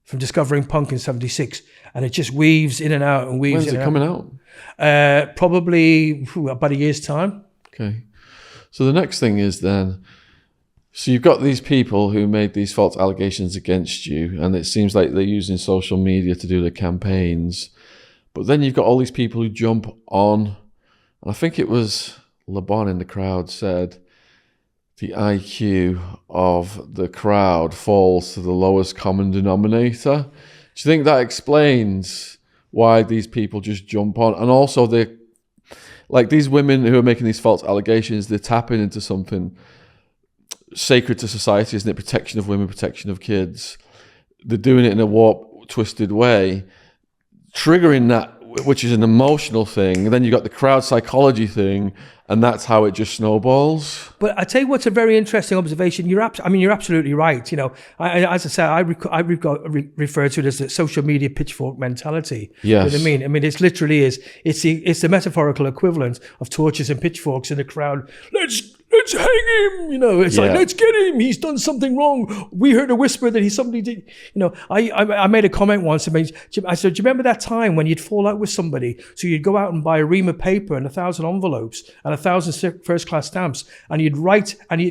from discovering punk in 76. And it just weaves in and out and weaves in and out.
When's it coming out?
Probably about a year's time.
Okay. So the next thing is then, so you've got these people who made these false allegations against you, and it seems like they're using social media to do their campaigns. But then you've got all these people who jump on, and I think it was Le Bon in the crowd said the IQ of the crowd falls to the lowest common denominator. Do you think that explains why these people just jump on? And also, like these women who are making these false allegations, they're tapping into something sacred to society, isn't it? Protection of women, protection of kids. They're doing it in a warped, twisted way, triggering that, which is an emotional thing. And then you've got the crowd psychology thing, and that's how it just snowballs.
But I tell you what's a very interesting observation. You're absolutely right. You know, as I say, I refer to it as the social media pitchfork mentality.
Yes.
You know what I mean? I mean, it's literally it's the metaphorical equivalent of torches and pitchforks in the crowd. Let's hang him. You know, it's like, let's get him. He's done something wrong. We heard a whisper that somebody did. You know, I made a comment once. I said, do you remember that time when you'd fall out with somebody? So you'd go out and buy a ream of paper and 1,000 envelopes and 1,000 first-class stamps, and you'd write and you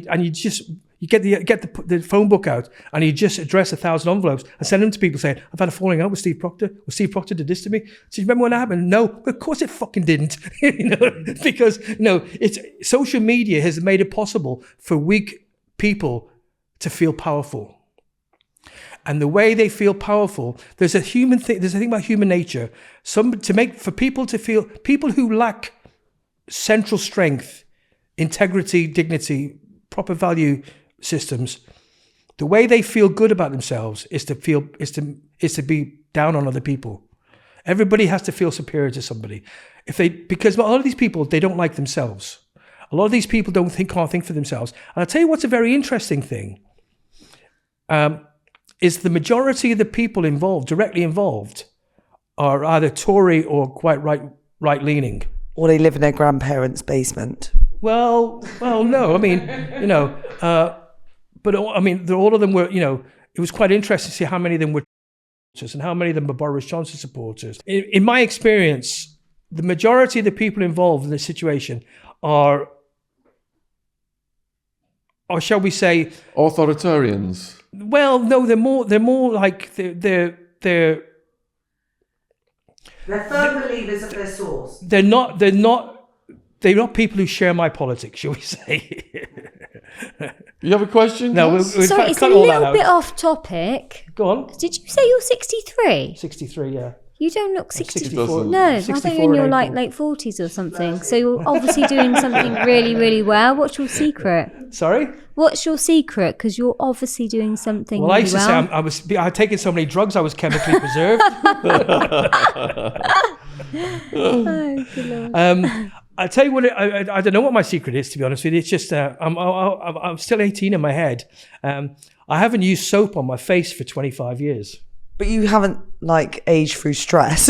get the phone book out, and you just address 1,000 envelopes and send them to people saying, I've had a falling out with Steve Proctor. Well, Steve Proctor did this to me. So you remember when that happened? No, of course it fucking didn't. You know, because it's social media has made it possible for weak people to feel powerful. And the way they feel powerful, there's a thing about human nature. People who lack central strength, integrity, dignity, proper value systems, the way they feel good about themselves is to be down on other people. Everybody has to feel superior to somebody. Because a lot of these people, they don't like themselves. A lot of these people can't think for themselves. And I'll tell you what's a very interesting thing. Is the majority of the people directly involved, are either Tory or quite right-leaning.
Or they live in their grandparents' basement.
Well, no. I mean, but I mean, all of them were, it was quite interesting to see how many of them were and how many of them were Boris Johnson supporters. In my experience, the majority of the people involved in this situation are, or shall we say,
authoritarians.
Well, no, they're more like they're
firm believers of their source.
They're not people who share my politics, shall we say?
You have a question?
No,
sorry, it's a little bit off topic.
Go on.
Did you say you're 63?
63, yeah.
You don't look
64.
No, I thought you were in your late 40s or something. So you're obviously doing something really, really well. What's your secret?
Sorry?
What's your secret? Because you're obviously doing something really well.
I used to say I had taken so many drugs I was chemically preserved.
Oh, good Lord.
I tell you what, I don't know what my secret is, to be honest with you. It's just I'm still 18 in my head. I haven't used soap on my face for 25 years.
But you haven't aged through stress.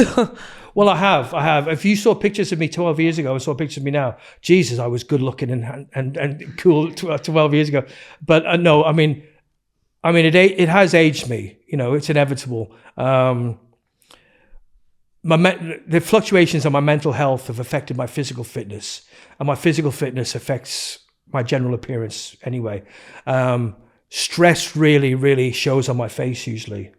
Well, I have. If you saw pictures of me 12 years ago and saw pictures of me now, Jesus, I was good looking and cool 12 years ago. But no, I mean, it has aged me. It's inevitable. The fluctuations on my mental health have affected my physical fitness, and my physical fitness affects my general appearance anyway. Stress really, really shows on my face usually.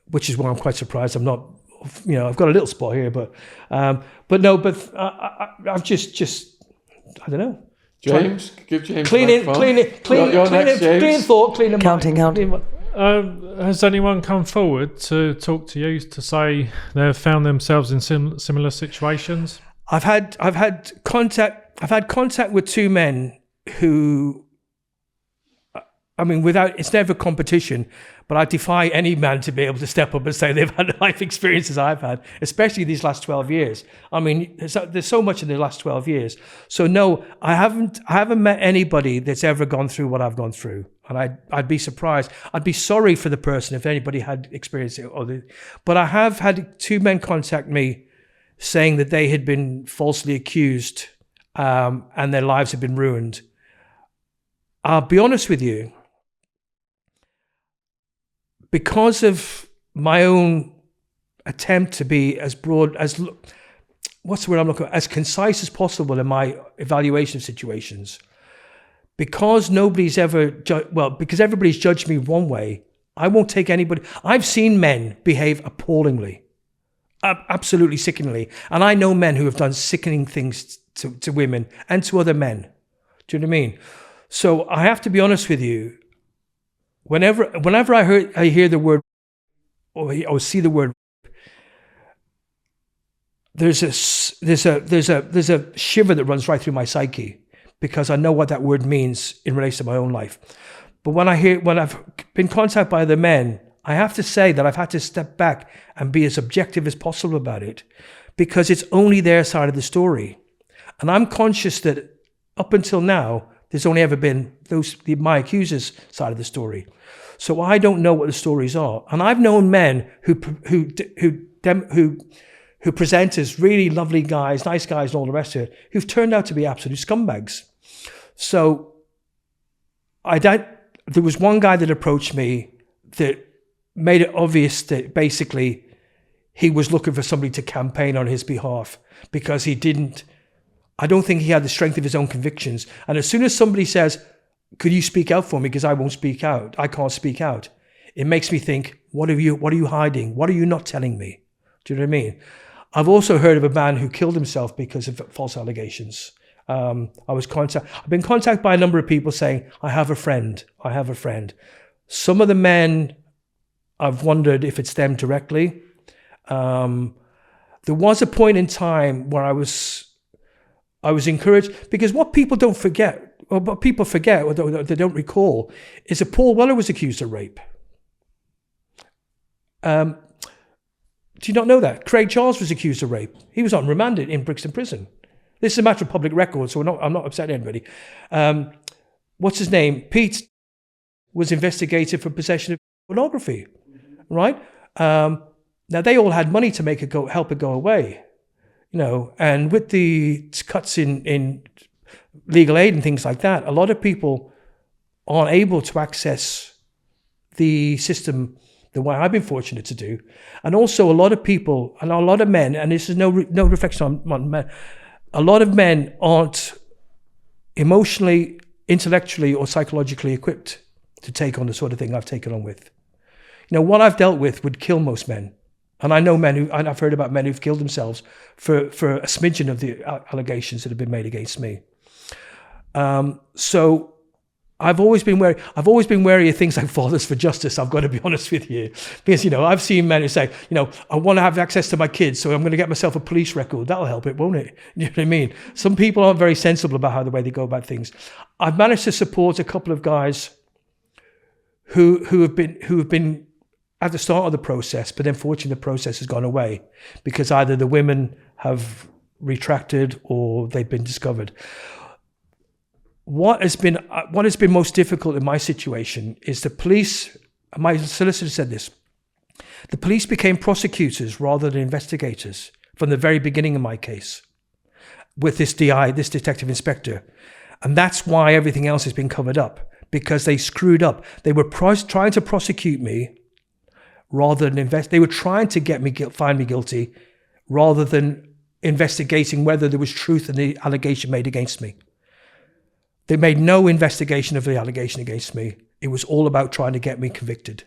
Which is why I'm quite surprised I'm not, I've got a little spot here, but I've just I don't know.
James, give James
clean thought, clean
Counting.
Has anyone come forward to talk to you to say they've found themselves in similar situations?
I've had contact with two men who, it's never competition, but I defy any man to be able to step up and say they've had life experiences I've had, especially these last 12 years. There's so much in the last 12 years. So no, I haven't met anybody that's ever gone through what I've gone through. And I'd be surprised. I'd be sorry for the person if anybody had experienced it. But I have had two men contact me saying that they had been falsely accused and their lives had been ruined. I'll be honest with you. Because of my own attempt to be as broad as, what's the word I'm looking for, as concise as possible in my evaluation of situations, because nobody's ever, because everybody's judged me one way, I won't take anybody. I've seen men behave appallingly, absolutely sickeningly. And I know men who have done sickening things to women and to other men. Do you know what I mean? So I have to be honest with you. Whenever I hear the word or see the word, there's a shiver that runs right through my psyche, because I know what that word means in relation to my own life. But when I've been contacted by other men, I have to say that I've had to step back and be as objective as possible about it, because it's only their side of the story. And I'm conscious that up until now, there's only ever been my accuser's side of the story. So I don't know what the stories are. And I've known men who present as really lovely guys, nice guys and all the rest of it, who've turned out to be absolute scumbags. So there was one guy that approached me that made it obvious that basically he was looking for somebody to campaign on his behalf, because I don't think he had the strength of his own convictions. And as soon as somebody says, could you speak out for me? Because I won't speak out. I can't speak out. It makes me think, what are you hiding? What are you not telling me? Do you know what I mean? I've also heard of a man who killed himself because of false allegations. I've been contacted by a number of people saying, I have a friend. Some of the men, I've wondered if it's them directly. There was a point in time where I was encouraged, because what people don't forget, or what people forget, or they don't recall, is that Paul Weller was accused of rape. Do you not know that? Craig Charles was accused of rape. He was on remanded in Brixton Prison. This is a matter of public record, so I'm not upsetting anybody. What's his name? Pete was investigated for possession of pornography, right? Now, they all had money to help it go away, and with the cuts in legal aid and things like that, a lot of people aren't able to access the system the way I've been fortunate to do. And also a lot of people, and a lot of men, and this is no reflection on men, a lot of men aren't emotionally, intellectually, or psychologically equipped to take on the sort of thing I've taken on with. What I've dealt with would kill most men. And I know men and I've heard about men who've killed themselves for a smidgen of the allegations that have been made against me. So I've always been wary of things like Fathers for Justice, I've got to be honest with you. Because, I've seen men who say, I want to have access to my kids, so I'm going to get myself a police record. That'll help it, won't it? You know what I mean? Some people aren't very sensible about the way they go about things. I've managed to support a couple of guys who have been at the start of the process, but unfortunately the process has gone away because either the women have retracted or they've been discovered. What has been most difficult in my situation is the police, my solicitor said this, the police became prosecutors rather than investigators from the very beginning of my case with this DI, this detective inspector. And that's why everything else has been covered up, because they screwed up. They were trying to prosecute me rather than they were trying to get me find me guilty rather than investigating whether there was truth in the allegation made against me. They made no investigation of the allegation against me. It was all about trying to get me convicted.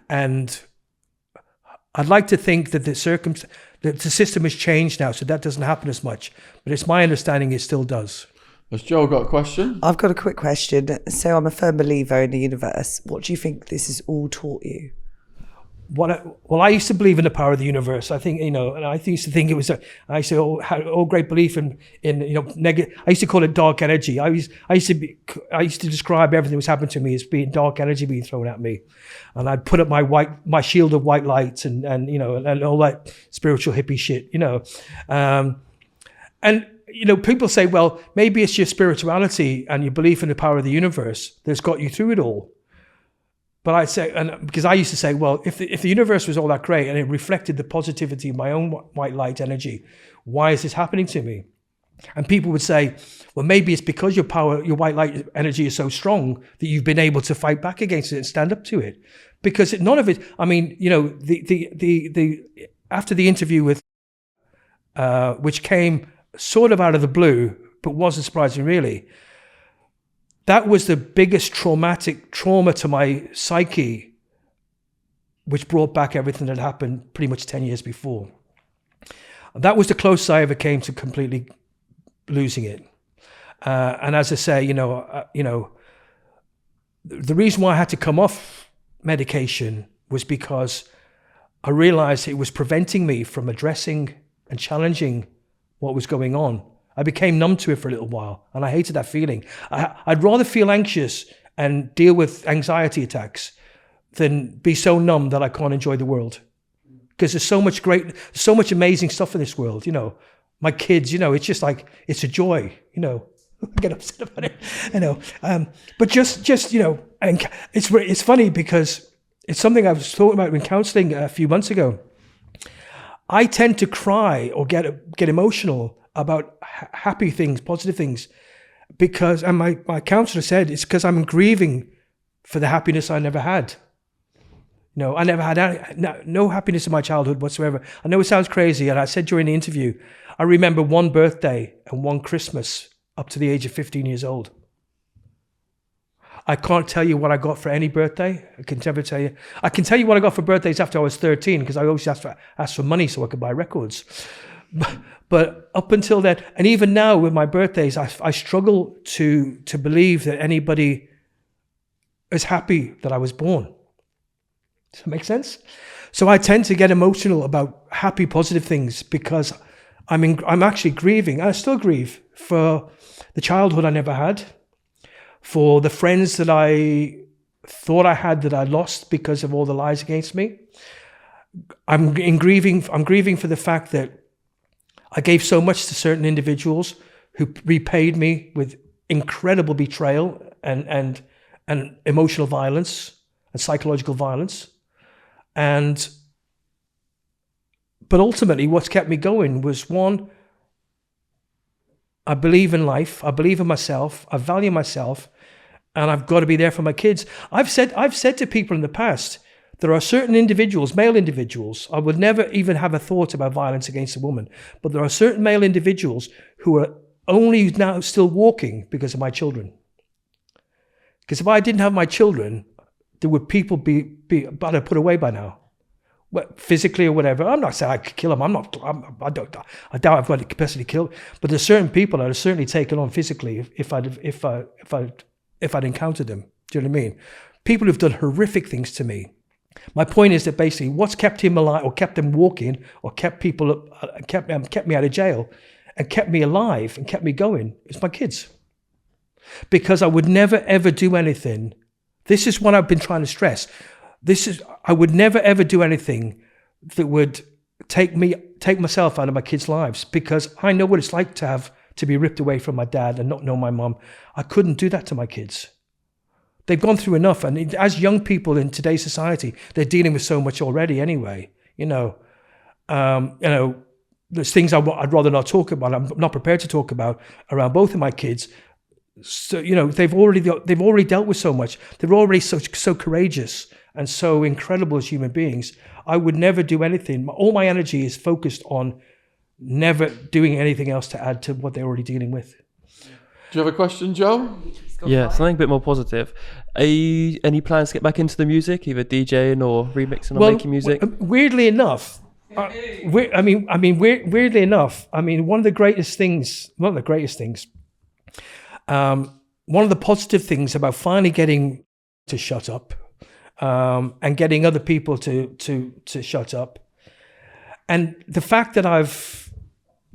And I'd like to think that the system has changed now, so that doesn't happen as much. But it's my understanding it still does.
Has Joe got a question?
I've got a quick question. So I'm a firm believer in the universe. What do you think this has all taught you?
I used to believe in the power of the universe. I think, and I used to think it was I used to have all great belief in negative. I used to call it dark energy. I used to describe everything that was happening to me as being dark energy being thrown at me, and I'd put up my shield of white light and all that spiritual hippie shit, and people say, well, maybe it's your spirituality and your belief in the power of the universe that's got you through it all. But I'd say, and because I used to say, well, if the universe was all that great and it reflected the positivity of my own white light energy, why is this happening to me? And people would say, well, maybe it's because your white light energy is so strong that you've been able to fight back against it and stand up to it. Because none of it, I mean, the after the interview with, which came sort of out of the blue, but wasn't surprising really, that was the biggest trauma to my psyche, which brought back everything that happened pretty much 10 years before. That was the closest I ever came to completely losing it. And as I say, the reason why I had to come off medication was because I realized it was preventing me from addressing and challenging what was going on. I became numb to it for a little while, and I hated that feeling. I'd rather feel anxious and deal with anxiety attacks than be so numb that I can't enjoy the world. Because there's so much amazing stuff in this world, My kids, it's just like, it's a joy, I get upset about it, But just and it's funny because it's something I was talking about in counselling a few months ago. I tend to cry or get emotional about happy things, positive things, because, and my counsellor said, it's because I'm grieving for the happiness I never had. I never had no happiness in my childhood whatsoever. I know it sounds crazy, and I said during the interview, I remember one birthday and one Christmas up to the age of 15 years old. I can't tell you what I got for any birthday. I can never tell you. I can tell you what I got for birthdays after I was 13, because I always asked for money so I could buy records. But up until then, and even now with my birthdays, I struggle to believe that anybody is happy that I was born. Does that make sense? So I tend to get emotional about happy, positive things because I'm actually grieving. I still grieve for the childhood I never had, for the friends that I thought I had that I lost because of all the lies against me. I'm grieving for the fact that I gave so much to certain individuals who repaid me with incredible betrayal and emotional violence and psychological violence. But ultimately what's kept me going was, one, I believe in life, I believe in myself, I value myself, and I've got to be there for my kids. I've said to people in the past, there are certain individuals, male individuals, I would never even have a thought about violence against a woman, but there are certain male individuals who are only now still walking because of my children. Because if I didn't have my children, there would people be better put away by now, physically or whatever. I'm not saying I could kill them. I doubt I've got the capacity to kill. But there's certain people I'd have certainly taken on physically if I'd encountered them. Do you know what I mean? People who've done horrific things to me. My point is that basically what's kept him alive or kept him walking or kept me out of jail and kept me alive and kept me going is my kids. Because I would never ever do anything. This is what I've been trying to stress. I would never ever do anything that would take myself out of my kids' lives, because I know what it's like to be ripped away from my dad and not know my mom. I couldn't do that to my kids. They've gone through enough, and as young people in today's society, they're dealing with so much already anyway. There's things I'd rather not talk about. I'm not prepared to talk about around both of my kids. So they've already dealt with so much. They're already so courageous and so incredible as human beings. I would never do anything. All my energy is focused on never doing anything else to add to what they're already dealing with.
Do you have a question, Joe?
Yeah, something a bit more positive. Any plans to get back into the music, either DJing or remixing or making music?
Weirdly enough, weirdly enough, one of the positive things about finally getting to shut up and getting other people to shut up, and the fact that I've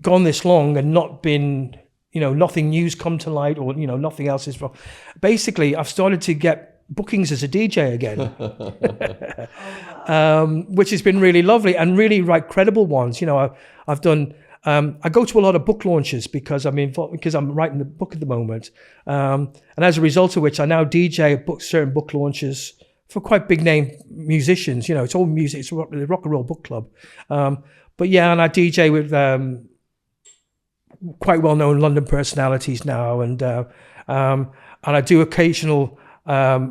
gone this long and not been, nothing new's come to light, or nothing else is wrong. Basically, I've started to get bookings as a DJ again, which has been really lovely and really credible ones. I've done. I go to a lot of book launches because I'm writing the book at the moment, and as a result of which, I now DJ at certain book launches for quite big name musicians. It's all music. It's a rock and roll book club. But yeah, and I DJ with quite well known London personalities now, and I do occasional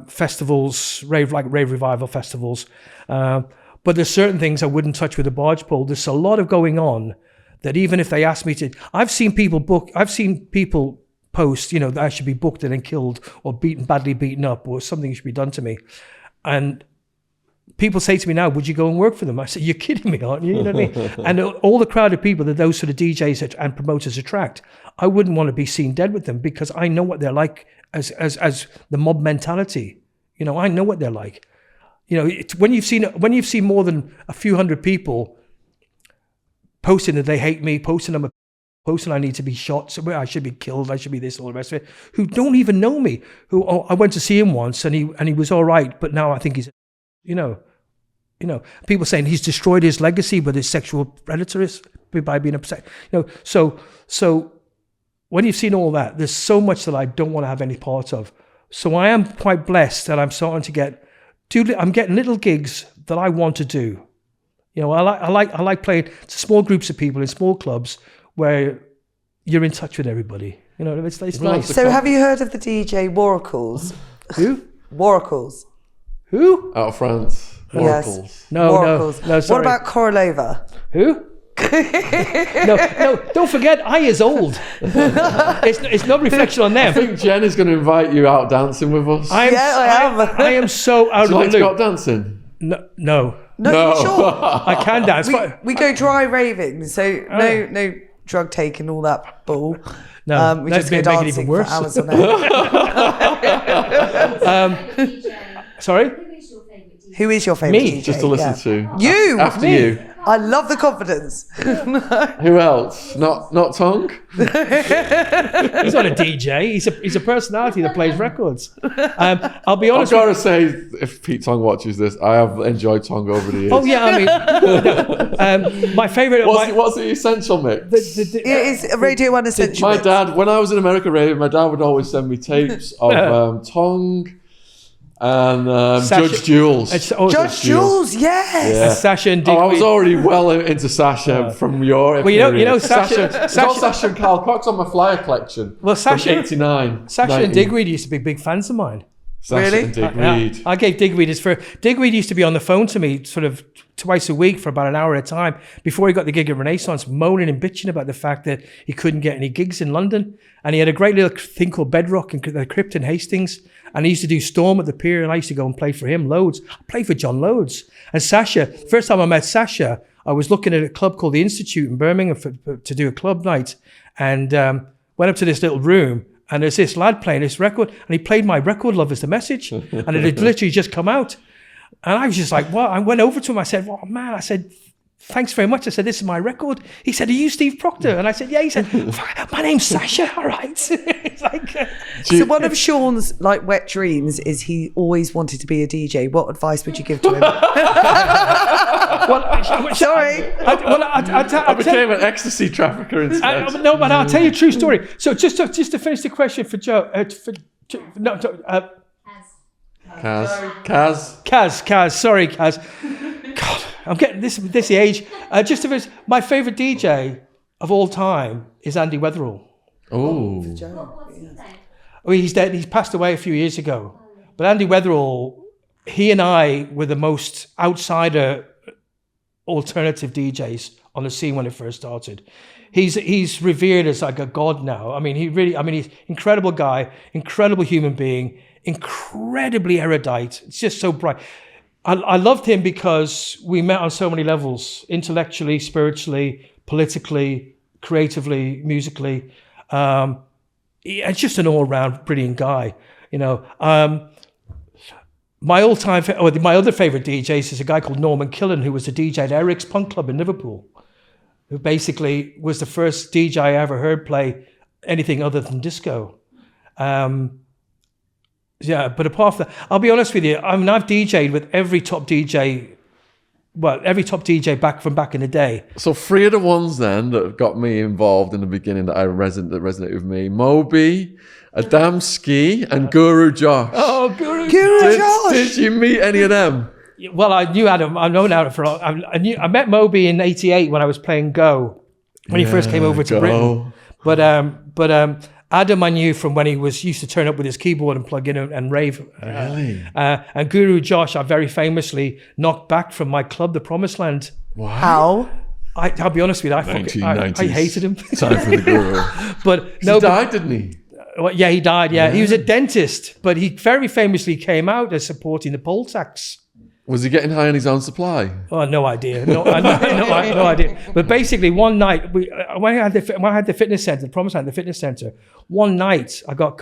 festivals, rave revival festivals. But there's certain things I wouldn't touch with a barge pole. There's a lot of going on that even if they ask me to, I've seen people post, that I should be booked and then killed or badly beaten up or something should be done to me. And people say to me now, would you go and work for them? I say, you're kidding me, aren't you? You know what I mean? And all the crowd of people that those sort of DJs and promoters attract, I wouldn't want to be seen dead with them, because I know what they're like as the mob mentality. I know what they're like. When you've seen more than a few hundred people posting that they hate me, posting I need to be shot, so I should be killed, I should be this, all the rest of it, who don't even know me, I went to see him once and he was all right, but now I think he's, people saying he's destroyed his legacy with his sexual predators by being upset. So when you've seen all that, there's so much that I don't want to have any part of. So I am quite blessed that I'm starting to I'm getting little gigs that I want to do. I like playing to small groups of people in small clubs where you're in touch with everybody. It's nice.
So have you heard of the DJ Waracles?
Who?
Waracles.
Who?
Out of France.
Yes.
Oracles.
No, sorry.
What about Koroleva?
Who? No, don't forget, I is old. It's no reflection on them.
I think Jen is going to invite you out dancing with us.
I am.
I am so out
Do you
of
like
the
to go
loop.
out dancing?
No.
No, sure.
I can dance.
We go dry raving, so no drug taking, all that bull.
No,
we
that'd
just go
make it even
dancing for
worse.
hours on end.
Sorry?
Who is your favourite
Me,
DJ?
Just to listen to.
You.
After
Me.
you.
I love the confidence.
Who else? Not Tongue?
He's not a DJ. He's a personality that plays records. I'll be
I've
honest
got
with
to say, if Pete Tongue watches this, I have enjoyed Tongue over the years.
Oh, yeah, I mean, my favourite...
What's the essential mix?
It is a Radio 1 essential.
My
mix.
dad, when I was in America raving, my dad would always send me tapes of Tongue and Judge Jules.
Judge Jules, yes.
Yeah.
Sasha and
Oh, I
Digweed.
was already well into Sasha from your
Well, you
period.
know Sasha-
It's all Sasha and Carl Cox on my flyer collection.
Well,
from
Sasha-
89.
Sasha
90.
and Digweed used to be big fans of mine.
Sasha
Really?
and Digweed.
I gave Digweed his first... Digweed used to be on the phone to me sort of twice a week for about an hour at a time before he got the gig at Renaissance, moaning and bitching about the fact that he couldn't get any gigs in London. And he had a great little thing called Bedrock and the Crypt in Hastings. And he used to do Storm at the Pier, and I used to go and play for him loads. I played for John loads. And Sasha, first time I met Sasha, I was looking at a club called The Institute in Birmingham to do a club night. And went up to this little room, and there's this lad playing this record, and he played my record, Love Is the Message. And it had literally just come out. And I was just like, what? I went over to him, I said, oh man, I said, thanks very much. I said, this is my record. He said, are you Steve Proctor? And I said, yeah. He said, my name's Sasha, all right. It's like,
So one of Sean's like wet dreams is he always wanted to be a DJ. What advice would you give to him? Sorry.
I became an ecstasy trafficker instead.
No, but I'll tell you a true story. So just to finish the question for Joe, Kaz, sorry, Kaz. God, I'm getting this age. Just to finish, my favourite DJ of all time is Andy Weatherall.
Oh.
Oh, he's dead. He's passed away a few years ago. But Andy Weatherall, he and I were the most outsider alternative DJs on the scene when it first started. He's revered as like a god now. I mean, he's an incredible guy, incredible human being, incredibly erudite. It's just so bright. I loved him because we met on so many levels, intellectually, spiritually, politically, creatively, musically. He's just an all-round brilliant guy, you know. My other favourite DJs is a guy called Norman Killen, who was a DJ at Eric's Punk Club in Liverpool, who basically was the first DJ I ever heard play anything other than disco. Yeah, but apart from that, I'll be honest with you. I mean, I've DJed with every top DJ back in the day.
So three of the ones then that got me involved in the beginning that resonated with me: Moby, Adamski, and Guru Josh.
Oh, Guru
Josh!
Did you meet any of them?
Well, I knew Adam. I've known Adam for. I met Moby in '88 when I was playing Go, when he first came over to Britain. But Adam I knew from when he used to turn up with his keyboard and plug in and rave.
Really?
And Guru Josh, I very famously knocked back from my club, The Promised Land.
Wow.
How?
I'll be honest with you, I hated him.
Time for the Guru.
But
He died, didn't he?
Well, yeah, he died. Yeah, he was a dentist, but he very famously came out as supporting the poll tax.
Was he getting high on his own supply?
Oh, no idea. No idea. But basically, one night when I had the fitness center, the Promised Land, the fitness center. One night I got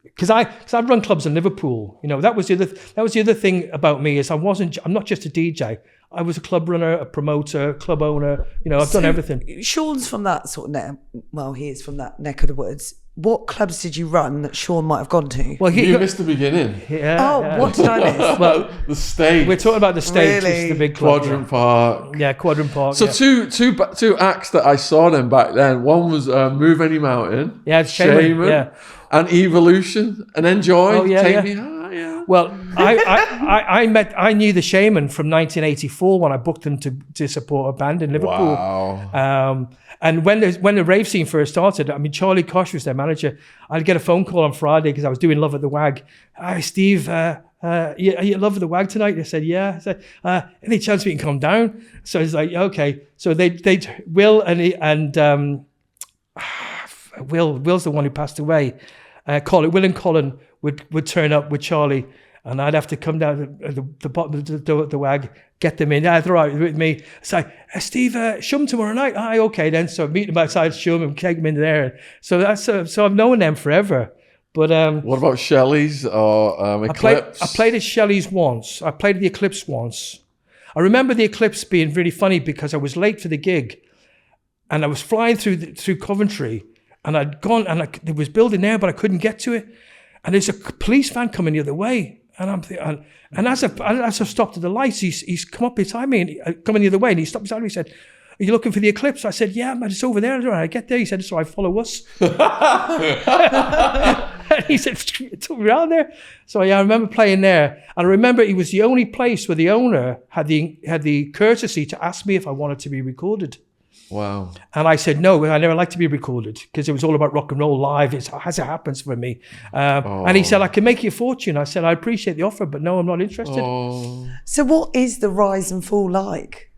because I run clubs in Liverpool. You know, that was the other thing about me is I'm not just a DJ. I was a club runner, a promoter, club owner. You know, I've done everything.
Sean's from that sort of he is from that neck of the woods. What clubs did you run that Sean might have gone to?
Well,
You missed the beginning.
Yeah.
What did I miss?
Well,
The stage.
we're talking about the stage.
Really?
It's the big club.
Quadrant Park.
Yeah, Quadrant Park.
So
yeah.
two acts that I saw them back then. One was Move Any Mountain.
Yeah, it's Shaman, yeah.
And Evolution and Enjoy.
Oh, yeah,
Take
yeah.
Me Higher.
Well, I knew the Shaman from 1984 when I booked them to support a band in Liverpool.
Wow.
And when the rave scene first started, I mean, Charlie Kosh was their manager. I'd get a phone call on Friday because I was doing Love at the Wag. Hi, Steve, are you at Love at the Wag tonight? They said, yeah. I said, any chance we can come down? So it's like, okay. So Will's the one who passed away. Will and Colin would turn up with Charlie, And I'd have to come down to the bottom of the wag, get them in. Yeah, they're all right with me. Say, Steve, Shum tomorrow night. Aye, okay then. So I meet them outside Shum and take them in there. So that's so I've known them forever. But
what about Shelley's or Eclipse?
I played at Shelley's once. I played at the Eclipse once. I remember the Eclipse being really funny because I was late for the gig, and I was flying through Coventry, and I'd gone and there was building there, but I couldn't get to it. And there's a police van coming the other way. And I'm thinking, and as I stopped at the lights, he's come up beside me and coming the other way, and he stopped beside me. He said, "Are you looking for the Eclipse?" I said, "Yeah, man, it's over there." And I get there. He said, "So I follow us." And he said, "It took me around there." So yeah, I remember playing there, and I remember it was the only place where the owner had the courtesy to ask me if I wanted to be recorded.
Wow.
And I said, no, I never like to be recorded because it was all about rock and roll live. It's as it happens for me. And he said, I can make you a fortune. I said, I appreciate the offer, but no, I'm not interested.
So what is the rise and fall like?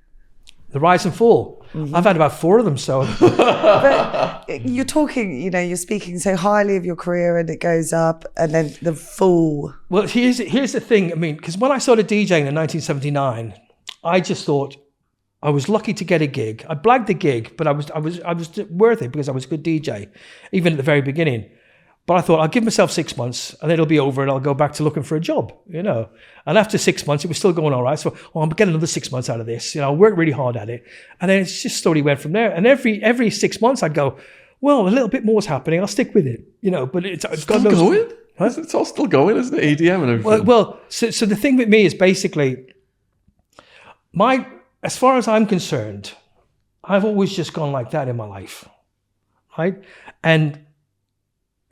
The rise and fall. I've had about 4 of them. So,
But you're talking, you're speaking so highly of your career and it goes up and then the fall.
well, here's the thing. I mean, because when I started DJing in 1979, I just thought, I was lucky to get a gig. I blagged the gig, but I was worth it because I was a good DJ, even at the very beginning. But I thought I'll give myself 6 months and it'll be over and I'll go back to looking for a job, And after 6 months, it was still going all right. So I'm getting another 6 months out of this. I worked really hard at it, and then it's just slowly went from there. And every 6 months, I'd go, well, a little bit more is happening. I'll stick with it, But it's
still going. Huh? It's all still going, isn't it? EDM and everything.
Well, so the thing with me is basically as far as I'm concerned, I've always just gone like that in my life, right? And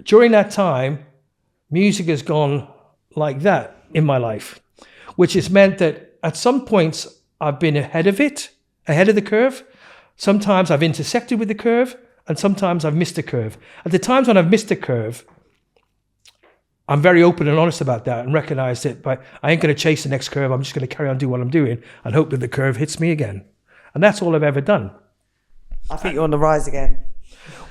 during that time, music has gone like that in my life, which has meant that at some points I've been ahead of the curve. Sometimes I've intersected with the curve, and sometimes I've missed the curve. At the times when I've missed the curve, I'm very open and honest about that and recognize that, but I ain't going to chase the next curve. I'm just going to carry on doing what I'm doing and hope that the curve hits me again. And that's all I've ever done.
I think you're on the rise again.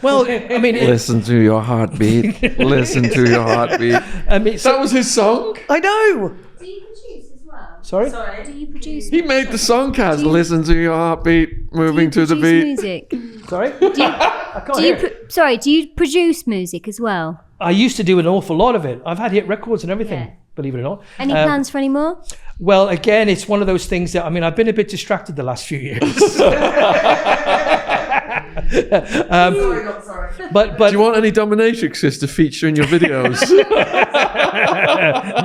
Well, I mean...
Listen to your heartbeat. Listen to your heartbeat.
I mean,
That was his song?
I know.
Do you produce as well?
Sorry?
Do you produce?
He made the song, Kaz. Listen to your heartbeat, moving to the beat.
Music?
Sorry? I can't hear.
Do you produce music as well?
I used to do an awful lot of it. I've had hit records and everything,
Yeah.
believe it or not.
Any plans for any more?
Well, again, it's one of those things that, I've been a bit distracted the last few years.
Sorry.
But
Do you want any dominatrixes to feature in your videos?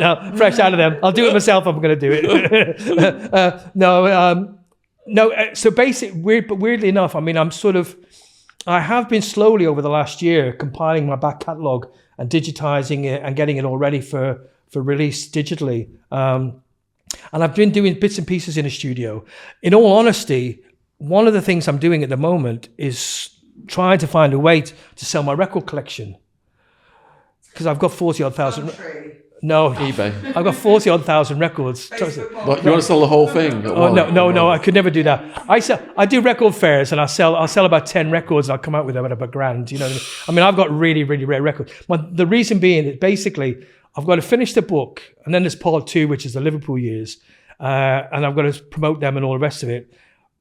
no, fresh out of them. I'll do it myself. I'm going to do it. No. So weirdly enough, I have been slowly over the last year compiling my back catalogue and digitizing it and getting it all ready for release digitally. And I've been doing bits and pieces in a studio. In all honesty, one of the things I'm doing at the moment is trying to find a way to sell my record collection. Because I've got 40-odd thousand... No,
eBay.
I've got 40-odd thousand records.
What, you want to sell the whole thing?
Oh, no, I could never do that. I do record fairs and I'll sell about 10 records and I'll come out with them at about £1,000. You know what I mean? I've got really, really rare records. The reason being that basically I've got to finish the book and then there's part 2, which is the Liverpool years. And I've got to promote them and all the rest of it.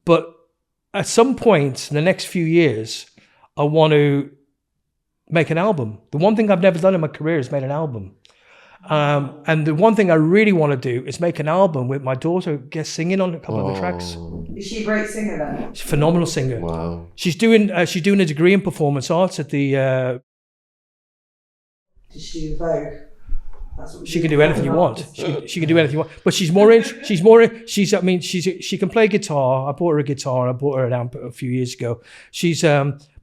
But at some point in the next few years, I want to make an album. The one thing I've never done in my career is made an album. And the one thing I really want to do is make an album with my daughter guest singing on a couple of the tracks.
Is she a great singer then?
She's a phenomenal singer.
Wow.
She's doing a degree in performance arts at the...
Did she do Vogue? That's what
She can do anything you want. She can do anything you want. But she can play guitar. I bought her a guitar and I bought her an amp a few years ago.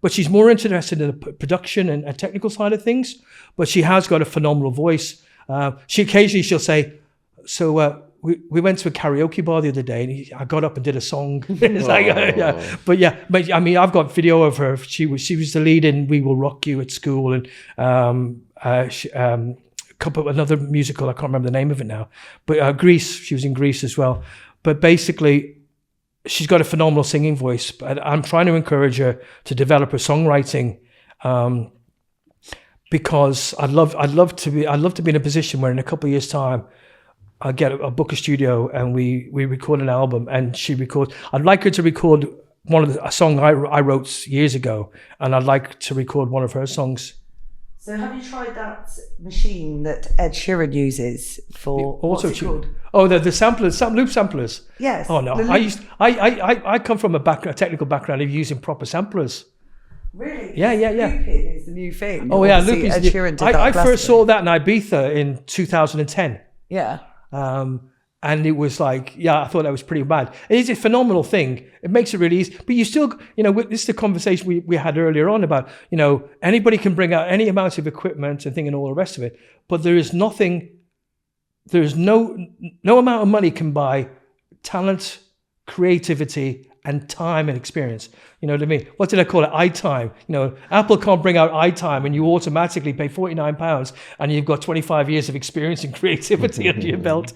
But she's more interested in the production and technical side of things. But she has got a phenomenal voice. She'll say, so we went to a karaoke bar the other day and I got up and did a song. It's But I've got video of her. She was the lead in We Will Rock You at school and another musical, I can't remember the name of it now, but Grease, she was in Grease as well. But basically, she's got a phenomenal singing voice. But I'm trying to encourage her to develop her songwriting, because I'd love to be in a position where in a couple of years' time, I get a book a studio and we record an album, and she records. I'd like her to record a song I wrote years ago, and I'd like to record one of her songs.
So have you tried that machine that Ed Sheeran uses for
Also,
what's it called?
oh, the samplers, loop samplers.
Yes.
Oh no, I come from a technical background of using proper samplers.
Really?
Yeah.
Looping is the new thing.
Oh yeah,
Obviously,
looping.
Ed Sheeran did that
I
at
first saw
Glastonbury.
that in Ibiza in 2010.
Yeah.
And it was like, yeah, I thought that was pretty bad. It is a phenomenal thing. It makes it really easy. But you still, this is the conversation we had earlier on about, anybody can bring out any amount of equipment and all the rest of it. But there is no amount of money can buy talent, creativity, and time and experience. You know what I mean? What did I call it? iTime. Apple can't bring out iTime and you automatically pay £49 and you've got 25 years of experience and creativity under your belt.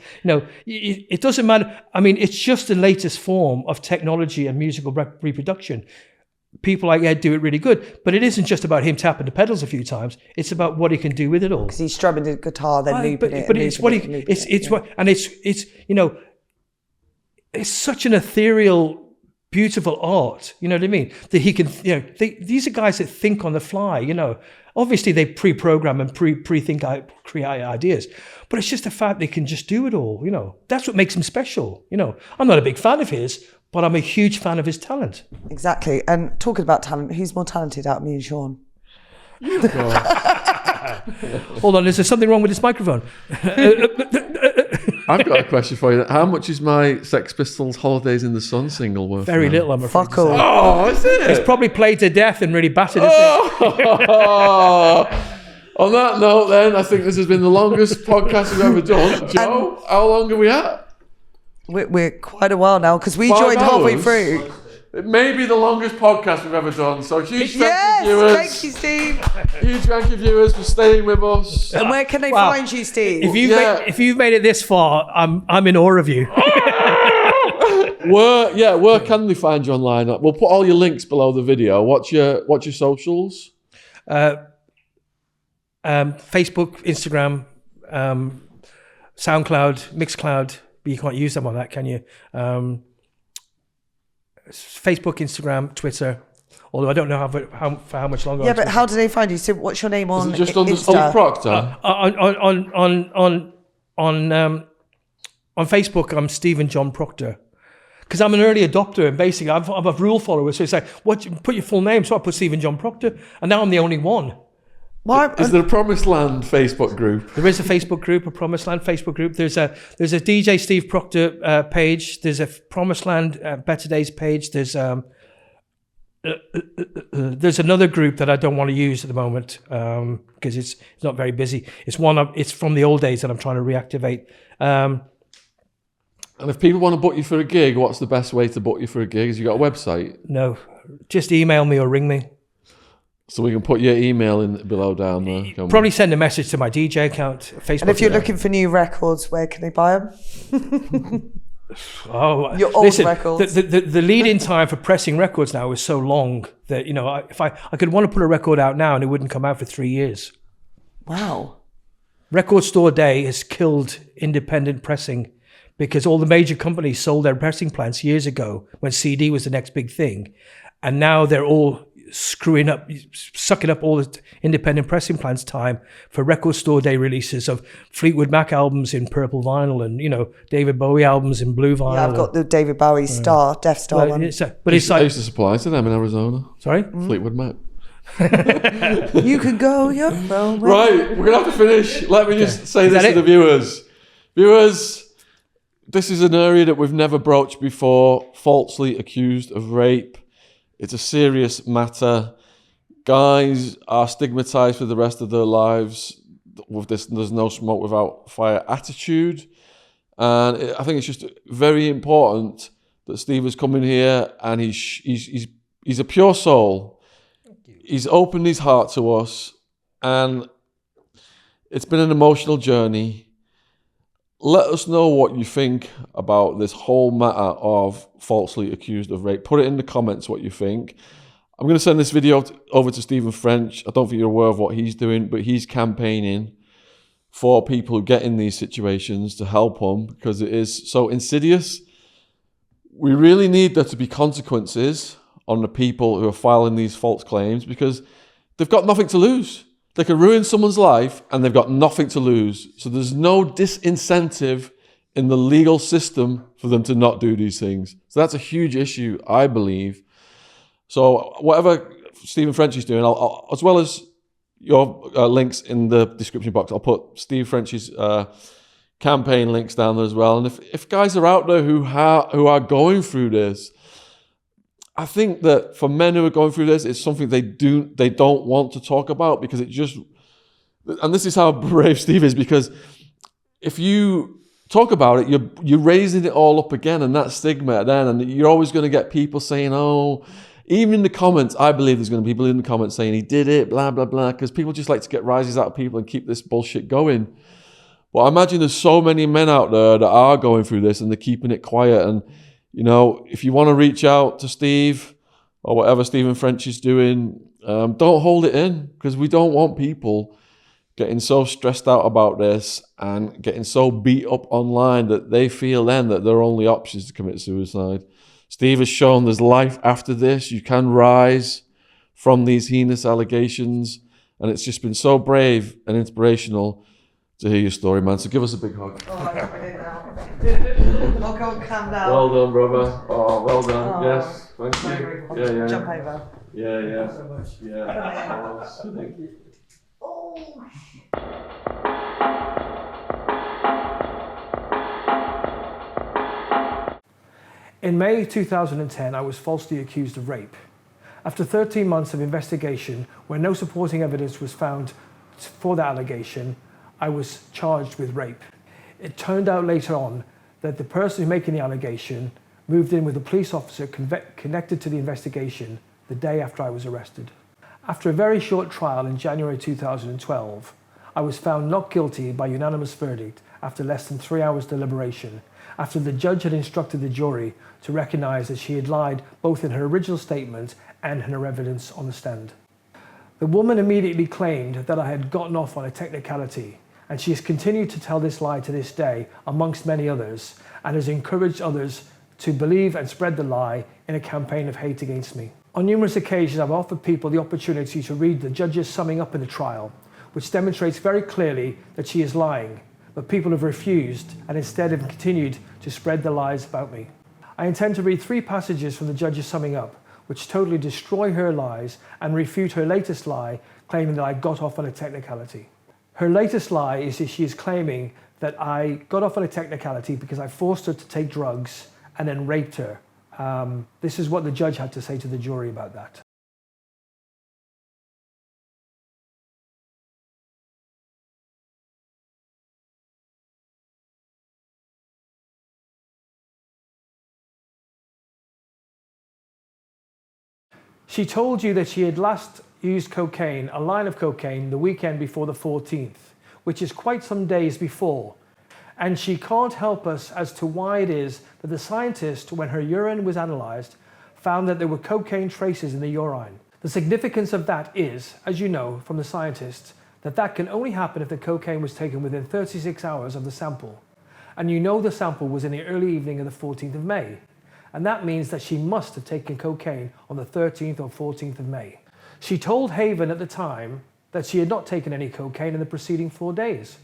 It doesn't matter. I mean, it's just the latest form of technology and musical reproduction. People like Ed do it really good, but it isn't just about him tapping the pedals a few times. It's about what he can do with it all.
Because he's strumming the guitar, then looping it.
But it's what it's such an ethereal, beautiful art, you know what I mean? That he can, these are guys that think on the fly, Obviously they pre-program and pre-think out, create ideas, but it's just the fact they can just do it all, That's what makes him special, I'm not a big fan of his, but I'm a huge fan of his talent.
Exactly. And talking about talent, who's more talented out of me and Sean?
Hold on, is there something wrong with this microphone?
I've got a question for you. How much is my Sex Pistols Holidays in the Sun single worth?
Very
now?
little, I'm afraid.
Fuck all.
Oh, is it?
It's probably played to death and really battered, isn't it?
On that note, then, I think this has been the longest podcast we've ever done. Joe, how long are we at?
We're quite a while now because we
5
joined halfway
hours?
through.
It may be the longest podcast we've ever done. So huge thank
Yes,
you, viewers.
thank you, Steve.
Huge thank you, viewers, for staying with us.
And where can they
Wow.
find you, Steve?
If you've made it this far, I'm in awe of you.
Where can they find you online? We'll put all your links below the video. What's your socials?
Facebook, Instagram, SoundCloud, Mixcloud, but you can't use them on that, can you? Facebook, Instagram, Twitter. Although I don't know for how much longer.
Yeah, but how do they find you? So what's your name on
Is it just under Steve
Insta?
Proctor?
On Facebook, I'm Stephen John Proctor. Because I'm an early adopter, and basically I'm a rule follower. So it's like, put your full name. So I put Stephen John Proctor, and now I'm the only one.
Why?
Is there a Promised Land Facebook group?
There is a Facebook group, a Promised Land Facebook group. There's a DJ Steve Proctor page. There's a Promised Land Better Days page. There's another group that I don't want to use at the moment because it's not very busy. It's from the old days that I'm trying to reactivate.
And if people want to book you for a gig, what's the best way to book you for a gig? Has you got a website?
No, just email me or ring me.
So we can put your email in below down there.
Probably send a message to my DJ account, Facebook.
And if you're looking for new records, where can they buy them?
Oh,
Your old
listen,
records.
The lead-in time for pressing records now is so long that if I could want to put a record out now and it wouldn't come out for 3 years.
Wow.
Record Store Day has killed independent pressing because all the major companies sold their pressing plants years ago when CD was the next big thing, and now they're all sucking up all the independent pressing plants' time for Record Store Day releases of Fleetwood Mac albums in purple vinyl and David Bowie albums in blue vinyl.
Yeah, I've got the David Bowie Death Star one.
I used to supply to them in Arizona.
Sorry?
Fleetwood Mac.
You can go your own way.
Right, we're going to have to finish. Let me just say this to the viewers. Viewers, this is an area that we've never broached before. Falsely accused of rape. It's a serious matter. Guys are stigmatized for the rest of their lives with this "there's no smoke without fire" attitude. And I think it's just very important that Steve has come in here and he's a pure soul. He's opened his heart to us, and it's been an emotional journey. Let us know what you think about this whole matter of falsely accused of rape. Put it in the comments what you think. I'm going to send this video over to Stephen French. I don't think you're aware of what he's doing, but he's campaigning for people who get in these situations to help them, because it is so insidious. We really need there to be consequences on the people who are filing these false claims, because they've got nothing to lose. They can ruin someone's life and they've got nothing to lose. So there's no disincentive in the legal system for them to not do these things. So that's a huge issue, I believe. So whatever Stephen Frenchie's doing, I'll, as well as your links in the description box, I'll put Steve Frenchie's campaign links down there as well. And if guys are out there who are going through this, I think that for men who are going through this, it's something they don't want to talk about, because it just, and this is how brave Steve is, because if you talk about it, you're raising it all up again, and that stigma then, and you're always going to get people saying, oh, even in the comments, I believe there's going to be people in the comments saying he did it, blah, blah, blah, because people just like to get rises out of people and keep this bullshit going. But I imagine there's so many men out there that are going through this and they're keeping it quiet. And, you know, if you want to reach out to Steve or whatever Stephen French is doing, don't hold it in, because we don't want people getting so stressed out about this and getting so beat up online that they feel then that their only option is to commit suicide. Steve has shown there's life after this. You can rise from these heinous allegations. And it's just been so brave and inspirational to hear your story, man. So give us a big hug.
Oh, I got it now. I'll go and calm down.
Well done, brother. Oh, well done.
Oh.
Yes, thank you. Yeah.
Jump over.
Yeah.
Thank you so much.
Yeah. Oh, thank you.
In May 2010, I was falsely accused of rape. After 13 months of investigation, where no supporting evidence was found for that allegation, I was charged with rape. It turned out later on that the person making the allegation moved in with a police officer connected to the investigation the day after I was arrested. After a very short trial in January 2012, I was found not guilty by unanimous verdict after less than 3 hours deliberation, after the judge had instructed the jury to recognise that she had lied both in her original statement and in her evidence on the stand. The woman immediately claimed that I had gotten off on a technicality, and she has continued to tell this lie to this day, amongst many others, and has encouraged others to believe and spread the lie in a campaign of hate against me. On numerous occasions, I've offered people the opportunity to read the judge's summing up in the trial, which demonstrates very clearly that she is lying, but people have refused and instead have continued to spread the lies about me. I intend to read 3 passages from the judge's summing up, which totally destroy her lies and refute her latest lie, claiming that I got off on a technicality. Her latest lie is that she is claiming that I got off on a technicality because I forced her to take drugs and then raped her. This is what the judge had to say to the jury about that. She told you that she had last used cocaine, a line of cocaine, the weekend before the 14th, which is quite some days before. And she can't help us as to why it is that the scientist, when her urine was analysed, found that there were cocaine traces in the urine. The significance of that is, as you know from the scientists, that can only happen if the cocaine was taken within 36 hours of the sample. And you know the sample was in the early evening of the 14th of May. And that means that she must have taken cocaine on the 13th or 14th of May. She told Haven at the time that she had not taken any cocaine in the preceding 4 days.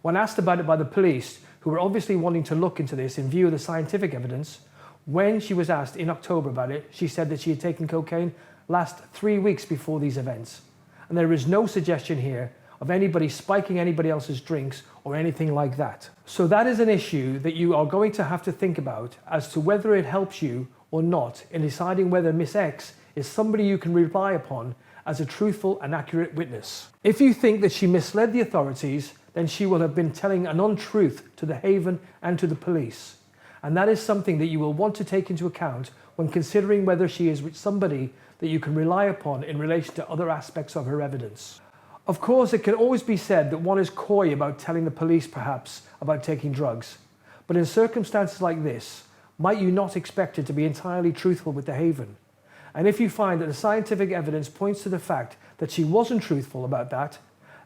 When asked about it by the police, who were obviously wanting to look into this in view of the scientific evidence, when she was asked in October about it, she said that she had taken cocaine last 3 weeks before these events. And there is no suggestion here of anybody spiking anybody else's drinks or anything like that. So that is an issue that you are going to have to think about as to whether it helps you or not in deciding whether Miss X is somebody you can rely upon as a truthful and accurate witness. If you think that she misled the authorities, then she will have been telling an untruth to the Haven and to the police. And that is something that you will want to take into account when considering whether she is with somebody that you can rely upon in relation to other aspects of her evidence. Of course, it can always be said that one is coy about telling the police, perhaps, about taking drugs. But in circumstances like this, might you not expect her to be entirely truthful with the Haven? And if you find that the scientific evidence points to the fact that she wasn't truthful about that,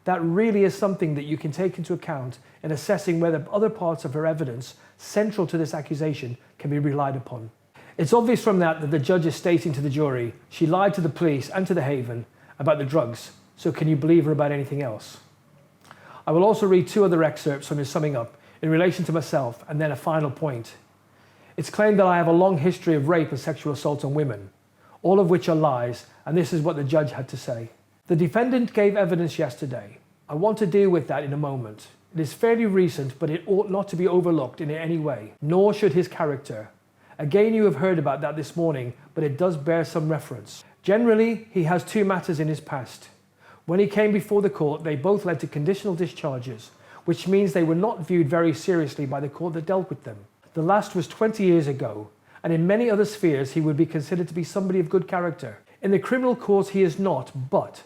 That really is something that you can take into account in assessing whether other parts of her evidence central to this accusation can be relied upon. It's obvious from that the judge is stating to the jury she lied to the police and to the Haven about the drugs, so can you believe her about anything else? I will also read 2 other excerpts from his summing up in relation to myself, and then a final point. It's claimed that I have a long history of rape and sexual assault on women, all of which are lies, and this is what the judge had to say. The defendant gave evidence yesterday. I want to deal with that in a moment. It is fairly recent, but it ought not to be overlooked in any way, nor should his character. Again, you have heard about that this morning, but it does bear some reference. Generally, he has 2 matters in his past. When he came before the court, they both led to conditional discharges, which means they were not viewed very seriously by the court that dealt with them. The last was 20 years ago, and in many other spheres he would be considered to be somebody of good character. In the criminal court he is not, but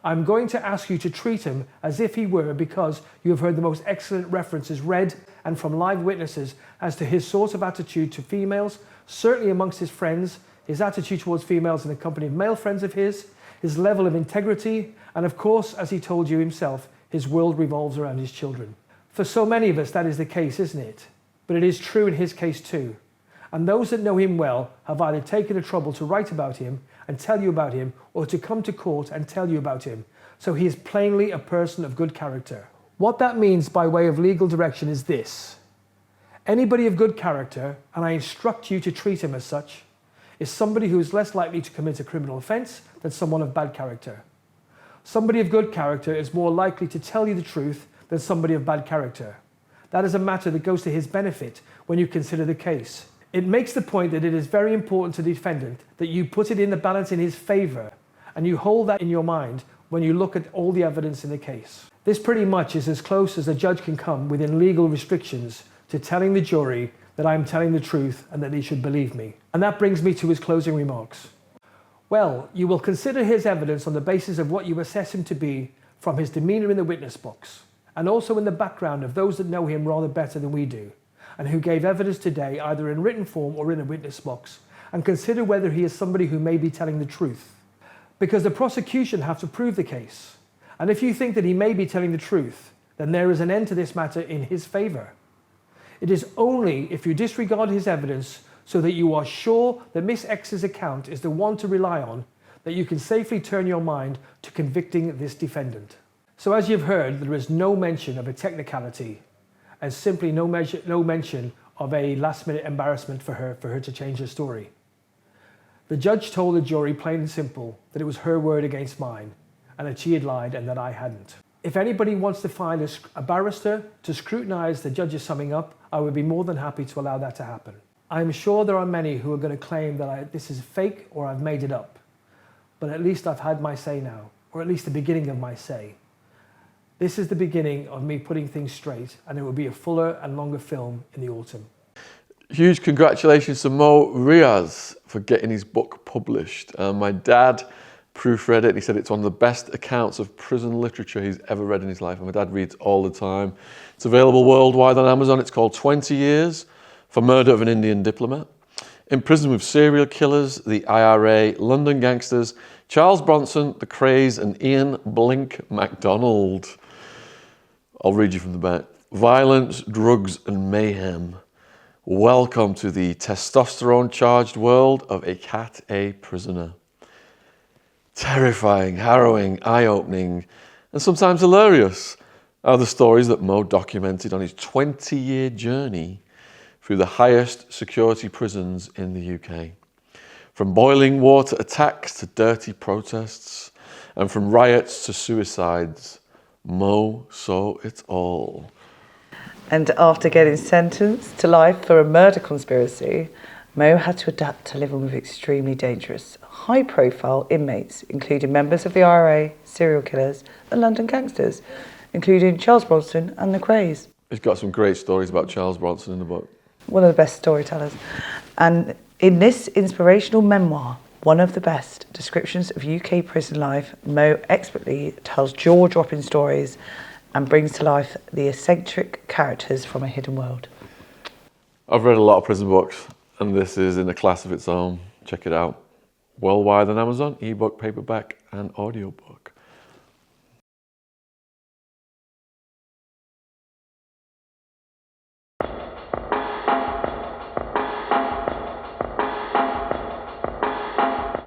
I'm going to ask you to treat him as if he were, because you have heard the most excellent references read and from live witnesses as to his sort of attitude to females, certainly amongst his friends, his attitude towards females in the company of male friends of his level of integrity, and of course, as he told you himself, his world revolves around his children. For so many of us that is the case, isn't it? But it is true in his case too. And those that know him well have either taken the trouble to write about him and tell you about him, or to come to court and tell you about him. So he is plainly a person of good character. What that means by way of legal direction is this. Anybody of good character, and I instruct you to treat him as such, is somebody who is less likely to commit a criminal offence than someone of bad character. Somebody of good character is more likely to tell you the truth than somebody of bad character. That is a matter that goes to his benefit when you consider the case. It makes the point that it is very important to the defendant that you put it in the balance in his favour, and you hold that in your mind when you look at all the evidence in the case. This pretty much is as close as a judge can come within legal restrictions to telling the jury that I am telling the truth and that they should believe me. And that brings me to his closing remarks. Well, you will consider his evidence on the basis of what you assess him to be from his demeanour in the witness box, and also in the background of those that know him rather better than we do, and who gave evidence today either in written form or in a witness box, and consider whether he is somebody who may be telling the truth. Because the prosecution have to prove the case, and if you think that he may be telling the truth, then there is an end to this matter in his favour. It is only if you disregard his evidence so that you are sure that Miss X's account is the one to rely on that you can safely turn your mind to convicting this defendant. So as you've heard, there is no mention of a technicality, and simply no mention of a last-minute embarrassment for her to change her story. The judge told the jury plain and simple that it was her word against mine, and that she had lied and that I hadn't. If anybody wants to find a barrister to scrutinise the judge's summing up, I would be more than happy to allow that to happen. I am sure there are many who are going to claim that this is fake or I've made it up, but at least I've had my say now, or at least the beginning of my say. This is the beginning of me putting things straight, and it will be a fuller and longer film in the autumn.
Huge congratulations to Mo Riaz for getting his book published. My dad proofread it and he said it's one of the best accounts of prison literature he's ever read in his life. And my dad reads all the time. It's available worldwide on Amazon. It's called 20 Years for Murder of an Indian Diplomat. In prison with serial killers, the IRA, London gangsters, Charles Bronson, the Krays, and Ian Blink MacDonald. I'll read you from the back. Violence, drugs, and mayhem. Welcome to the testosterone-charged world of a Cat A prisoner. Terrifying, harrowing, eye-opening, and sometimes hilarious are the stories that Mo documented on his 20-year journey through the highest security prisons in the UK. From boiling water attacks to dirty protests, and from riots to suicides, Mo saw it all.
And after getting sentenced to life for a murder conspiracy, Mo had to adapt to living with extremely dangerous, high-profile inmates, including members of the IRA, serial killers, and London gangsters, including Charles Bronson and the Krays.
He's got some great stories about Charles Bronson in the book.
One of the best storytellers. And in this inspirational memoir, one of the best descriptions of UK prison life, Mo expertly tells jaw-dropping stories and brings to life the eccentric characters from a hidden world.
I've read a lot of prison books, and this is in a class of its own. Check it out. Worldwide on Amazon, ebook, paperback, and audiobook.